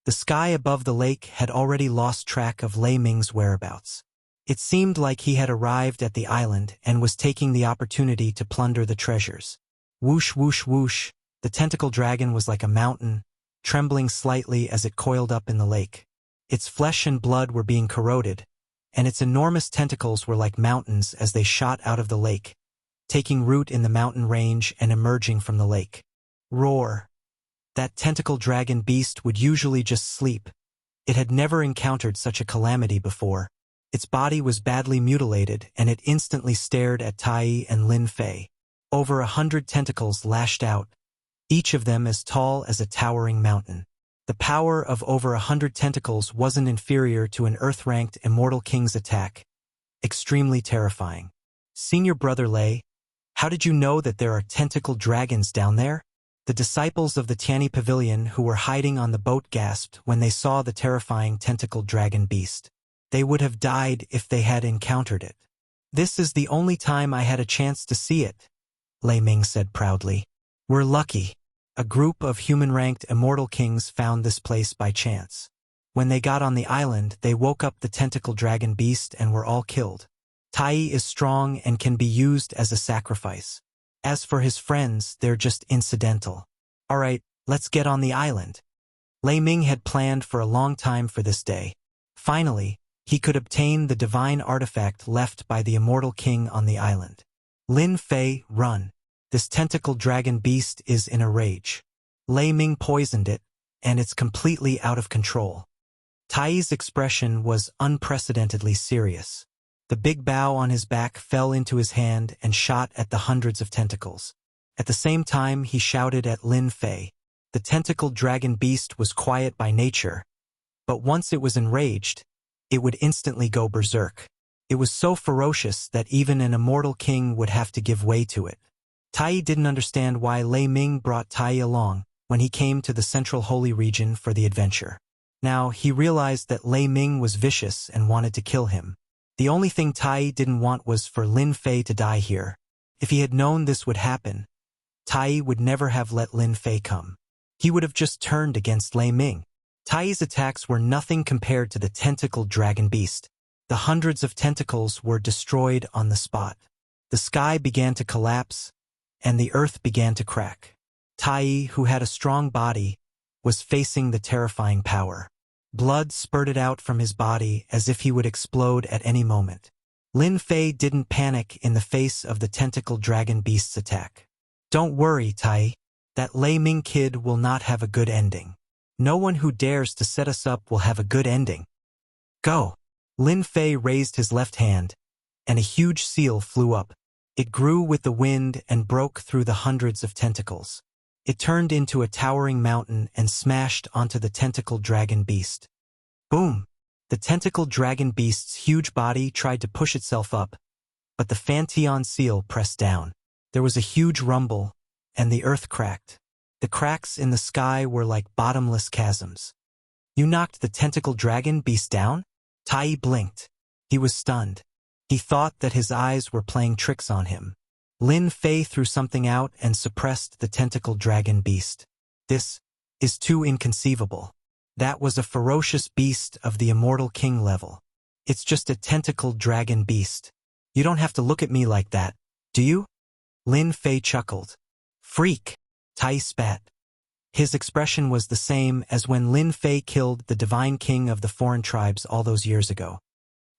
The sky above the lake had already lost track of Lei Ming's whereabouts. It seemed like he had arrived at the island and was taking the opportunity to plunder the treasures. Whoosh, whoosh, whoosh. The tentacle dragon was like a mountain, trembling slightly as it coiled up in the lake. Its flesh and blood were being corroded, and its enormous tentacles were like mountains as they shot out of the lake, taking root in the mountain range and emerging from the lake. Roar! That tentacle dragon beast would usually just sleep, It had never encountered such a calamity before. Its body was badly mutilated, and it instantly stared at Tai and Lin Fei. Over 100 tentacles lashed out, each of them as tall as a towering mountain. The power of over 100 tentacles wasn't inferior to an Earth-ranked immortal king's attack. Extremely terrifying. Senior Brother Lei, how did you know that there are tentacle dragons down there? The disciples of the Tianyi Pavilion who were hiding on the boat gasped when they saw the terrifying tentacle dragon beast. They would have died if they had encountered it. This is the only time I had a chance to see it, Lei Ming said proudly. We're lucky. A group of human-ranked immortal kings found this place by chance. When they got on the island, they woke up the tentacle dragon beast and were all killed. Tai is strong and can be used as a sacrifice. As for his friends, they're just incidental. Alright, let's get on the island. Lei Ming had planned for a long time for this day. Finally, he could obtain the divine artifact left by the immortal king on the island. Lin Fei, run. This tentacle dragon beast is in a rage. Lei Ming poisoned it, and it's completely out of control. Tai's expression was unprecedentedly serious. The big bow on his back fell into his hand and shot at the hundreds of tentacles. At the same time, he shouted at Lin Fei. The tentacle dragon beast was quiet by nature, but once it was enraged, it would instantly go berserk. It was so ferocious that even an immortal king would have to give way to it. Tai didn't understand why Lei Ming brought Tai along when he came to the central holy region for the adventure. Now, he realized that Lei Ming was vicious and wanted to kill him. The only thing Tai didn't want was for Lin Fei to die here. If he had known this would happen, Tai would never have let Lin Fei come. He would have just turned against Lei Ming. Tai's attacks were nothing compared to the tentacle dragon beast. The hundreds of tentacles were destroyed on the spot. The sky began to collapse, and the earth began to crack. Tai, who had a strong body, was facing the terrifying power. Blood spurted out from his body as if he would explode at any moment. Lin Fei didn't panic in the face of the tentacle dragon beast's attack. Don't worry, Tai. That Lei Ming kid will not have a good ending. No one who dares to set us up will have a good ending. Go! Lin Fei raised his left hand, and a huge seal flew up. It grew with the wind and broke through the hundreds of tentacles. It turned into a towering mountain and smashed onto the tentacle dragon beast. Boom! The tentacle dragon beast's huge body tried to push itself up, but the Fantion seal pressed down. There was a huge rumble, and the earth cracked. The cracks in the sky were like bottomless chasms. You knocked the tentacle dragon beast down? Tai blinked. He was stunned. He thought that his eyes were playing tricks on him. Lin Fei threw something out and suppressed the tentacle dragon beast. This is too inconceivable. That was a ferocious beast of the immortal king level. It's just a tentacle dragon beast. You don't have to look at me like that, do you? Lin Fei chuckled. Freak! Tai spat. His expression was the same as when Lin Fei killed the divine king of the foreign tribes all those years ago.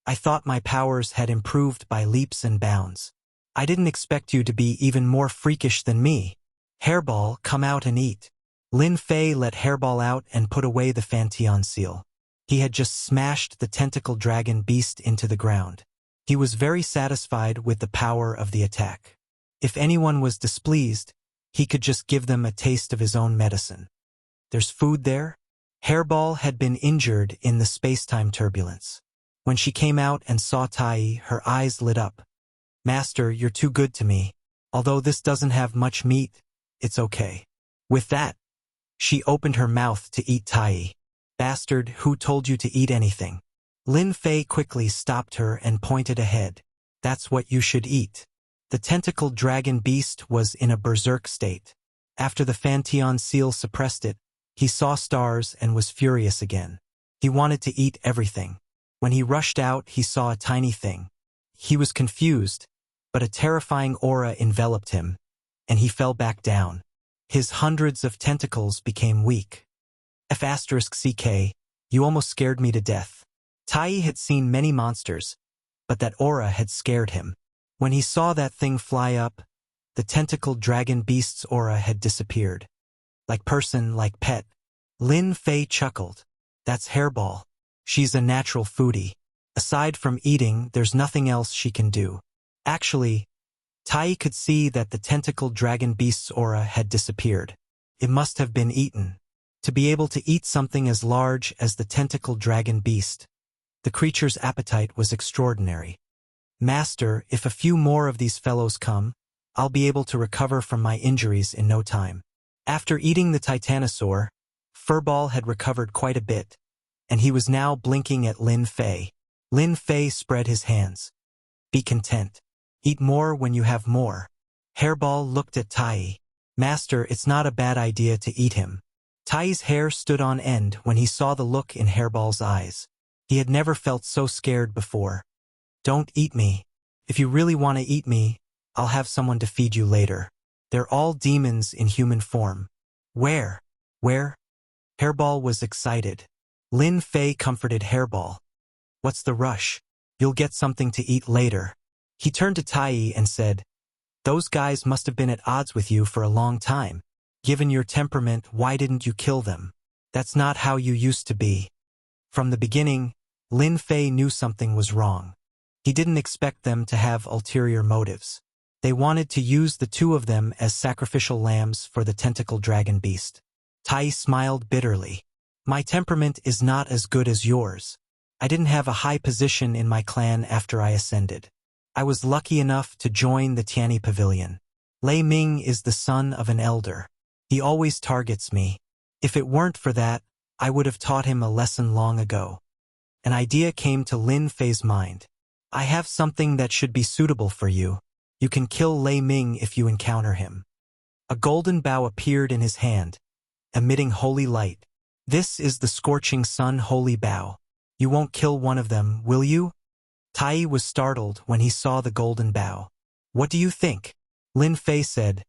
I thought my powers had improved by leaps and bounds. I didn't expect you to be even more freakish than me. Hairball, come out and eat. Lin Fei let Hairball out and put away the Fantion seal. He had just smashed the tentacle dragon beast into the ground. He was very satisfied with the power of the attack. If anyone was displeased, he could just give them a taste of his own medicine. There's food there? Hairball had been injured in the space-time turbulence. When she came out and saw Tai, her eyes lit up. Master, you're too good to me. Although this doesn't have much meat, it's okay. With that, she opened her mouth to eat Tai. Bastard, who told you to eat anything? Lin Fei quickly stopped her and pointed ahead. That's what you should eat. The tentacle dragon beast was in a berserk state. After the Fantion seal suppressed it, he saw stars and was furious again. He wanted to eat everything. When he rushed out, he saw a tiny thing. He was confused, but a terrifying aura enveloped him, and he fell back down. His hundreds of tentacles became weak. F*CK, you almost scared me to death. Tai had seen many monsters, but that aura had scared him. When he saw that thing fly up, the tentacle dragon beast's aura had disappeared. Like person, like pet. Lin Fei chuckled. That's Hairball. She's a natural foodie. Aside from eating, there's nothing else she can do. Actually, Tai could see that the tentacled dragon beast's aura had disappeared. It must have been eaten. To be able to eat something as large as the tentacled dragon beast, the creature's appetite was extraordinary. Master, if a few more of these fellows come, I'll be able to recover from my injuries in no time. After eating the titanosaur, Furball had recovered quite a bit, and he was now blinking at Lin Fei. Lin Fei spread his hands. Be content. Eat more when you have more. Hairball looked at Tai. Master, it's not a bad idea to eat him. Tai's hair stood on end when he saw the look in Hairball's eyes. He had never felt so scared before. Don't eat me. If you really want to eat me, I'll have someone to feed you later. They're all demons in human form. Where? Where? Hairball was excited. Lin Fei comforted Hairball. What's the rush? You'll get something to eat later. He turned to Tai and said, those guys must have been at odds with you for a long time. Given your temperament, why didn't you kill them? That's not how you used to be. From the beginning, Lin Fei knew something was wrong. He didn't expect them to have ulterior motives. They wanted to use the two of them as sacrificial lambs for the tentacled dragon beast. Tai smiled bitterly. My temperament is not as good as yours. I didn't have a high position in my clan after I ascended. I was lucky enough to join the Tianyi Pavilion. Lei Ming is the son of an elder. He always targets me. If it weren't for that, I would have taught him a lesson long ago. An idea came to Lin Fei's mind. I have something that should be suitable for you. You can kill Lei Ming if you encounter him. A golden bow appeared in his hand, emitting holy light. This is the Scorching Sun Holy Bow. You won't kill one of them, will you? Tai was startled when he saw the golden bow. What do you think? Lin Fei said.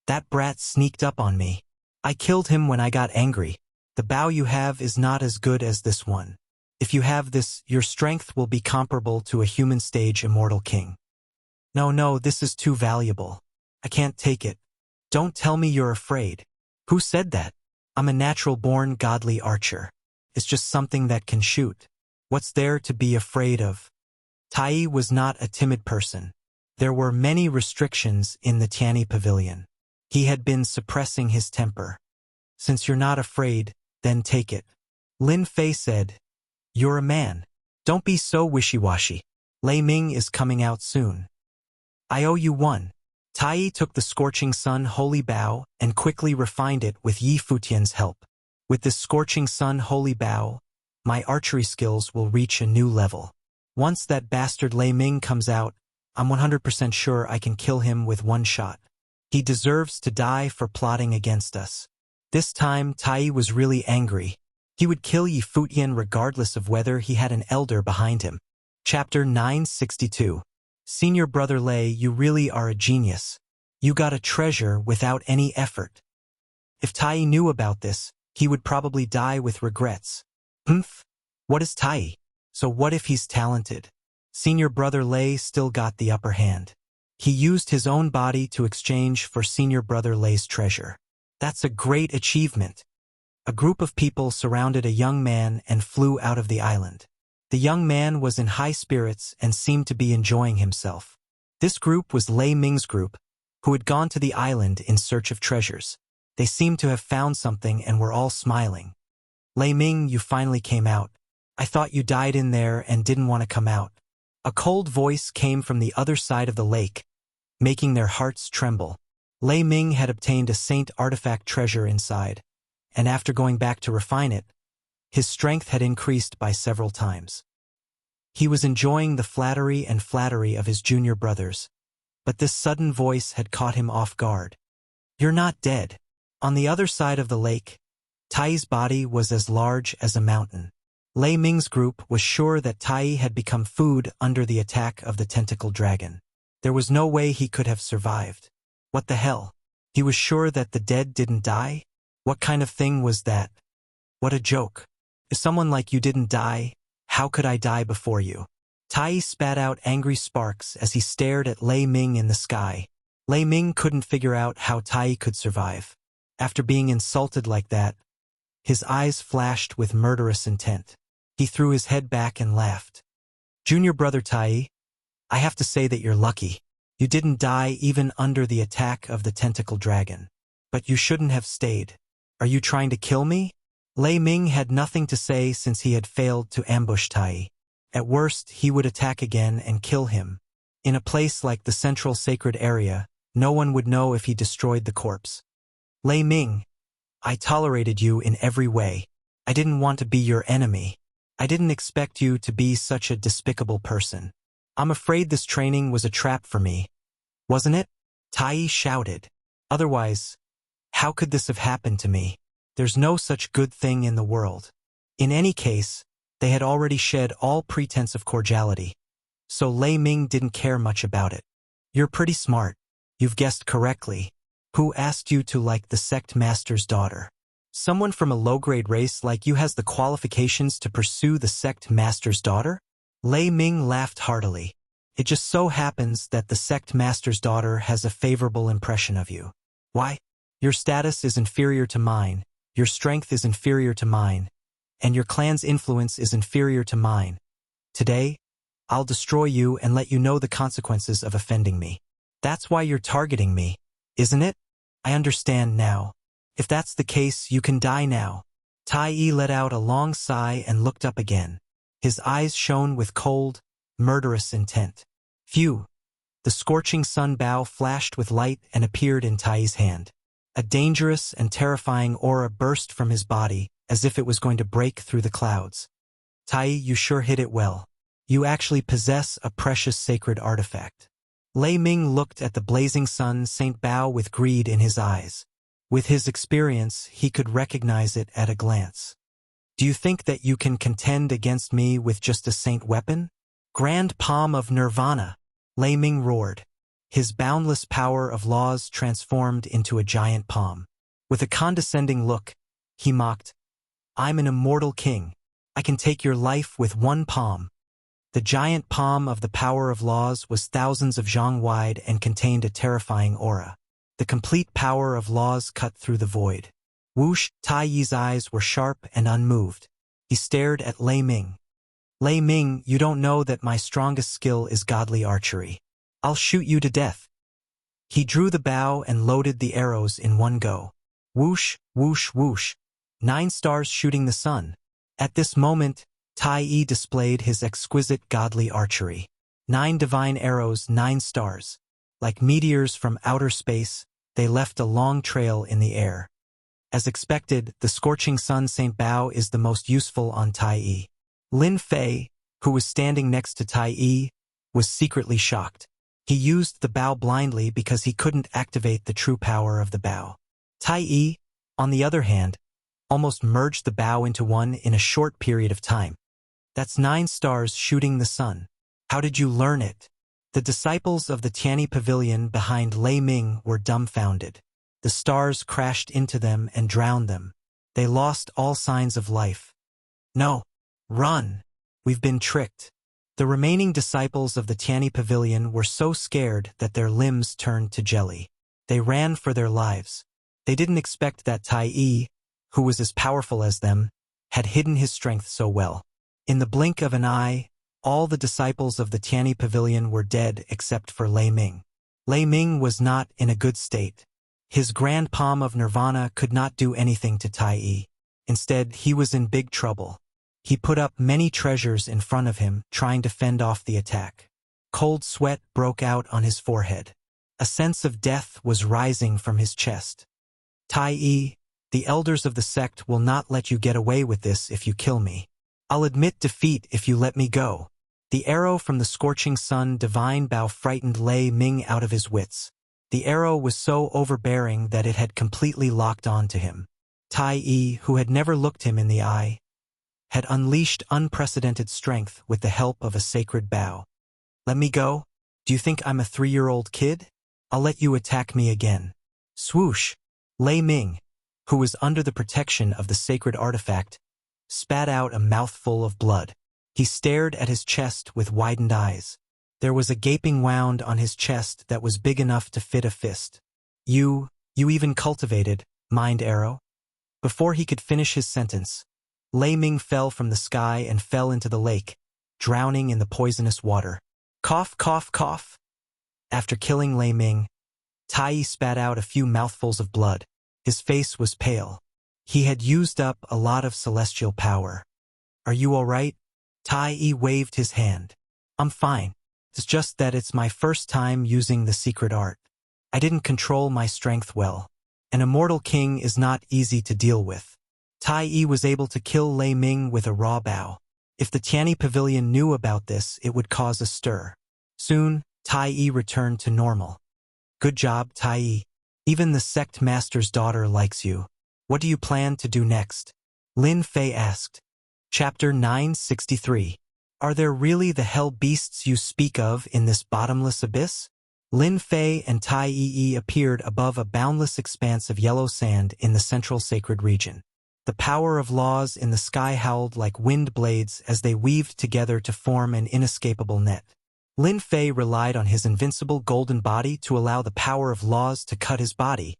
That brat sneaked up on me. I killed him when I got angry. The bow you have is not as good as this one. If you have this, your strength will be comparable to a human stage immortal king. No, this is too valuable. I can't take it. Don't tell me you're afraid. Who said that? I'm a natural-born godly archer. It's just something that can shoot. What's there to be afraid of? Tai was not a timid person. There were many restrictions in the Tianyi Pavilion. He had been suppressing his temper. Since you're not afraid, then take it. Lin Fei said, you're a man. Don't be so wishy-washy. Lei Ming is coming out soon. I owe you one. Tai took the Scorching Sun Holy Bow and quickly refined it with Yi Futian's help. With this Scorching Sun Holy Bow, my archery skills will reach a new level. Once that bastard Lei Ming comes out, I'm 100% sure I can kill him with one shot. He deserves to die for plotting against us. This time, Tai was really angry. He would kill Yi Futian regardless of whether he had an elder behind him. Chapter 962. Senior Brother Lei, you really are a genius. You got a treasure without any effort. If Tai knew about this, he would probably die with regrets. Humph? What is Tai? So what if he's talented? Senior Brother Lei still got the upper hand. He used his own body to exchange for Senior Brother Lei's treasure. That's a great achievement. A group of people surrounded a young man and flew out of the island. The young man was in high spirits and seemed to be enjoying himself. This group was Lei Ming's group, who had gone to the island in search of treasures. They seemed to have found something and were all smiling. Lei Ming, you finally came out. I thought you died in there and didn't want to come out. A cold voice came from the other side of the lake, making their hearts tremble. Lei Ming had obtained a saint artifact treasure inside, and after going back to refine it, his strength had increased by several times. He was enjoying the flattery of his junior brothers, but this sudden voice had caught him off guard. You're not dead. On the other side of the lake, Tai's body was as large as a mountain. Lei Ming's group was sure that Tai had become food under the attack of the tentacled dragon. There was no way he could have survived. What the hell? He was sure that the dead didn't die? What kind of thing was that? What a joke. If someone like you didn't die, how could I die before you? Tai spat out angry sparks as he stared at Lei Ming in the sky. Lei Ming couldn't figure out how Tai could survive. After being insulted like that, His eyes flashed with murderous intent. He threw his head back and laughed. Junior brother Tai, I have to say that you're lucky. You didn't die even under the attack of the tentacle dragon. But you shouldn't have stayed. Are you trying to kill me? Lei Ming had nothing to say since he had failed to ambush Tai. At worst, he would attack again and kill him. In a place like the central sacred area, no one would know if he destroyed the corpse. Lei Ming, I tolerated you in every way. I didn't want to be your enemy. I didn't expect you to be such a despicable person. I'm afraid this training was a trap for me. Wasn't it? Tai shouted. Otherwise, how could this have happened to me? There's no such good thing in the world. In any case, they had already shed all pretense of cordiality. So Lei Ming didn't care much about it. You're pretty smart. You've guessed correctly. Who asked you to like the sect master's daughter? Someone from a low-grade race like you has the qualifications to pursue the sect master's daughter? Lei Ming laughed heartily. It just so happens that the sect master's daughter has a favorable impression of you. Why? Your status is inferior to mine, your strength is inferior to mine, and your clan's influence is inferior to mine. Today, I'll destroy you and let you know the consequences of offending me. That's why you're targeting me, isn't it? I understand now. If that's the case, you can die now. Tai let out a long sigh and looked up again. His eyes shone with cold, murderous intent. Phew! The scorching sun bow flashed with light and appeared in Tai's hand. A dangerous and terrifying aura burst from his body, as if it was going to break through the clouds. Tai, you sure hit it well. You actually possess a precious sacred artifact. Lei Ming looked at the blazing sun Saint Bao with greed in his eyes. With his experience, he could recognize it at a glance. Do you think that you can contend against me with just a saint weapon? Grand Palm of Nirvana! Lei Ming roared. His boundless power of laws transformed into a giant palm. With a condescending look, he mocked, I'm an immortal king. I can take your life with one palm. The giant palm of the power of laws was thousands of zhang wide and contained a terrifying aura. The complete power of laws cut through the void. Whoosh! Tai Yi's eyes were sharp and unmoved. He stared at Lei Ming. Lei Ming, you don't know that my strongest skill is godly archery. I'll shoot you to death. He drew the bow and loaded the arrows in one go. Whoosh, whoosh, whoosh. 9 stars shooting the sun. At this moment, Tai Yi displayed his exquisite godly archery. 9 divine arrows, 9 stars. Like meteors from outer space, they left a long trail in the air. As expected, the scorching sun Saint Bao is the most useful on Tai Yi. Lin Fei, who was standing next to Tai Yi, was secretly shocked. He used the bow blindly because he couldn't activate the true power of the bow. Tai Yi, on the other hand, almost merged the bow into one in a short period of time. That's 9 stars shooting the sun. How did you learn it? The disciples of the Tianyi Pavilion behind Lei Ming were dumbfounded. The stars crashed into them and drowned them. They lost all signs of life. No. Run! We've been tricked. The remaining disciples of the Tianyi Pavilion were so scared that their limbs turned to jelly. They ran for their lives. They didn't expect that Tai Yi, who was as powerful as them, had hidden his strength so well. In the blink of an eye, all the disciples of the Tianyi Pavilion were dead except for Lei Ming. Lei Ming was not in a good state. His grand palm of nirvana could not do anything to Tai Yi. Instead, he was in big trouble. He put up many treasures in front of him, trying to fend off the attack. Cold sweat broke out on his forehead. A sense of death was rising from his chest. Tai Yi, the elders of the sect will not let you get away with this if you kill me. I'll admit defeat if you let me go. The arrow from the scorching sun divine bow frightened Lei Ming out of his wits. The arrow was so overbearing that it had completely locked on to him. Tai Yi, who had never looked him in the eye, had unleashed unprecedented strength with the help of a sacred bow. Let me go? Do you think I'm a 3-year-old kid? I'll let you attack me again. Swoosh! Lei Ming, who was under the protection of the sacred artifact, spat out a mouthful of blood. He stared at his chest with widened eyes. There was a gaping wound on his chest that was big enough to fit a fist. You even cultivated, mind arrow? Before he could finish his sentence, Lei Ming fell from the sky and fell into the lake, drowning in the poisonous water. Cough, cough, cough. After killing Lei Ming, Tai Yi spat out a few mouthfuls of blood. His face was pale. He had used up a lot of celestial power. Are you all right? Tai Yi waved his hand. I'm fine. It's just that it's my first time using the secret art. I didn't control my strength well. An immortal king is not easy to deal with. Tai Yi was able to kill Lei Ming with a raw bow. If the Tianyi Pavilion knew about this, it would cause a stir. Soon, Tai Yi returned to normal. Good job, Tai Yi. Even the sect master's daughter likes you. What do you plan to do next? Lin Fei asked. Chapter 963. Are there really the hell beasts you speak of in this bottomless abyss? Lin Fei and Tai Yi appeared above a boundless expanse of yellow sand in the central sacred region. The power of laws in the sky howled like wind blades as they weaved together to form an inescapable net. Lin Fei relied on his invincible golden body to allow the power of laws to cut his body,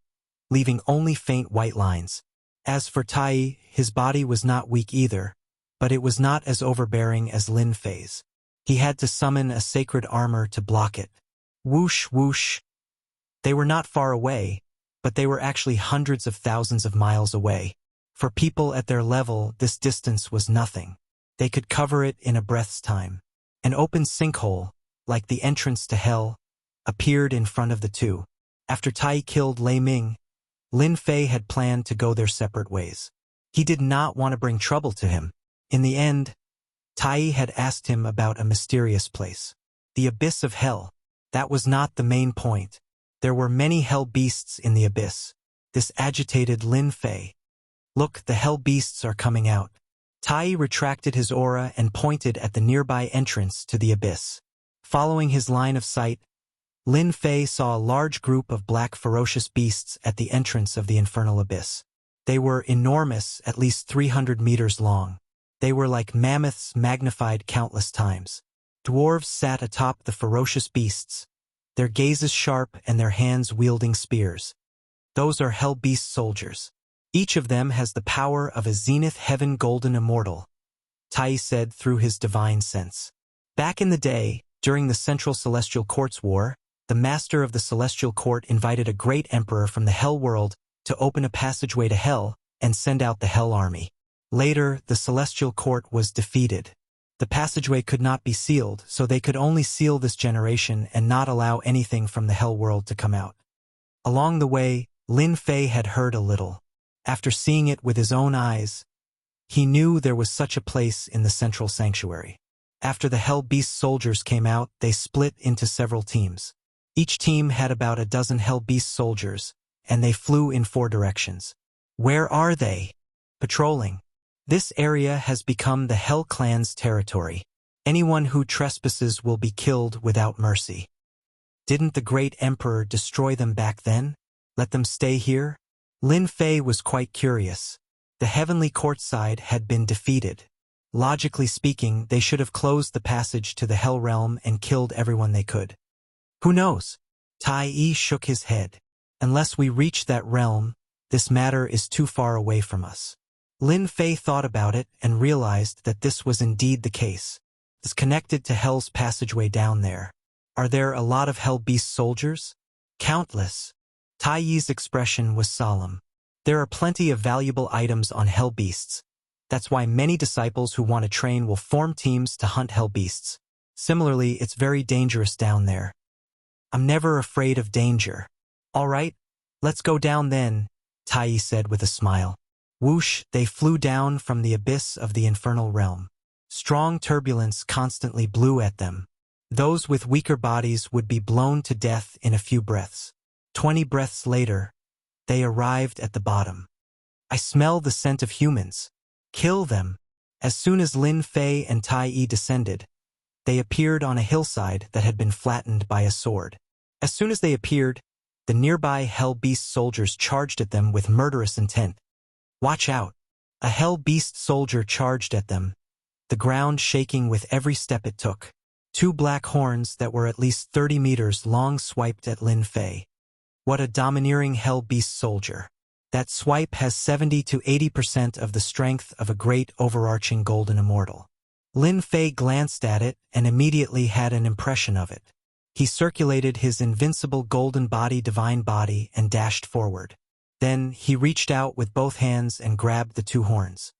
leaving only faint white lines. As for Tai Yi, his body was not weak either, but it was not as overbearing as Lin Fei's. He had to summon a sacred armor to block it. Whoosh, whoosh. They were not far away, but they were actually hundreds of thousands of miles away. For people at their level, this distance was nothing. They could cover it in a breath's time. An open sinkhole, like the entrance to hell, appeared in front of the two. After Tai killed Lei Ming, Lin Fei had planned to go their separate ways. He did not want to bring trouble to him. In the end, Tai had asked him about a mysterious place. The abyss of hell. That was not the main point. There were many hell beasts in the abyss. This agitated Lin Fei. Look, the hell beasts are coming out. Tai retracted his aura and pointed at the nearby entrance to the abyss. Following his line of sight, Lin Fei saw a large group of black ferocious beasts at the entrance of the infernal abyss. They were enormous, at least 300 meters long. They were like mammoths magnified countless times. Dwarves sat atop the ferocious beasts, their gazes sharp and their hands wielding spears. Those are hell beast soldiers. Each of them has the power of a zenith heaven golden immortal, Tai said through his divine sense. Back in the day, during the Central Celestial Court's war, the master of the Celestial Court invited a great emperor from the Hell world to open a passageway to Hell and send out the Hell army. Later, the Celestial Court was defeated. The passageway could not be sealed, so they could only seal this generation and not allow anything from the Hell world to come out. Along the way, Lin Fei had heard a little. After seeing it with his own eyes, he knew there was such a place in the Central Sanctuary. After the Hell Beast soldiers came out, they split into several teams. Each team had about a dozen Hell Beast soldiers, and they flew in 4 directions. Where are they? Patrolling. This area has become the Hell Clan's territory. Anyone who trespasses will be killed without mercy. Didn't the great emperor destroy them back then? Let them stay here? Lin Fei was quite curious. The heavenly court side had been defeated. Logically speaking, they should have closed the passage to the Hell realm and killed everyone they could. Who knows? Tai Yi shook his head. Unless we reach that realm, this matter is too far away from us. Lin Fei thought about it and realized that this was indeed the case. It's connected to Hell's passageway down there. Are there a lot of Hell Beast soldiers? Countless. Tai Yi's expression was solemn. There are plenty of valuable items on Hell Beasts. That's why many disciples who want to train will form teams to hunt Hell Beasts. Similarly, it's very dangerous down there. I'm never afraid of danger. All right, let's go down then, Tai Yi said with a smile. Whoosh, they flew down from the abyss of the infernal realm. Strong turbulence constantly blew at them. Those with weaker bodies would be blown to death in a few breaths. 20 breaths later, they arrived at the bottom. I smell the scent of humans. Kill them. As soon as Lin Fei and Tai Yi descended, they appeared on a hillside that had been flattened by a sword. As soon as they appeared, the nearby Hell Beast soldiers charged at them with murderous intent. Watch out! A Hell Beast soldier charged at them, the ground shaking with every step it took. 2 black horns that were at least 30 meters long swiped at Lin Fei. What a domineering Hell Beast soldier. That swipe has 70 to 80% of the strength of a great overarching golden immortal. Lin Fei glanced at it and immediately had an impression of it. He circulated his invincible golden body, divine body, and dashed forward. Then he reached out with both hands and grabbed the two horns.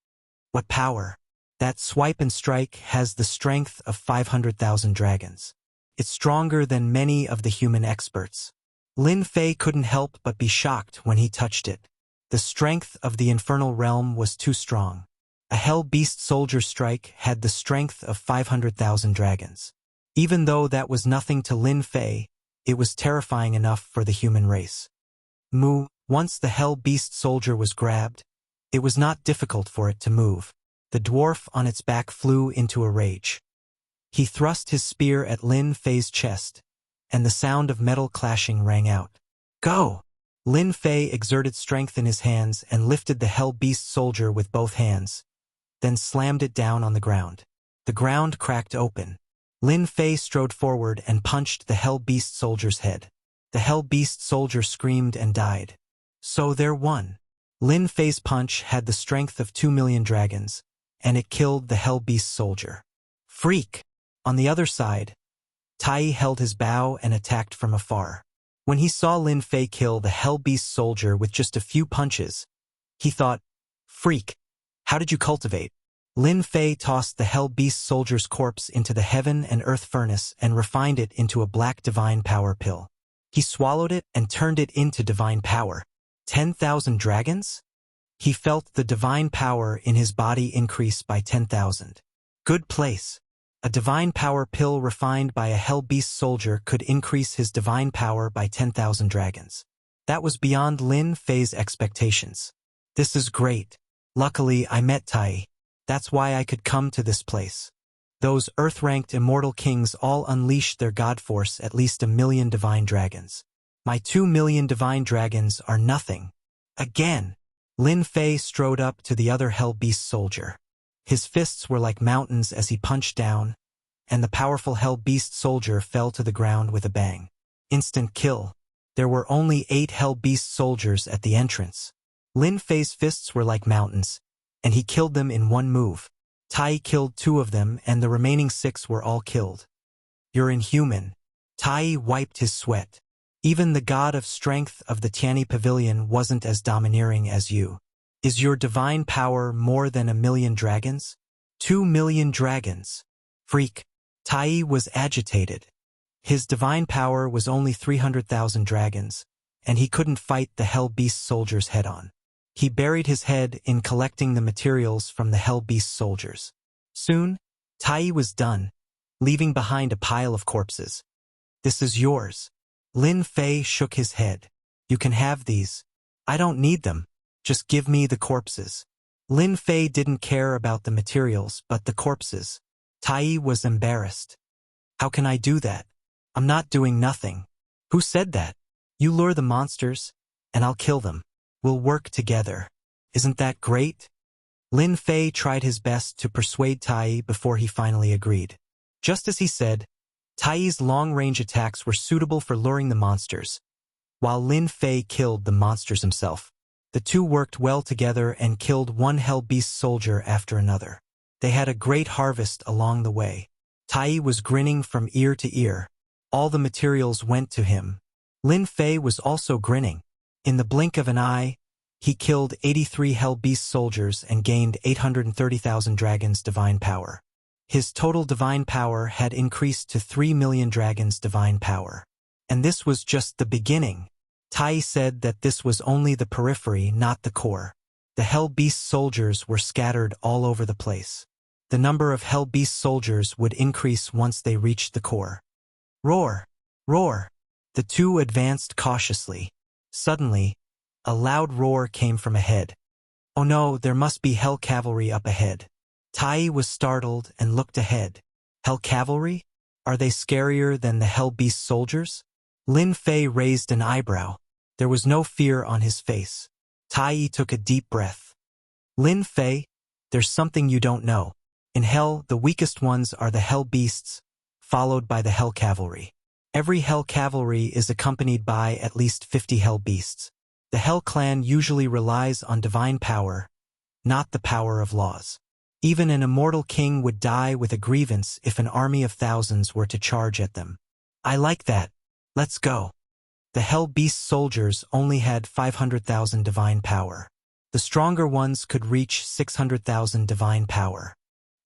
What power! That swipe and strike has the strength of 500,000 dragons. It's stronger than many of the human experts. Lin Fei couldn't help but be shocked when he touched it. The strength of the infernal realm was too strong. A hell beast soldier strike had the strength of 500,000 dragons. Even though that was nothing to Lin Fei, it was terrifying enough for the human race. Once the hell beast soldier was grabbed, it was not difficult for it to move. The dwarf on its back flew into a rage. He thrust his spear at Lin Fei's chest, and the sound of metal clashing rang out. Go! Lin Fei exerted strength in his hands and lifted the hell beast soldier with both hands, then slammed it down on the ground. The ground cracked open. Lin Fei strode forward and punched the hell beast soldier's head. The hell beast soldier screamed and died. So there won. Lin Fei's punch had the strength of 2 million dragons, and it killed the hell beast soldier. Freak! On the other side, Tai held his bow and attacked from afar. When he saw Lin Fei kill the hell beast soldier with just a few punches, he thought, Freak! How did you cultivate? Lin Fei tossed the hell beast soldier's corpse into the heaven and earth furnace and refined it into a black divine power pill. He swallowed it and turned it into divine power. 10,000 dragons? He felt the divine power in his body increase by 10,000. Good place. A divine power pill refined by a hell beast soldier could increase his divine power by 10,000 dragons. That was beyond Lin Fei's expectations. This is great. Luckily, I met Tai. That's why I could come to this place. Those earth-ranked immortal kings all unleashed their god force at least 1 million divine dragons. My 2 million divine dragons are nothing. Again! Lin Fei strode up to the other hell beast soldier. His fists were like mountains as he punched down, and the powerful hell beast soldier fell to the ground with a bang. Instant kill. There were only 8 hell beast soldiers at the entrance. Lin Fei's fists were like mountains, and he killed them in one move. Tai killed 2 of them, and the remaining 6 were all killed. You're inhuman. Tai wiped his sweat. Even the god of strength of the Tianyi Pavilion wasn't as domineering as you. Is your divine power more than 1 million dragons? 2 million dragons. Freak. Tai was agitated. His divine power was only 300,000 dragons, and he couldn't fight the hell beast soldiers head-on. He buried his head in collecting the materials from the hell beast soldiers. Soon, Tai was done, leaving behind a pile of corpses. This is yours. Lin Fei shook his head. You can have these. I don't need them. Just give me the corpses. Lin Fei didn't care about the materials, but the corpses. Tai was embarrassed. How can I do that? I'm not doing nothing. Who said that? You lure the monsters, and I'll kill them. We'll work together. Isn't that great? Lin Fei tried his best to persuade Tai before he finally agreed. Just as he said, Tai's long-range attacks were suitable for luring the monsters, while Lin Fei killed the monsters himself. The two worked well together and killed one hell beast soldier after another. They had a great harvest along the way. Tai was grinning from ear to ear. All the materials went to him. Lin Fei was also grinning. In the blink of an eye, he killed 83 hell beast soldiers and gained 830,000 dragons' divine power. His total divine power had increased to 3 million dragons' divine power. And this was just the beginning. Tai said that this was only the periphery, not the core. The hell beast soldiers were scattered all over the place. The number of hell beast soldiers would increase once they reached the core. Roar! Roar! The two advanced cautiously. Suddenly, a loud roar came from ahead. Oh no, there must be hell cavalry up ahead. Tai was startled and looked ahead. Hell cavalry? Are they scarier than the hell beast soldiers? Lin Fei raised an eyebrow. There was no fear on his face. Tai took a deep breath. Lin Fei, there's something you don't know. In hell, the weakest ones are the hell beasts, followed by the hell cavalry. Every hell cavalry is accompanied by at least 50 hell beasts. The Hell Clan usually relies on divine power, not the power of laws. Even an immortal king would die with a grievance if an army of thousands were to charge at them. I like that. Let's go. The Hell Beast soldiers only had 500,000 divine power. The stronger ones could reach 600,000 divine power.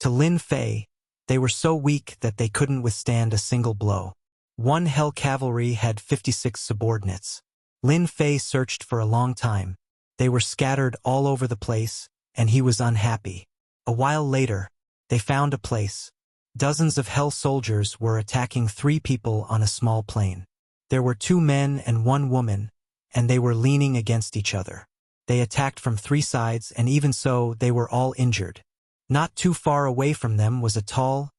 To Lin Fei, they were so weak that they couldn't withstand a single blow. One Hell Cavalry had 56 subordinates. Lin Fei searched for a long time. They were scattered all over the place, and he was unhappy. A while later, they found a place. Dozens of Hell soldiers were attacking 3 people on a small plain. There were 2 men and 1 woman, and they were leaning against each other. They attacked from 3 sides, and even so, they were all injured. Not too far away from them was a tall,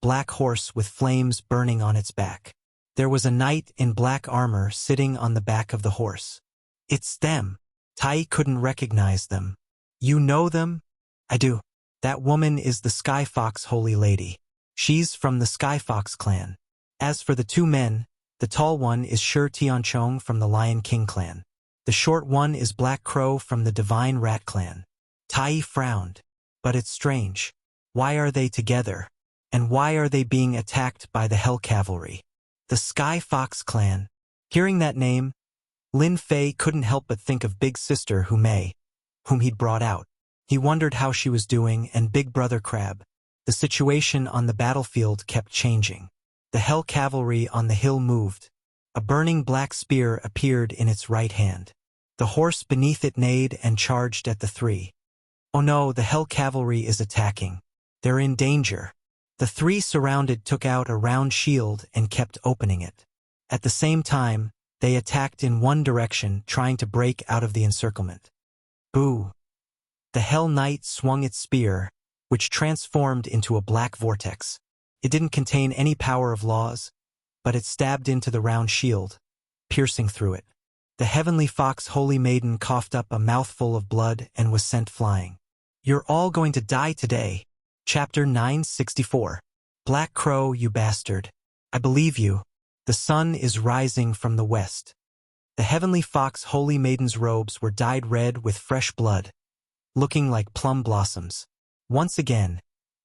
black horse with flames burning on its back. There was a knight in black armor sitting on the back of the horse. It's them. Tai couldn't recognize them. You know them? I do. That woman is the Sky Fox Holy Lady. She's from the Sky Fox clan. As for the 2 men, the tall one is Shi Tianchong from the Lion King clan. The short one is Black Crow from the Divine Rat clan. Tai frowned. But it's strange. Why are they together? And why are they being attacked by the Hell Cavalry? The Sky Fox clan. Hearing that name, Lin Fei couldn't help but think of Big Sister Humei, whom he'd brought out. He wondered how she was doing, and Big Brother Crab. The situation on the battlefield kept changing. The Hell Cavalry on the hill moved. A burning black spear appeared in its right hand. The horse beneath it neighed and charged at the 3. Oh no, the Hell Cavalry is attacking. They're in danger. The 3 surrounded took out a round shield and kept opening it. At the same time, they attacked in one direction, trying to break out of the encirclement. Boo! The Hell Knight swung its spear, which transformed into a black vortex. It didn't contain any power of laws, but it stabbed into the round shield, piercing through it. The Heavenly Fox Holy Maiden coughed up a mouthful of blood and was sent flying. You're all going to die today. Chapter 964. Black Crow, you bastard. I believe you. The sun is rising from the west. The Heavenly Fox Holy Maiden's robes were dyed red with fresh blood, looking like plum blossoms. Once again,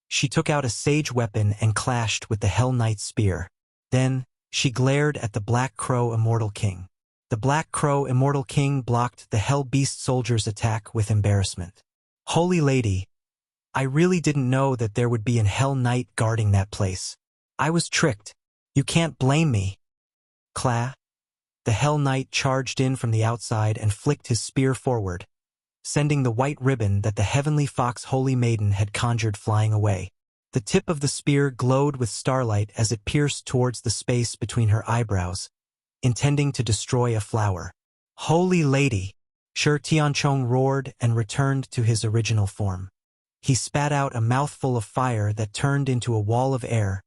she took out a sage weapon and clashed with the Hell Knight's spear. Then, she glared at the Black Crow Immortal King. The Black Crow Immortal King blocked the Hell Beast soldier's attack with embarrassment. Holy Lady, I really didn't know that there would be an Hell Knight guarding that place. I was tricked. You can't blame me. Clah. The Hell Knight charged in from the outside and flicked his spear forward, sending the white ribbon that the Heavenly Fox Holy Maiden had conjured flying away. The tip of the spear glowed with starlight as it pierced towards the space between her eyebrows, intending to destroy a flower. Holy Lady! Shi Tianchong roared and returned to his original form. He spat out a mouthful of fire that turned into a wall of air,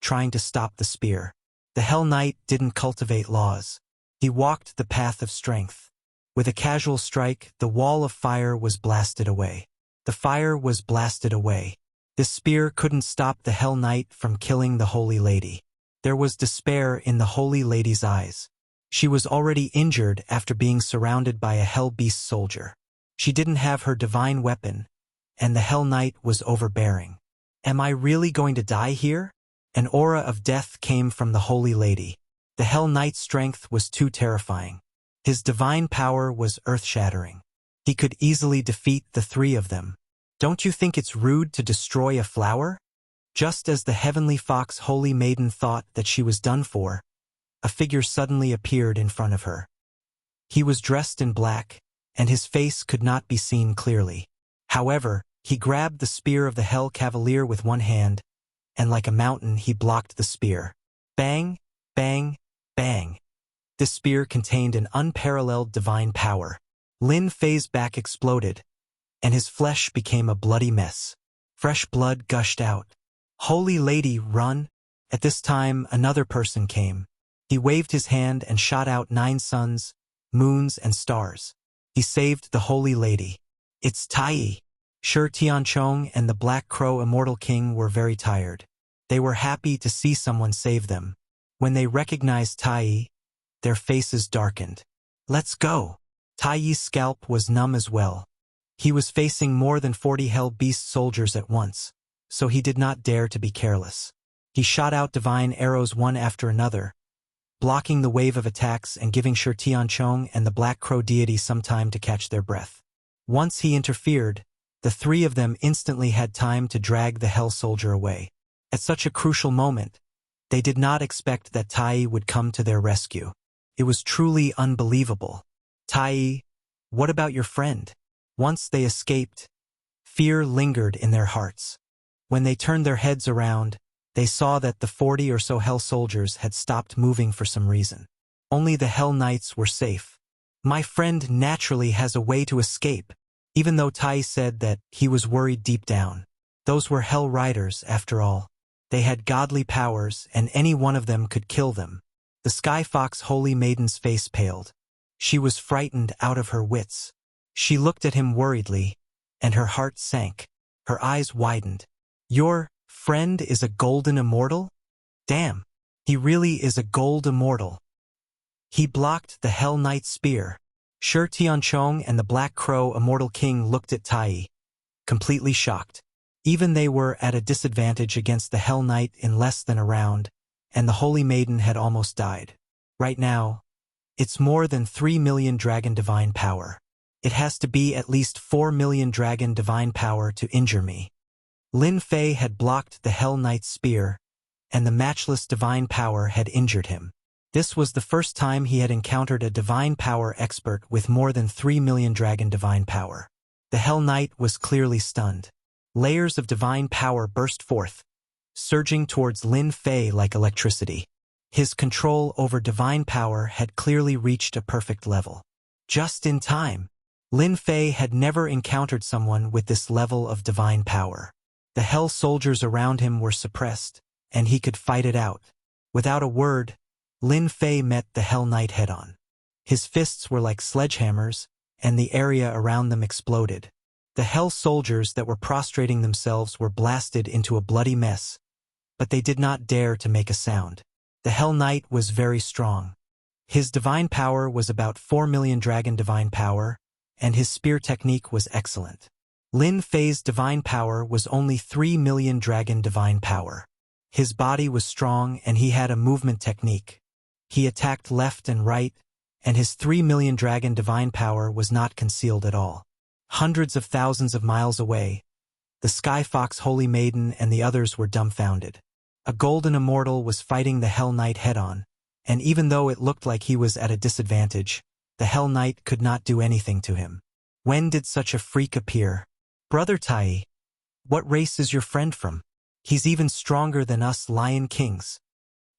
trying to stop the spear. The Hell Knight didn't cultivate laws. He walked the path of strength. With a casual strike, the wall of fire was blasted away. The fire was blasted away. This spear couldn't stop the Hell Knight from killing the Holy Lady. There was despair in the Holy Lady's eyes. She was already injured after being surrounded by a Hell Beast soldier. She didn't have her divine weapon, and the Hell Knight was overbearing. Am I really going to die here? An aura of death came from the Holy Lady. The Hell Knight's strength was too terrifying. His divine power was earth-shattering. He could easily defeat the 3 of them. Don't you think it's rude to destroy a flower? Just as the Heavenly Fox Holy Maiden thought that she was done for, a figure suddenly appeared in front of her. He was dressed in black, and his face could not be seen clearly. However, he grabbed the spear of the Hell Cavalier with one hand, and like a mountain he blocked the spear. Bang, bang, bang. This spear contained an unparalleled divine power. Lin Fei's back exploded, and his flesh became a bloody mess. Fresh blood gushed out. Holy Lady, run! At this time, another person came. He waved his hand and shot out 9 suns, moons, and stars. He saved the Holy Lady. It's Tai. Shi Tianchong and the Black Crow Immortal King were very tired. They were happy to see someone save them. When they recognized Tai, their faces darkened. Let's go. Taiyi's scalp was numb as well. He was facing more than 40 Hell Beast soldiers at once, so he did not dare to be careless. He shot out divine arrows one after another, blocking the wave of attacks and giving Shi Tianchong and the Black Crow deity some time to catch their breath. Once he interfered, the three of them instantly had time to drag the Hell Soldier away. At such a crucial moment, they did not expect that Taiyi would come to their rescue. It was truly unbelievable. Taiyi, what about your friend? Once they escaped, fear lingered in their hearts. When they turned their heads around, they saw that the 40 or so Hell Soldiers had stopped moving for some reason. Only the Hell Knights were safe. My friend naturally has a way to escape, even though Taiyi said that he was worried deep down. Those were Hell Riders, after all. They had godly powers, and any one of them could kill them. The Sky Fox Holy Maiden's face paled. She was frightened out of her wits. She looked at him worriedly, and her heart sank. Her eyes widened. Your friend is a golden immortal? Damn, he really is a gold immortal. He blocked the Hell Knight spear. Shi Tianchong and the Black Crow Immortal King looked at Taiyi, completely shocked. Even they were at a disadvantage against the Hell Knight in less than a round, and the Holy Maiden had almost died. Right now, it's more than 3 million dragon divine power. It has to be at least 4 million dragon divine power to injure me. Lin Fei had blocked the Hell Knight's spear, and the matchless divine power had injured him. This was the first time he had encountered a divine power expert with more than 3 million dragon divine power. The Hell Knight was clearly stunned. Layers of divine power burst forth, surging towards Lin Fei like electricity. His control over divine power had clearly reached a perfect level. Just in time. Lin Fei had never encountered someone with this level of divine power. The Hell Soldiers around him were suppressed, and he could fight it out. Without a word, Lin Fei met the Hell Knight head-on. His fists were like sledgehammers, and the area around them exploded. The Hell Soldiers that were prostrating themselves were blasted into a bloody mess, but they did not dare to make a sound. The Hell Knight was very strong. His divine power was about 4 million dragon divine power, and his spear technique was excellent. Lin Fei's divine power was only 3 million dragon divine power. His body was strong and he had a movement technique. He attacked left and right, and his 3 million dragon divine power was not concealed at all. Hundreds of thousands of miles away, the Sky Fox Holy Maiden and the others were dumbfounded. A golden immortal was fighting the Hell Knight head-on, and even though it looked like he was at a disadvantage, the Hell Knight could not do anything to him. When did such a freak appear? Brother Taiyi, what race is your friend from? He's even stronger than us Lion Kings.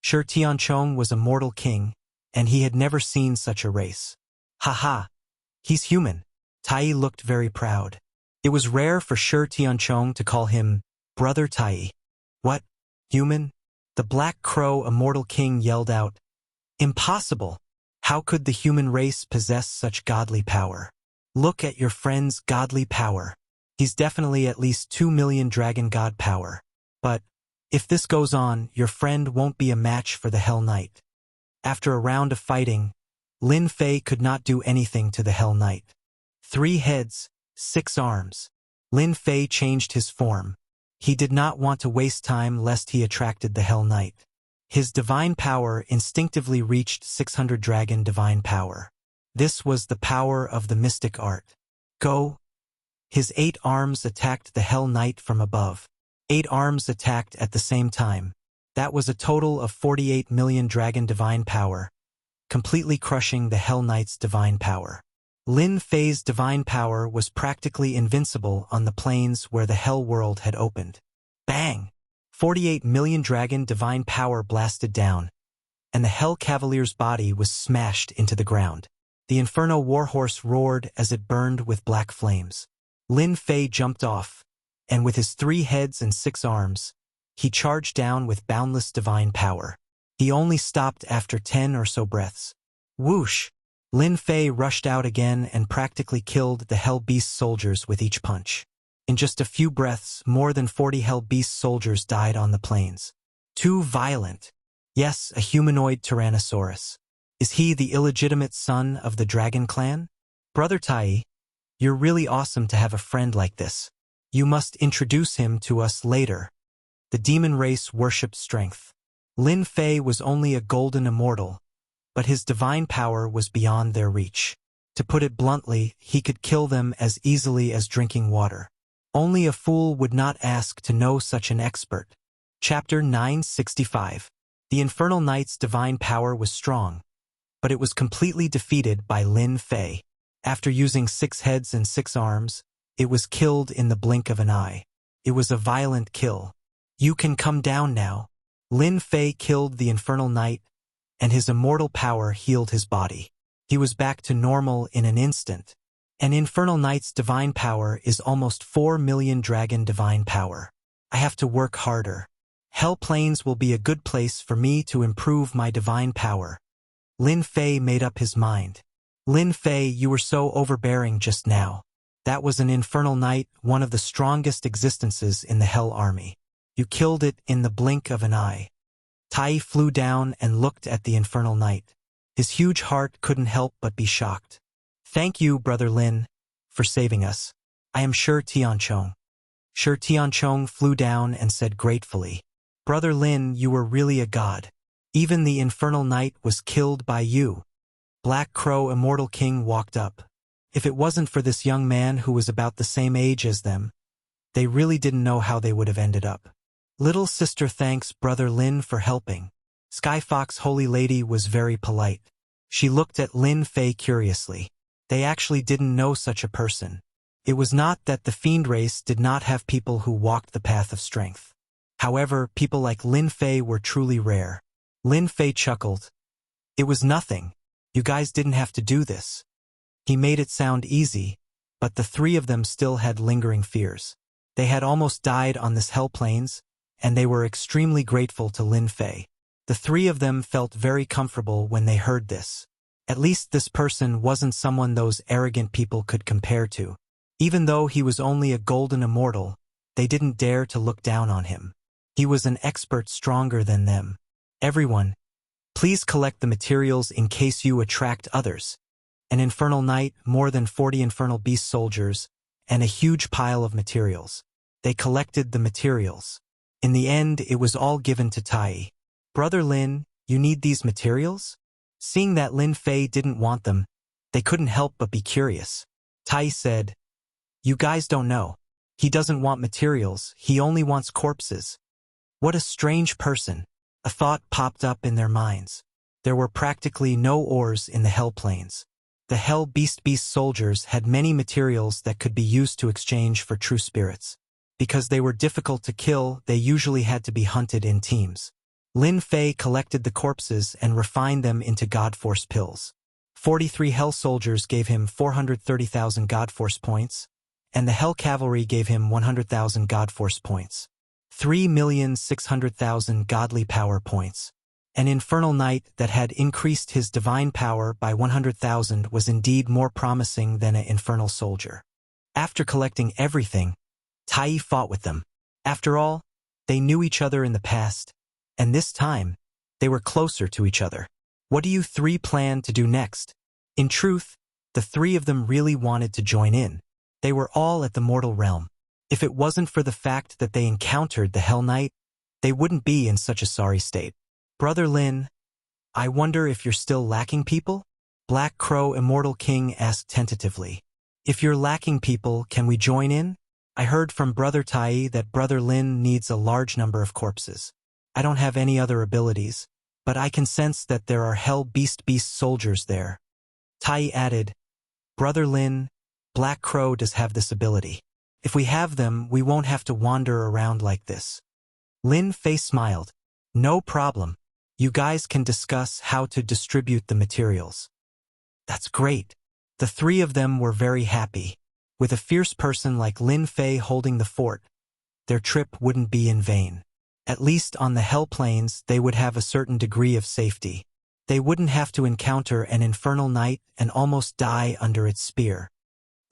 Shi Tianchong was a mortal king, and he had never seen such a race. Ha, he's human. Taiyi looked very proud. It was rare for Shi Tianchong to call him Brother Taiyi. What? Human? The Black Crow Immortal King yelled out. Impossible! How could the human race possess such godly power? Look at your friend's godly power. He's definitely at least 2 million dragon god power. But, if this goes on, your friend won't be a match for the Hell Knight. After a round of fighting, Lin Fei could not do anything to the Hell Knight. 3 heads, 6 arms. Lin Fei changed his form. He did not want to waste time lest he attracted the Hell Knight. His divine power instinctively reached 600 dragon divine power. This was the power of the mystic art. Go! His 8 arms attacked the Hell Knight from above. 8 arms attacked at the same time. That was a total of 48 million dragon divine power, completely crushing the Hell Knight's divine power. Lin Fei's divine power was practically invincible on the plains where the Hell World had opened. Bang! 48 million dragon divine power blasted down, and the Hell Cavalier's body was smashed into the ground. The Inferno Warhorse roared as it burned with black flames. Lin Fei jumped off, and with his 3 heads and 6 arms, he charged down with boundless divine power. He only stopped after 10 or so breaths. Whoosh! Lin Fei rushed out again and practically killed the Hell Beast soldiers with each punch. In just a few breaths, more than 40 Hell Beast soldiers died on the plains. Too violent. Yes, a humanoid Tyrannosaurus. Is he the illegitimate son of the Dragon Clan? Brother Tai, you're really awesome to have a friend like this. You must introduce him to us later. The demon race worshipped strength. Lin Fei was only a golden immortal, but his divine power was beyond their reach. To put it bluntly, he could kill them as easily as drinking water. Only a fool would not ask to know such an expert. Chapter 965. The Infernal Knight's divine power was strong, but it was completely defeated by Lin Fei. After using 6 heads and 6 arms, it was killed in the blink of an eye. It was a violent kill. You can come down now. Lin Fei killed the Infernal Knight, and his immortal power healed his body. He was back to normal in an instant. An Infernal Knight's divine power is almost 4 million dragon divine power. I have to work harder. Hell Plains will be a good place for me to improve my divine power. Lin Fei made up his mind. Lin Fei, you were so overbearing just now. That was an Infernal Knight, one of the strongest existences in the Hell Army. You killed it in the blink of an eye. Tai flew down and looked at the Infernal Knight. His huge heart couldn't help but be shocked. Thank you, Brother Lin, for saving us. I am sure Tianchong. Sure Tianchong flew down and said gratefully, Brother Lin, you were really a god. Even the Infernal Knight was killed by you. Black Crow Immortal King walked up. If it wasn't for this young man who was about the same age as them, they really didn't know how they would have ended up. Little sister thanks Brother Lin for helping. Skyfox Holy Lady was very polite. She looked at Lin Fei curiously. They actually didn't know such a person. It was not that the fiend race did not have people who walked the path of strength. However, people like Lin Fei were truly rare. Lin Fei chuckled. It was nothing. You guys didn't have to do this. He made it sound easy, but the 3 of them still had lingering fears. They had almost died on this Hell Plains, and they were extremely grateful to Lin Fei. The 3 of them felt very comfortable when they heard this. At least this person wasn't someone those arrogant people could compare to. Even though he was only a golden immortal, they didn't dare to look down on him. He was an expert stronger than them. Everyone, please collect the materials in case you attract others. An Infernal Knight, more than 40 Infernal Beast soldiers, and a huge pile of materials. They collected the materials. In the end, it was all given to Tai. Brother Lin, you need these materials? Seeing that Lin Fei didn't want them, they couldn't help but be curious. Tai said, You guys don't know. He doesn't want materials, he only wants corpses. What a strange person. A thought popped up in their minds. There were practically no ores in the Hell Plains. The Hell Beast soldiers had many materials that could be used to exchange for true spirits. Because they were difficult to kill, they usually had to be hunted in teams. Lin Fei collected the corpses and refined them into God Force pills. 43 Hell soldiers gave him 430,000 God Force points, and the Hell Cavalry gave him 100,000 God Force points. 3,600,000 godly power points. An Infernal Knight that had increased his divine power by 100,000 was indeed more promising than an Infernal soldier. After collecting everything, Tai fought with them. After all, they knew each other in the past, and this time, they were closer to each other. What do you 3 plan to do next? In truth, the 3 of them really wanted to join in. They were all at the mortal realm. If it wasn't for the fact that they encountered the Hell Knight, they wouldn't be in such a sorry state. Brother Lin, I wonder if you're still lacking people? Black Crow Immortal King asked tentatively. If you're lacking people, can we join in? I heard from Brother Tai that Brother Lin needs a large number of corpses. I don't have any other abilities, but I can sense that there are Hell Beast soldiers there. Tai added, Brother Lin, Black Crow does have this ability. If we have them, we won't have to wander around like this. Lin Fei smiled. No problem. You guys can discuss how to distribute the materials. That's great. The 3 of them were very happy. With a fierce person like Lin Fei holding the fort, their trip wouldn't be in vain. At least on the Hell Plains, they would have a certain degree of safety. They wouldn't have to encounter an Infernal Knight and almost die under its spear.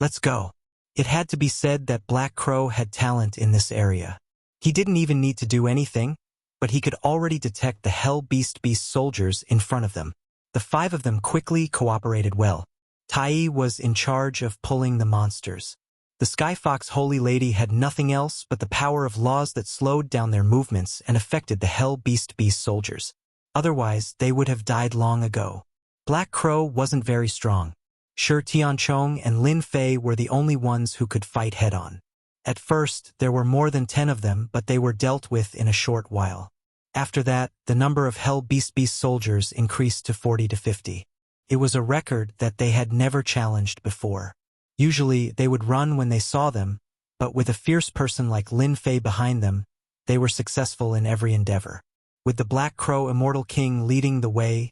Let's go. It had to be said that Black Crow had talent in this area. He didn't even need to do anything, but he could already detect the Hell Beast soldiers in front of them. The 5 of them quickly cooperated well. Tai was in charge of pulling the monsters. The Sky Fox Holy Lady had nothing else but the power of laws that slowed down their movements and affected the Hell Beast soldiers. Otherwise, they would have died long ago. Black Crow wasn't very strong. Shi Tianchong and Lin Fei were the only ones who could fight head-on. At first, there were more than 10 of them, but they were dealt with in a short while. After that, the number of Hell Beast soldiers increased to 40 to 50. It was a record that they had never challenged before. Usually, they would run when they saw them, but with a fierce person like Lin Fei behind them, they were successful in every endeavor. With the Black Crow Immortal King leading the way,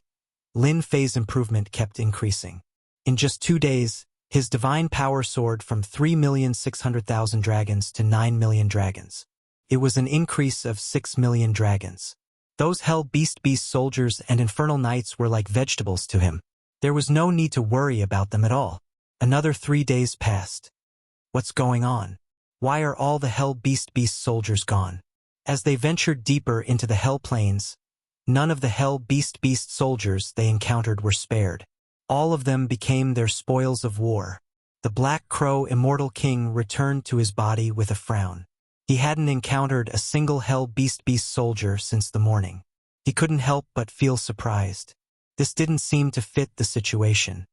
Lin Fei's improvement kept increasing. In just 2 days, his divine power soared from 3,600,000 dragons to 9 million dragons. It was an increase of 6 million dragons. Those Hell Beast soldiers and Infernal Knights were like vegetables to him. There was no need to worry about them at all. Another 3 days passed. What's going on? Why are all the Hell Beast soldiers gone? As they ventured deeper into the Hell Plains, none of the Hell Beast soldiers they encountered were spared. All of them became their spoils of war. The Black Crow Immortal King returned to his body with a frown. He hadn't encountered a single Hell Beast soldier since the morning. He couldn't help but feel surprised. This didn't seem to fit the situation.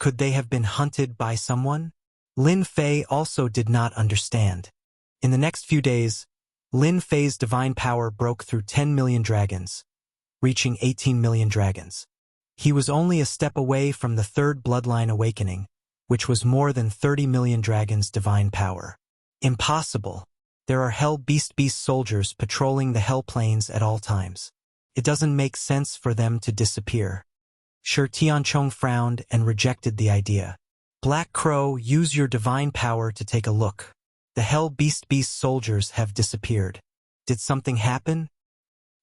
Could they have been hunted by someone? Lin Fei also did not understand. In the next few days, Lin Fei's divine power broke through 10 million dragons, reaching 18 million dragons. He was only a step away from the third bloodline awakening, which was more than 30 million dragons' divine power. Impossible. There are Hell Beast soldiers patrolling the Hell Plains at all times. It doesn't make sense for them to disappear. Shi Tianchong frowned and rejected the idea. Black Crow, use your divine power to take a look. The Hell Beast soldiers have disappeared. Did something happen?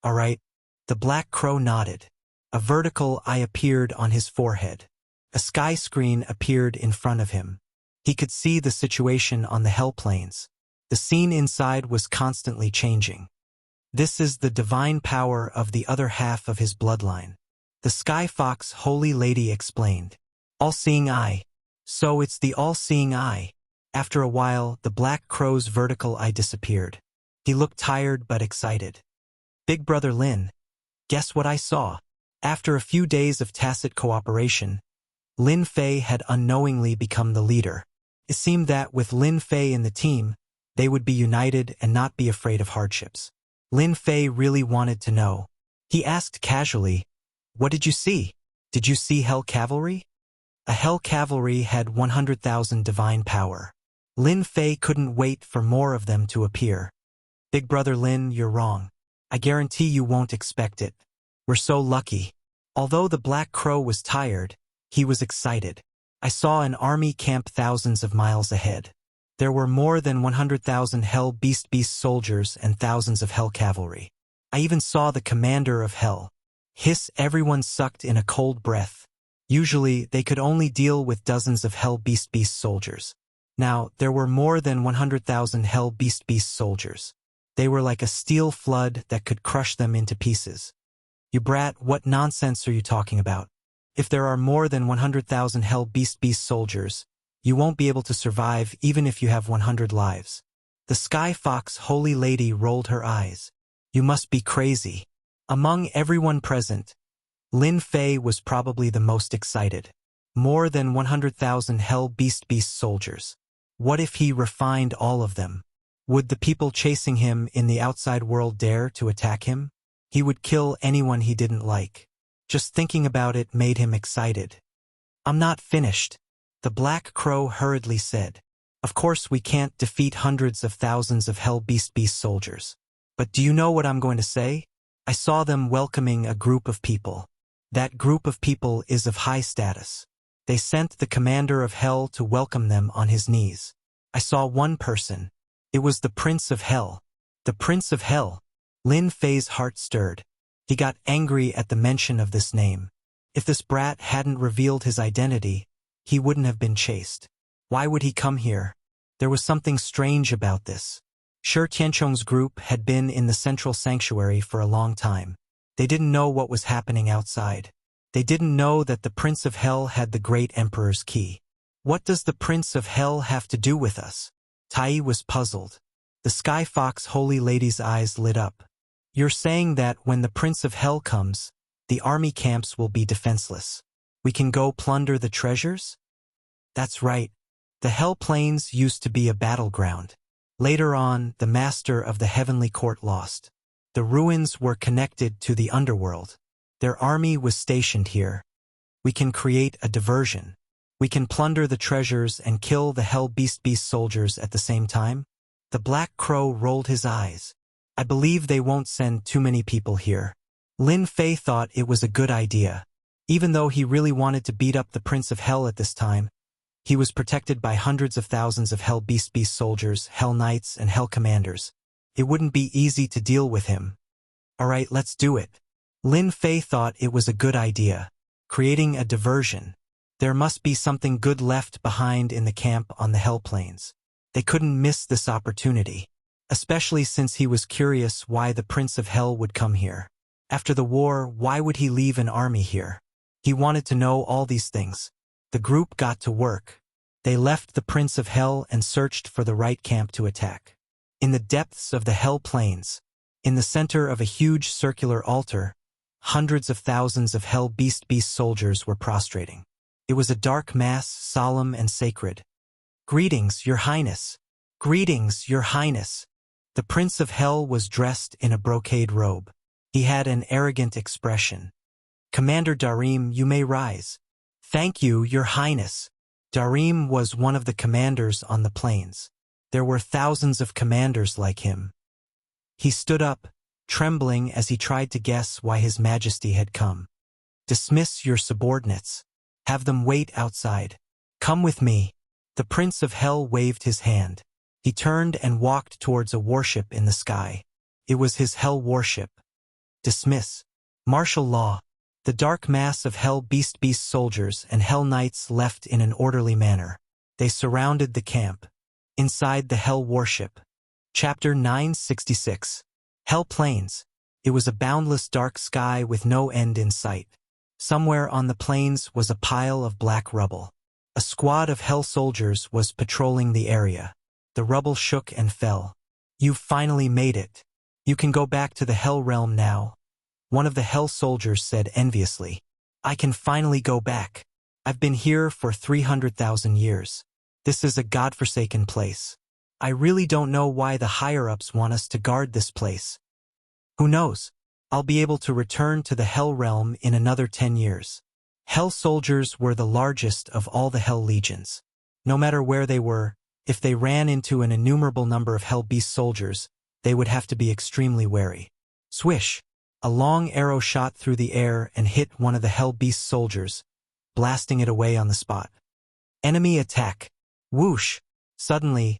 All right. The Black Crow nodded. A vertical eye appeared on his forehead. A sky screen appeared in front of him. He could see the situation on the Hell Plains. The scene inside was constantly changing. This is the divine power of the other half of his bloodline. The Sky Fox Holy Lady explained. All-seeing eye. So it's the all-seeing eye. After a while, the Black Crow's vertical eye disappeared. He looked tired but excited. Big Brother Lin, guess what I saw? After a few days of tacit cooperation, Lin Fei had unknowingly become the leader. It seemed that with Lin Fei in the team, they would be united and not be afraid of hardships. Lin Fei really wanted to know. He asked casually, "What did you see? Did you see Hell Cavalry?" A Hell Cavalry had 100,000 divine power. Lin Fei couldn't wait for more of them to appear. Big Brother Lin, you're wrong. I guarantee you won't expect it. We're so lucky. Although the Black Crow was tired, he was excited. I saw an army camp thousands of miles ahead. There were more than 100,000 Hell Beast soldiers and thousands of Hell Cavalry. I even saw the commander of Hell. Hiss, everyone sucked in a cold breath. Usually, they could only deal with dozens of Hell Beast soldiers. Now, there were more than 100,000 Hell Beast soldiers. They were like a steel flood that could crush them into pieces. You brat, what nonsense are you talking about? If there are more than 100,000 Hell Beast soldiers, you won't be able to survive even if you have 100 lives. The Sky Fox Holy Lady rolled her eyes. You must be crazy. Among everyone present, Lin Fei was probably the most excited. More than 100,000 Hell Beast soldiers. What if he refined all of them? Would the people chasing him in the outside world dare to attack him? He would kill anyone he didn't like. Just thinking about it made him excited. I'm not finished. The Black Crow hurriedly said. Of course we can't defeat hundreds of thousands of Hell Beast soldiers. But do you know what I'm going to say? I saw them welcoming a group of people. That group of people is of high status. They sent the commander of Hell to welcome them on his knees. I saw one person. It was the Prince of Hell. The Prince of Hell. Lin Fei's heart stirred. He got angry at the mention of this name. If this brat hadn't revealed his identity, he wouldn't have been chased. Why would he come here? There was something strange about this. Shi Tianchong's group had been in the central sanctuary for a long time. They didn't know what was happening outside. They didn't know that the Prince of Hell had the great Emperor's key. What does the Prince of Hell have to do with us? Tai was puzzled. The Sky Fox Holy Lady's eyes lit up. You're saying that when the Prince of Hell comes, the army camps will be defenseless. We can go plunder the treasures? That's right. The Hell Plains used to be a battleground. Later on, the master of the Heavenly Court lost. The ruins were connected to the underworld. Their army was stationed here. We can create a diversion. We can plunder the treasures and kill the Hell Beast soldiers at the same time. The Black Crow rolled his eyes. I believe they won't send too many people here. Lin Fei thought it was a good idea. Even though he really wanted to beat up the Prince of Hell at this time, he was protected by hundreds of thousands of Hell Beast soldiers, Hell Knights, and Hell Commanders. It wouldn't be easy to deal with him. Alright, let's do it. Lin Fei thought it was a good idea. Creating a diversion. There must be something good left behind in the camp on the Hell Plains. They couldn't miss this opportunity, especially since he was curious why the Prince of Hell would come here. After the war, why would he leave an army here? He wanted to know all these things. The group got to work. They left the Prince of Hell and searched for the right camp to attack. In the depths of the Hell Plains, in the center of a huge circular altar, hundreds of thousands of Hell Beast soldiers were prostrating. It was a dark mass, solemn and sacred. Greetings, Your Highness. Greetings, Your Highness. The Prince of Hell was dressed in a brocade robe. He had an arrogant expression. Commander Darim, you may rise. Thank you, Your Highness. Darim was one of the commanders on the plains. There were thousands of commanders like him. He stood up, trembling as he tried to guess why His Majesty had come. Dismiss your subordinates. Have them wait outside. Come with me. The Prince of Hell waved his hand. He turned and walked towards a warship in the sky. It was his Hell warship. Dismiss. Martial law. The dark mass of Hell Beast soldiers and Hell Knights left in an orderly manner. They surrounded the camp. Inside the Hell warship. Chapter 966. Hell Plains. It was a boundless dark sky with no end in sight. Somewhere on the plains was a pile of black rubble. A squad of Hell soldiers was patrolling the area. The rubble shook and fell. You've finally made it. You can go back to the Hell realm now. One of the Hell soldiers said enviously. I can finally go back. I've been here for 300,000 years. This is a godforsaken place. I really don't know why the higher-ups want us to guard this place. Who knows? I'll be able to return to the Hell realm in another 10 years. Hell soldiers were the largest of all the Hell legions. No matter where they were, if they ran into an innumerable number of Hell Beast soldiers, they would have to be extremely wary. Swish! A long arrow shot through the air and hit one of the Hell Beast soldiers, blasting it away on the spot. Enemy attack! Whoosh! Suddenly,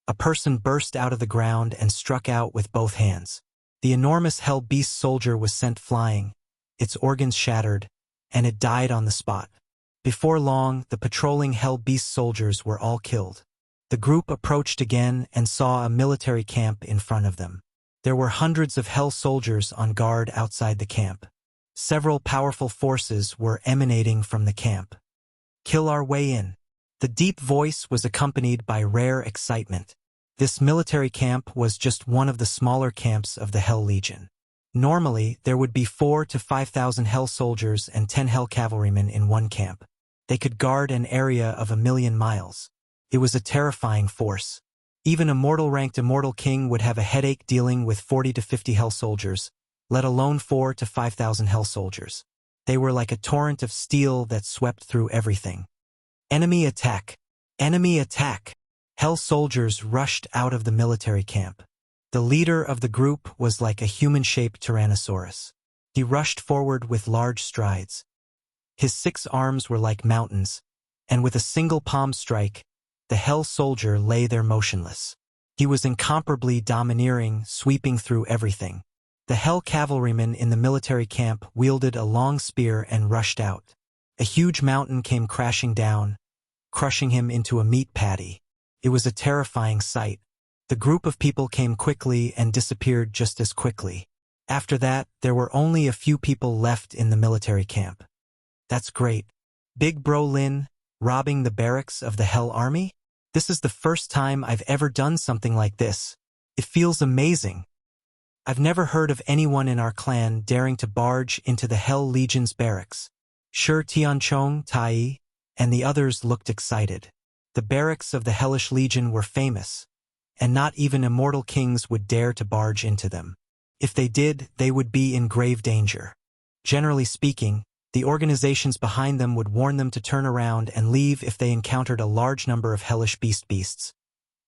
a person burst out of the ground and struck out with both hands. The enormous Hell Beast soldier was sent flying, its organs shattered, and it died on the spot. Before long, the patrolling Hell Beast soldiers were all killed. The group approached again and saw a military camp in front of them. There were hundreds of Hell soldiers on guard outside the camp. Several powerful forces were emanating from the camp. Kill our way in. The deep voice was accompanied by rare excitement. This military camp was just one of the smaller camps of the Hell Legion. Normally, there would be 4,000 to 5,000 Hell soldiers and 10 Hell cavalrymen in one camp. They could guard an area of 1,000,000 miles. It was a terrifying force. Even a mortal-ranked immortal king would have a headache dealing with 40 to 50 Hell soldiers, let alone 4,000 to 5,000 Hell soldiers. They were like a torrent of steel that swept through everything. Enemy attack! Enemy attack! Hell soldiers rushed out of the military camp. The leader of the group was like a human-shaped Tyrannosaurus. He rushed forward with large strides. His 6 arms were like mountains, and with a single palm strike, the Hell soldier lay there motionless. He was incomparably domineering, sweeping through everything. The Hell cavalryman in the military camp wielded a long spear and rushed out. A huge mountain came crashing down, crushing him into a meat patty. It was a terrifying sight. The group of people came quickly and disappeared just as quickly. After that, there were only a few people left in the military camp. That's great. Big Bro Lin, robbing the barracks of the Hell Army? This is the first time I've ever done something like this. It feels amazing. I've never heard of anyone in our clan daring to barge into the Hell Legion's barracks. Sure, Tianchong, Tai, and the others looked excited. The barracks of the Hellish Legion were famous, and not even immortal kings would dare to barge into them. If they did, they would be in grave danger. Generally speaking, the organizations behind them would warn them to turn around and leave if they encountered a large number of hellish beasts,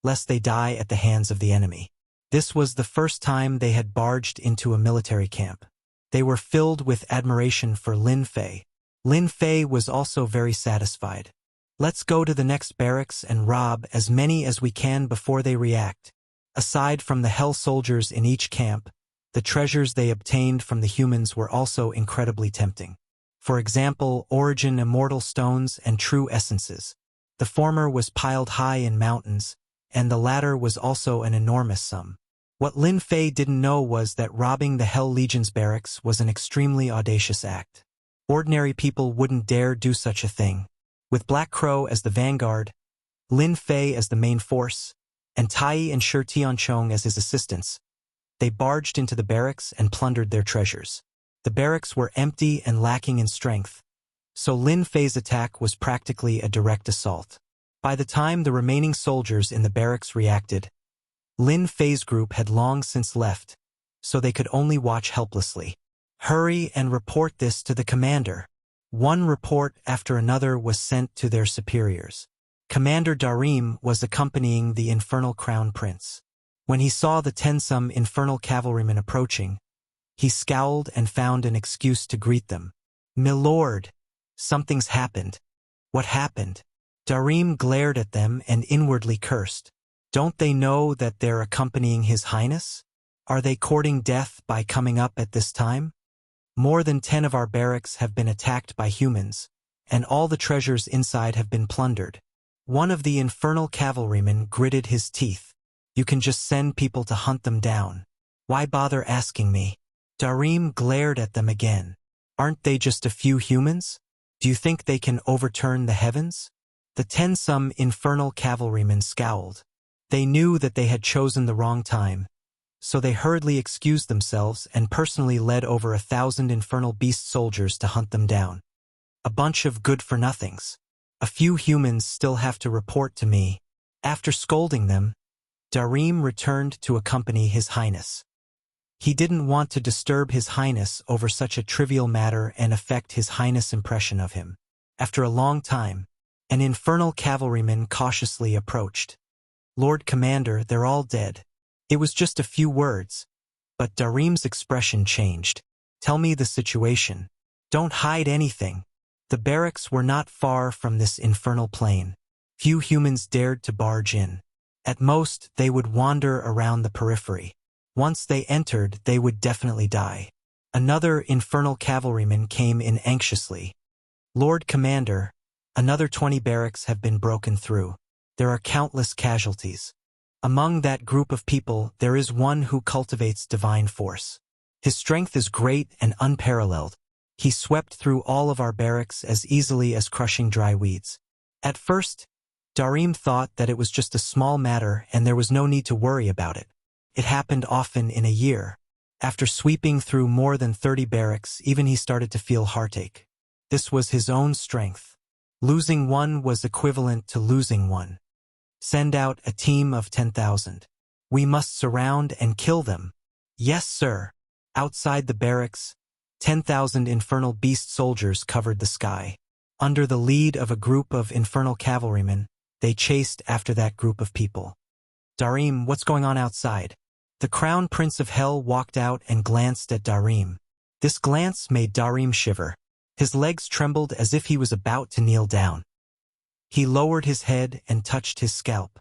lest they die at the hands of the enemy. This was the first time they had barged into a military camp. They were filled with admiration for Lin Fei. Lin Fei was also very satisfied. Let's go to the next barracks and rob as many as we can before they react. Aside from the Hell soldiers in each camp, the treasures they obtained from the humans were also incredibly tempting. For example, origin immortal stones and true essences. The former was piled high in mountains, and the latter was also an enormous sum. What Lin Fei didn't know was that robbing the Hell Legion's barracks was an extremely audacious act. Ordinary people wouldn't dare do such a thing. With Black Crow as the vanguard, Lin Fei as the main force, and Tai and Shi Tianchong as his assistants, they barged into the barracks and plundered their treasures. The barracks were empty and lacking in strength, so Lin Fei's attack was practically a direct assault. By the time the remaining soldiers in the barracks reacted, Lin Fei's group had long since left, so they could only watch helplessly. Hurry and report this to the commander. One report after another was sent to their superiors. Commander Darim was accompanying the Infernal Crown Prince. When he saw the 10-some Infernal cavalrymen approaching, he scowled and found an excuse to greet them. "Milord, something's happened." "What happened?" Darim glared at them and inwardly cursed. Don't they know that they're accompanying His Highness? Are they courting death by coming up at this time? More than 10 of our barracks have been attacked by humans, and all the treasures inside have been plundered. One of the Infernal cavalrymen gritted his teeth. "You can just send people to hunt them down. Why bother asking me?" Darim glared at them again. "Aren't they just a few humans? Do you think they can overturn the heavens?" The 10-some Infernal cavalrymen scowled. They knew that they had chosen the wrong time, so they hurriedly excused themselves and personally led over 1,000 Infernal beast soldiers to hunt them down. A bunch of good-for-nothings. A few humans still have to report to me. After scolding them, Darim returned to accompany His Highness. He didn't want to disturb His Highness over such a trivial matter and affect His Highness' impression of him. After a long time, an Infernal cavalryman cautiously approached. "Lord Commander, they're all dead." It was just a few words, but Darim's expression changed. "Tell me the situation. Don't hide anything." The barracks were not far from this infernal plain. Few humans dared to barge in. At most, they would wander around the periphery. Once they entered, they would definitely die. Another Infernal cavalryman came in anxiously. "Lord Commander, another 20 barracks have been broken through. There are countless casualties. Among that group of people, there is one who cultivates divine force. His strength is great and unparalleled. He swept through all of our barracks as easily as crushing dry weeds." At first, Darim thought that it was just a small matter and there was no need to worry about it. It happened often in a year. After sweeping through more than 30 barracks, even he started to feel heartache. This was his own strength. Losing one was equivalent to losing one. "Send out a team of 10,000. We must surround and kill them." "Yes, sir." Outside the barracks, 10,000 Infernal beast soldiers covered the sky. Under the lead of a group of Infernal cavalrymen, they chased after that group of people. "Darim, what's going on outside?" The Crown Prince of Hell walked out and glanced at Darim. This glance made Darim shiver. His legs trembled as if he was about to kneel down. He lowered his head and touched his scalp.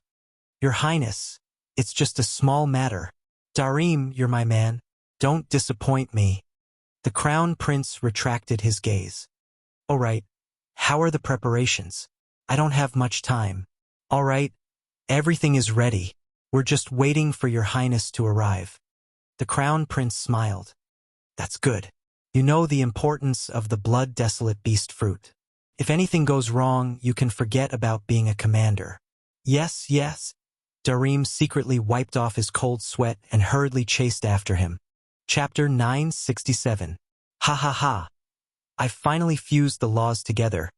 "Your Highness, it's just a small matter." "Darim, you're my man. Don't disappoint me." The Crown Prince retracted his gaze. "All right. How are the preparations? I don't have much time." "All right. Everything is ready. We're just waiting for your Highness to arrive." The Crown Prince smiled. "That's good. You know the importance of the blood-desolate beast fruit. If anything goes wrong, you can forget about being a commander. Yes, yes. Darim secretly wiped off his cold sweat and hurriedly chased after him. Chapter 967. Ha ha ha. I finally fused the laws together,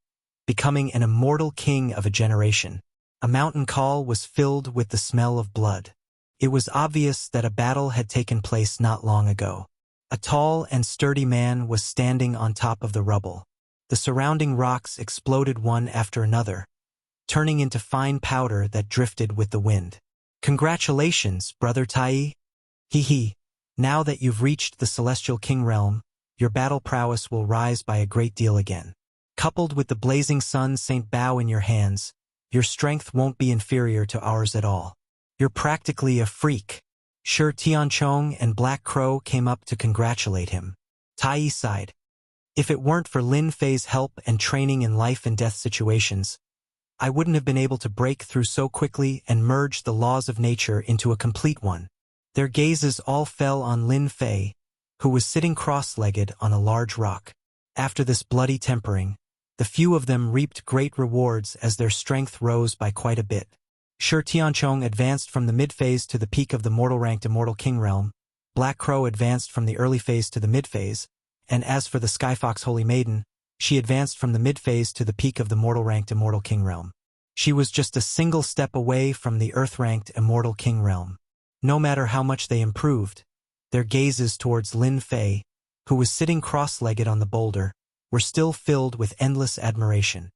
becoming an immortal king of a generation. A mountain call was filled with the smell of blood. It was obvious that a battle had taken place not long ago. A tall and sturdy man was standing on top of the rubble. The surrounding rocks exploded one after another, turning into fine powder that drifted with the wind. Congratulations, brother Tai. Hee. Now that you've reached the Celestial King realm, your battle prowess will rise by a great deal again. Coupled with the blazing sun Saint Bao in your hands, your strength won't be inferior to ours at all. You're practically a freak. Shi Tianchong and Black Crow came up to congratulate him. Tai sighed. If it weren't for Lin Fei's help and training in life and death situations, I wouldn't have been able to break through so quickly and merge the laws of nature into a complete one. Their gazes all fell on Lin Fei, who was sitting cross-legged on a large rock. After this bloody tempering, the few of them reaped great rewards as their strength rose by quite a bit. Shi Tianchong advanced from the mid-phase to the peak of the mortal-ranked Immortal King realm, Black Crow advanced from the early phase to the mid-phase, and as for the Skyfox Holy Maiden, she advanced from the mid-phase to the peak of the mortal-ranked Immortal King realm. She was just a single step away from the earth-ranked Immortal King realm. No matter how much they improved, their gazes towards Lin Fei, who was sitting cross-legged on the boulder, were still filled with endless admiration.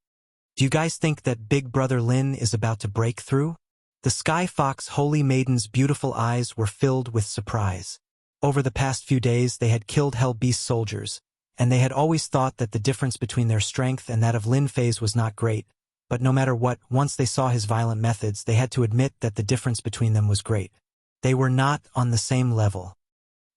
Do you guys think that Big Brother Lin is about to break through? The Sky Fox Holy Maiden's beautiful eyes were filled with surprise. Over the past few days they had killed Hell Beast soldiers, and they had always thought that the difference between their strength and that of Lin Fei's was not great, but no matter what, once they saw his violent methods, they had to admit that the difference between them was great. They were not on the same level.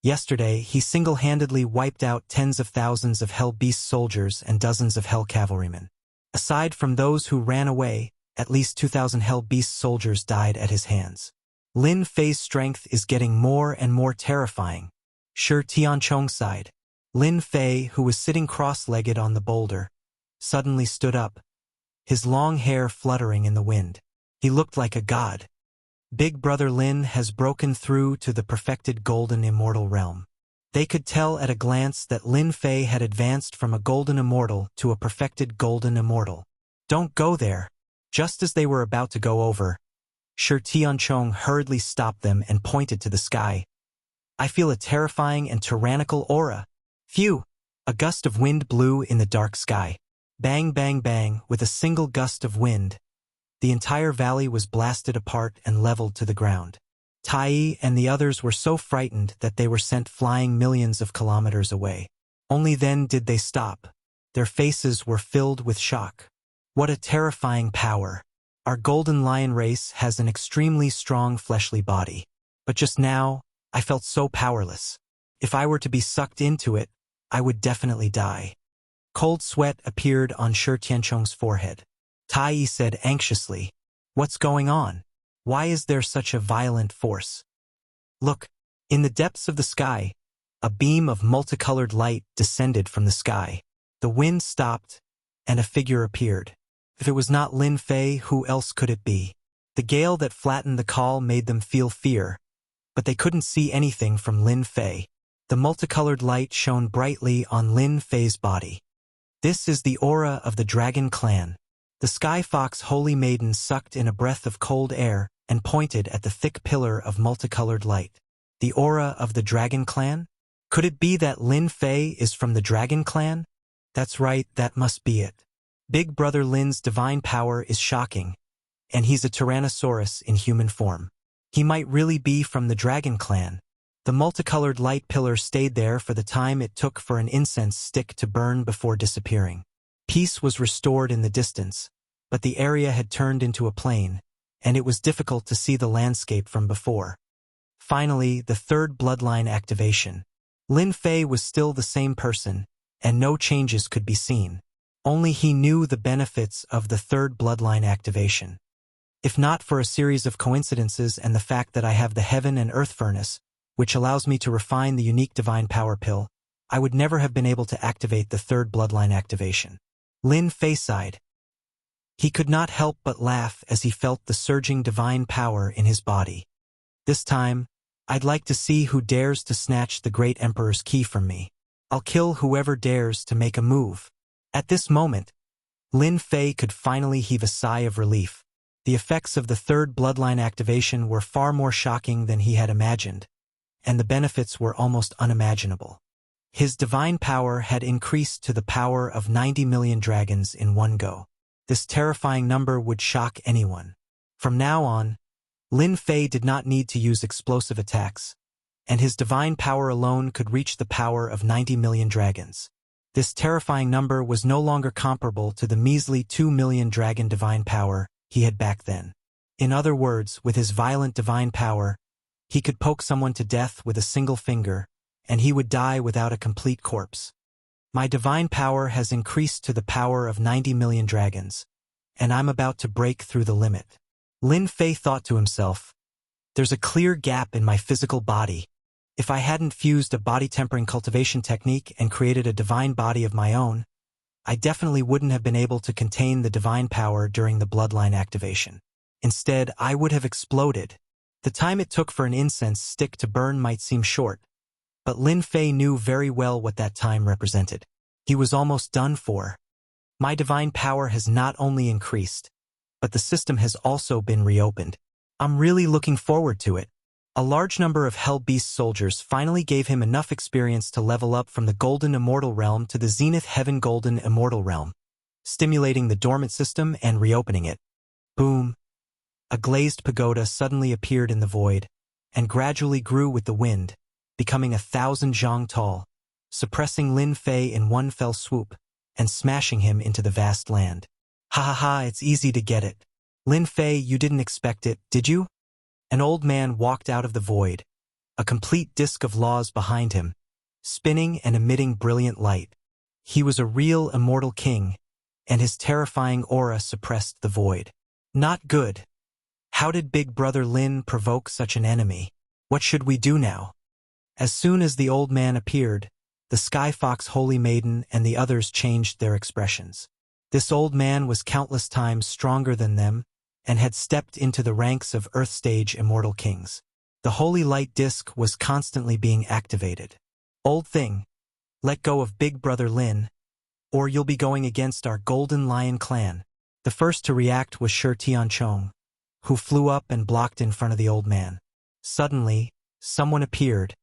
Yesterday, he single-handedly wiped out tens of thousands of Hell Beast soldiers and dozens of Hell cavalrymen. Aside from those who ran away, at least 2,000 Hell Beast soldiers died at his hands. Lin Fei's strength is getting more and more terrifying. Shi Tianchong sighed. Lin Fei, who was sitting cross-legged on the boulder, suddenly stood up, his long hair fluttering in the wind. He looked like a god. Big Brother Lin has broken through to the perfected golden immortal realm. They could tell at a glance that Lin Fei had advanced from a golden immortal to a perfected golden immortal. Don't go there. Just as they were about to go over, Shi Tianchong hurriedly stopped them and pointed to the sky. I feel a terrifying and tyrannical aura. Phew! A gust of wind blew in the dark sky. Bang, bang, bang, with a single gust of wind. The entire valley was blasted apart and leveled to the ground. Tai and the others were so frightened that they were sent flying millions of kilometers away. Only then did they stop. Their faces were filled with shock. What a terrifying power. Our golden lion race has an extremely strong fleshly body. But just now, I felt so powerless. If I were to be sucked into it, I would definitely die. Cold sweat appeared on Shi Tianchong's forehead. Tai said anxiously, "What's going on? Why is there such a violent force?" Look, in the depths of the sky, a beam of multicolored light descended from the sky. The wind stopped, and a figure appeared. If it was not Lin Fei, who else could it be? The gale that flattened the call made them feel fear, but they couldn't see anything from Lin Fei. The multicolored light shone brightly on Lin Fei's body. This is the aura of the Dragon Clan. The Sky Fox Holy Maiden sucked in a breath of cold air and pointed at the thick pillar of multicolored light. The aura of the Dragon Clan? Could it be that Lin Fei is from the Dragon Clan? That's right, that must be it. Big Brother Lin's divine power is shocking, and he's a Tyrannosaurus in human form. He might really be from the Dragon Clan. The multicolored light pillar stayed there for the time it took for an incense stick to burn before disappearing. Peace was restored in the distance, but the area had turned into a plain, and it was difficult to see the landscape from before. Finally, the third bloodline activation. Lin Fei was still the same person, and no changes could be seen. Only he knew the benefits of the third bloodline activation. If not for a series of coincidences and the fact that I have the Heaven and Earth Furnace, which allows me to refine the unique divine power pill, I would never have been able to activate the third bloodline activation. Lin Fei sighed. He could not help but laugh as he felt the surging divine power in his body. This time, I'd like to see who dares to snatch the Great Emperor's key from me. I'll kill whoever dares to make a move. At this moment, Lin Fei could finally heave a sigh of relief. The effects of the third bloodline activation were far more shocking than he had imagined, and the benefits were almost unimaginable. His divine power had increased to the power of 90 million dragons in one go. This terrifying number would shock anyone. From now on, Lin Fei did not need to use explosive attacks, and his divine power alone could reach the power of 90 million dragons. This terrifying number was no longer comparable to the measly 2 million dragon divine power he had back then. In other words, with his violent divine power, he could poke someone to death with a single finger, and he would die without a complete corpse. My divine power has increased to the power of 90 million dragons, and I'm about to break through the limit. Lin Fei thought to himself, there's a clear gap in my physical body. If I hadn't fused a body-tempering cultivation technique and created a divine body of my own, I definitely wouldn't have been able to contain the divine power during the bloodline activation. Instead, I would have exploded. The time it took for an incense stick to burn might seem short, but Lin Fei knew very well what that time represented. He was almost done for. My divine power has not only increased, but the system has also been reopened. I'm really looking forward to it. A large number of Hell Beast soldiers finally gave him enough experience to level up from the Golden Immortal Realm to the Zenith Heaven Golden Immortal Realm, stimulating the dormant system and reopening it. Boom! A glazed pagoda suddenly appeared in the void, and gradually grew with the wind, becoming 1,000 zhang tall, suppressing Lin Fei in one fell swoop, and smashing him into the vast land. Ha ha ha, it's easy to get it. Lin Fei, you didn't expect it, did you? An old man walked out of the void, a complete disk of laws behind him, spinning and emitting brilliant light. He was a real immortal king, and his terrifying aura suppressed the void. Not good. How did Big Brother Lin provoke such an enemy? What should we do now? As soon as the old man appeared, the Sky Fox Holy Maiden and the others changed their expressions. This old man was countless times stronger than them, and had stepped into the ranks of Earth Stage Immortal Kings. The Holy Light Disc was constantly being activated. Old thing, let go of Big Brother Lin, or you'll be going against our Golden Lion clan. The first to react was Shi Tianchong, who flew up and blocked in front of the old man. Suddenly, someone appeared,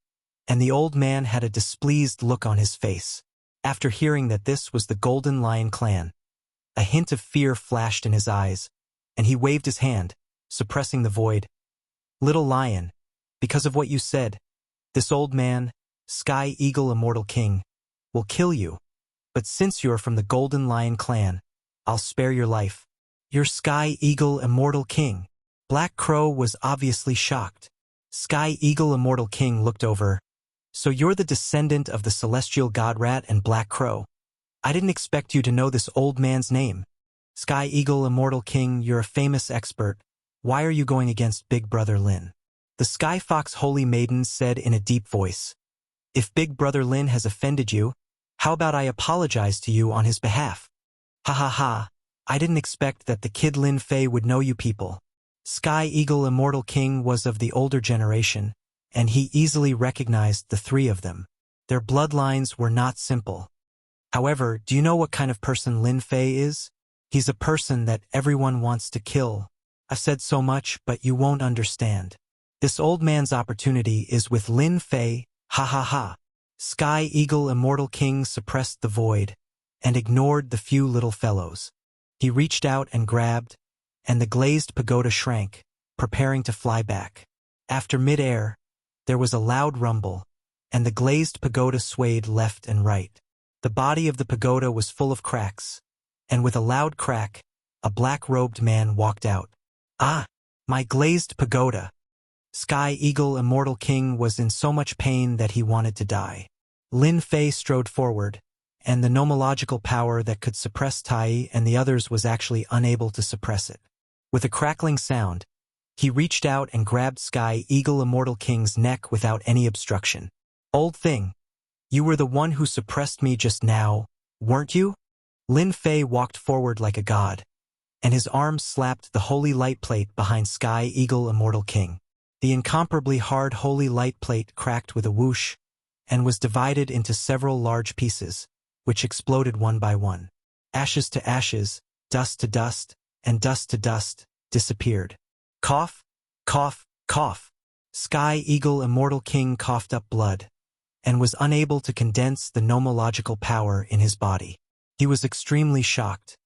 and the old man had a displeased look on his face. After hearing that this was the Golden Lion clan, a hint of fear flashed in his eyes, and he waved his hand, suppressing the void. Little Lion, because of what you said, this old man, Sky Eagle Immortal King, will kill you. But since you're from the Golden Lion clan, I'll spare your life. You're Sky Eagle Immortal King. Black Crow was obviously shocked. Sky Eagle Immortal King looked over. So you're the descendant of the Celestial God Rat and Black Crow. I didn't expect you to know this old man's name. Sky Eagle Immortal King, you're a famous expert. Why are you going against Big Brother Lin? The Sky Fox Holy Maiden said in a deep voice. If Big Brother Lin has offended you, how about I apologize to you on his behalf? Ha ha ha, I didn't expect that the kid Lin Fei would know you people. Sky Eagle Immortal King was of the older generation, and he easily recognized the three of them. Their bloodlines were not simple. However, do you know what kind of person Lin Fei is? He's a person that everyone wants to kill. I've said so much, but you won't understand. This old man's opportunity is with Lin Fei, ha ha ha. Sky Eagle Immortal King suppressed the void, and ignored the few little fellows. He reached out and grabbed, and the glazed pagoda shrank, preparing to fly back. After mid-air, there was a loud rumble, and the glazed pagoda swayed left and right. The body of the pagoda was full of cracks, and with a loud crack, a black-robed man walked out. Ah, my glazed pagoda! Sky Eagle Immortal King was in so much pain that he wanted to die. Lin Fei strode forward, and the nomological power that could suppress Tai and the others was actually unable to suppress it. With a crackling sound, he reached out and grabbed Sky Eagle Immortal King's neck without any obstruction. Old thing, You were the one who suppressed me just now, weren't you? Lin Fei walked forward like a god, and his arms slapped the holy light plate behind Sky Eagle Immortal King. The incomparably hard holy light plate cracked with a whoosh, and was divided into several large pieces, which exploded one by one. Ashes to ashes, dust to dust, and dust to dust, disappeared. Cough, cough, cough. Sky Eagle Immortal King coughed up blood, and was unable to condense the nomological power in his body. He was extremely shocked.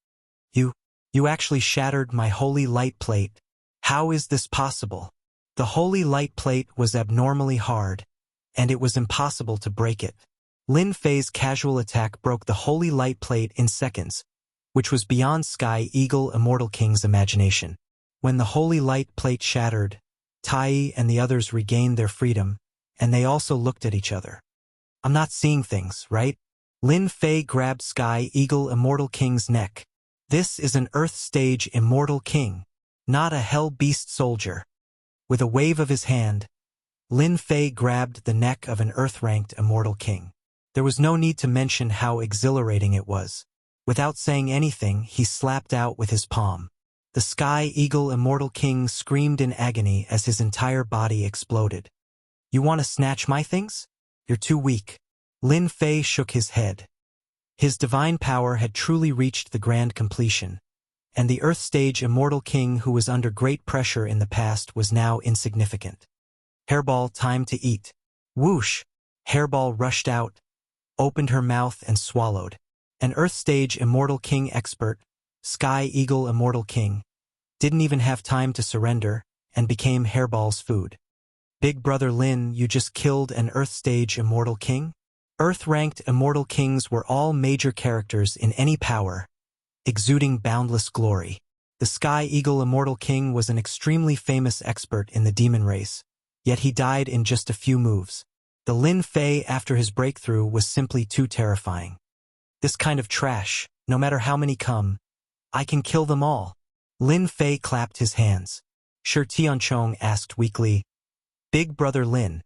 You actually shattered my holy light plate. How is this possible? The holy light plate was abnormally hard, and it was impossible to break it. Lin Fei's casual attack broke the holy light plate in seconds, which was beyond Sky Eagle Immortal King's imagination. When the holy light plate shattered, Tai and the others regained their freedom, and they also looked at each other. I'm not seeing things, right? Lin Fei grabbed Sky Eagle Immortal King's neck. This is an Earth Stage Immortal King, not a Hell Beast soldier. With a wave of his hand, Lin Fei grabbed the neck of an Earth-ranked Immortal King. There was no need to mention how exhilarating it was. Without saying anything, he slapped out with his palm. The Sky Eagle Immortal King screamed in agony as his entire body exploded. You want to snatch my things? You're too weak. Lin Fei shook his head. His divine power had truly reached the grand completion, and the Earth Stage Immortal King who was under great pressure in the past was now insignificant. Hairball, time to eat. Whoosh! Hairball rushed out, opened her mouth and swallowed. An Earth Stage Immortal King expert, Sky Eagle Immortal King, didn't even have time to surrender and became Hairball's food. Big Brother Lin, you just killed an Earth Stage Immortal King? Earth-ranked Immortal Kings were all major characters in any power, exuding boundless glory. The Sky Eagle Immortal King was an extremely famous expert in the demon race, yet he died in just a few moves. The Lin Fei after his breakthrough was simply too terrifying. This kind of trash, no matter how many come, I can kill them all. Lin Fei clapped his hands. Shi Tianchong asked weakly, Big Brother Lin,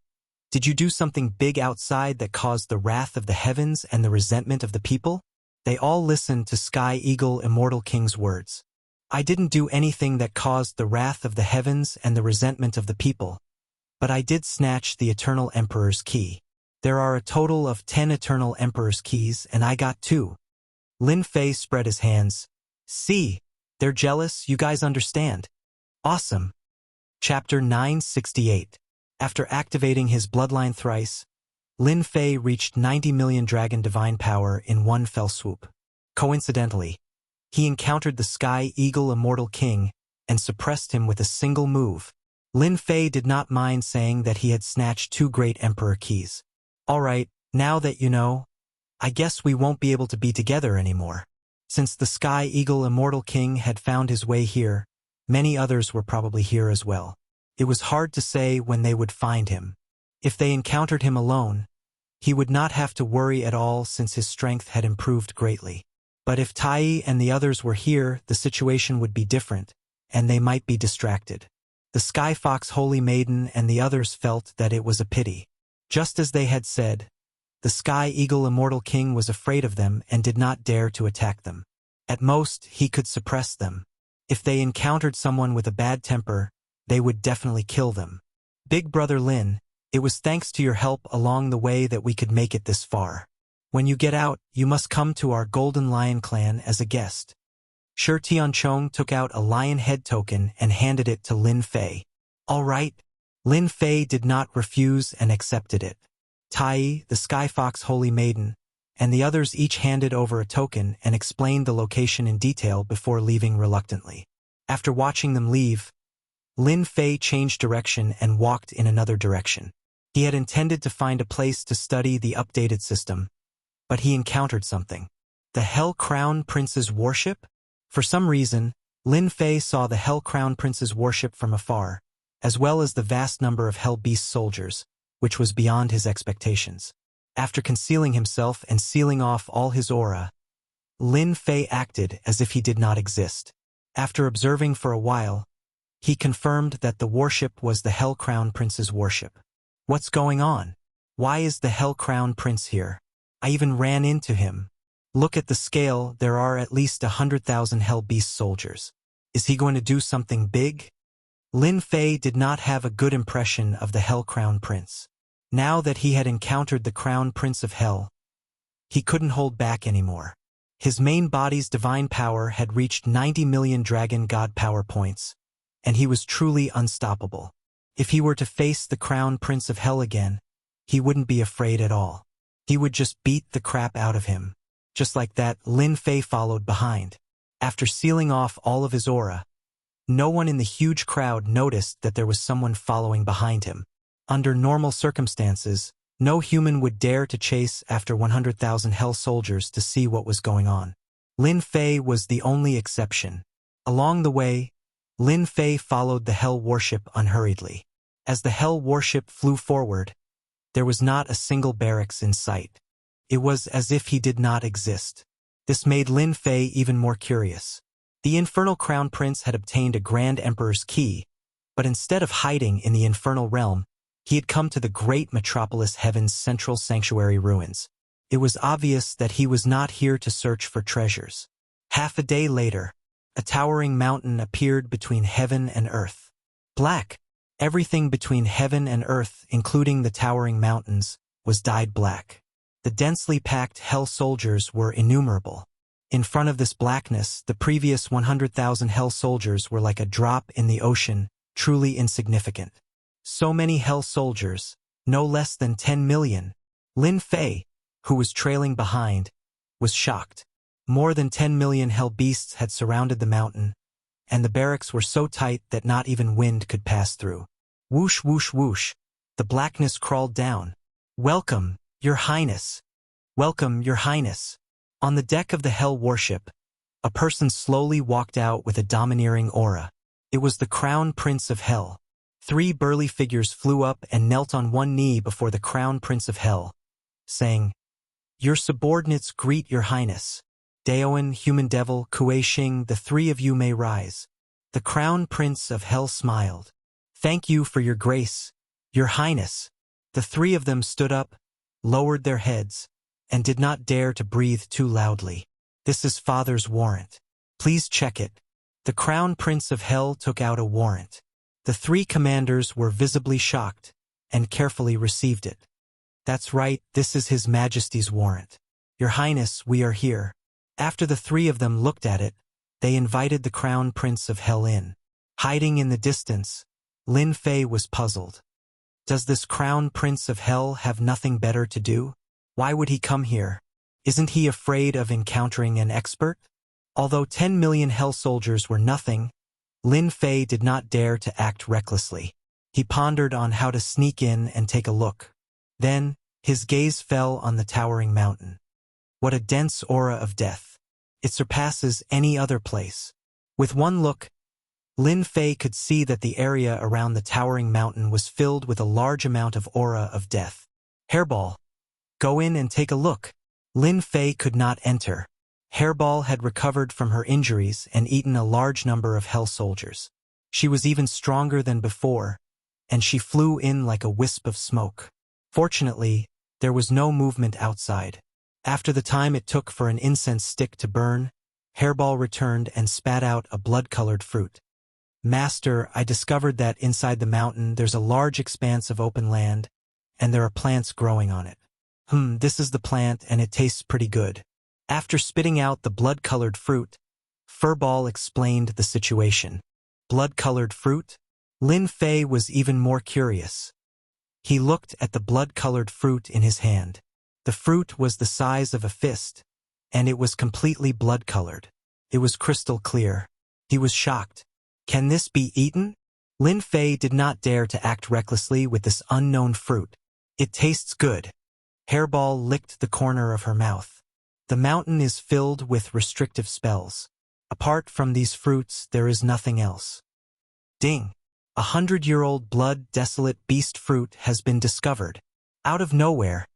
did you do something big outside that caused the wrath of the heavens and the resentment of the people? They all listened to Sky Eagle Immortal King's words. I didn't do anything that caused the wrath of the heavens and the resentment of the people, but I did snatch the Eternal Emperor's key. There are a total of 10 Eternal Emperor's keys, and I got 2. Lin Fei spread his hands. See, they're jealous, you guys understand. Awesome. Chapter 968. After activating his bloodline thrice, Lin Fei reached 90 million dragon divine power in one fell swoop. Coincidentally, he encountered the Sky Eagle Immortal King and suppressed him with a single move. Lin Fei did not mind saying that he had snatched 2 great Emperor keys. Alright, now that you know, I guess we won't be able to be together anymore. Since the Sky Eagle Immortal King had found his way here, many others were probably here as well. It was hard to say when they would find him. If they encountered him alone, he would not have to worry at all since his strength had improved greatly. But if Tai and the others were here, the situation would be different, and they might be distracted. The Sky Fox Holy Maiden and the others felt that it was a pity. Just as they had said, the Sky Eagle Immortal King was afraid of them and did not dare to attack them. At most, he could suppress them. If they encountered someone with a bad temper, they would definitely kill them. Big Brother Lin, it was thanks to your help along the way that we could make it this far. When you get out, you must come to our Golden Lion clan as a guest. Shi Tianchong took out a lion head token and handed it to Lin Fei. All right. Lin Fei did not refuse and accepted it. Tai, the Sky Fox Holy Maiden, and the others each handed over a token and explained the location in detail before leaving reluctantly. After watching them leave, Lin Fei changed direction and walked in another direction. He had intended to find a place to study the updated system, but he encountered something. The Hell Crown Prince's worship? For some reason, Lin Fei saw the Hell Crown Prince's worship from afar, as well as the vast number of Hell Beast soldiers, which was beyond his expectations. After concealing himself and sealing off all his aura, Lin Fei acted as if he did not exist. After observing for a while, he confirmed that the worship was the Hell Crown Prince's worship. What's going on? Why is the Hell Crown Prince here? I even ran into him. Look at the scale, there are at least 100,000 Hell Beast soldiers. Is he going to do something big? Lin Fei did not have a good impression of the Hell Crown Prince. Now that he had encountered the Crown Prince of Hell, he couldn't hold back anymore. His main body's divine power had reached 90 million dragon god power points, and he was truly unstoppable. If he were to face the Crown Prince of Hell again, he wouldn't be afraid at all. He would just beat the crap out of him. Just like that, Lin Fei followed behind. After sealing off all of his aura, no one in the huge crowd noticed that there was someone following behind him. Under normal circumstances, no human would dare to chase after 100,000 Hell soldiers to see what was going on. Lin Fei was the only exception. Along the way, Lin Fei followed the Hell warship unhurriedly. As the Hell warship flew forward, there was not a single barracks in sight. It was as if he did not exist. This made Lin Fei even more curious. The Infernal Crown Prince had obtained a Grand Emperor's key, but instead of hiding in the Infernal Realm, he had come to the great metropolis Heaven's central sanctuary ruins. It was obvious that he was not here to search for treasures. Half a day later, a towering mountain appeared between heaven and earth. Black. Everything between heaven and earth, including the towering mountains, was dyed black. The densely packed Hell soldiers were innumerable. In front of this blackness, the previous 100,000 Hell soldiers were like a drop in the ocean, truly insignificant. So many Hell soldiers, no less than 10 million. Lin Fei, who was trailing behind, was shocked. More than 10 million Hell beasts had surrounded the mountain, and the barracks were so tight that not even wind could pass through. Whoosh, whoosh, whoosh. The blackness crawled down. "Welcome, Your Highness. Welcome, Your Highness." On the deck of the Hell warship, a person slowly walked out with a domineering aura. It was the Crown Prince of Hell. 3 burly figures flew up and knelt on one knee before the Crown Prince of Hell, saying, "Your subordinates greet Your Highness. Daoan, Human Devil, Kuei Xing, the 3 of you may rise." The Crown Prince of Hell smiled. "Thank you for your grace, Your Highness." The 3 of them stood up, lowered their heads, and did not dare to breathe too loudly. "This is Father's warrant. Please check it." The Crown Prince of Hell took out a warrant. The 3 commanders were visibly shocked and carefully received it. "That's right, this is His Majesty's warrant. Your Highness, we are here." After the 3 of them looked at it, they invited the Crown Prince of Hell in. Hiding in the distance, Lin Fei was puzzled. Does this Crown Prince of Hell have nothing better to do? Why would he come here? Isn't he afraid of encountering an expert? Although 10 million Hell soldiers were nothing, Lin Fei did not dare to act recklessly. He pondered on how to sneak in and take a look. Then, his gaze fell on the towering mountain. What a dense aura of death. It surpasses any other place. With one look, Lin Fei could see that the area around the towering mountain was filled with a large amount of aura of death. "Hairball, go in and take a look." Lin Fei could not enter. Hairball had recovered from her injuries and eaten a large number of Hell soldiers. She was even stronger than before, and she flew in like a wisp of smoke. Fortunately, there was no movement outside. After the time it took for an incense stick to burn, Hairball returned and spat out a blood-colored fruit. "Master, I discovered that inside the mountain there's a large expanse of open land, and there are plants growing on it. This is the plant and it tastes pretty good." After spitting out the blood-colored fruit, Furball explained the situation. Blood-colored fruit? Lin Fei was even more curious. He looked at the blood-colored fruit in his hand. The fruit was the size of a fist, and it was completely blood-colored. It was crystal clear. He was shocked. Can this be eaten? Lin Fei did not dare to act recklessly with this unknown fruit. It tastes good. Hairball licked the corner of her mouth. The mountain is filled with restrictive spells. Apart from these fruits, there is nothing else. Ding! 100-year-old blood-desolate beast fruit has been discovered. Out of nowhere,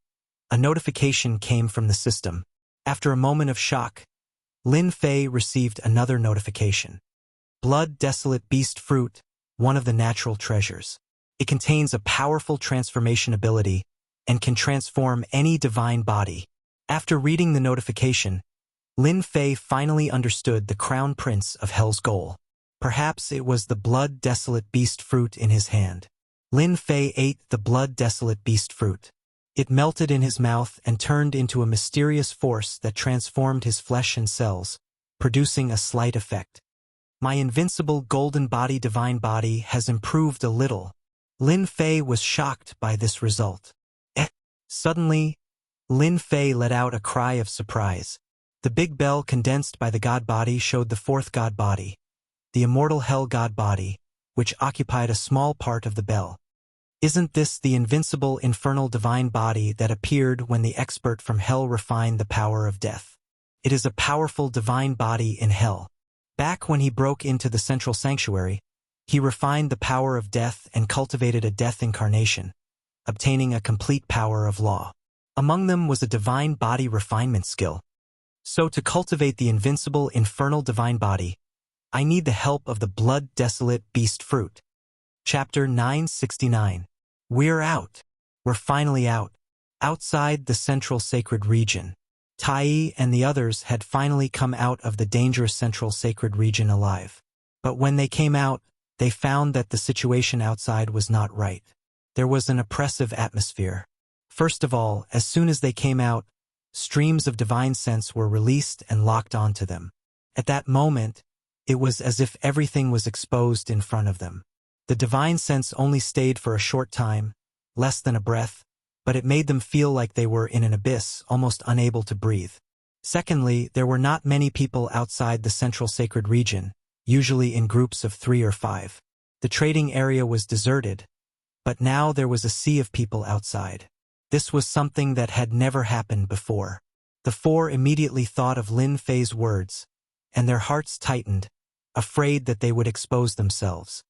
a notification came from the system. After a moment of shock, Lin Fei received another notification. Blood-desolate beast fruit, one of the natural treasures. It contains a powerful transformation ability and can transform any divine body. After reading the notification, Lin Fei finally understood the crown prince of Hell's goal. Perhaps it was the blood-desolate beast fruit in his hand. Lin Fei ate the blood-desolate beast fruit. It melted in his mouth and turned into a mysterious force that transformed his flesh and cells, producing a slight effect. My invincible golden body divine body has improved a little. Lin Fei was shocked by this result. Suddenly, Lin Fei let out a cry of surprise. The big bell condensed by the god body showed the fourth god body, the immortal hell god body, which occupied a small part of the bell. Isn't this the invincible infernal divine body that appeared when the expert from hell refined the power of death? It is a powerful divine body in hell. Back when he broke into the central sanctuary, he refined the power of death and cultivated a death incarnation, obtaining a complete power of law. Among them was a divine body refinement skill. So to cultivate the invincible infernal divine body, I need the help of the blood-desolate beast fruit. Chapter 969. We're out. We're finally out. Outside the central sacred region. Tai and the others had finally come out of the dangerous central sacred region alive. But when they came out, they found that the situation outside was not right. There was an oppressive atmosphere. First of all, as soon as they came out, streams of divine sense were released and locked onto them. At that moment, it was as if everything was exposed in front of them. The divine sense only stayed for a short time, less than a breath, but it made them feel like they were in an abyss, almost unable to breathe. Secondly, there were not many people outside the central sacred region, usually in groups of 3 or 5. The trading area was deserted, but now there was a sea of people outside. This was something that had never happened before. The 4 immediately thought of Lin Fei's words, and their hearts tightened, afraid that they would expose themselves.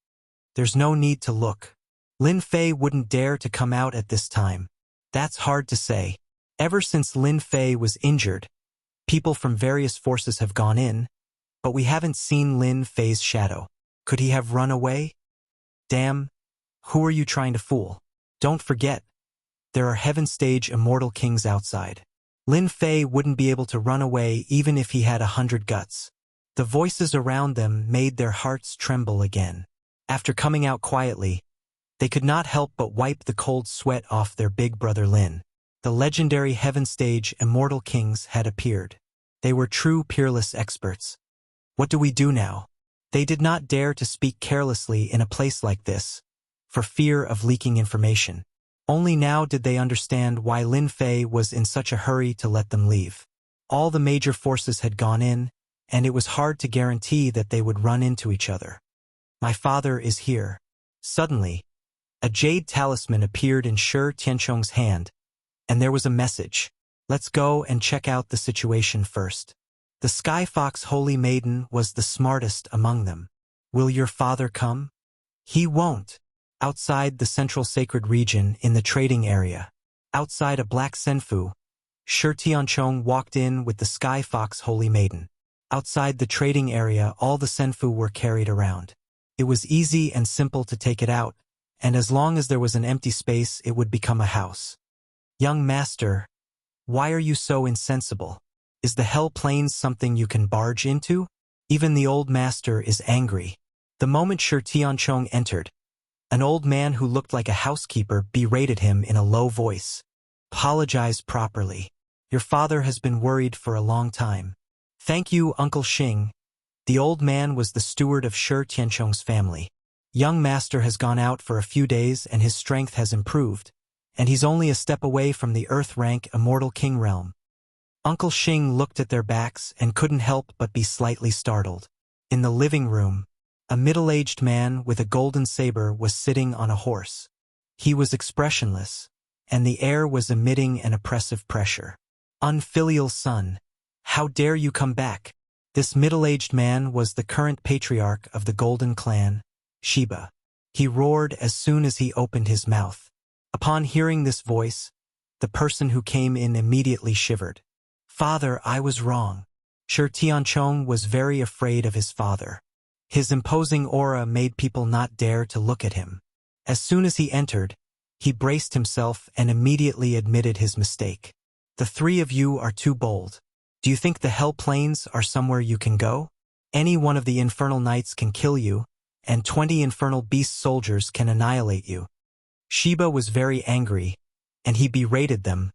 There's no need to look. Lin Fei wouldn't dare to come out at this time. That's hard to say. Ever since Lin Fei was injured, people from various forces have gone in, but we haven't seen Lin Fei's shadow. Could he have run away? Damn, who are you trying to fool? Don't forget, there are heaven stage immortal kings outside. Lin Fei wouldn't be able to run away even if he had 100 guts. The voices around them made their hearts tremble again. After coming out quietly, they could not help but wipe the cold sweat off their big brother Lin. The legendary heaven stage immortal kings had appeared. They were true peerless experts. What do we do now? They did not dare to speak carelessly in a place like this, for fear of leaking information. Only now did they understand why Lin Fei was in such a hurry to let them leave. All the major forces had gone in, and it was hard to guarantee that they would run into each other. My father is here. Suddenly, a jade talisman appeared in Shi Tianchong's hand, and there was a message. Let's go and check out the situation first. The Sky Fox Holy Maiden was the smartest among them. Will your father come? He won't. Outside the central sacred region in the trading area, outside a black senfu, Shi Tianchong walked in with the Sky Fox Holy Maiden. Outside the trading area, all the senfu were carried around. It was easy and simple to take it out, and as long as there was an empty space, it would become a house. Young master, why are you so insensible? Is the hell plains something you can barge into? Even the old master is angry. The moment Shi Tianchong entered, an old man who looked like a housekeeper berated him in a low voice. Apologize properly. Your father has been worried for a long time. Thank you, Uncle Xing. The old man was the steward of Shi Tianchong's family. Young master has gone out for a few days and his strength has improved, and he's only a step away from the Earth-rank Immortal King realm. Uncle Xing looked at their backs and couldn't help but be slightly startled. In the living room, a middle-aged man with a golden saber was sitting on a horse. He was expressionless, and the air was emitting an oppressive pressure. Unfilial son, how dare you come back? This middle-aged man was the current patriarch of the Golden Clan, Shiba. He roared as soon as he opened his mouth. Upon hearing this voice, the person who came in immediately shivered. Father, I was wrong. Shi Tianchong was very afraid of his father. His imposing aura made people not dare to look at him. As soon as he entered, He braced himself and immediately admitted his mistake. The three of you are too bold. Do you think the Hell Plains are somewhere you can go? Any one of the infernal knights can kill you, and 20 infernal beast soldiers can annihilate you. Sheba was very angry, and he berated them,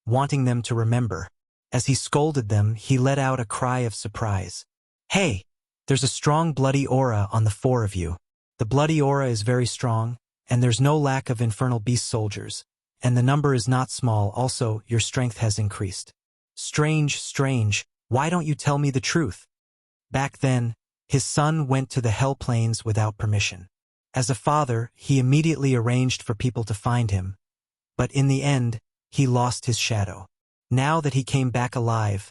wanting them to remember. As he scolded them, he let out a cry of surprise. Hey! There's a strong bloody aura on the four of you. The bloody aura is very strong, and there's no lack of infernal beast soldiers, and the number is not small. Also, your strength has increased. Strange, why don't you tell me the truth? Back then, his son went to the Hell Plains without permission. As a father, he immediately arranged for people to find him, but in the end, he lost his shadow. Now that he came back alive,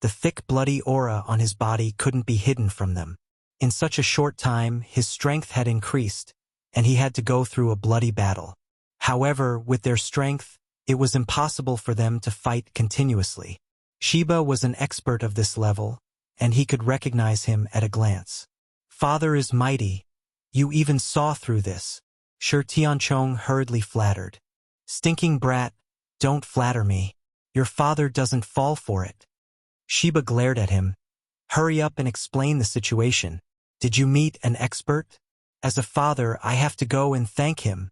the thick bloody aura on his body couldn't be hidden from them. In such a short time, his strength had increased, and he had to go through a bloody battle. However, with their strength, it was impossible for them to fight continuously. Sheba was an expert of this level, and he could recognize him at a glance. Father is mighty. You even saw through this. Shi Tianchong hurriedly flattered. Stinking brat, don't flatter me. Your father doesn't fall for it. Sheba glared at him. Hurry up and explain the situation. Did you meet an expert? As a father, I have to go and thank him.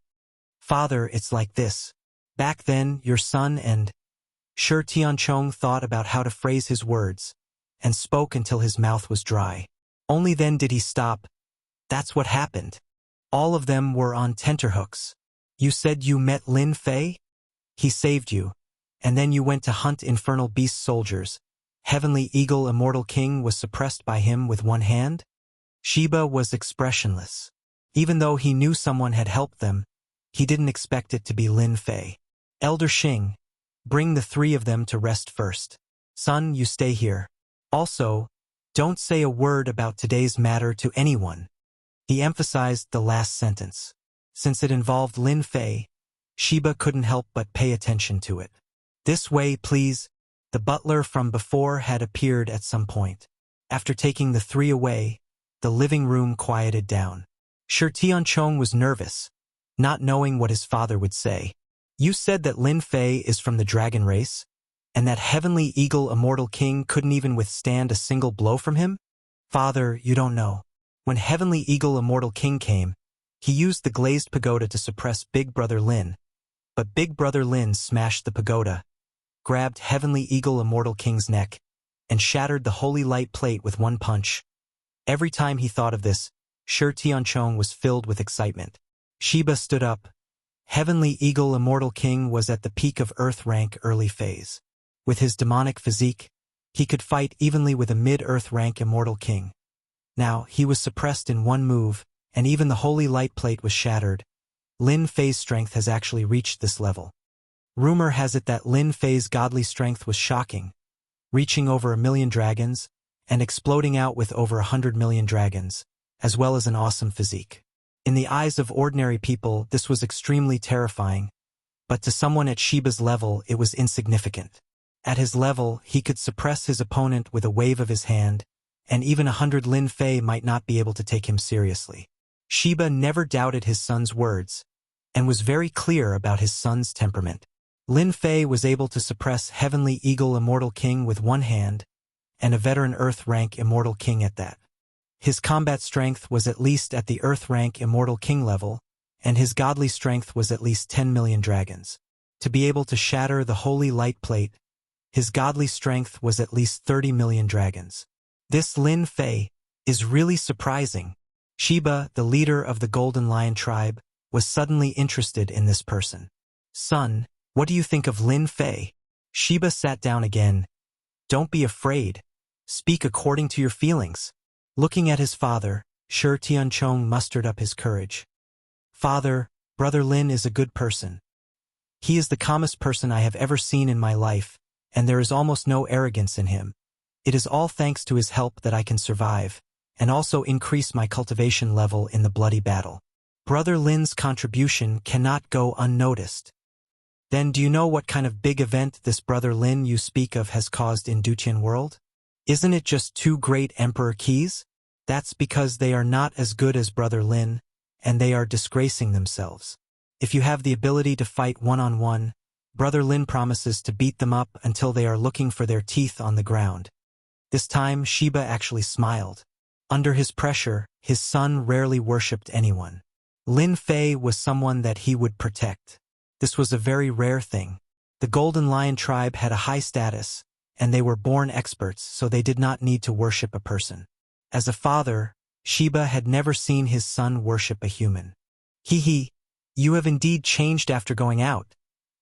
Father, it's like this. Back then, your son and... Shi Tianchong thought about how to phrase his words, and spoke until his mouth was dry. Only then did he stop. That's what happened. All of them were on tenterhooks. You said you met Lin Fei? He saved you, and then you went to hunt infernal beast soldiers. Heavenly Eagle Immortal King was suppressed by him with one hand? Sheba was expressionless. Even though he knew someone had helped them, he didn't expect it to be Lin Fei. Elder Xing, bring the three of them to rest first. Son, you stay here. Also, don't say a word about today's matter to anyone. He emphasized the last sentence. Since it involved Lin Fei, Sheba couldn't help but pay attention to it. This way, please. The butler from before had appeared at some point. After taking the three away, the living room quieted down. Shi Tianchong was nervous, not knowing what his father would say. You said that Lin Fei is from the dragon race, and that Heavenly Eagle Immortal King couldn't even withstand a single blow from him? Father, you don't know. When Heavenly Eagle Immortal King came, he used the glazed pagoda to suppress Big Brother Lin, but Big Brother Lin smashed the pagoda, grabbed Heavenly Eagle Immortal King's neck, and shattered the holy light plate with one punch. Every time he thought of this, Shi Tianchong was filled with excitement. Sheba stood up. Heavenly Eagle Immortal King was at the peak of Earth rank early phase. With his demonic physique, he could fight evenly with a mid-Earth rank Immortal King. Now, he was suppressed in one move, and even the holy light plate was shattered. Lin Fei's strength has actually reached this level. Rumor has it that Lin Fei's godly strength was shocking, reaching over 1 million dragons, and exploding out with over 100 million dragons, as well as an awesome physique. In the eyes of ordinary people, this was extremely terrifying, but to someone at Sheba's level, it was insignificant. At his level, he could suppress his opponent with a wave of his hand, and even 100 Lin Fei might not be able to take him seriously. Sheba never doubted his son's words, and was very clear about his son's temperament. Lin Fei was able to suppress Heavenly Eagle Immortal King with one hand, and a veteran Earth rank Immortal King at that. His combat strength was at least at the Earth rank Immortal King level, and his godly strength was at least 10 million dragons. To be able to shatter the holy light plate, his godly strength was at least 30 million dragons. This Lin Fei is really surprising. Sheba, the leader of the Golden Lion tribe, was suddenly interested in this person. Son, what do you think of Lin Fei? Sheba sat down again. Don't be afraid. Speak according to your feelings. Looking at his father, Shi Tianchong mustered up his courage. Father, Brother Lin is a good person. He is the calmest person I have ever seen in my life, and there is almost no arrogance in him. It is all thanks to his help that I can survive, and also increase my cultivation level in the bloody battle. Brother Lin's contribution cannot go unnoticed. Then do you know what kind of big event this Brother Lin you speak of has caused in Duqian world? Isn't it just 2 great Emperor keys? That's because they are not as good as Brother Lin, and they are disgracing themselves. If you have the ability to fight one-on-one, Brother Lin promises to beat them up until they are looking for their teeth on the ground. This time, Sheba actually smiled. Under his pressure, his son rarely worshipped anyone. Lin Fei was someone that he would protect. This was a very rare thing. The Golden Lion tribe had a high status, and they were born experts, so they did not need to worship a person. As a father, Sheba had never seen his son worship a human. "Hee, you have indeed changed after going out,"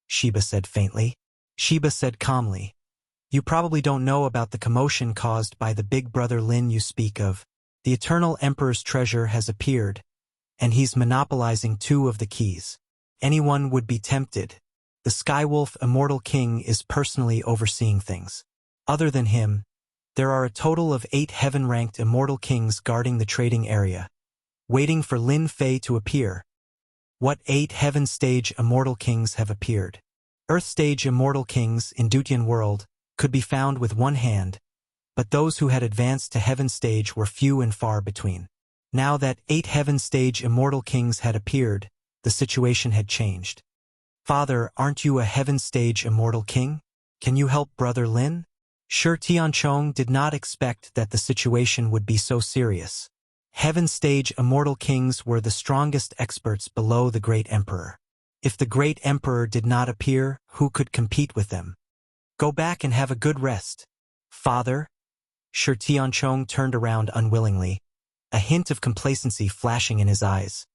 Sheba said faintly. Sheba said calmly, "You probably don't know about the commotion caused by the big brother Lin you speak of. The Eternal Emperor's treasure has appeared, and he's monopolizing 2 of the keys. Anyone would be tempted. The Skywolf Immortal King is personally overseeing things. Other than him, there are a total of 8 heaven-ranked Immortal Kings guarding the trading area, waiting for Lin Fei to appear." What 8 Heaven-stage Immortal Kings have appeared? Earth-stage Immortal Kings in Dutian world could be found with one hand, but those who had advanced to Heaven stage were few and far between. Now that 8 Heaven stage Immortal Kings had appeared, the situation had changed. "Father, aren't you a Heaven stage Immortal King? Can you help Brother Lin?" Shi Tianchong did not expect that the situation would be so serious. Heaven stage Immortal Kings were the strongest experts below the Great Emperor. If the Great Emperor did not appear, who could compete with them? "Go back and have a good rest." "Father?" Shi Tianchong turned around unwillingly, a hint of complacency flashing in his eyes.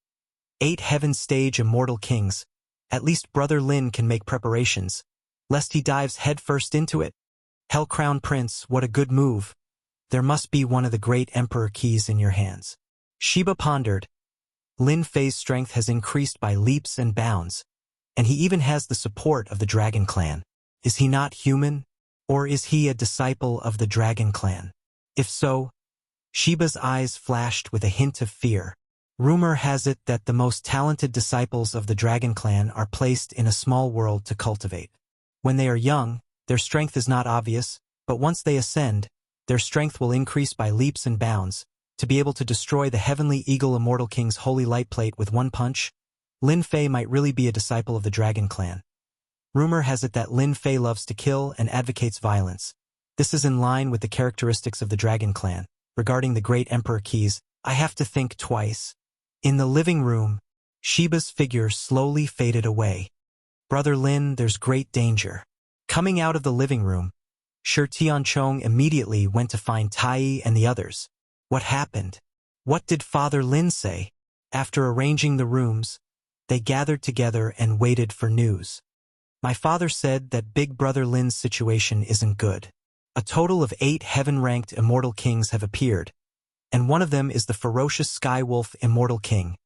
8 Heaven stage Immortal Kings. At least Brother Lin can make preparations, lest he dives headfirst into it. Hell Crown Prince, what a good move. There must be one of the Great Emperor keys in your hands. Sheba pondered. Lin Fei's strength has increased by leaps and bounds, and he even has the support of the Dragon Clan. Is he not human? Or is he a disciple of the Dragon Clan? If so, Sheba's eyes flashed with a hint of fear. Rumor has it that the most talented disciples of the Dragon Clan are placed in a small world to cultivate. When they are young, their strength is not obvious, but once they ascend, their strength will increase by leaps and bounds. To be able to destroy the Heavenly Eagle Immortal King's Holy Light Plate with one punch, Lin Fei might really be a disciple of the Dragon Clan. Rumor has it that Lin Fei loves to kill and advocates violence. This is in line with the characteristics of the Dragon Clan. Regarding the Great Emperor keys, I have to think twice. In the living room, Sheba's figure slowly faded away. "Brother Lin, there's great danger." Coming out of the living room, Shi Tianchong immediately went to find Tai and the others. What happened? What did Father Lin say? After arranging the rooms, they gathered together and waited for news. "My father said that Big Brother Lin's situation isn't good. A total of 8 heaven-ranked Immortal Kings have appeared, and one of them is the ferocious Skywolf Immortal King."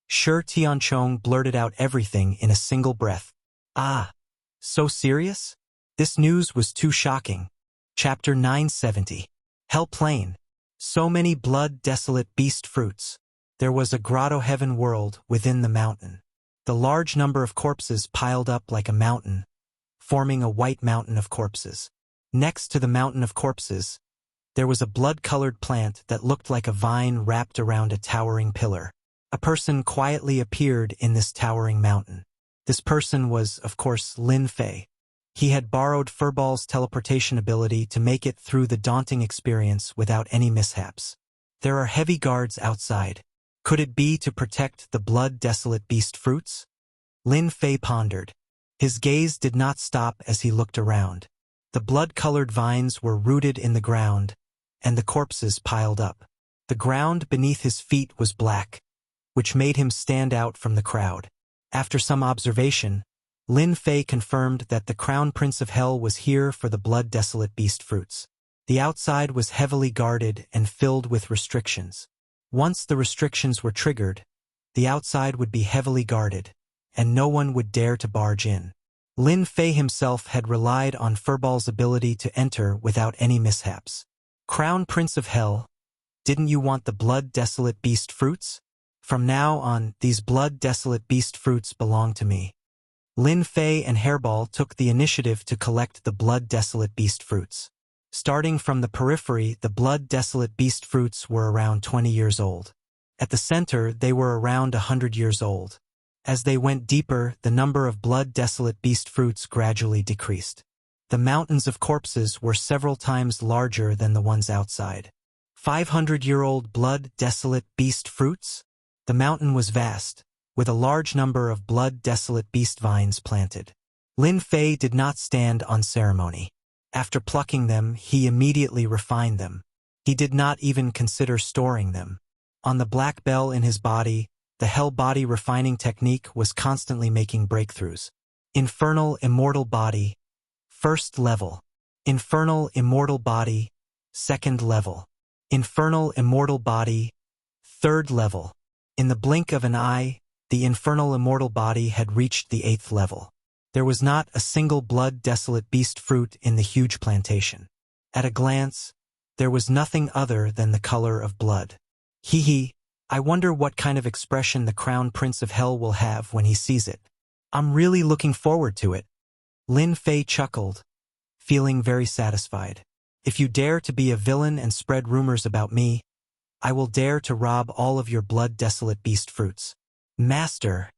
Shi Tianchong blurted out everything in a single breath. "Ah, so serious?" This news was too shocking. Chapter 970. Hell Plain. So many blood-desolate beast fruits. There was a grotto heaven world within the mountain. The large number of corpses piled up like a mountain, forming a white mountain of corpses. Next to the mountain of corpses, there was a blood-colored plant that looked like a vine wrapped around a towering pillar. A person quietly appeared in this towering mountain. This person was, of course, Lin Fei. He had borrowed Furball's teleportation ability to make it through the daunting experience without any mishaps. There are heavy guards outside. Could it be to protect the blood-desolate beast fruits? Lin Fei pondered. His gaze did not stop as he looked around. The blood-colored vines were rooted in the ground, and the corpses piled up. The ground beneath his feet was black, which made him stand out from the crowd. After some observation, Lin Fei confirmed that the Crown Prince of Hell was here for the blood-desolate beast fruits. The outside was heavily guarded and filled with restrictions. Once the restrictions were triggered, the outside would be heavily guarded, and no one would dare to barge in. Lin Fei himself had relied on Furball's ability to enter without any mishaps. "Crown Prince of Hell, didn't you want the blood-desolate beast fruits? From now on, these blood-desolate beast fruits belong to me." Lin Fei and Hairball took the initiative to collect the blood-desolate beast fruits. Starting from the periphery, the blood-desolate beast fruits were around 20 years old. At the center, they were around 100 years old. As they went deeper, the number of blood-desolate beast fruits gradually decreased. The mountains of corpses were several times larger than the ones outside. 500-year-old blood-desolate beast fruits? The mountain was vast, with a large number of blood-desolate beast vines planted. Lin Fei did not stand on ceremony. After plucking them, he immediately refined them. He did not even consider storing them. On the black bell in his body, the hell body refining technique was constantly making breakthroughs. Infernal immortal body, first level. Infernal immortal body, second level. Infernal immortal body, third level. In the blink of an eye, the infernal immortal body had reached the 8th level. There was not a single blood-desolate beast fruit in the huge plantation. At a glance, there was nothing other than the color of blood. Hee, I wonder what kind of expression the Crown Prince of Hell will have when he sees it. I'm really looking forward to it. Lin Fei chuckled, feeling very satisfied. If you dare to be a villain and spread rumors about me, I will dare to rob all of your blood-desolate beast fruits. Master,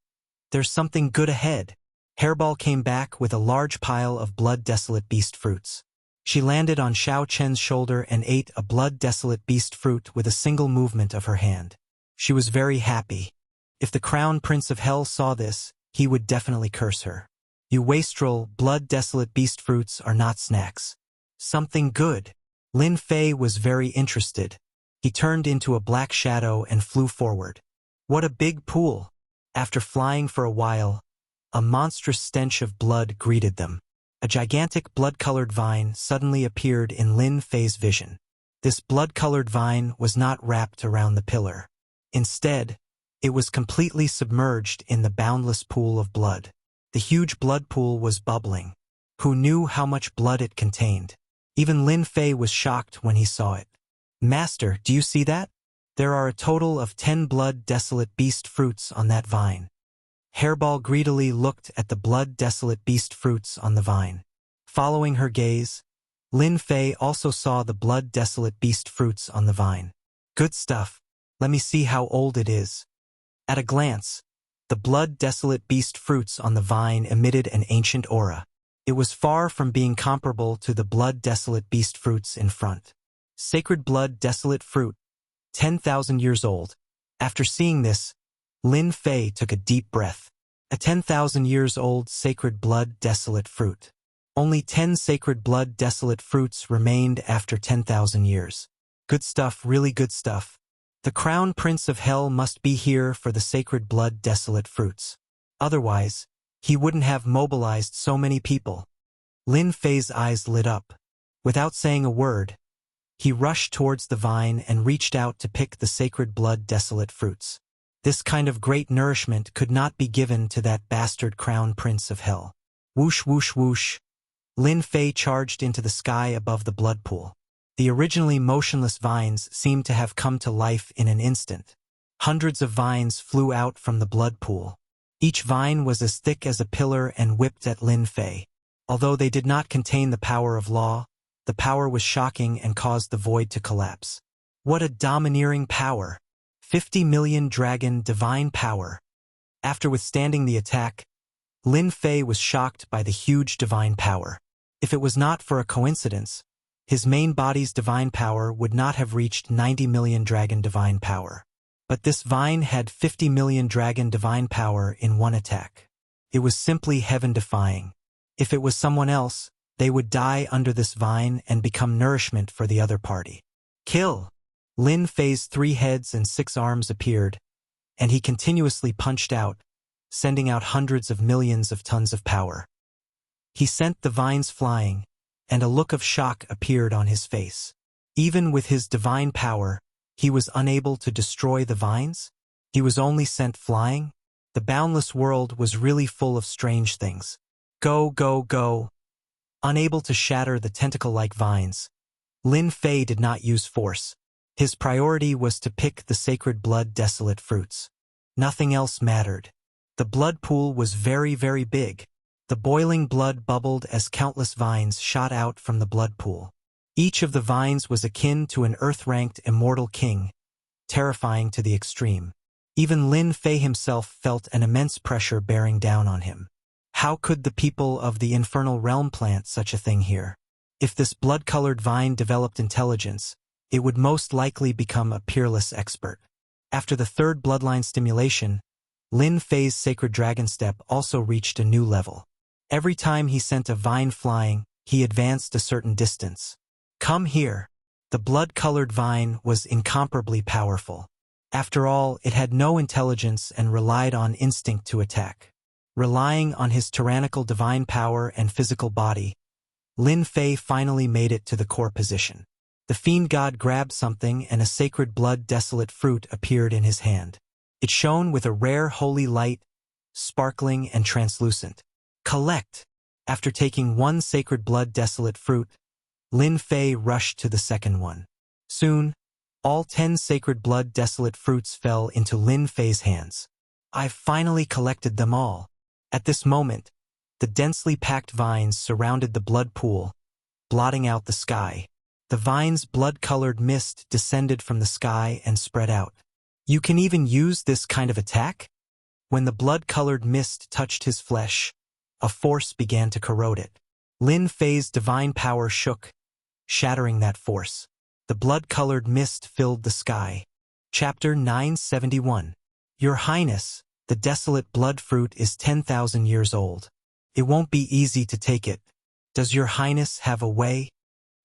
there's something good ahead. Hairball came back with a large pile of blood-desolate beast fruits. She landed on Xiao Chen's shoulder and ate a blood-desolate beast fruit with a single movement of her hand. She was very happy. If the Crown Prince of Hell saw this, he would definitely curse her. You wastrel, blood-desolate beast fruits are not snacks. Something good. Lin Fei was very interested. He turned into a black shadow and flew forward. What a big pool! After flying for a while, a monstrous stench of blood greeted them. A gigantic blood-colored vine suddenly appeared in Lin Fei's vision. This blood-colored vine was not wrapped around the pillar. Instead, it was completely submerged in the boundless pool of blood. The huge blood pool was bubbling. Who knew how much blood it contained? Even Lin Fei was shocked when he saw it. Master, do you see that? There are a total of 10 blood-desolate beast fruits on that vine. Hairball greedily looked at the blood-desolate beast fruits on the vine. Following her gaze, Lin Fei also saw the blood-desolate beast fruits on the vine. Good stuff. Let me see how old it is. At a glance, the blood-desolate beast fruits on the vine emitted an ancient aura. It was far from being comparable to the blood-desolate beast fruits in front. Sacred blood-desolate fruit, 10,000 years old. After seeing this, Lin Fei took a deep breath. A 10,000 years old sacred blood-desolate fruit. Only 10 sacred blood-desolate fruits remained after 10,000 years. Good stuff, really good stuff. The Crown Prince of Hell must be here for the sacred blood-desolate fruits. Otherwise, he wouldn't have mobilized so many people. Lin Fei's eyes lit up. Without saying a word, he rushed towards the vine and reached out to pick the sacred blood-desolate fruits. This kind of great nourishment could not be given to that bastard Crown Prince of Hell. Whoosh, whoosh, whoosh. Lin Fei charged into the sky above the blood pool. The originally motionless vines seemed to have come to life in an instant. Hundreds of vines flew out from the blood pool. Each vine was as thick as a pillar and whipped at Lin Fei. Although they did not contain the power of law, the power was shocking and caused the void to collapse. What a domineering power! 50 million dragon divine power. After withstanding the attack, Lin Fei was shocked by the huge divine power. If it was not for a coincidence, his main body's divine power would not have reached 90 million dragon divine power. But this vine had 50 million dragon divine power in one attack. It was simply heaven-defying. If it was someone else, they would die under this vine and become nourishment for the other party. Kill! Lin Fei's 3 heads and 6 arms appeared, and he continuously punched out, sending out hundreds of millions of tons of power. He sent the vines flying, and a look of shock appeared on his face. Even with his divine power, he was unable to destroy the vines? He was only sent flying? The boundless world was really full of strange things. Go, go, go! Unable to shatter the tentacle-like vines, Lin Fei did not use force. His priority was to pick the sacred blood-desolate fruits. Nothing else mattered. The blood pool was very, very big. The boiling blood bubbled as countless vines shot out from the blood pool. Each of the vines was akin to an earth-ranked immortal king, terrifying to the extreme. Even Lin Fei himself felt an immense pressure bearing down on him. How could the people of the infernal realm plant such a thing here? If this blood-colored vine developed intelligence, it would most likely become a peerless expert. After the third bloodline stimulation, Lin Fei's sacred dragon step also reached a new level. Every time he sent a vine flying, he advanced a certain distance. Come here. The blood-colored vine was incomparably powerful. After all, it had no intelligence and relied on instinct to attack. Relying on his tyrannical divine power and physical body, Lin Fei finally made it to the core position. The fiend god grabbed something and a sacred blood-desolate fruit appeared in his hand. It shone with a rare holy light, sparkling and translucent. Collect! After taking one sacred blood-desolate fruit, Lin Fei rushed to the second one. Soon, all 10 sacred blood-desolate fruits fell into Lin Fei's hands. I've finally collected them all. At this moment, the densely packed vines surrounded the blood pool, blotting out the sky. The vine's blood-colored mist descended from the sky and spread out. You can even use this kind of attack? When the blood-colored mist touched his flesh, a force began to corrode it. Lin Fei's divine power shook, shattering that force. The blood-colored mist filled the sky. Chapter 971. Your Highness, the desolate blood fruit is 10,000 years old. It won't be easy to take it. Does your Highness have a way?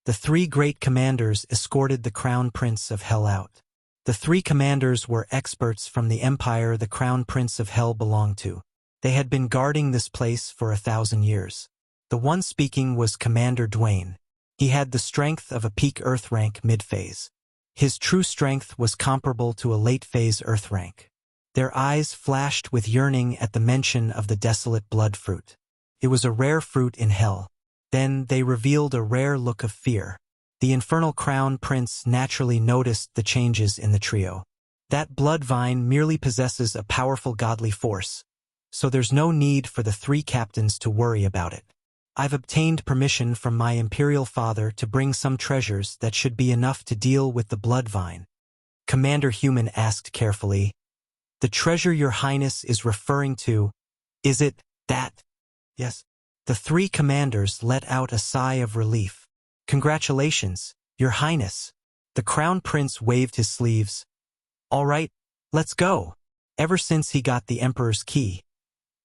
The 3 great commanders escorted the Crown Prince of Hell out. The 3 commanders were experts from the empire the Crown Prince of Hell belonged to. They had been guarding this place for 1,000 years. The one speaking was Commander Dwayne. He had the strength of a peak Earth rank mid-phase. His true strength was comparable to a late-phase Earth rank. Their eyes flashed with yearning at the mention of the desolate blood fruit. It was a rare fruit in hell. Then they revealed a rare look of fear. The infernal Crown Prince naturally noticed the changes in the trio. That blood vine merely possesses a powerful godly force, so there's no need for the 3 captains to worry about it. I've obtained permission from my imperial father to bring some treasures that should be enough to deal with the blood vine. Commander Human asked carefully. The treasure your Highness is referring to, is it that? Yes. The 3 commanders let out a sigh of relief. Congratulations, your Highness. The Crown Prince waved his sleeves. All right, let's go. Ever since he got the Emperor's key,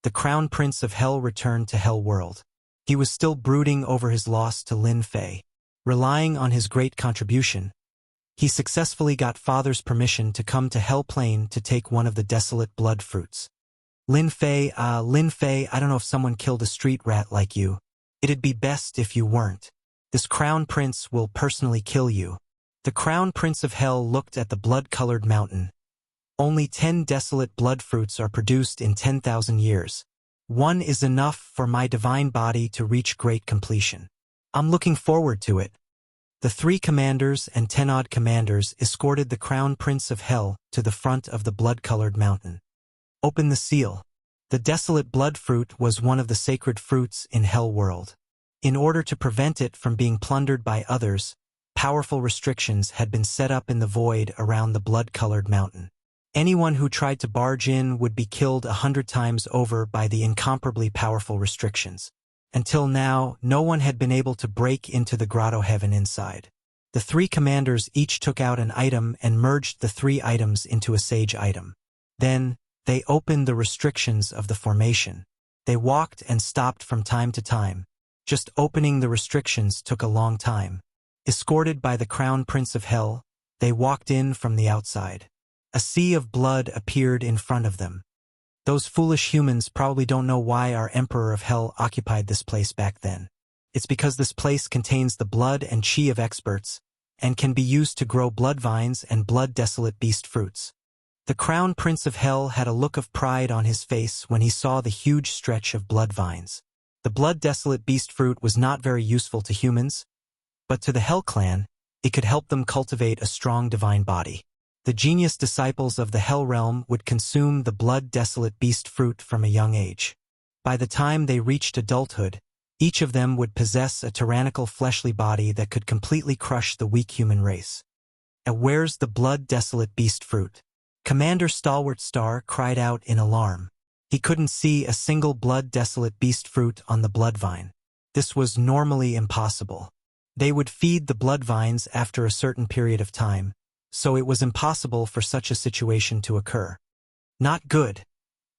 the Crown Prince of Hell returned to Hell World. He was still brooding over his loss to Lin Fei. Relying on his great contribution, he successfully got Father's permission to come to Hell Plain to take one of the desolate blood fruits. Lin Fei, I don't know if someone killed a street rat like you. It'd be best if you weren't. This Crown Prince will personally kill you. The Crown Prince of Hell looked at the blood-colored mountain. Only 10 desolate blood fruits are produced in 10,000 years. 1 is enough for my divine body to reach great completion. I'm looking forward to it. The 3 commanders and 10-odd commanders escorted the Crown Prince of Hell to the front of the blood-colored mountain. Open the seal. The desolate blood fruit was one of the sacred fruits in Hell World. In order to prevent it from being plundered by others, powerful restrictions had been set up in the void around the blood-colored mountain. Anyone who tried to barge in would be killed 100 times over by the incomparably powerful restrictions. Until now, no one had been able to break into the grotto heaven inside. The 3 commanders each took out an item and merged the 3 items into a sage item. Then, they opened the restrictions of the formation. They walked and stopped from time to time. Just opening the restrictions took a long time. Escorted by the Crown Prince of Hell, they walked in from the outside. A sea of blood appeared in front of them. Those foolish humans probably don't know why our Emperor of Hell occupied this place back then. It's because this place contains the blood and chi of experts, and can be used to grow blood vines and blood-desolate beast fruits. The Crown Prince of Hell had a look of pride on his face when he saw the huge stretch of blood vines. The blood-desolate beast fruit was not very useful to humans, but to the Hell Clan, it could help them cultivate a strong divine body. The genius disciples of the Hell Realm would consume the blood-desolate beast fruit from a young age. By the time they reached adulthood, each of them would possess a tyrannical fleshly body that could completely crush the weak human race. And where's the blood-desolate beast fruit? Commander Stalwart Star cried out in alarm. He couldn't see a single blood-desolate beast fruit on the bloodvine. This was normally impossible. They would feed the bloodvines after a certain period of time, so it was impossible for such a situation to occur. Not good.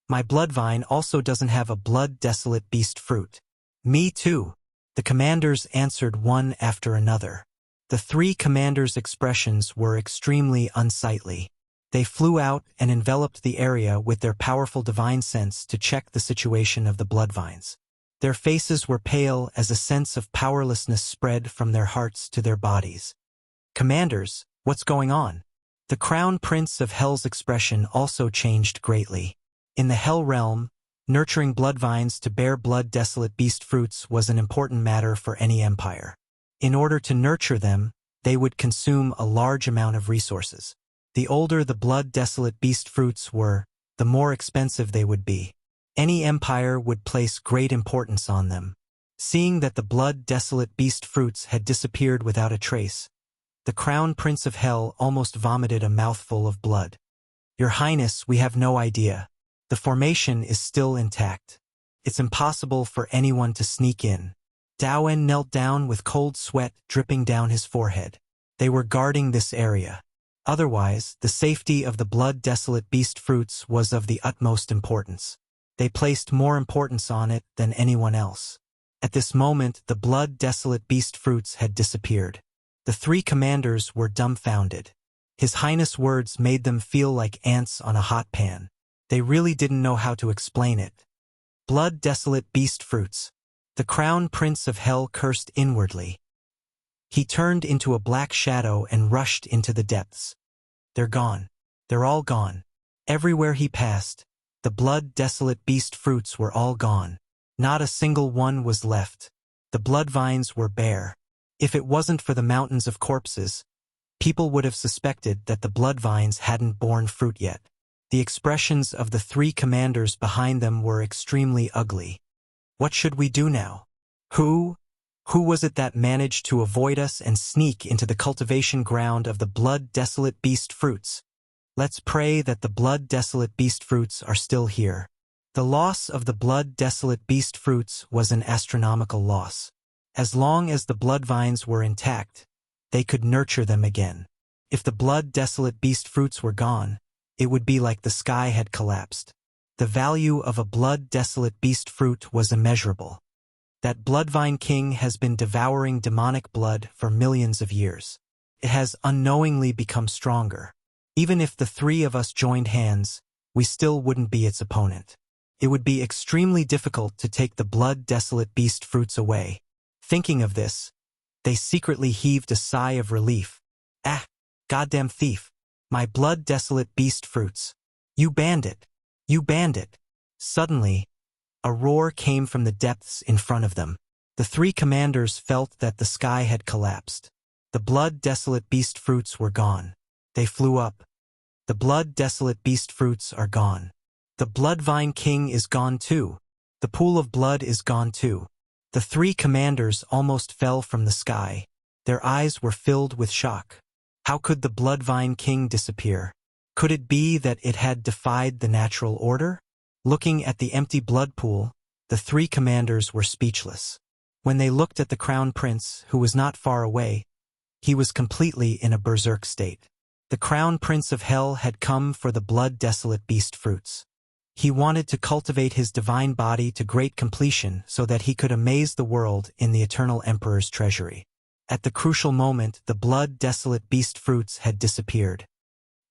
My bloodvine also doesn't have a blood-desolate beast fruit. Me too. The commanders answered one after another. The three commanders' expressions were extremely unsightly. They flew out and enveloped the area with their powerful divine sense to check the situation of the bloodvines. Their faces were pale as a sense of powerlessness spread from their hearts to their bodies. Commanders, what's going on? The Crown Prince of Hell's expression also changed greatly. In the Hell realm, nurturing bloodvines to bear blood-desolate beast fruits was an important matter for any empire. In order to nurture them, they would consume a large amount of resources. The older the blood-desolate beast fruits were, the more expensive they would be. Any empire would place great importance on them. Seeing that the blood-desolate beast fruits had disappeared without a trace, the Crown Prince of Hell almost vomited a mouthful of blood. Your Highness, we have no idea. The formation is still intact. It's impossible for anyone to sneak in. Daoen knelt down with cold sweat dripping down his forehead. They were guarding this area. Otherwise, the safety of the blood-desolate beast fruits was of the utmost importance. They placed more importance on it than anyone else. At this moment, the blood-desolate beast fruits had disappeared. The three commanders were dumbfounded. His Highness' words made them feel like ants on a hot pan. They really didn't know how to explain it. Blood-desolate beast fruits. The Crown Prince of Hell cursed inwardly. He turned into a black shadow and rushed into the depths. They're gone. They're all gone. Everywhere he passed, the blood-desolate beast fruits were all gone. Not a single one was left. The bloodvines were bare. If it wasn't for the mountains of corpses, people would have suspected that the bloodvines hadn't borne fruit yet. The expressions of the three commanders behind them were extremely ugly. What should we do now? Who was it that managed to avoid us and sneak into the cultivation ground of the blood-desolate beast fruits? Let's pray that the blood-desolate beast fruits are still here. The loss of the blood-desolate beast fruits was an astronomical loss. As long as the bloodvines were intact, they could nurture them again. If the blood-desolate beast fruits were gone, it would be like the sky had collapsed. The value of a blood-desolate beast fruit was immeasurable. That bloodvine king has been devouring demonic blood for millions of years. It has unknowingly become stronger. Even if the three of us joined hands, we still wouldn't be its opponent. It would be extremely difficult to take the blood-desolate beast fruits away. Thinking of this, they secretly heaved a sigh of relief. Ah, goddamn thief. My blood-desolate beast fruits. You bandit. You bandit. Suddenly, a roar came from the depths in front of them. The three commanders felt that the sky had collapsed. The blood-desolate beast fruits were gone. They flew up. The blood-desolate beast fruits are gone. The bloodvine king is gone too. The pool of blood is gone too. The three commanders almost fell from the sky. Their eyes were filled with shock. How could the bloodvine king disappear? Could it be that it had defied the natural order? Looking at the empty blood pool, the three commanders were speechless. When they looked at the crown prince, who was not far away, he was completely in a berserk state. The crown prince of hell had come for the blood-desolate beast fruits. He wanted to cultivate his divine body to great completion so that he could amaze the world in the eternal emperor's treasury. At the crucial moment, the blood-desolate beast fruits had disappeared.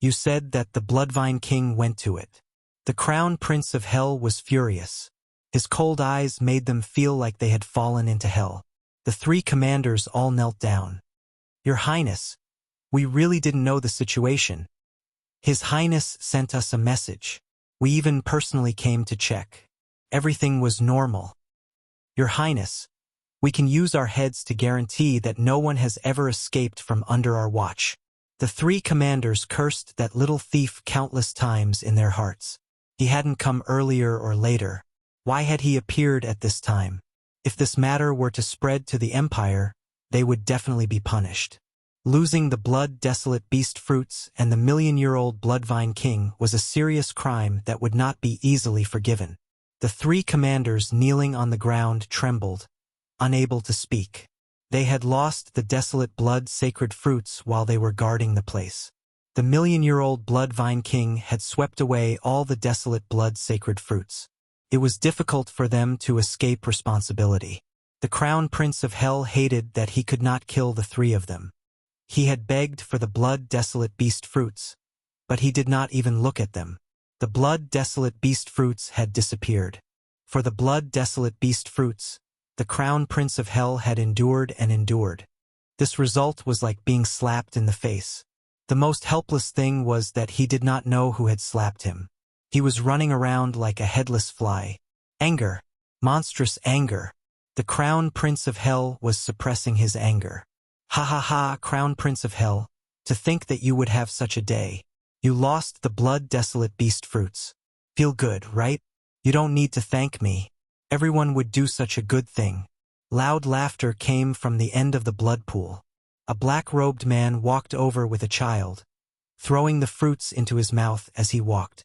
You said that the bloodvine king went to it. The crown prince of hell was furious. His cold eyes made them feel like they had fallen into hell. The three commanders all knelt down. Your Highness, we really didn't know the situation. His Highness sent us a message. We even personally came to check. Everything was normal. Your Highness, we can use our heads to guarantee that no one has ever escaped from under our watch. The three commanders cursed that little thief countless times in their hearts. He hadn't come earlier or later. Why had he appeared at this time? If this matter were to spread to the empire, they would definitely be punished. Losing the blood-desolate beast fruits and the million-year-old Bloodvine King was a serious crime that would not be easily forgiven. The three commanders kneeling on the ground trembled, unable to speak. They had lost the desolate blood-sacred fruits while they were guarding the place. The million-year-old Bloodvine King had swept away all the desolate blood-sacred fruits. It was difficult for them to escape responsibility. The Crown Prince of Hell hated that he could not kill the three of them. He had begged for the blood-desolate beast fruits, but he did not even look at them. The blood-desolate beast fruits had disappeared. For the blood-desolate beast fruits, the Crown Prince of Hell had endured and endured. This result was like being slapped in the face. The most helpless thing was that he did not know who had slapped him. He was running around like a headless fly. Anger. Monstrous anger. The Crown Prince of Hell was suppressing his anger. Ha ha ha, Crown Prince of Hell, to think that you would have such a day. You lost the blood-desolate beast fruits. Feel good, right? You don't need to thank me. Everyone would do such a good thing. Loud laughter came from the end of the blood pool. A black-robed man walked over with a child, throwing the fruits into his mouth as he walked.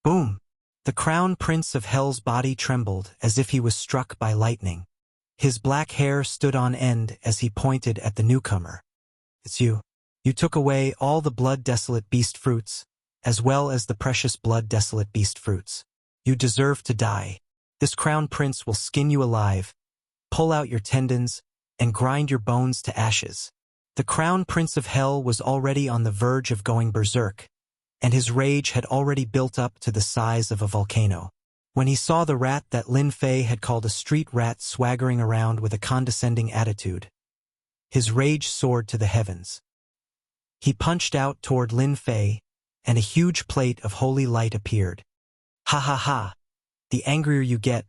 Boom! The Crown Prince of Hell's body trembled as if he was struck by lightning. His black hair stood on end as he pointed at the newcomer. It's you. You took away all the blood-desolate beast fruits, as well as the precious blood-desolate beast fruits. You deserve to die. This Crown Prince will skin you alive, pull out your tendons, and grind your bones to ashes. The Crown Prince of Hell was already on the verge of going berserk, and his rage had already built up to the size of a volcano. When he saw the rat that Lin Fei had called a street rat swaggering around with a condescending attitude, his rage soared to the heavens. He punched out toward Lin Fei, and a huge plate of holy light appeared. Ha ha ha! The angrier you get,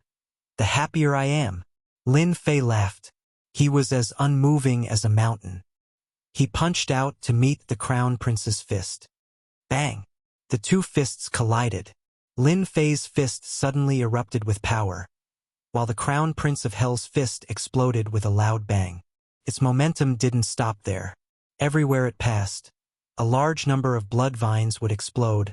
the happier I am. Lin Fei laughed. He was as unmoving as a mountain. He punched out to meet the Crown Prince's fist. Bang! The two fists collided. Lin Fei's fist suddenly erupted with power, while the Crown Prince of Hell's fist exploded with a loud bang. Its momentum didn't stop there. Everywhere it passed, a large number of blood vines would explode,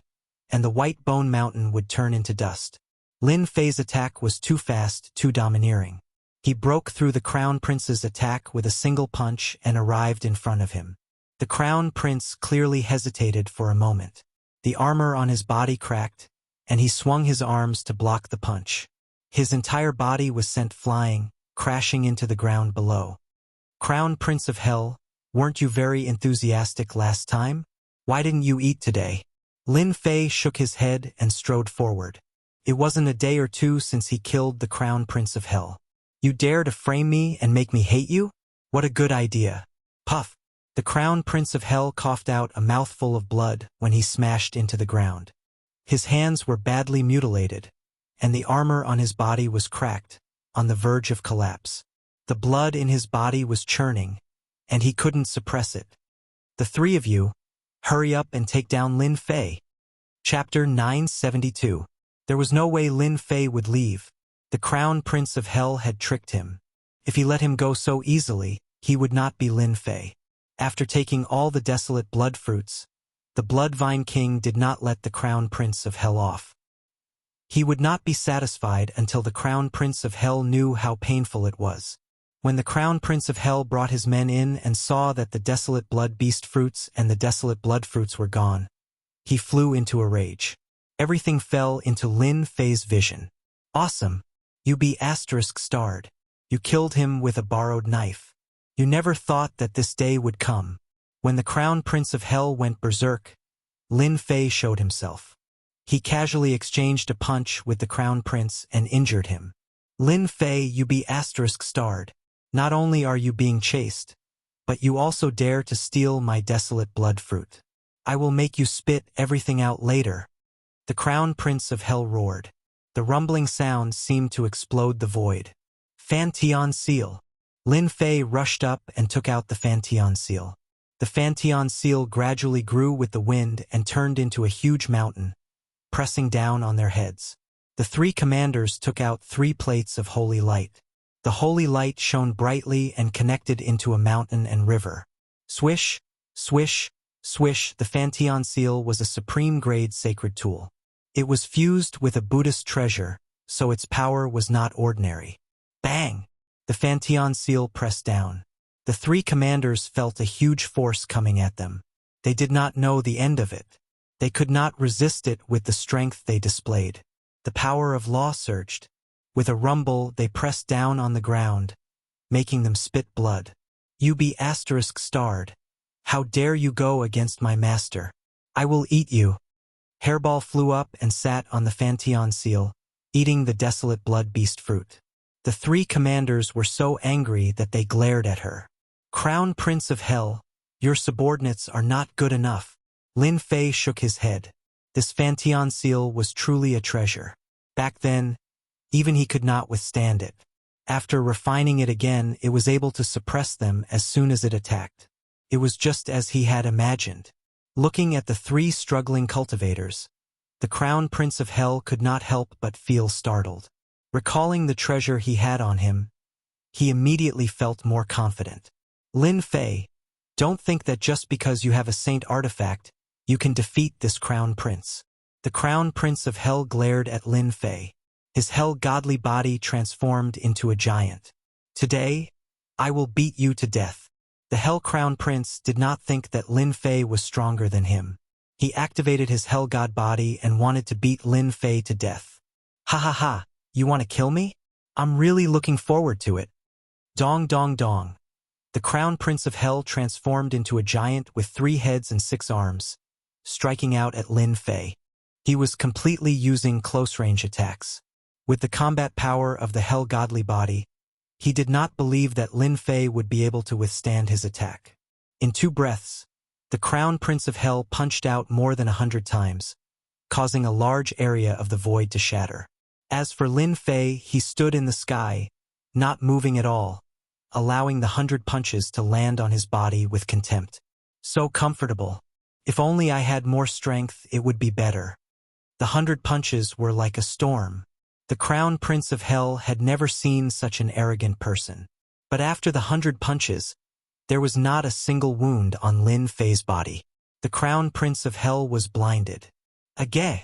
and the White Bone Mountain would turn into dust. Lin Fei's attack was too fast, too domineering. He broke through the Crown Prince's attack with a single punch and arrived in front of him. The Crown Prince clearly hesitated for a moment. The armor on his body cracked, and he swung his arms to block the punch. His entire body was sent flying, crashing into the ground below. Crown Prince of Hell, weren't you very enthusiastic last time? Why didn't you eat today? Lin Fei shook his head and strode forward. It wasn't a day or two since he killed the Crown Prince of Hell. You dare to frame me and make me hate you? What a good idea. Puff! The Crown Prince of Hell coughed out a mouthful of blood when he smashed into the ground. His hands were badly mutilated, and the armor on his body was cracked, on the verge of collapse. The blood in his body was churning, and he couldn't suppress it. The three of you, hurry up and take down Lin Fei. Chapter 972. There was no way Lin Fei would leave. The Crown Prince of Hell had tricked him. If he let him go so easily, he would not be Lin Fei. After taking all the desolate blood fruits, the Bloodvine King did not let the Crown Prince of Hell off. He would not be satisfied until the Crown Prince of Hell knew how painful it was. When the Crown Prince of Hell brought his men in and saw that the desolate blood beast fruits and the desolate blood fruits were gone, he flew into a rage. Everything fell into Lin Fei's vision. Awesome! You be *starred. You killed him with a borrowed knife. You never thought that this day would come. When the Crown Prince of Hell went berserk, Lin Fei showed himself. He casually exchanged a punch with the Crown Prince and injured him. Lin Fei, you be *starred. Not only are you being chased, but you also dare to steal my desolate blood fruit. I will make you spit everything out later. The Crown Prince of Hell roared. The rumbling sound seemed to explode the void. Fantion seal. Lin Fei rushed up and took out the Fantion seal. The Fantion seal gradually grew with the wind and turned into a huge mountain, pressing down on their heads. The three commanders took out 3 plates of holy light. The holy light shone brightly and connected into a mountain and river. Swish! Swish, swish, the Fanteon seal was a supreme-grade sacred tool. It was fused with a Buddhist treasure, so its power was not ordinary. Bang! The Fanteon seal pressed down. The three commanders felt a huge force coming at them. They did not know the end of it. They could not resist it with the strength they displayed. The power of law surged. With a rumble, they pressed down on the ground, making them spit blood. "You be **starred. How dare you go against my master? I will eat you." Hairball flew up and sat on the Fanteon seal, eating the desolate blood beast fruit. The three commanders were so angry that they glared at her. "Crown Prince of Hell, your subordinates are not good enough." Lin Fei shook his head. This Fanteon seal was truly a treasure. Back then, even he could not withstand it. After refining it again, it was able to suppress them as soon as it attacked. It was just as he had imagined. Looking at the three struggling cultivators, the Crown Prince of Hell could not help but feel startled. Recalling the treasure he had on him, he immediately felt more confident. "Lin Fei, don't think that just because you have a saint artifact, you can defeat this Crown Prince." The Crown Prince of Hell glared at Lin Fei. His hell-godly body transformed into a giant. "Today, I will beat you to death." The Hell Crown Prince did not think that Lin Fei was stronger than him. He activated his Hell God body and wanted to beat Lin Fei to death. "Ha ha ha, you want to kill me? I'm really looking forward to it." Dong dong dong. The Crown Prince of Hell transformed into a giant with 3 heads and 6 arms, striking out at Lin Fei. He was completely using close-range attacks. With the combat power of the Hell Godly body, he did not believe that Lin Fei would be able to withstand his attack. In 2 breaths, the Crown Prince of Hell punched out more than 100 times, causing a large area of the void to shatter. As for Lin Fei, he stood in the sky, not moving at all, allowing the 100 punches to land on his body with contempt. "So comfortable. If only I had more strength, it would be better." The 100 punches were like a storm. The Crown Prince of Hell had never seen such an arrogant person. But after the 100 punches, there was not a single wound on Lin Fei's body. The Crown Prince of Hell was blinded. Again,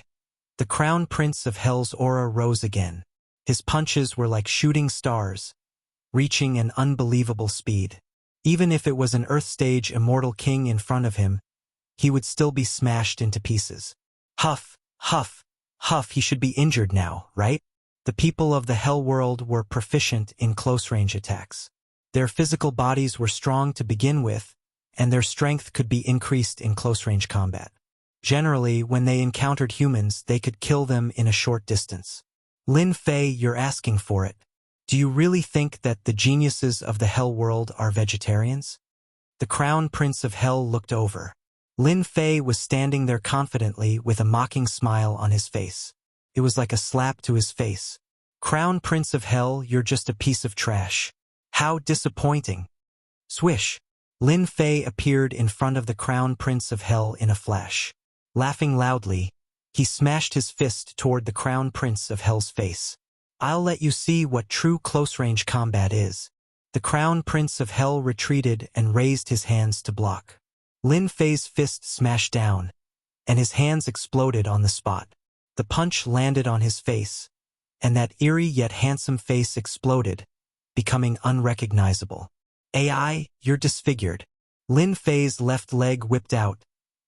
the Crown Prince of Hell's aura rose again. His punches were like shooting stars, reaching an unbelievable speed. Even if it was an Earth-stage immortal king in front of him, he would still be smashed into pieces. Huff, huff, huff, he should be injured now, right? The people of the Hell world were proficient in close-range attacks. Their physical bodies were strong to begin with, and their strength could be increased in close-range combat. Generally, when they encountered humans, they could kill them in a short distance. "Lin Fei, you're asking for it. Do you really think that the geniuses of the Hell world are vegetarians?" The Crown Prince of Hell looked over. Lin Fei was standing there confidently with a mocking smile on his face. It was like a slap to his face. "Crown Prince of Hell, you're just a piece of trash. How disappointing." Swish! Lin Fei appeared in front of the Crown Prince of Hell in a flash. Laughing loudly, he smashed his fist toward the Crown Prince of Hell's face. "I'll let you see what true close-range combat is." The Crown Prince of Hell retreated and raised his hands to block. Lin Fei's fist smashed down, and his hands exploded on the spot. The punch landed on his face, and that eerie yet handsome face exploded, becoming unrecognizable. "AI, you're disfigured." Lin Fei's left leg whipped out,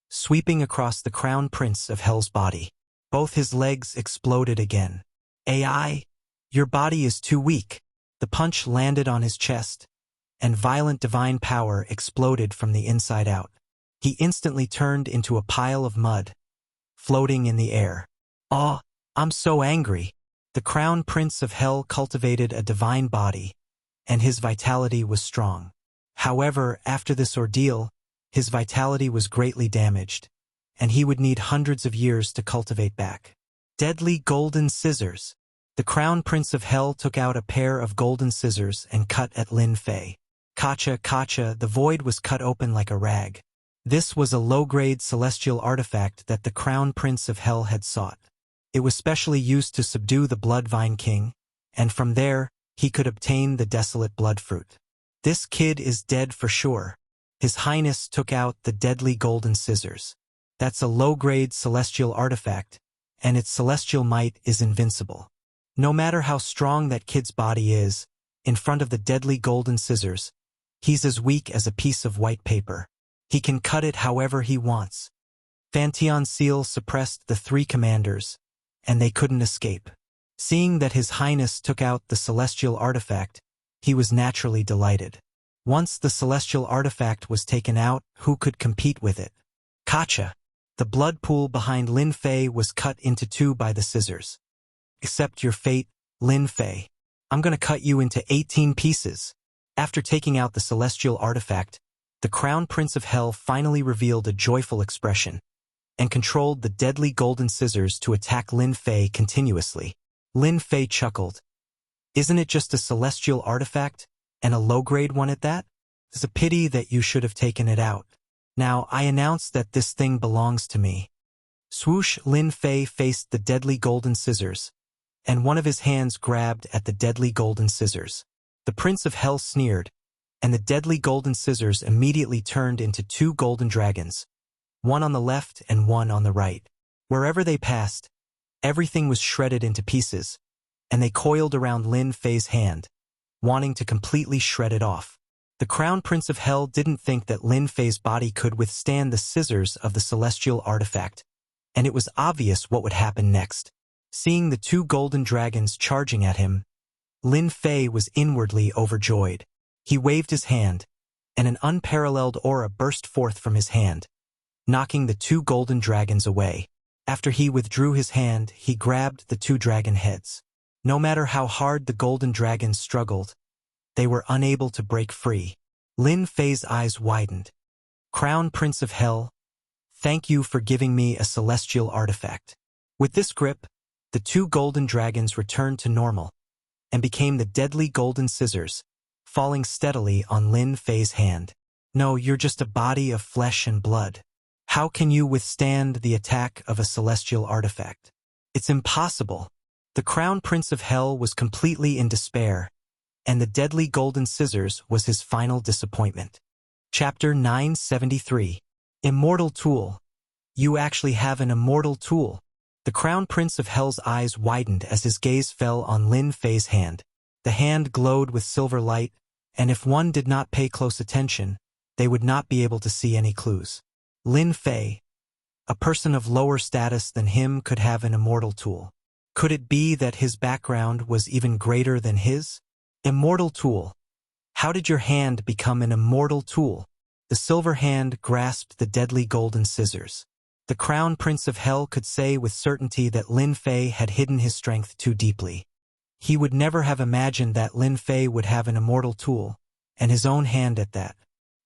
sweeping across the Crown Prince of Hell's body. Both his legs exploded again. "AI, your body is too weak." The punch landed on his chest, and violent divine power exploded from the inside out. He instantly turned into a pile of mud, floating in the air. "Oh, I'm so angry." The Crown Prince of Hell cultivated a divine body, and his vitality was strong. However, after this ordeal, his vitality was greatly damaged, and he would need hundreds of years to cultivate back. Deadly golden scissors. The Crown Prince of Hell took out a pair of golden scissors and cut at Lin Fei. Kacha, kacha, the void was cut open like a rag. This was a low-grade celestial artifact that the Crown Prince of Hell had sought. It was specially used to subdue the Blood Vine King, and from there, he could obtain the desolate blood fruit. "This kid is dead for sure." His Highness took out the deadly golden scissors. That's a low-grade celestial artifact, and its celestial might is invincible. No matter how strong that kid's body is, in front of the deadly golden scissors, he's as weak as a piece of white paper. He can cut it however he wants. Fantion's seal suppressed the three commanders, and they couldn't escape. Seeing that His Highness took out the celestial artifact, he was naturally delighted. Once the celestial artifact was taken out, who could compete with it? Gotcha! The blood pool behind Lin Fei was cut into two by the scissors. Accept your fate, Lin Fei. I'm gonna cut you into 18 pieces. After taking out the celestial artifact, the Crown Prince of Hell finally revealed a joyful expression and controlled the deadly golden scissors to attack Lin Fei continuously. Lin Fei chuckled. Isn't it just a celestial artifact, and a low-grade one at that? It's a pity that you should have taken it out. Now I announce that this thing belongs to me. Swoosh! Lin Fei faced the deadly golden scissors, and one of his hands grabbed at the deadly golden scissors. The Prince of Hell sneered, and the deadly golden scissors immediately turned into two golden dragons, one on the left and one on the right. Wherever they passed, everything was shredded into pieces, and they coiled around Lin Fei's hand, wanting to completely shred it off. The Crown Prince of Hell didn't think that Lin Fei's body could withstand the scissors of the celestial artifact, and it was obvious what would happen next. Seeing the two golden dragons charging at him, Lin Fei was inwardly overjoyed. He waved his hand, and an unparalleled aura burst forth from his hand, knocking the two golden dragons away. After he withdrew his hand, he grabbed the two dragon heads. No matter how hard the golden dragons struggled, they were unable to break free. Lin Fei's eyes widened. Crown Prince of Hell, thank you for giving me a celestial artifact. With this grip, the two golden dragons returned to normal and became the deadly golden scissors, falling steadily on Lin Fei's hand. No, you're just a body of flesh and blood. How can you withstand the attack of a celestial artifact? It's impossible. The Crown Prince of Hell was completely in despair, and the deadly golden scissors was his final disappointment. Chapter 973. Immortal Tool. You actually have an immortal tool. The Crown Prince of Hell's eyes widened as his gaze fell on Lin Fei's hand. The hand glowed with silver light, and if one did not pay close attention, they would not be able to see any clues. Lin Fei, a person of lower status than him, could have an immortal tool. Could it be that his background was even greater than his? Immortal tool. How did your hand become an immortal tool? The silver hand grasped the deadly golden scissors. The Crown Prince of Hell could say with certainty that Lin Fei had hidden his strength too deeply. He would never have imagined that Lin Fei would have an immortal tool, and his own hand at that.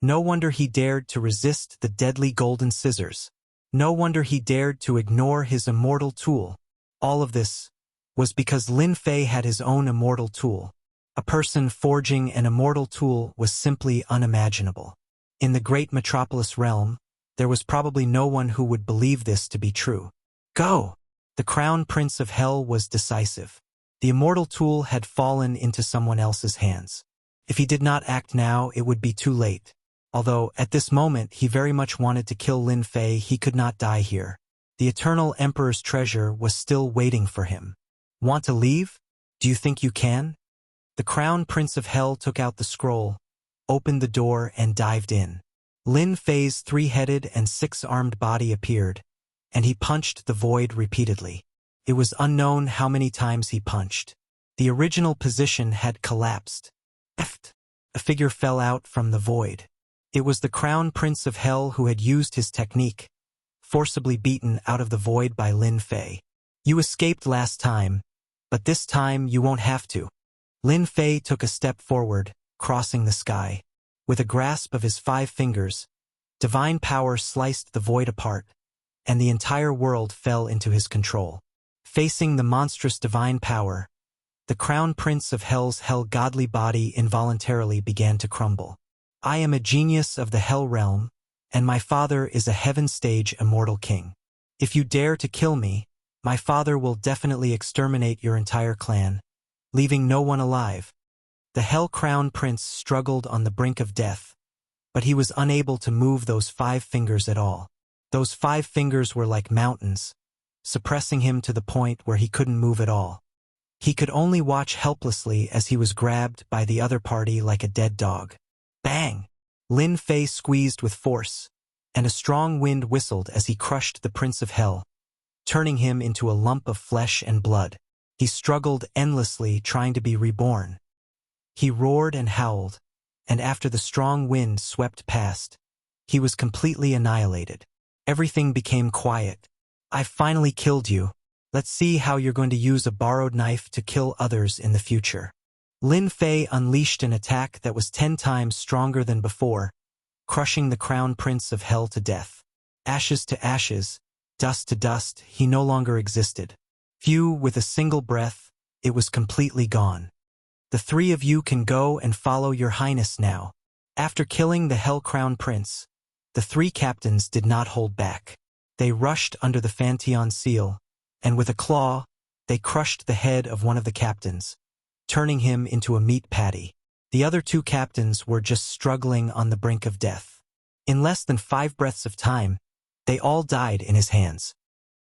No wonder he dared to resist the deadly golden scissors. No wonder he dared to ignore his immortal tool. All of this was because Lin Fei had his own immortal tool. A person forging an immortal tool was simply unimaginable. In the great metropolis realm, there was probably no one who would believe this to be true. Go! The Crown Prince of Hell was decisive. The immortal tool had fallen into someone else's hands. If he did not act now, it would be too late. Although, at this moment, he very much wanted to kill Lin Fei, he could not die here. The Eternal Emperor's treasure was still waiting for him. Want to leave? Do you think you can? The Crown Prince of Hell took out the scroll, opened the door, and dived in. Lin Fei's three-headed and six-armed body appeared, and he punched the void repeatedly. It was unknown how many times he punched. The original position had collapsed. A figure fell out from the void. It was the Crown Prince of Hell who had used his technique, forcibly beaten out of the void by Lin Fei. You escaped last time, but this time you won't have to. Lin Fei took a step forward, crossing the sky. With a grasp of his 5 fingers, divine power sliced the void apart, and the entire world fell into his control. Facing the monstrous divine power, the Crown Prince of Hell's hell-godly body involuntarily began to crumble. I am a genius of the Hell realm, and my father is a heaven-stage immortal king. If you dare to kill me, my father will definitely exterminate your entire clan, leaving no one alive. The Hell Crown Prince struggled on the brink of death, but he was unable to move those 5 fingers at all. Those 5 fingers were like mountains, suppressing him to the point where he couldn't move at all. He could only watch helplessly as he was grabbed by the other party like a dead dog. Bang! Lin Fei squeezed with force, and a strong wind whistled as he crushed the Prince of Hell, turning him into a lump of flesh and blood. He struggled endlessly, trying to be reborn. He roared and howled, and after the strong wind swept past, he was completely annihilated. Everything became quiet. "I finally killed you. Let's see how you're going to use a borrowed knife to kill others in the future." Lin Fei unleashed an attack that was 10 times stronger than before, crushing the Crown Prince of Hell to death. Ashes to ashes, dust to dust, he no longer existed. With a single breath, it was completely gone. "The 3 of you can go and follow your highness now." After killing the Hell Crown Prince, the 3 captains did not hold back. They rushed under the Fanteon seal, and with a claw, they crushed the head of one of the captains, turning him into a meat patty. The other 2 captains were just struggling on the brink of death. In less than 5 breaths of time, they all died in his hands.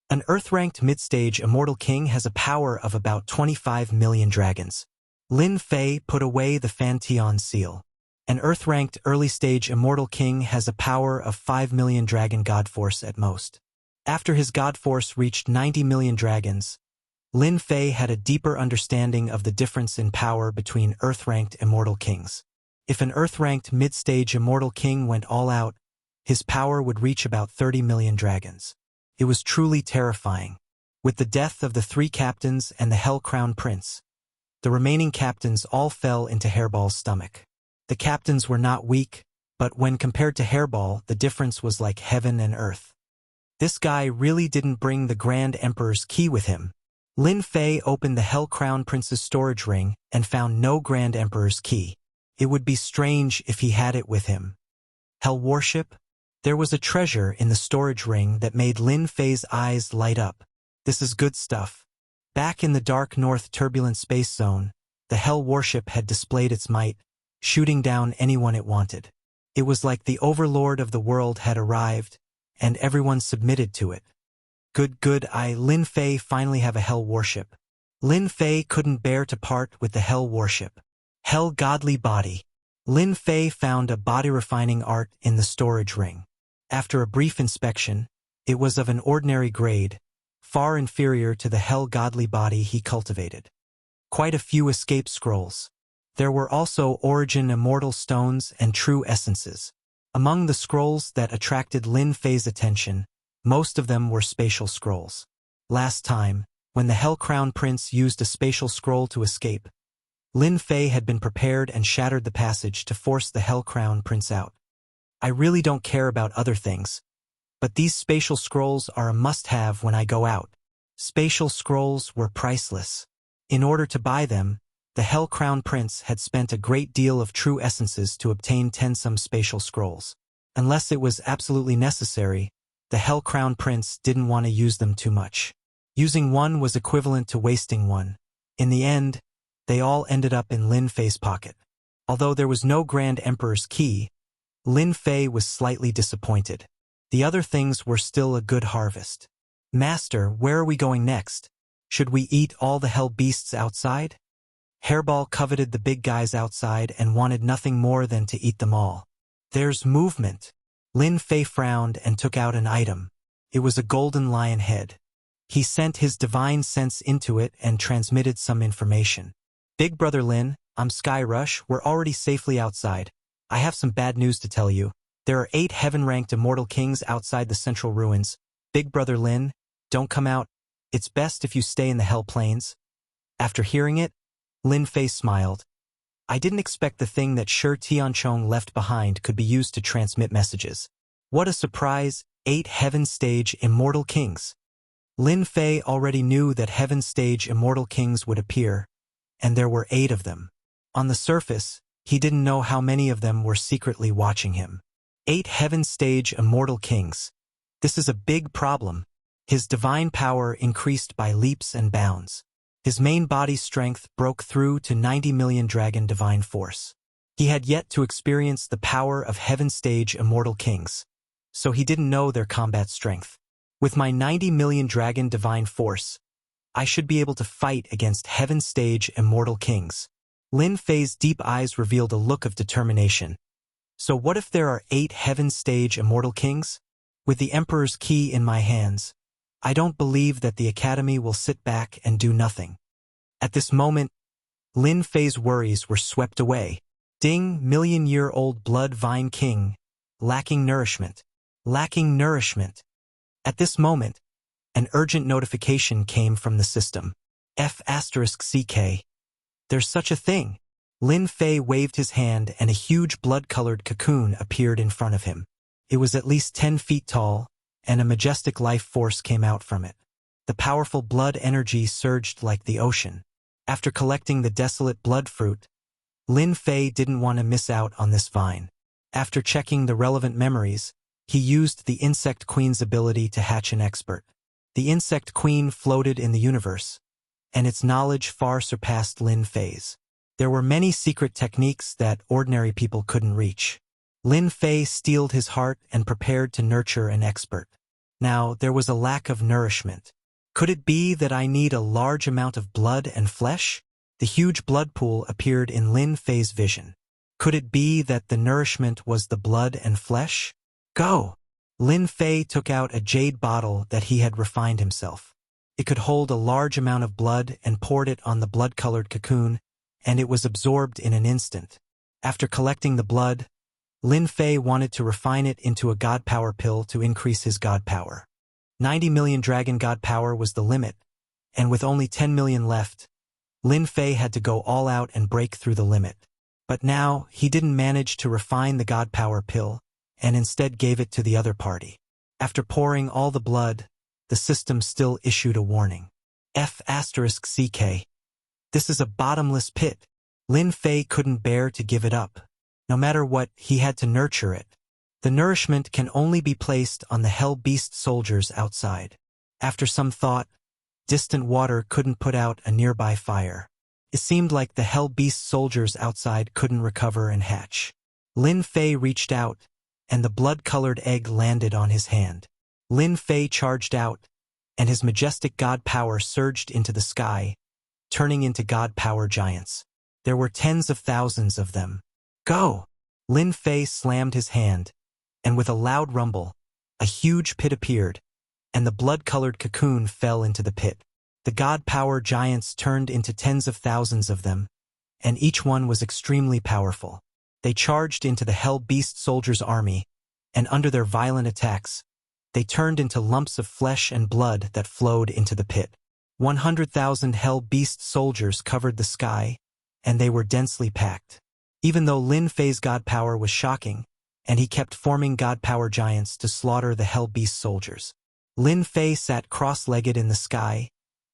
An Earth-ranked mid-stage immortal king has a power of about 25 million dragons. Lin Fei put away the Fanteon seal. An Earth-ranked early-stage immortal king has a power of 5 million dragon god force at most. After his god force reached 90 million dragons, Lin Fei had a deeper understanding of the difference in power between Earth-ranked immortal kings. If an Earth-ranked mid-stage immortal king went all out, his power would reach about 30 million dragons. It was truly terrifying. With the death of the 3 captains and the Hell Crown Prince, the remaining captains all fell into Hairball's stomach. The captains were not weak, but when compared to Hairball, the difference was like heaven and earth. This guy really didn't bring the Grand Emperor's key with him. Lin Fei opened the Hell Crown Prince's storage ring and found no Grand Emperor's key. It would be strange if he had it with him. Hell worship? There was a treasure in the storage ring that made Lin Fei's eyes light up. This is good stuff. Back in the dark north turbulent space zone, the Hell worship had displayed its might, shooting down anyone it wanted. It was like the overlord of the world had arrived, and everyone submitted to it. Lin Fei finally have a Hell worship. Lin Fei couldn't bear to part with the Hell worship. Hell godly body. Lin Fei found a body refining art in the storage ring. After a brief inspection, it was of an ordinary grade, far inferior to the Hell godly body he cultivated. Quite a few escape scrolls. There were also origin immortal stones and true essences. Among the scrolls that attracted Lin Fei's attention, most of them were spatial scrolls. Last time, when the Hell Crown Prince used a spatial scroll to escape, Lin Fei had been prepared and shattered the passage to force the Hell Crown Prince out. I really don't care about other things, but these spatial scrolls are a must-have when I go out. Spatial scrolls were priceless. In order to buy them, the Hell Crown Prince had spent a great deal of true essences to obtain 10-some spatial scrolls. Unless it was absolutely necessary, the Hell Crown Prince didn't want to use them too much. Using one was equivalent to wasting one. In the end, they all ended up in Lin Fei's pocket. Although there was no Grand Emperor's key, Lin Fei was slightly disappointed. The other things were still a good harvest. "Master, where are we going next? Should we eat all the hell beasts outside?" Hairball coveted the big guys outside and wanted nothing more than to eat them all. "There's movement." Lin Fei frowned and took out an item. It was a golden lion head. He sent his divine sense into it and transmitted some information. "Big Brother Lin, I'm Sky Rush, we're already safely outside. I have some bad news to tell you. There are 8 heaven-ranked immortal kings outside the central ruins. Big Brother Lin, don't come out. It's best if you stay in the Hell Plains." After hearing it, Lin Fei smiled. I didn't expect the thing that Shi Tianchong left behind could be used to transmit messages. What a surprise, 8 heaven-stage immortal kings. Lin Fei already knew that heaven-stage immortal kings would appear, and there were 8 of them. On the surface, he didn't know how many of them were secretly watching him. 8 heaven-stage immortal kings. This is a big problem. His divine power increased by leaps and bounds. His main body strength broke through to 90 million dragon divine force. He had yet to experience the power of heaven-stage immortal kings, so he didn't know their combat strength. With my 90 million dragon divine force, I should be able to fight against heaven-stage immortal kings. Lin Fei's deep eyes revealed a look of determination. So what if there are 8 heaven-stage immortal kings? With the Emperor's key in my hands, I don't believe that the Academy will sit back and do nothing. At this moment, Lin Fei's worries were swept away. Ding, million-year-old blood vine king, lacking nourishment. Lacking nourishment. At this moment, an urgent notification came from the system. F***CK. There's such a thing. Lin Fei waved his hand and a huge blood-colored cocoon appeared in front of him. It was at least 10 feet tall, and a majestic life force came out from it. The powerful blood energy surged like the ocean. After collecting the desolate blood fruit, Lin Fei didn't want to miss out on this vine. After checking the relevant memories, he used the Insect Queen's ability to hatch an expert. The Insect Queen floated in the universe, and its knowledge far surpassed Lin Fei's. There were many secret techniques that ordinary people couldn't reach. Lin Fei steeled his heart and prepared to nurture an expert. Now, there was a lack of nourishment. Could it be that I need a large amount of blood and flesh? The huge blood pool appeared in Lin Fei's vision. Could it be that the nourishment was the blood and flesh? Go! Lin Fei took out a jade bottle that he had refined himself. It could hold a large amount of blood and poured it on the blood-colored cocoon, and it was absorbed in an instant. After collecting the blood, Lin Fei wanted to refine it into a god power pill to increase his god power. 90 million dragon god power was the limit, and with only 10 million left, Lin Fei had to go all out and break through the limit. But now, he didn't manage to refine the god power pill, and instead gave it to the other party. After pouring all the blood, the system still issued a warning. F***CK. This is a bottomless pit. Lin Fei couldn't bear to give it up. No matter what, he had to nurture it. The nourishment can only be placed on the hell beast soldiers outside. After some thought, distant water couldn't put out a nearby fire. It seemed like the hell beast soldiers outside couldn't recover and hatch. Lin Fei reached out, and the blood-colored egg landed on his hand. Lin Fei charged out, and his majestic god power surged into the sky, turning into god power giants. There were tens of thousands of them. Go! Lin Fei slammed his hand, and with a loud rumble, a huge pit appeared, and the blood-colored cocoon fell into the pit. The god power giants turned into tens of thousands of them, and each one was extremely powerful. They charged into the hell beast soldiers' army, and under their violent attacks, they turned into lumps of flesh and blood that flowed into the pit. 100,000 hell beast soldiers covered the sky, and they were densely packed. Even though Lin Fei's god power was shocking, and he kept forming god power giants to slaughter the hell beast soldiers. Lin Fei sat cross-legged in the sky,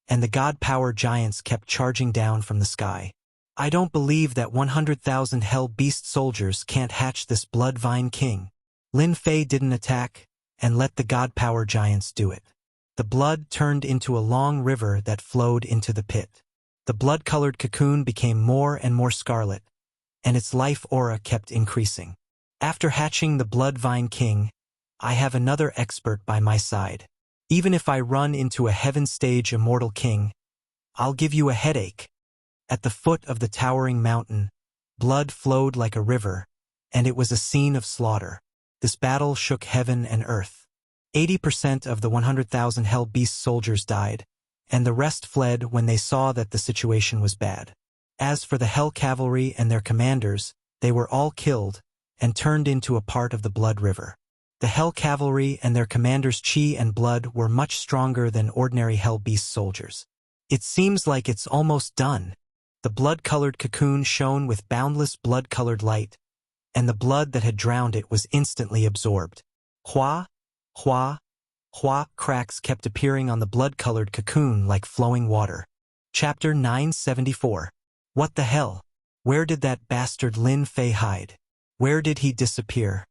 and the god power giants kept charging down from the sky. I don't believe that 100,000 hell beast soldiers can't hatch this blood vine king. Lin Fei didn't attack, and let the god power giants do it. The blood turned into a long river that flowed into the pit. The blood-colored cocoon became more and more scarlet, and its life aura kept increasing. After hatching the blood vine king, I have another expert by my side. Even if I run into a heaven-stage immortal king, I'll give you a headache. At the foot of the towering mountain, blood flowed like a river, and it was a scene of slaughter. This battle shook heaven and earth. 80% of the 100,000 hell beast soldiers died, and the rest fled when they saw that the situation was bad. As for the hell cavalry and their commanders, they were all killed and turned into a part of the blood river. The hell cavalry and their commanders' chi and blood were much stronger than ordinary hell beast soldiers. It seems like it's almost done. The blood-colored cocoon shone with boundless blood-colored light, and the blood that had drowned it was instantly absorbed. Hua, hua, hua, cracks kept appearing on the blood-colored cocoon like flowing water. Chapter 974. What the hell? Where did that bastard Lin Fei hide? Where did he disappear?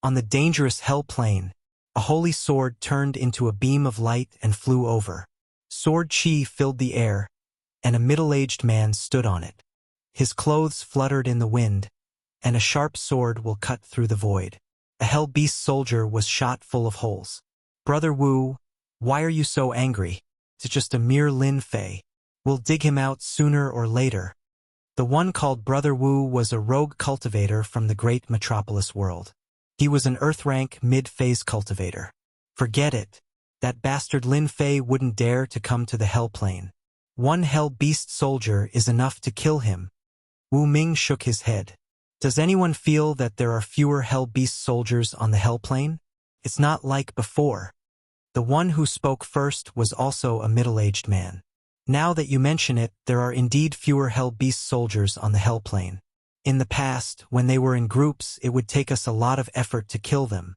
On the dangerous hell plane, a holy sword turned into a beam of light and flew over. Sword chi filled the air, and a middle-aged man stood on it. His clothes fluttered in the wind, and a sharp sword will cut through the void. A hell beast soldier was shot full of holes. Brother Wu, why are you so angry? It's just a mere Lin Fei. We'll dig him out sooner or later. The one called Brother Wu was a rogue cultivator from the great metropolis world. He was an Earth-rank mid-phase cultivator. Forget it. That bastard Lin Fei wouldn't dare to come to the hell plane. One hell beast soldier is enough to kill him. Wu Ming shook his head. Does anyone feel that there are fewer hell beast soldiers on the hell plane? It's not like before. The one who spoke first was also a middle-aged man. Now that you mention it, there are indeed fewer hell beast soldiers on the hell plane. In the past, when they were in groups, it would take us a lot of effort to kill them.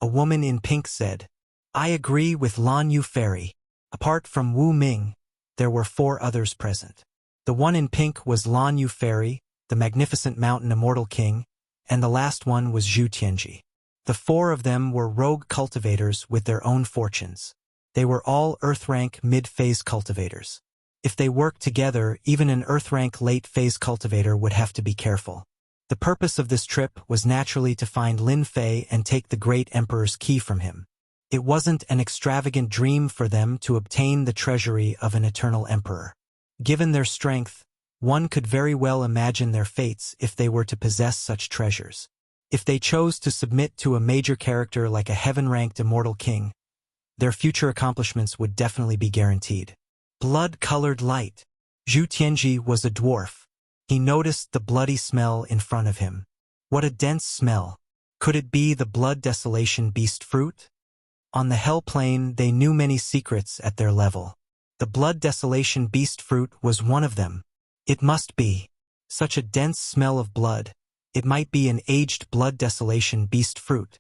A woman in pink said, I agree with Lan Yu Fairy. Apart from Wu Ming, there were 4 others present. The one in pink was Lan Yu Fairy, the magnificent mountain immortal king, and the last one was Zhu Tianji. The 4 of them were rogue cultivators with their own fortunes. They were all Earth-rank mid-phase cultivators. If they worked together, even an Earth-rank late-phase cultivator would have to be careful. The purpose of this trip was naturally to find Lin Fei and take the Great Emperor's key from him. It wasn't an extravagant dream for them to obtain the treasury of an eternal emperor. Given their strength, one could very well imagine their fates if they were to possess such treasures. If they chose to submit to a major character like a heaven-ranked immortal king, their future accomplishments would definitely be guaranteed. Blood-colored light. Zhu Tianji was a dwarf. He noticed the bloody smell in front of him. What a dense smell. Could it be the blood desolation beast fruit? On the hell plane, they knew many secrets at their level. The blood desolation beast fruit was one of them. It must be. Such a dense smell of blood. It might be an aged blood desolation beast fruit.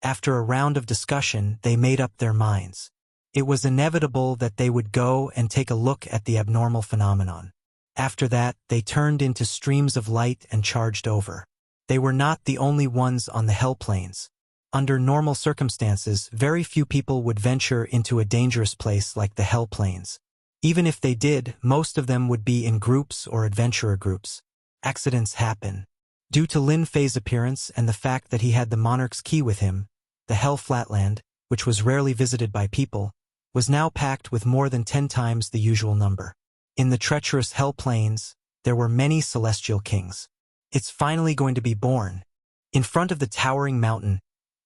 After a round of discussion, they made up their minds. It was inevitable that they would go and take a look at the abnormal phenomenon. After that, they turned into streams of light and charged over. They were not the only ones on the hell planes. Under normal circumstances, very few people would venture into a dangerous place like the hell planes. Even if they did, most of them would be in groups or adventurer groups. Accidents happen. Due to Lin Fei's appearance and the fact that he had the monarch's key with him, the hell flatland, which was rarely visited by people, was now packed with more than 10 times the usual number. In the treacherous hell plains, there were many celestial kings. It's finally going to be born. In front of the towering mountain,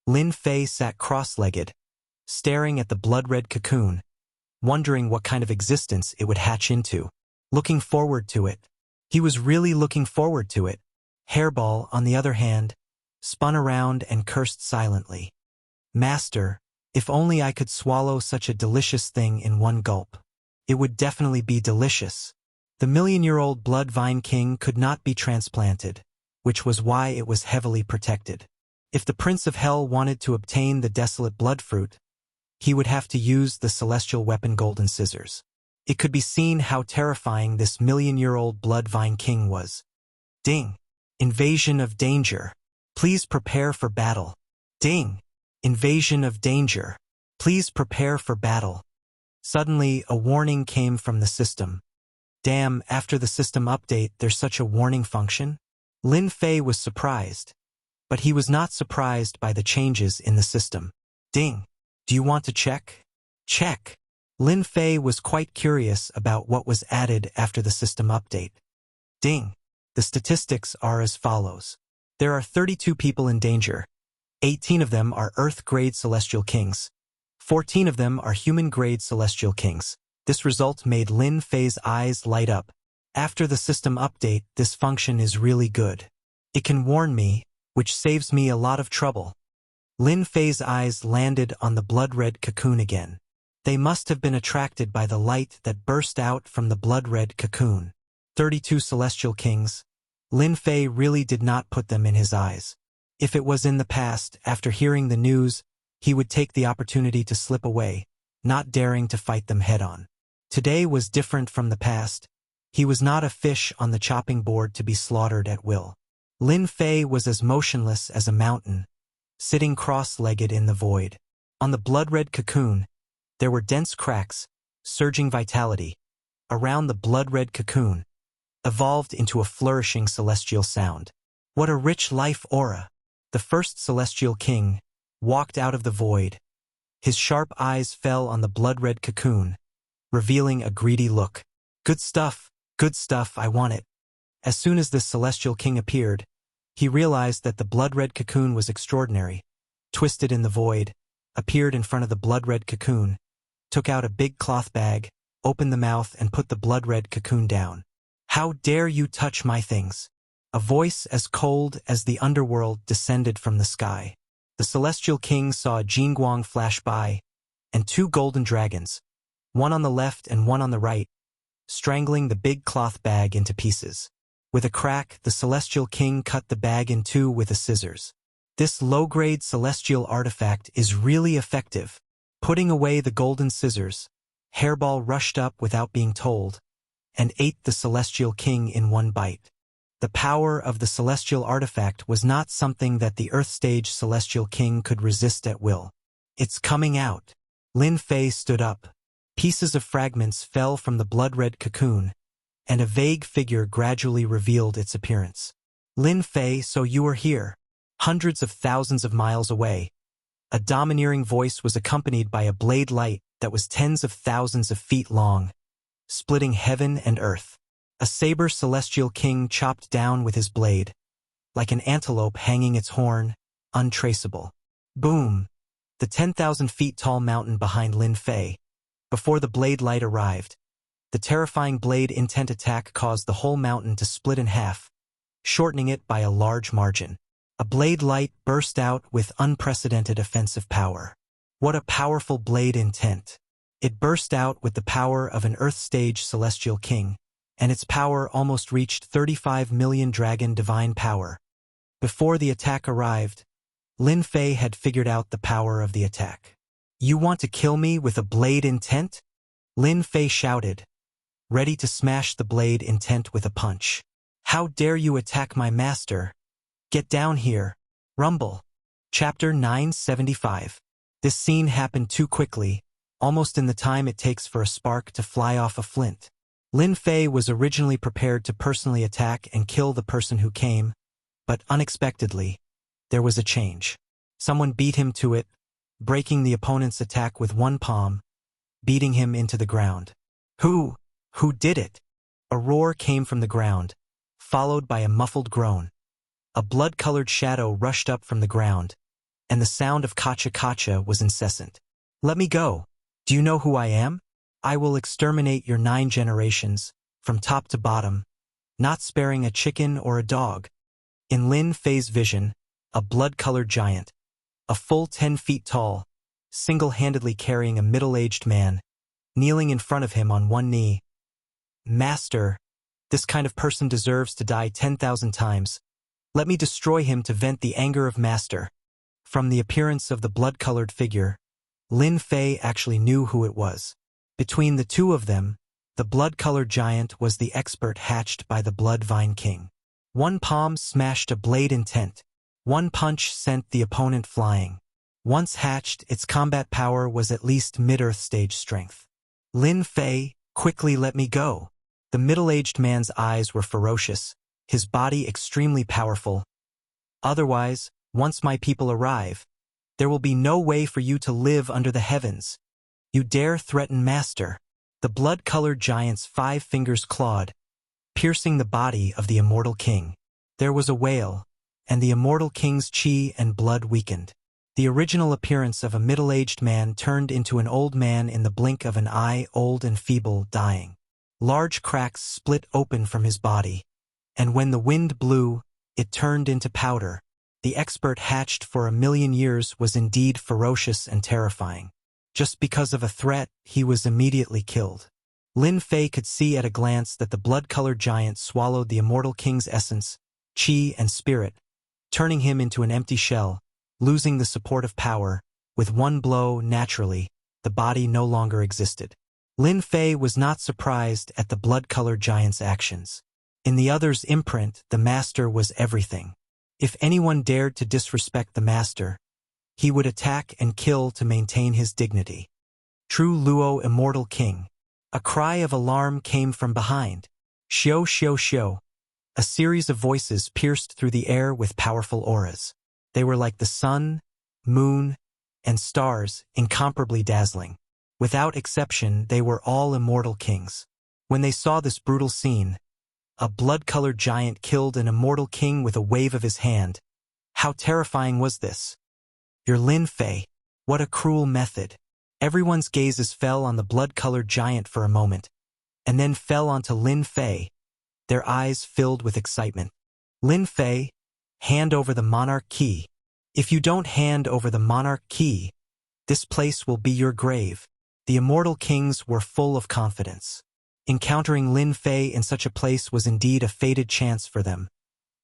Lin Fei sat cross-legged, staring at the blood-red cocoon, wondering what kind of existence it would hatch into, looking forward to it. He was really looking forward to it. Hairball, on the other hand, spun around and cursed silently. Master, if only I could swallow such a delicious thing in one gulp. It would definitely be delicious. The million-year-old blood vine king could not be transplanted, which was why it was heavily protected. If the Prince of Hell wanted to obtain the desolate blood fruit, he would have to use the celestial weapon golden scissors. It could be seen how terrifying this million-year-old blood vine king was. Ding! Invasion of danger. Please prepare for battle. Ding! Invasion of danger. Please prepare for battle. Suddenly, a warning came from the system. Damn, after the system update, there's such a warning function? Lin Fei was surprised. But he was not surprised by the changes in the system. Ding! Do you want to check? Check! Lin Fei was quite curious about what was added after the system update. Ding! The statistics are as follows. There are 32 people in danger. 18 of them are Earth-grade celestial kings. 14 of them are human-grade celestial kings. This result made Lin Fei's eyes light up. After the system update, this function is really good. It can warn me, which saves me a lot of trouble. Lin Fei's eyes landed on the blood-red cocoon again. They must have been attracted by the light that burst out from the blood-red cocoon. 32 celestial kings. Lin Fei really did not put them in his eyes. If it was in the past, after hearing the news, he would take the opportunity to slip away, not daring to fight them head-on. Today was different from the past. He was not a fish on the chopping board to be slaughtered at will. Lin Fei was as motionless as a mountain, sitting cross-legged in the void. On the blood-red cocoon, there were dense cracks, surging vitality. Around the blood-red cocoon, evolved into a flourishing celestial sound. What a rich life aura! The first celestial king walked out of the void. His sharp eyes fell on the blood-red cocoon, revealing a greedy look. Good stuff, I want it. As soon as this celestial king appeared, he realized that the blood-red cocoon was extraordinary. Twisted in the void, appeared in front of the blood-red cocoon, took out a big cloth bag, opened the mouth and put the blood-red cocoon down. How dare you touch my things? A voice as cold as the underworld descended from the sky. The celestial king saw a Jingguang flash by, and two golden dragons, one on the left and one on the right, strangling the big cloth bag into pieces. With a crack, the celestial king cut the bag in two with a scissors. This low-grade celestial artifact is really effective. Putting away the golden scissors, Hairball rushed up without being told, and ate the celestial king in one bite. The power of the celestial artifact was not something that the Earth-stage celestial king could resist at will. It's coming out. Lin Fei stood up. Pieces of fragments fell from the blood-red cocoon, and a vague figure gradually revealed its appearance. Lin Fei, so you are here. Hundreds of thousands of miles away. A domineering voice was accompanied by a blade light that was tens of thousands of feet long, splitting heaven and earth. A saber celestial king chopped down with his blade, like an antelope hanging its horn, untraceable. Boom! The 10,000 feet tall mountain behind Lin Fei. Before the blade light arrived, the terrifying blade intent attack caused the whole mountain to split in half, shortening it by a large margin. A blade light burst out with unprecedented offensive power. What a powerful blade intent! It burst out with the power of an Earth-stage celestial king, and its power almost reached 35 million dragon divine power. Before the attack arrived, Lin Fei had figured out the power of the attack. You want to kill me with a blade intent? Lin Fei shouted, ready to smash the blade intent with a punch. How dare you attack my master? Get down here. Rumble. Chapter 975. This scene happened too quickly, almost in the time it takes for a spark to fly off a flint. Lin Fei was originally prepared to personally attack and kill the person who came, but unexpectedly, there was a change. Someone beat him to it, breaking the opponent's attack with one palm, beating him into the ground. Who did it? A roar came from the ground, followed by a muffled groan. A blood-colored shadow rushed up from the ground, and the sound of kacha-kacha was incessant. Let me go. Do you know who I am? I will exterminate your 9 generations, from top to bottom, not sparing a chicken or a dog. In Lin Fei's vision, a blood-colored giant, a full 10 feet tall, single-handedly carrying a middle-aged man, kneeling in front of him on one knee. Master, this kind of person deserves to die 10,000 times. Let me destroy him to vent the anger of Master. From the appearance of the blood-colored figure, Lin Fei actually knew who it was. Between the two of them, the blood-colored giant was the expert hatched by the Blood Vine King. One palm smashed a blade intent. One punch sent the opponent flying. Once hatched, its combat power was at least mid-earth stage strength. Lin Fei, quickly let me go. The middle-aged man's eyes were ferocious, his body extremely powerful. Otherwise, once my people arrive, there will be no way for you to live under the heavens. You dare threaten Master. The blood-colored giant's 5 fingers clawed, piercing the body of the immortal king. There was a wail, and the immortal king's chi and blood weakened. The original appearance of a middle-aged man turned into an old man in the blink of an eye, old and feeble, dying. Large cracks split open from his body, and when the wind blew, it turned into powder. The expert hatched for 1,000,000 years was indeed ferocious and terrifying. Just because of a threat, he was immediately killed. Lin Fei could see at a glance that the blood-colored giant swallowed the immortal king's essence, chi and spirit, turning him into an empty shell, losing the support of power. With one blow, naturally, the body no longer existed. Lin Fei was not surprised at the blood-colored giant's actions. In the other's imprint, the master was everything. If anyone dared to disrespect the master, he would attack and kill to maintain his dignity. True Luo immortal king. A cry of alarm came from behind. Xiao xiao xiao. A series of voices pierced through the air with powerful auras. They were like the sun, moon, and stars, incomparably dazzling. Without exception, they were all immortal kings. When they saw this brutal scene, a blood-colored giant killed an immortal king with a wave of his hand. How terrifying was this? Your Lin Fei. What a cruel method. Everyone's gazes fell on the blood-colored giant for a moment, and then fell onto Lin Fei, their eyes filled with excitement. Lin Fei, hand over the monarch key. If you don't hand over the monarch key, this place will be your grave. The immortal kings were full of confidence. Encountering Lin Fei in such a place was indeed a fated chance for them.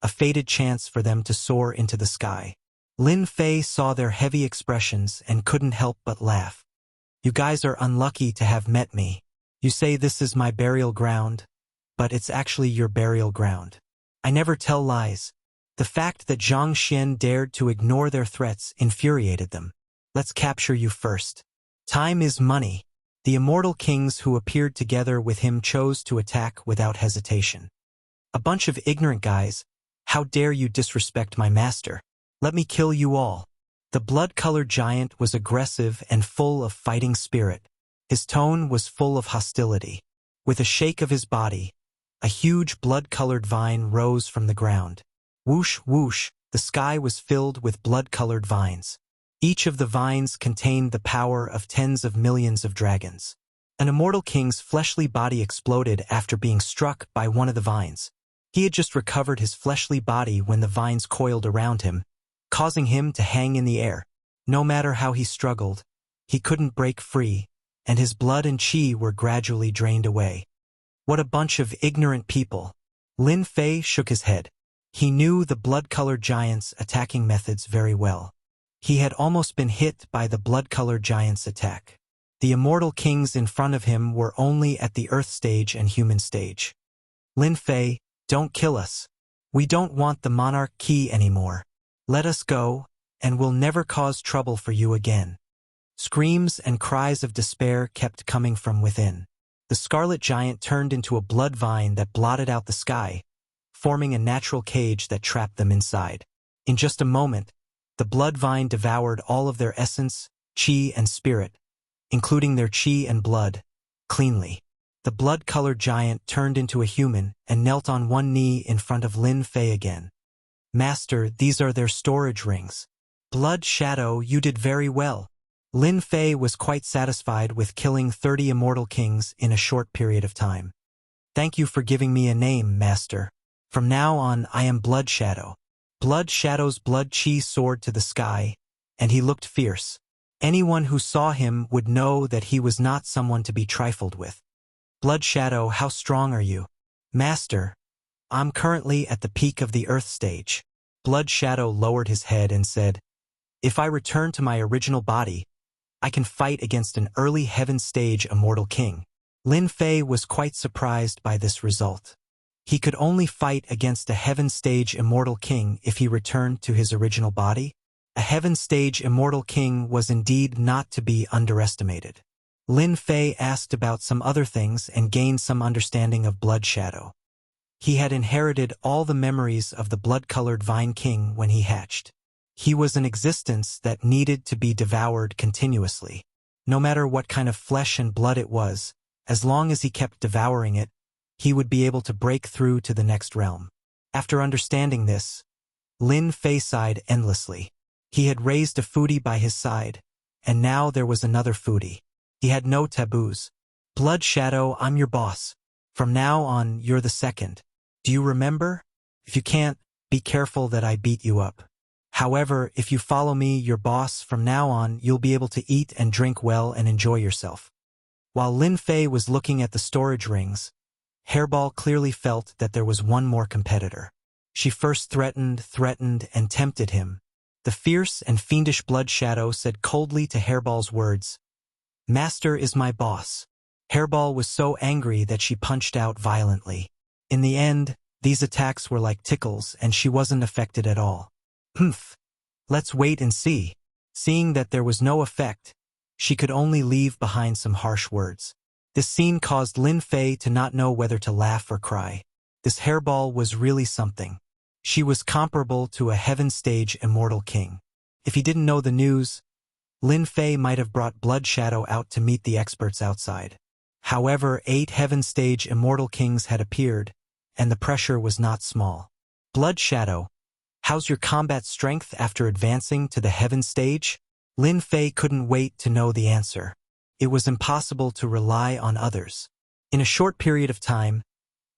A fated chance for them to soar into the sky. Lin Fei saw their heavy expressions and couldn't help but laugh. You guys are unlucky to have met me. You say this is my burial ground, but it's actually your burial ground. I never tell lies. The fact that Zhang Xian dared to ignore their threats infuriated them. Let's capture you first. Time is money. The immortal kings who appeared together with him chose to attack without hesitation. A bunch of ignorant guys. How dare you disrespect my master? Let me kill you all. The blood-colored giant was aggressive and full of fighting spirit. His tone was full of hostility. With a shake of his body, a huge blood-colored vine rose from the ground. Whoosh, whoosh, the sky was filled with blood-colored vines. Each of the vines contained the power of tens of millions of dragons. An immortal king's fleshly body exploded after being struck by one of the vines. He had just recovered his fleshly body when the vines coiled around him, causing him to hang in the air. No matter how he struggled, he couldn't break free, and his blood and qi were gradually drained away. What a bunch of ignorant people. Lin Fei shook his head. He knew the blood-colored giant's attacking methods very well. He had almost been hit by the blood-colored giant's attack. The immortal kings in front of him were only at the earth stage and human stage. Lin Fei, don't kill us. We don't want the monarch key anymore. Let us go, and we'll never cause trouble for you again. Screams and cries of despair kept coming from within. The scarlet giant turned into a blood vine that blotted out the sky, forming a natural cage that trapped them inside. In just a moment, the blood vine devoured all of their essence, qi and spirit, including their qi and blood, cleanly. The blood-colored giant turned into a human and knelt on one knee in front of Lin Fei again. Master, these are their storage rings. Blood Shadow, you did very well. Lin Fei was quite satisfied with killing 30 immortal kings in a short period of time. Thank you for giving me a name, Master. From now on, I am Blood Shadow. Blood Shadow's blood qi soared to the sky, and he looked fierce. Anyone who saw him would know that he was not someone to be trifled with. Blood Shadow, how strong are you? Master, I'm currently at the peak of the Earth stage. Blood Shadow lowered his head and said, if I return to my original body, I can fight against an early Heaven stage immortal king. Lin Fei was quite surprised by this result. He could only fight against a Heaven stage immortal king if he returned to his original body. A Heaven stage immortal king was indeed not to be underestimated. Lin Fei asked about some other things and gained some understanding of Blood Shadow. He had inherited all the memories of the blood-colored Vine King when he hatched. He was an existence that needed to be devoured continuously. No matter what kind of flesh and blood it was, as long as he kept devouring it, he would be able to break through to the next realm. After understanding this, Lin Fei sighed endlessly. He had raised a foodie by his side, and now there was another foodie. He had no taboos. Blood Shadow, I'm your boss. From now on, you're the second. Do you remember? If you can't, be careful that I beat you up. However, if you follow me, your boss, from now on, you'll be able to eat and drink well and enjoy yourself. While Lin Fei was looking at the storage rings, Hairball clearly felt that there was one more competitor. She first threatened, and tempted him. The fierce and fiendish Blood Shadow said coldly to Hairball's words, Master is my boss. Hairball was so angry that she punched out violently. In the end, these attacks were like tickles and she wasn't affected at all. Humph. Let's wait and see. Seeing that there was no effect, she could only leave behind some harsh words. This scene caused Lin Fei to not know whether to laugh or cry. This hairball was really something. She was comparable to a heaven stage immortal king. If he didn't know the news, Lin Fei might have brought Blood Shadow out to meet the experts outside. However, 8 heaven stage immortal kings had appeared, and the pressure was not small. Blood Shadow, how's your combat strength after advancing to the heaven stage? Lin Fei couldn't wait to know the answer. It was impossible to rely on others. In a short period of time,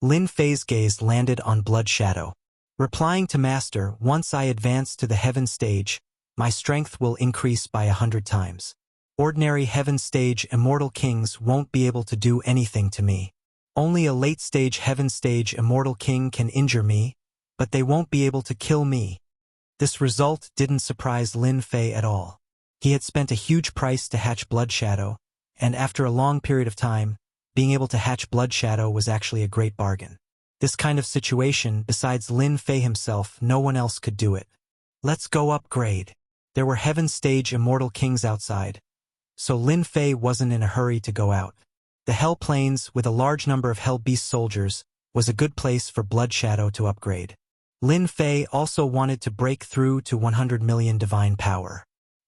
Lin Fei's gaze landed on Blood Shadow. Replying to Master, once I advance to the heaven stage, my strength will increase by 100 times. Ordinary heaven stage immortal kings won't be able to do anything to me. Only a late stage heaven stage immortal king can injure me, but they won't be able to kill me. This result didn't surprise Lin Fei at all. He had spent a huge price to hatch Blood Shadow, and after a long period of time, being able to hatch Blood Shadow was actually a great bargain. This kind of situation, besides Lin Fei himself, no one else could do it. Let's go upgrade. There were heaven stage immortal kings outside, so Lin Fei wasn't in a hurry to go out. The Hell Plains, with a large number of Hell Beast soldiers, was a good place for Blood Shadow to upgrade. Lin Fei also wanted to break through to 100 million divine power.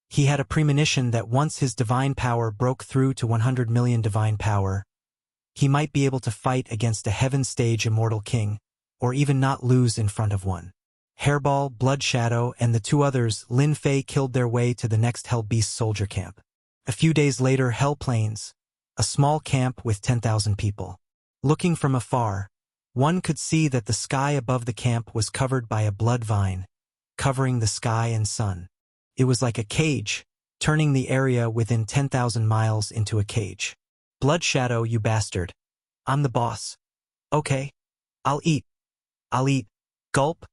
He had a premonition that once his divine power broke through to 100 million divine power, he might be able to fight against a heaven stage immortal king, or even not lose in front of one. Hairball, Blood Shadow, and the 2 others, Lin Fei killed their way to the next Hell Beast soldier camp. A few days later, Hell Plains, a small camp with 10,000 people. Looking from afar, one could see that the sky above the camp was covered by a blood vine, covering the sky and sun. It was like a cage, turning the area within 10,000 miles into a cage. Blood Shadow, you bastard. I'm the boss. Okay. I'll eat. I'll eat. Gulp.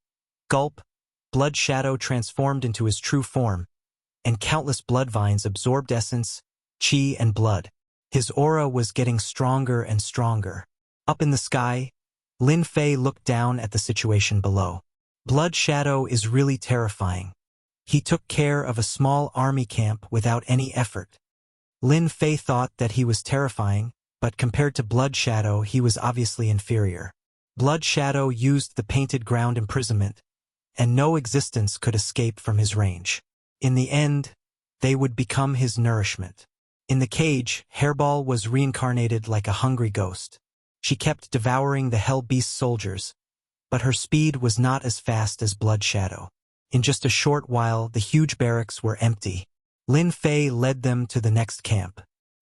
Gulp. Blood Shadow transformed into his true form, and countless blood vines absorbed essence, chi, and blood. His aura was getting stronger and stronger. Up in the sky, Lin Fei looked down at the situation below. Blood Shadow is really terrifying. He took care of a small army camp without any effort. Lin Fei thought that he was terrifying, but compared to Blood Shadow, he was obviously inferior. Blood Shadow used the painted ground imprisonment, and no existence could escape from his range. In the end, they would become his nourishment. In the cage, Hairball was reincarnated like a hungry ghost. She kept devouring the Hell Beast soldiers, but her speed was not as fast as Blood Shadow. In just a short while, the huge barracks were empty. Lin Fei led them to the next camp.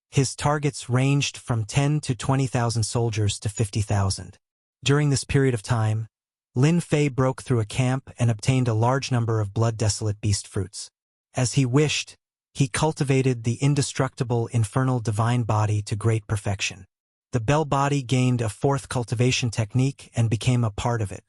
His targets ranged from 10 to 20,000 soldiers to 50,000. During this period of time, Lin Fei broke through a camp and obtained a large number of blood-desolate beast fruits. As he wished, he cultivated the indestructible infernal divine body to great perfection. The Bell body gained a 4th cultivation technique and became a part of it.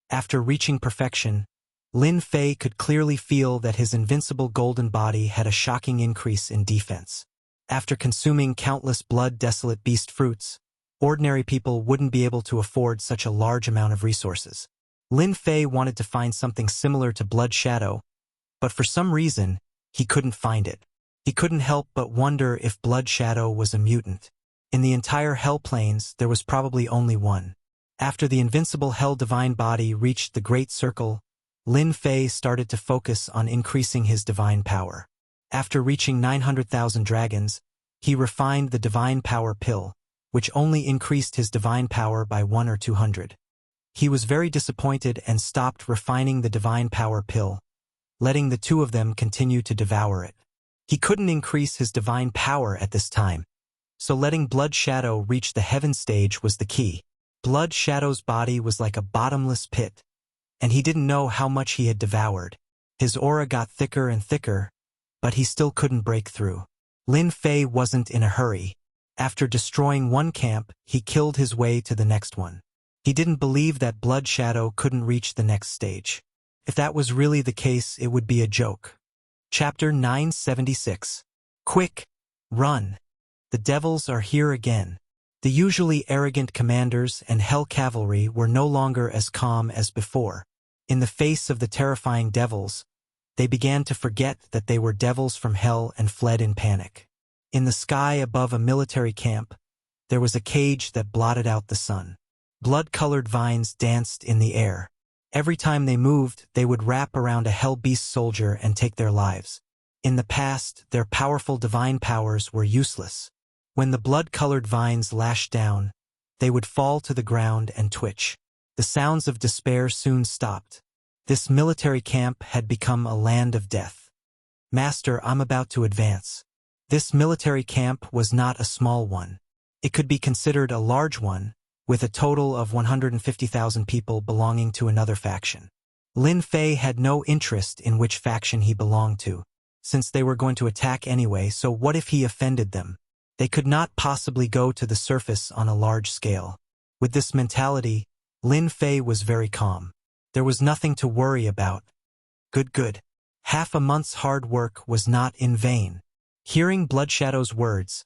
After reaching perfection, Lin Fei could clearly feel that his invincible golden body had a shocking increase in defense. After consuming countless blood-desolate beast fruits, ordinary people wouldn't be able to afford such a large amount of resources. Lin Fei wanted to find something similar to Blood Shadow, but for some reason, he couldn't find it. He couldn't help but wonder if Blood Shadow was a mutant. In the entire Hell Plains, there was probably only one. After the invincible Hell Divine body reached the Great Circle, Lin Fei started to focus on increasing his divine power. After reaching 900,000 dragons, he refined the divine power pill, which only increased his divine power by 1 or 200. He was very disappointed and stopped refining the divine power pill, letting the 2 of them continue to devour it. He couldn't increase his divine power at this time, so letting Blood Shadow reach the heaven stage was the key. Blood Shadow's body was like a bottomless pit, and he didn't know how much he had devoured. His aura got thicker and thicker, but he still couldn't break through. Lin Fei wasn't in a hurry. After destroying one camp, he killed his way to the next one. He didn't believe that Blood Shadow couldn't reach the next stage. If that was really the case, it would be a joke. Chapter 976. Quick! Run! The devils are here again. The usually arrogant commanders and Hell Cavalry were no longer as calm as before. In the face of the terrifying devils, they began to forget that they were devils from hell and fled in panic. In the sky above a military camp, there was a cage that blotted out the sun. Blood-colored vines danced in the air. Every time they moved, they would wrap around a hell beast soldier and take their lives. In the past, their powerful divine powers were useless. When the blood-colored vines lashed down, they would fall to the ground and twitch. The sounds of despair soon stopped. This military camp had become a land of death. Master, I'm about to advance. This military camp was not a small one. It could be considered a large one, with a total of 150,000 people belonging to another faction. Lin Fei had no interest in which faction he belonged to, since they were going to attack anyway, so what if he offended them? They could not possibly go to the surface on a large scale. With this mentality, Lin Fei was very calm. There was nothing to worry about. Good. Half a month's hard work was not in vain. Hearing Bloodshadow's words,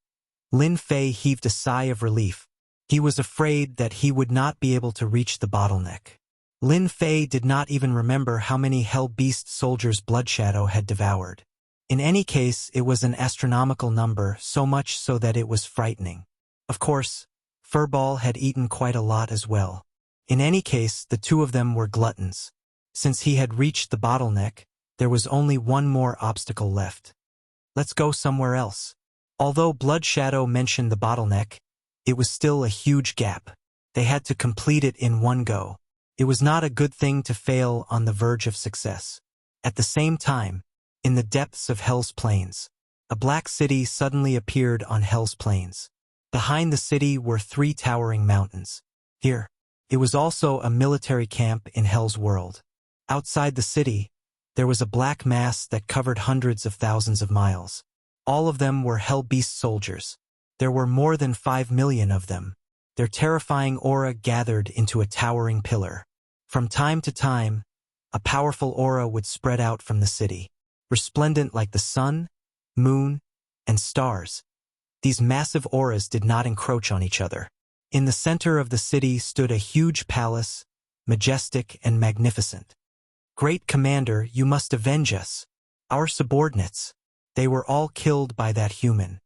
Lin Fei heaved a sigh of relief. He was afraid that he would not be able to reach the bottleneck. Lin Fei did not even remember how many Hell Beast soldiers Bloodshadow had devoured. In any case, it was an astronomical number, so much so that it was frightening. Of course, Furball had eaten quite a lot as well. In any case, the two of them were gluttons. Since he had reached the bottleneck, there was only one more obstacle left. Let's go somewhere else. Although Bloodshadow mentioned the bottleneck, it was still a huge gap. They had to complete it in one go. It was not a good thing to fail on the verge of success. At the same time, in the depths of Hell's Plains, a black city suddenly appeared on Hell's Plains. Behind the city were 3 towering mountains. Here, it was also a military camp in Hell's world. Outside the city, there was a black mass that covered hundreds of thousands of miles. All of them were Hell Beast soldiers. There were more than 5 million of them. Their terrifying aura gathered into a towering pillar. From time to time, a powerful aura would spread out from the city, resplendent like the sun, moon, and stars. These massive auras did not encroach on each other. In the center of the city stood a huge palace, majestic and magnificent. Great Commander, you must avenge us. Our subordinates. They were all killed by that human.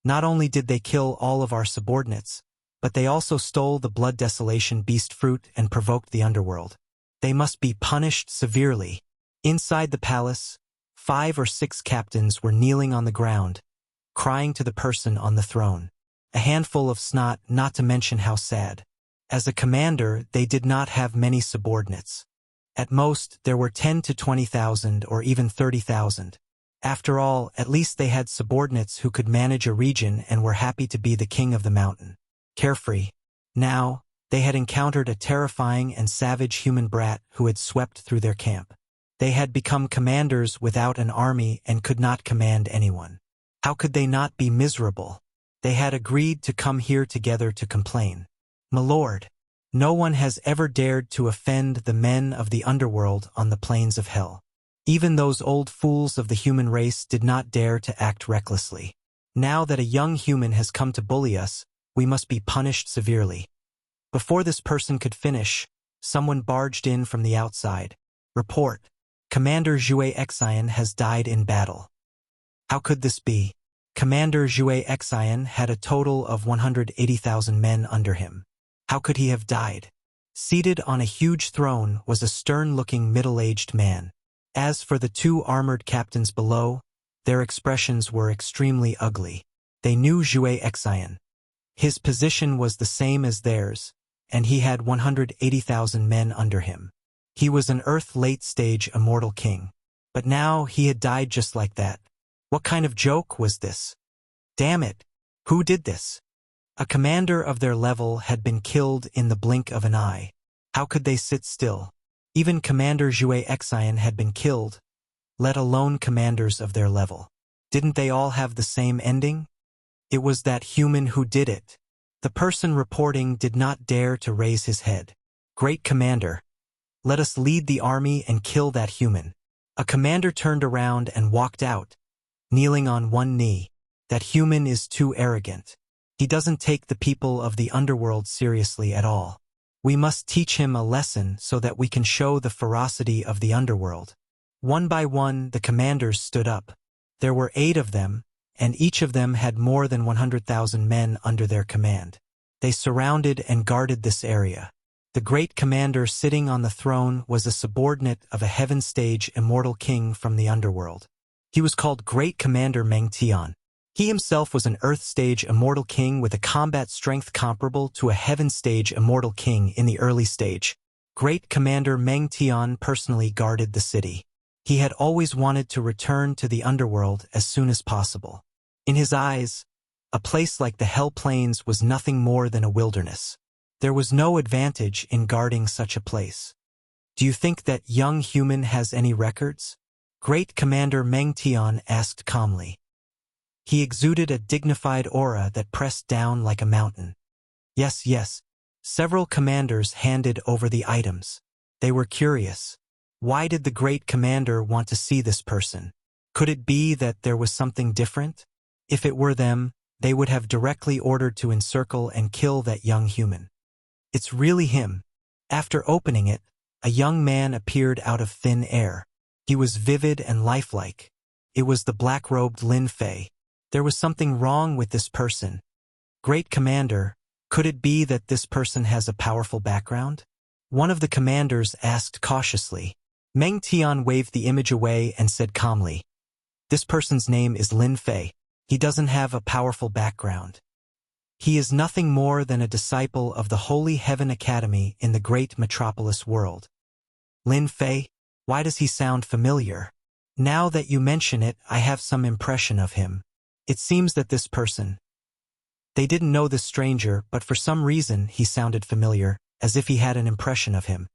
Not only did they kill all of our subordinates, but they also stole the blood desolation beast fruit and provoked the underworld. They must be punished severely. Inside the palace, 5 or 6 captains were kneeling on the ground, crying to the person on the throne. A handful of snot, not to mention how sad. As a commander, they did not have many subordinates. At most, there were 10 to 20,000 or even 30,000. After all, at least they had subordinates who could manage a region and were happy to be the king of the mountain. Carefree. Now, they had encountered a terrifying and savage human brat who had swept through their camp. They had become commanders without an army and could not command anyone. How could they not be miserable? They had agreed to come here together to complain. My lord, no one has ever dared to offend the men of the underworld on the plains of hell. Even those old fools of the human race did not dare to act recklessly. Now that a young human has come to bully us, we must be punished severely. Before this person could finish, someone barged in from the outside. Report. Commander Jue Xian has died in battle. How could this be? Commander Jue Xian had a total of 180,000 men under him. How could he have died? Seated on a huge throne was a stern-looking middle-aged man. As for the 2 armored captains below, their expressions were extremely ugly. They knew Jue Xian. His position was the same as theirs, and he had 180,000 men under him. He was an Earth late-stage immortal king. But now he had died just like that. What kind of joke was this? Damn it! Who did this? A commander of their level had been killed in the blink of an eye. How could they sit still? Even Commander Jue Xian had been killed, let alone commanders of their level. Didn't they all have the same ending? It was that human who did it. The person reporting did not dare to raise his head. Great Commander, let us lead the army and kill that human. A commander turned around and walked out, kneeling on one knee. That human is too arrogant. He doesn't take the people of the underworld seriously at all. We must teach him a lesson so that we can show the ferocity of the underworld. One by one, the commanders stood up. There were 8 of them, and each of them had more than 100,000 men under their command. They surrounded and guarded this area. The great commander sitting on the throne was a subordinate of a heaven stage immortal king from the underworld. He was called Great Commander Meng Tian. He himself was an earth stage immortal king with a combat strength comparable to a heaven stage immortal king in the early stage. Great Commander Meng Tian personally guarded the city. He had always wanted to return to the underworld as soon as possible. In his eyes, a place like the Hell Plains was nothing more than a wilderness. There was no advantage in guarding such a place. Do you think that young human has any records? Great Commander Meng Tian asked calmly. He exuded a dignified aura that pressed down like a mountain. Yes, yes. Several commanders handed over the items. They were curious. Why did the great commander want to see this person? Could it be that there was something different? If it were them, they would have directly ordered to encircle and kill that young human. It's really him. After opening it, a young man appeared out of thin air. He was vivid and lifelike. It was the black-robed Lin Fei. There was something wrong with this person. Great Commander, could it be that this person has a powerful background? One of the commanders asked cautiously. Meng Tian waved the image away and said calmly, "This person's name is Lin Fei. He doesn't have a powerful background. He is nothing more than a disciple of the Holy Heaven Academy in the great metropolis world." Lin Fei? Why does he sound familiar? Now that you mention it, I have some impression of him. It seems that this person... They didn't know this stranger, but for some reason he sounded familiar, as if he had an impression of him.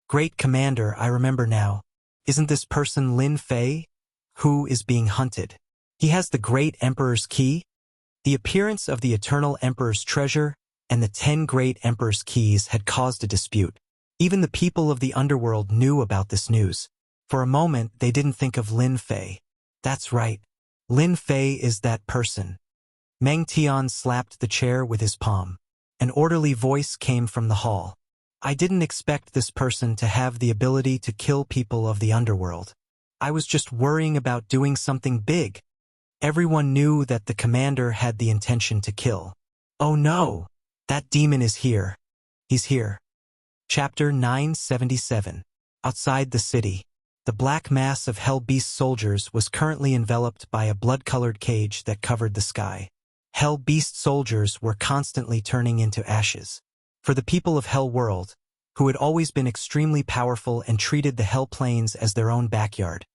Great Commander, I remember now. Isn't this person Lin Fei? Who is being hunted? He has the Great Emperor's key? The appearance of the Eternal Emperor's treasure and the 10 Great Emperor's keys had caused a dispute. Even the people of the underworld knew about this news. For a moment, they didn't think of Lin Fei. That's right. Lin Fei is that person. Meng Tian slapped the chair with his palm. An orderly voice came from the hall. I didn't expect this person to have the ability to kill people of the underworld. I was just worrying about doing something big. Everyone knew that the commander had the intention to kill. Oh no! That demon is here. He's here. Chapter 977. Outside the city, the black mass of Hell Beast soldiers was currently enveloped by a blood-colored cage that covered the sky. Hell Beast soldiers were constantly turning into ashes. For the people of Hell World, who had always been extremely powerful and treated the Hell Plains as their own backyard,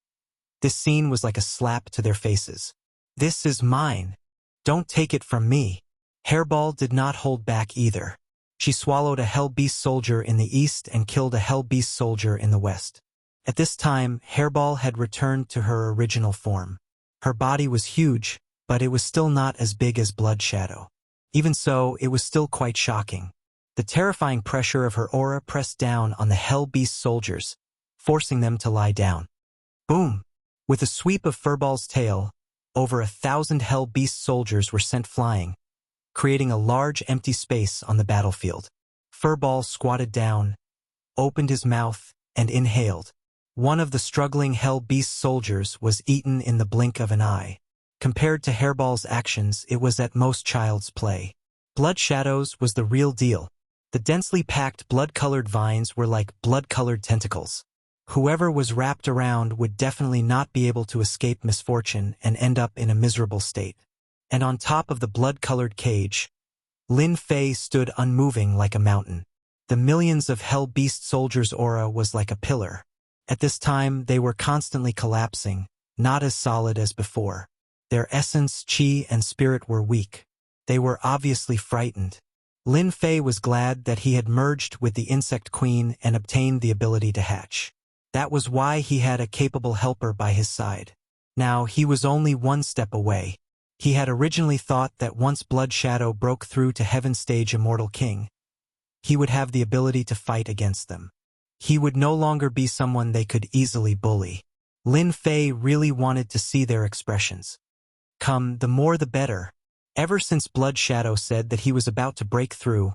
this scene was like a slap to their faces. This is mine. Don't take it from me. Hairball did not hold back either. She swallowed a Hell Beast soldier in the east and killed a Hell Beast soldier in the west. At this time, Hairball had returned to her original form. Her body was huge, but it was still not as big as Blood Shadow. Even so, it was still quite shocking. The terrifying pressure of her aura pressed down on the Hell Beast soldiers, forcing them to lie down. Boom! With a sweep of Furball's tail, over 1,000 Hell Beast soldiers were sent flying, creating a large empty space on the battlefield. Furball squatted down, opened his mouth, and inhaled. One of the struggling Hell Beast soldiers was eaten in the blink of an eye. Compared to Hairball's actions, it was at most child's play. Blood Shadows was the real deal. The densely packed blood-colored vines were like blood-colored tentacles. Whoever was wrapped around would definitely not be able to escape misfortune and end up in a miserable state. And on top of the blood-colored cage, Lin Fei stood unmoving like a mountain. The millions of Hell Beast soldiers' aura was like a pillar. At this time, they were constantly collapsing, not as solid as before. Their essence, chi, and spirit were weak. They were obviously frightened. Lin Fei was glad that he had merged with the Insect Queen and obtained the ability to hatch. That was why he had a capable helper by his side. Now, he was only one step away. He had originally thought that once Blood Shadow broke through to Heaven Stage Immortal King, he would have the ability to fight against them. He would no longer be someone they could easily bully. Lin Fei really wanted to see their expressions. Come, the more the better. Ever since Blood Shadow said that he was about to break through,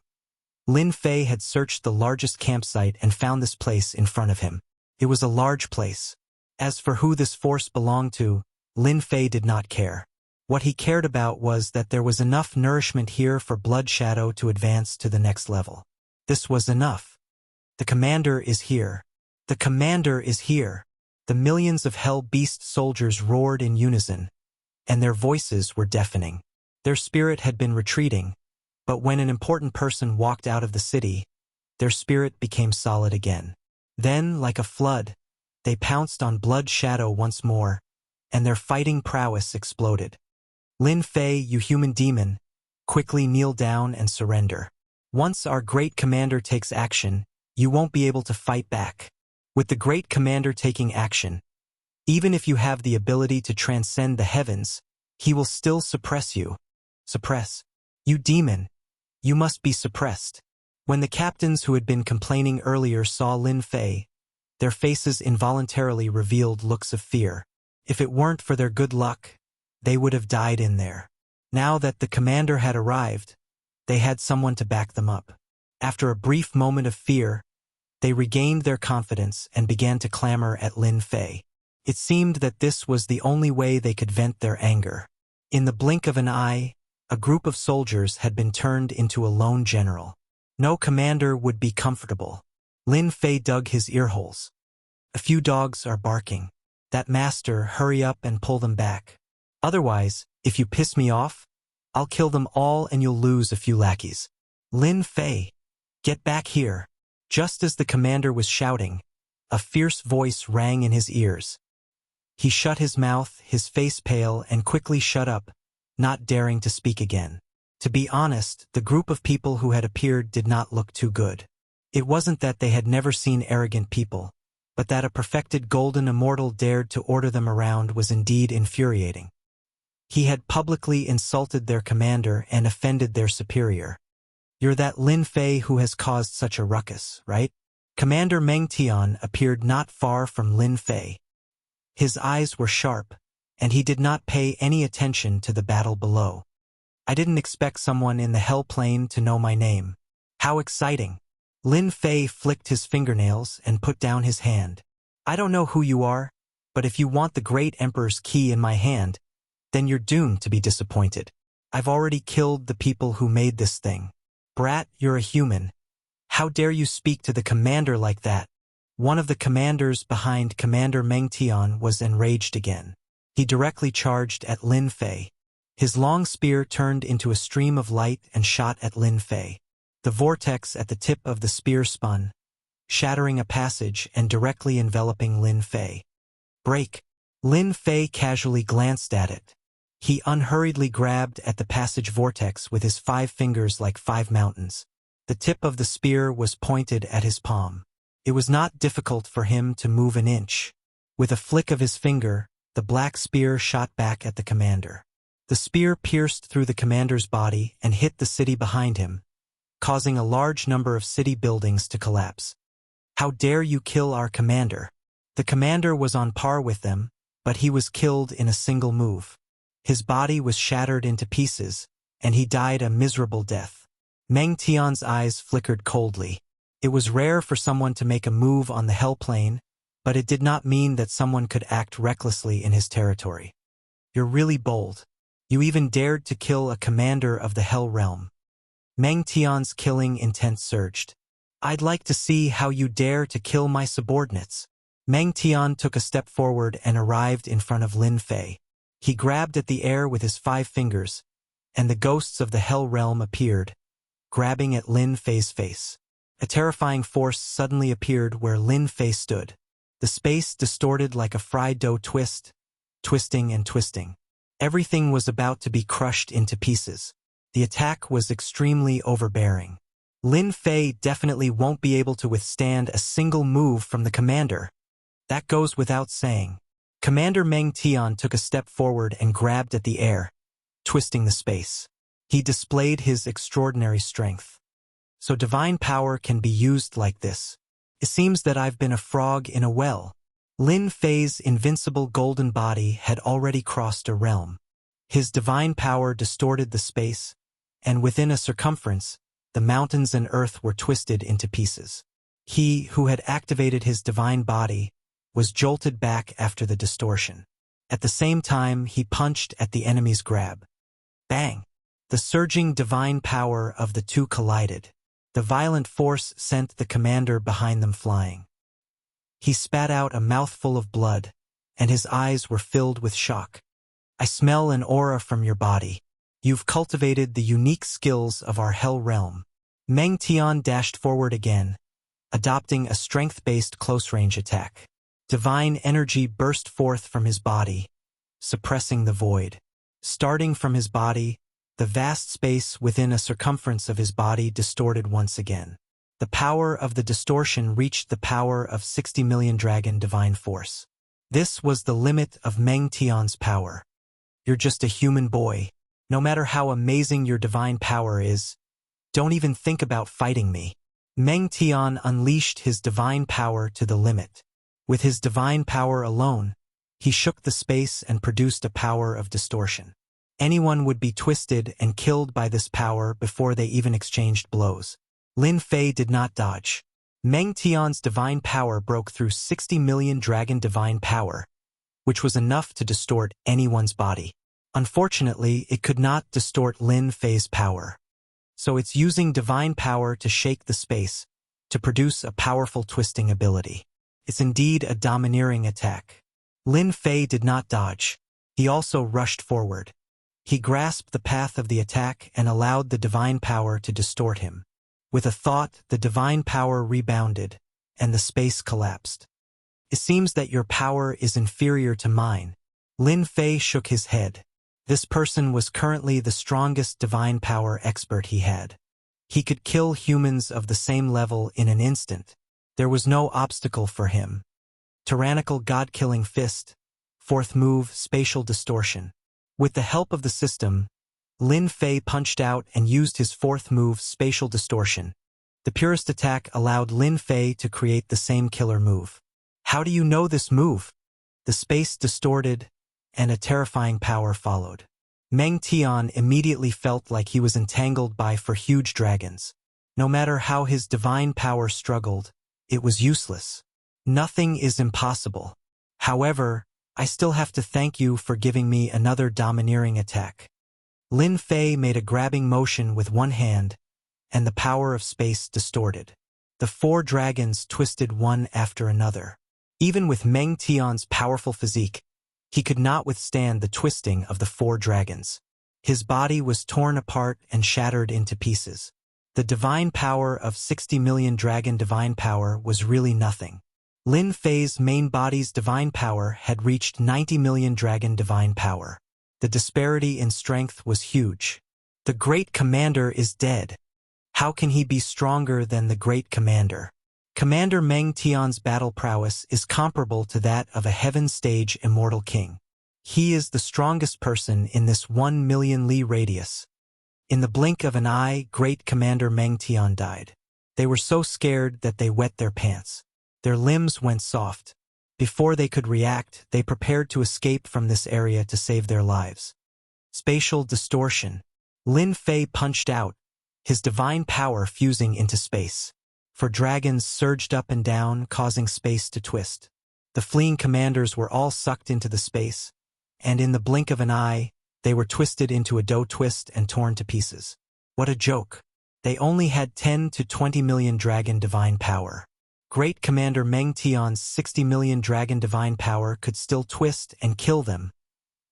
Lin Fei had searched the largest campsite and found this place in front of him. It was a large place. As for who this force belonged to, Lin Fei did not care. What he cared about was that there was enough nourishment here for Blood Shadow to advance to the next level. This was enough. The commander is here. The commander is here. The millions of Hell Beast soldiers roared in unison, and their voices were deafening. Their spirit had been retreating, but when an important person walked out of the city, their spirit became solid again. Then, like a flood, they pounced on Blood Shadow once more, and their fighting prowess exploded. Lin Fei, you human demon, quickly kneel down and surrender. Once our great commander takes action, you won't be able to fight back. With the great commander taking action, even if you have the ability to transcend the heavens, he will still suppress you. Suppress. You demon. You must be suppressed. When the captains who had been complaining earlier saw Lin Fei, their faces involuntarily revealed looks of fear. If it weren't for their good luck, they would have died in there. Now that the commander had arrived, they had someone to back them up. After a brief moment of fear, they regained their confidence and began to clamor at Lin Fei. It seemed that this was the only way they could vent their anger. In the blink of an eye, a group of soldiers had been turned into a lone general. No commander would be comfortable. Lin Fei dug his earholes. A few dogs are barking. That master, hurry up and pull them back. Otherwise, if you piss me off, I'll kill them all and you'll lose a few lackeys. Lin Fei, get back here. Just as the commander was shouting, a fierce voice rang in his ears. He shut his mouth, his face pale, and quickly shut up, not daring to speak again. To be honest, the group of people who had appeared did not look too good. It wasn't that they had never seen arrogant people, but that a perfected golden immortal dared to order them around was indeed infuriating. He had publicly insulted their commander and offended their superior. You're that Lin Fei who has caused such a ruckus, right? Commander Meng Tian appeared not far from Lin Fei. His eyes were sharp, and he did not pay any attention to the battle below. I didn't expect someone in the Hell Plane to know my name. How exciting! Lin Fei flicked his fingernails and put down his hand. I don't know who you are, but if you want the great Emperor's key in my hand, then you're doomed to be disappointed. I've already killed the people who made this thing. Brat, you're a human. How dare you speak to the commander like that? One of the commanders behind Commander Meng Tian was enraged again. He directly charged at Lin Fei. His long spear turned into a stream of light and shot at Lin Fei. The vortex at the tip of the spear spun, shattering a passage and directly enveloping Lin Fei. Break! Lin Fei casually glanced at it. He unhurriedly grabbed at the passage vortex with his 5 fingers like 5 mountains. The tip of the spear was pointed at his palm. It was not difficult for him to move an inch. With a flick of his finger, the black spear shot back at the commander. The spear pierced through the commander's body and hit the city behind him, causing a large number of city buildings to collapse. How dare you kill our commander? The commander was on par with them, but he was killed in a single move. His body was shattered into pieces, and he died a miserable death. Meng Tian's eyes flickered coldly. It was rare for someone to make a move on the Hell Plane, but it did not mean that someone could act recklessly in his territory. You're really bold. You even dared to kill a commander of the Hell Realm. Meng Tian's killing intent surged. I'd like to see how you dare to kill my subordinates. Meng Tian took a step forward and arrived in front of Lin Fei. He grabbed at the air with his 5 fingers, and the ghosts of the Hell Realm appeared, grabbing at Lin Fei's face. A terrifying force suddenly appeared where Lin Fei stood. The space distorted like a fried dough twist, twisting and twisting. Everything was about to be crushed into pieces. The attack was extremely overbearing. Lin Fei definitely won't be able to withstand a single move from the commander. That goes without saying. Commander Meng Tian took a step forward and grabbed at the air, twisting the space. He displayed his extraordinary strength. So divine power can be used like this. It seems that I've been a frog in a well. Lin Fei's invincible golden body had already crossed a realm. His divine power distorted the space, and within a circumference, the mountains and earth were twisted into pieces. He, who had activated his divine body, was jolted back after the distortion. At the same time, he punched at the enemy's grab. Bang! The surging divine power of the two collided. The violent force sent the commander behind them flying. He spat out a mouthful of blood, and his eyes were filled with shock. I smell an aura from your body. You've cultivated the unique skills of our hell realm. Meng Tian dashed forward again, adopting a strength-based close-range attack. Divine energy burst forth from his body, suppressing the void. Starting from his body, the vast space within a circumference of his body distorted once again. The power of the distortion reached the power of 60 million dragon divine force. This was the limit of Meng Tian's power. You're just a human boy. No matter how amazing your divine power is, don't even think about fighting me. Meng Tian unleashed his divine power to the limit. With his divine power alone, he shook the space and produced a power of distortion. Anyone would be twisted and killed by this power before they even exchanged blows. Lin Fei did not dodge. Meng Tian's divine power broke through 60 million dragon divine power, which was enough to distort anyone's body. Unfortunately, it could not distort Lin Fei's power. So it's using divine power to shake the space, to produce a powerful twisting ability. It's indeed a domineering attack. Lin Fei did not dodge. He also rushed forward. He grasped the path of the attack and allowed the divine power to distort him. With a thought, the divine power rebounded, and the space collapsed. It seems that your power is inferior to mine. Lin Fei shook his head. This person was currently the strongest divine power expert he had. He could kill humans of the same level in an instant. There was no obstacle for him. Tyrannical god-killing fist. Fourth move, spatial distortion. With the help of the system, Lin Fei punched out and used his fourth move, spatial distortion. The purest attack allowed Lin Fei to create the same killer move. How do you know this move? The space distorted, and a terrifying power followed. Meng Tian immediately felt like he was entangled by four huge dragons. No matter how his divine power struggled, it was useless. Nothing is impossible. However, I still have to thank you for giving me another domineering attack. Lin Fei made a grabbing motion with one hand, and the power of space distorted. The four dragons twisted one after another. Even with Meng Tian's powerful physique, he could not withstand the twisting of the four dragons. His body was torn apart and shattered into pieces. The divine power of 60 million dragon divine power was really nothing. Lin Fei's main body's divine power had reached 90 million dragon divine power. The disparity in strength was huge. The great commander is dead. How can he be stronger than the great commander? Commander Meng Tian's battle prowess is comparable to that of a heaven-stage immortal king. He is the strongest person in this 1 million li radius. In the blink of an eye, great commander Meng Tian died. They were so scared that they wet their pants. Their limbs went soft. Before they could react, they prepared to escape from this area to save their lives. Spatial distortion. Lin Fei punched out, his divine power fusing into space. Four dragons surged up and down, causing space to twist. The fleeing commanders were all sucked into the space, and in the blink of an eye, they were twisted into a dough twist and torn to pieces. What a joke. They only had 10 to 20 million dragon divine power. Great Commander Meng Tian's 60 million dragon divine power could still twist and kill them,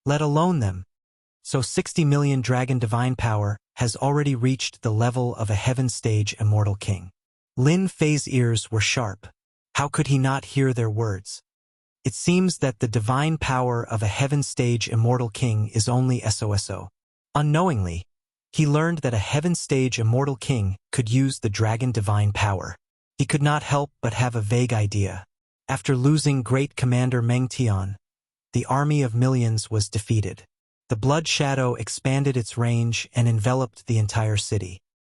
let alone them. So 60 million dragon divine power has already reached the level of a heaven-stage immortal king. Lin Fei's ears were sharp. How could he not hear their words? It seems that the divine power of a heaven-stage immortal king is only SOSO. Unknowingly, he learned that a heaven-stage immortal king could use the dragon divine power. He could not help but have a vague idea. After losing Great Commander Meng Tian, the army of millions was defeated. The blood shadow expanded its range and enveloped the entire city.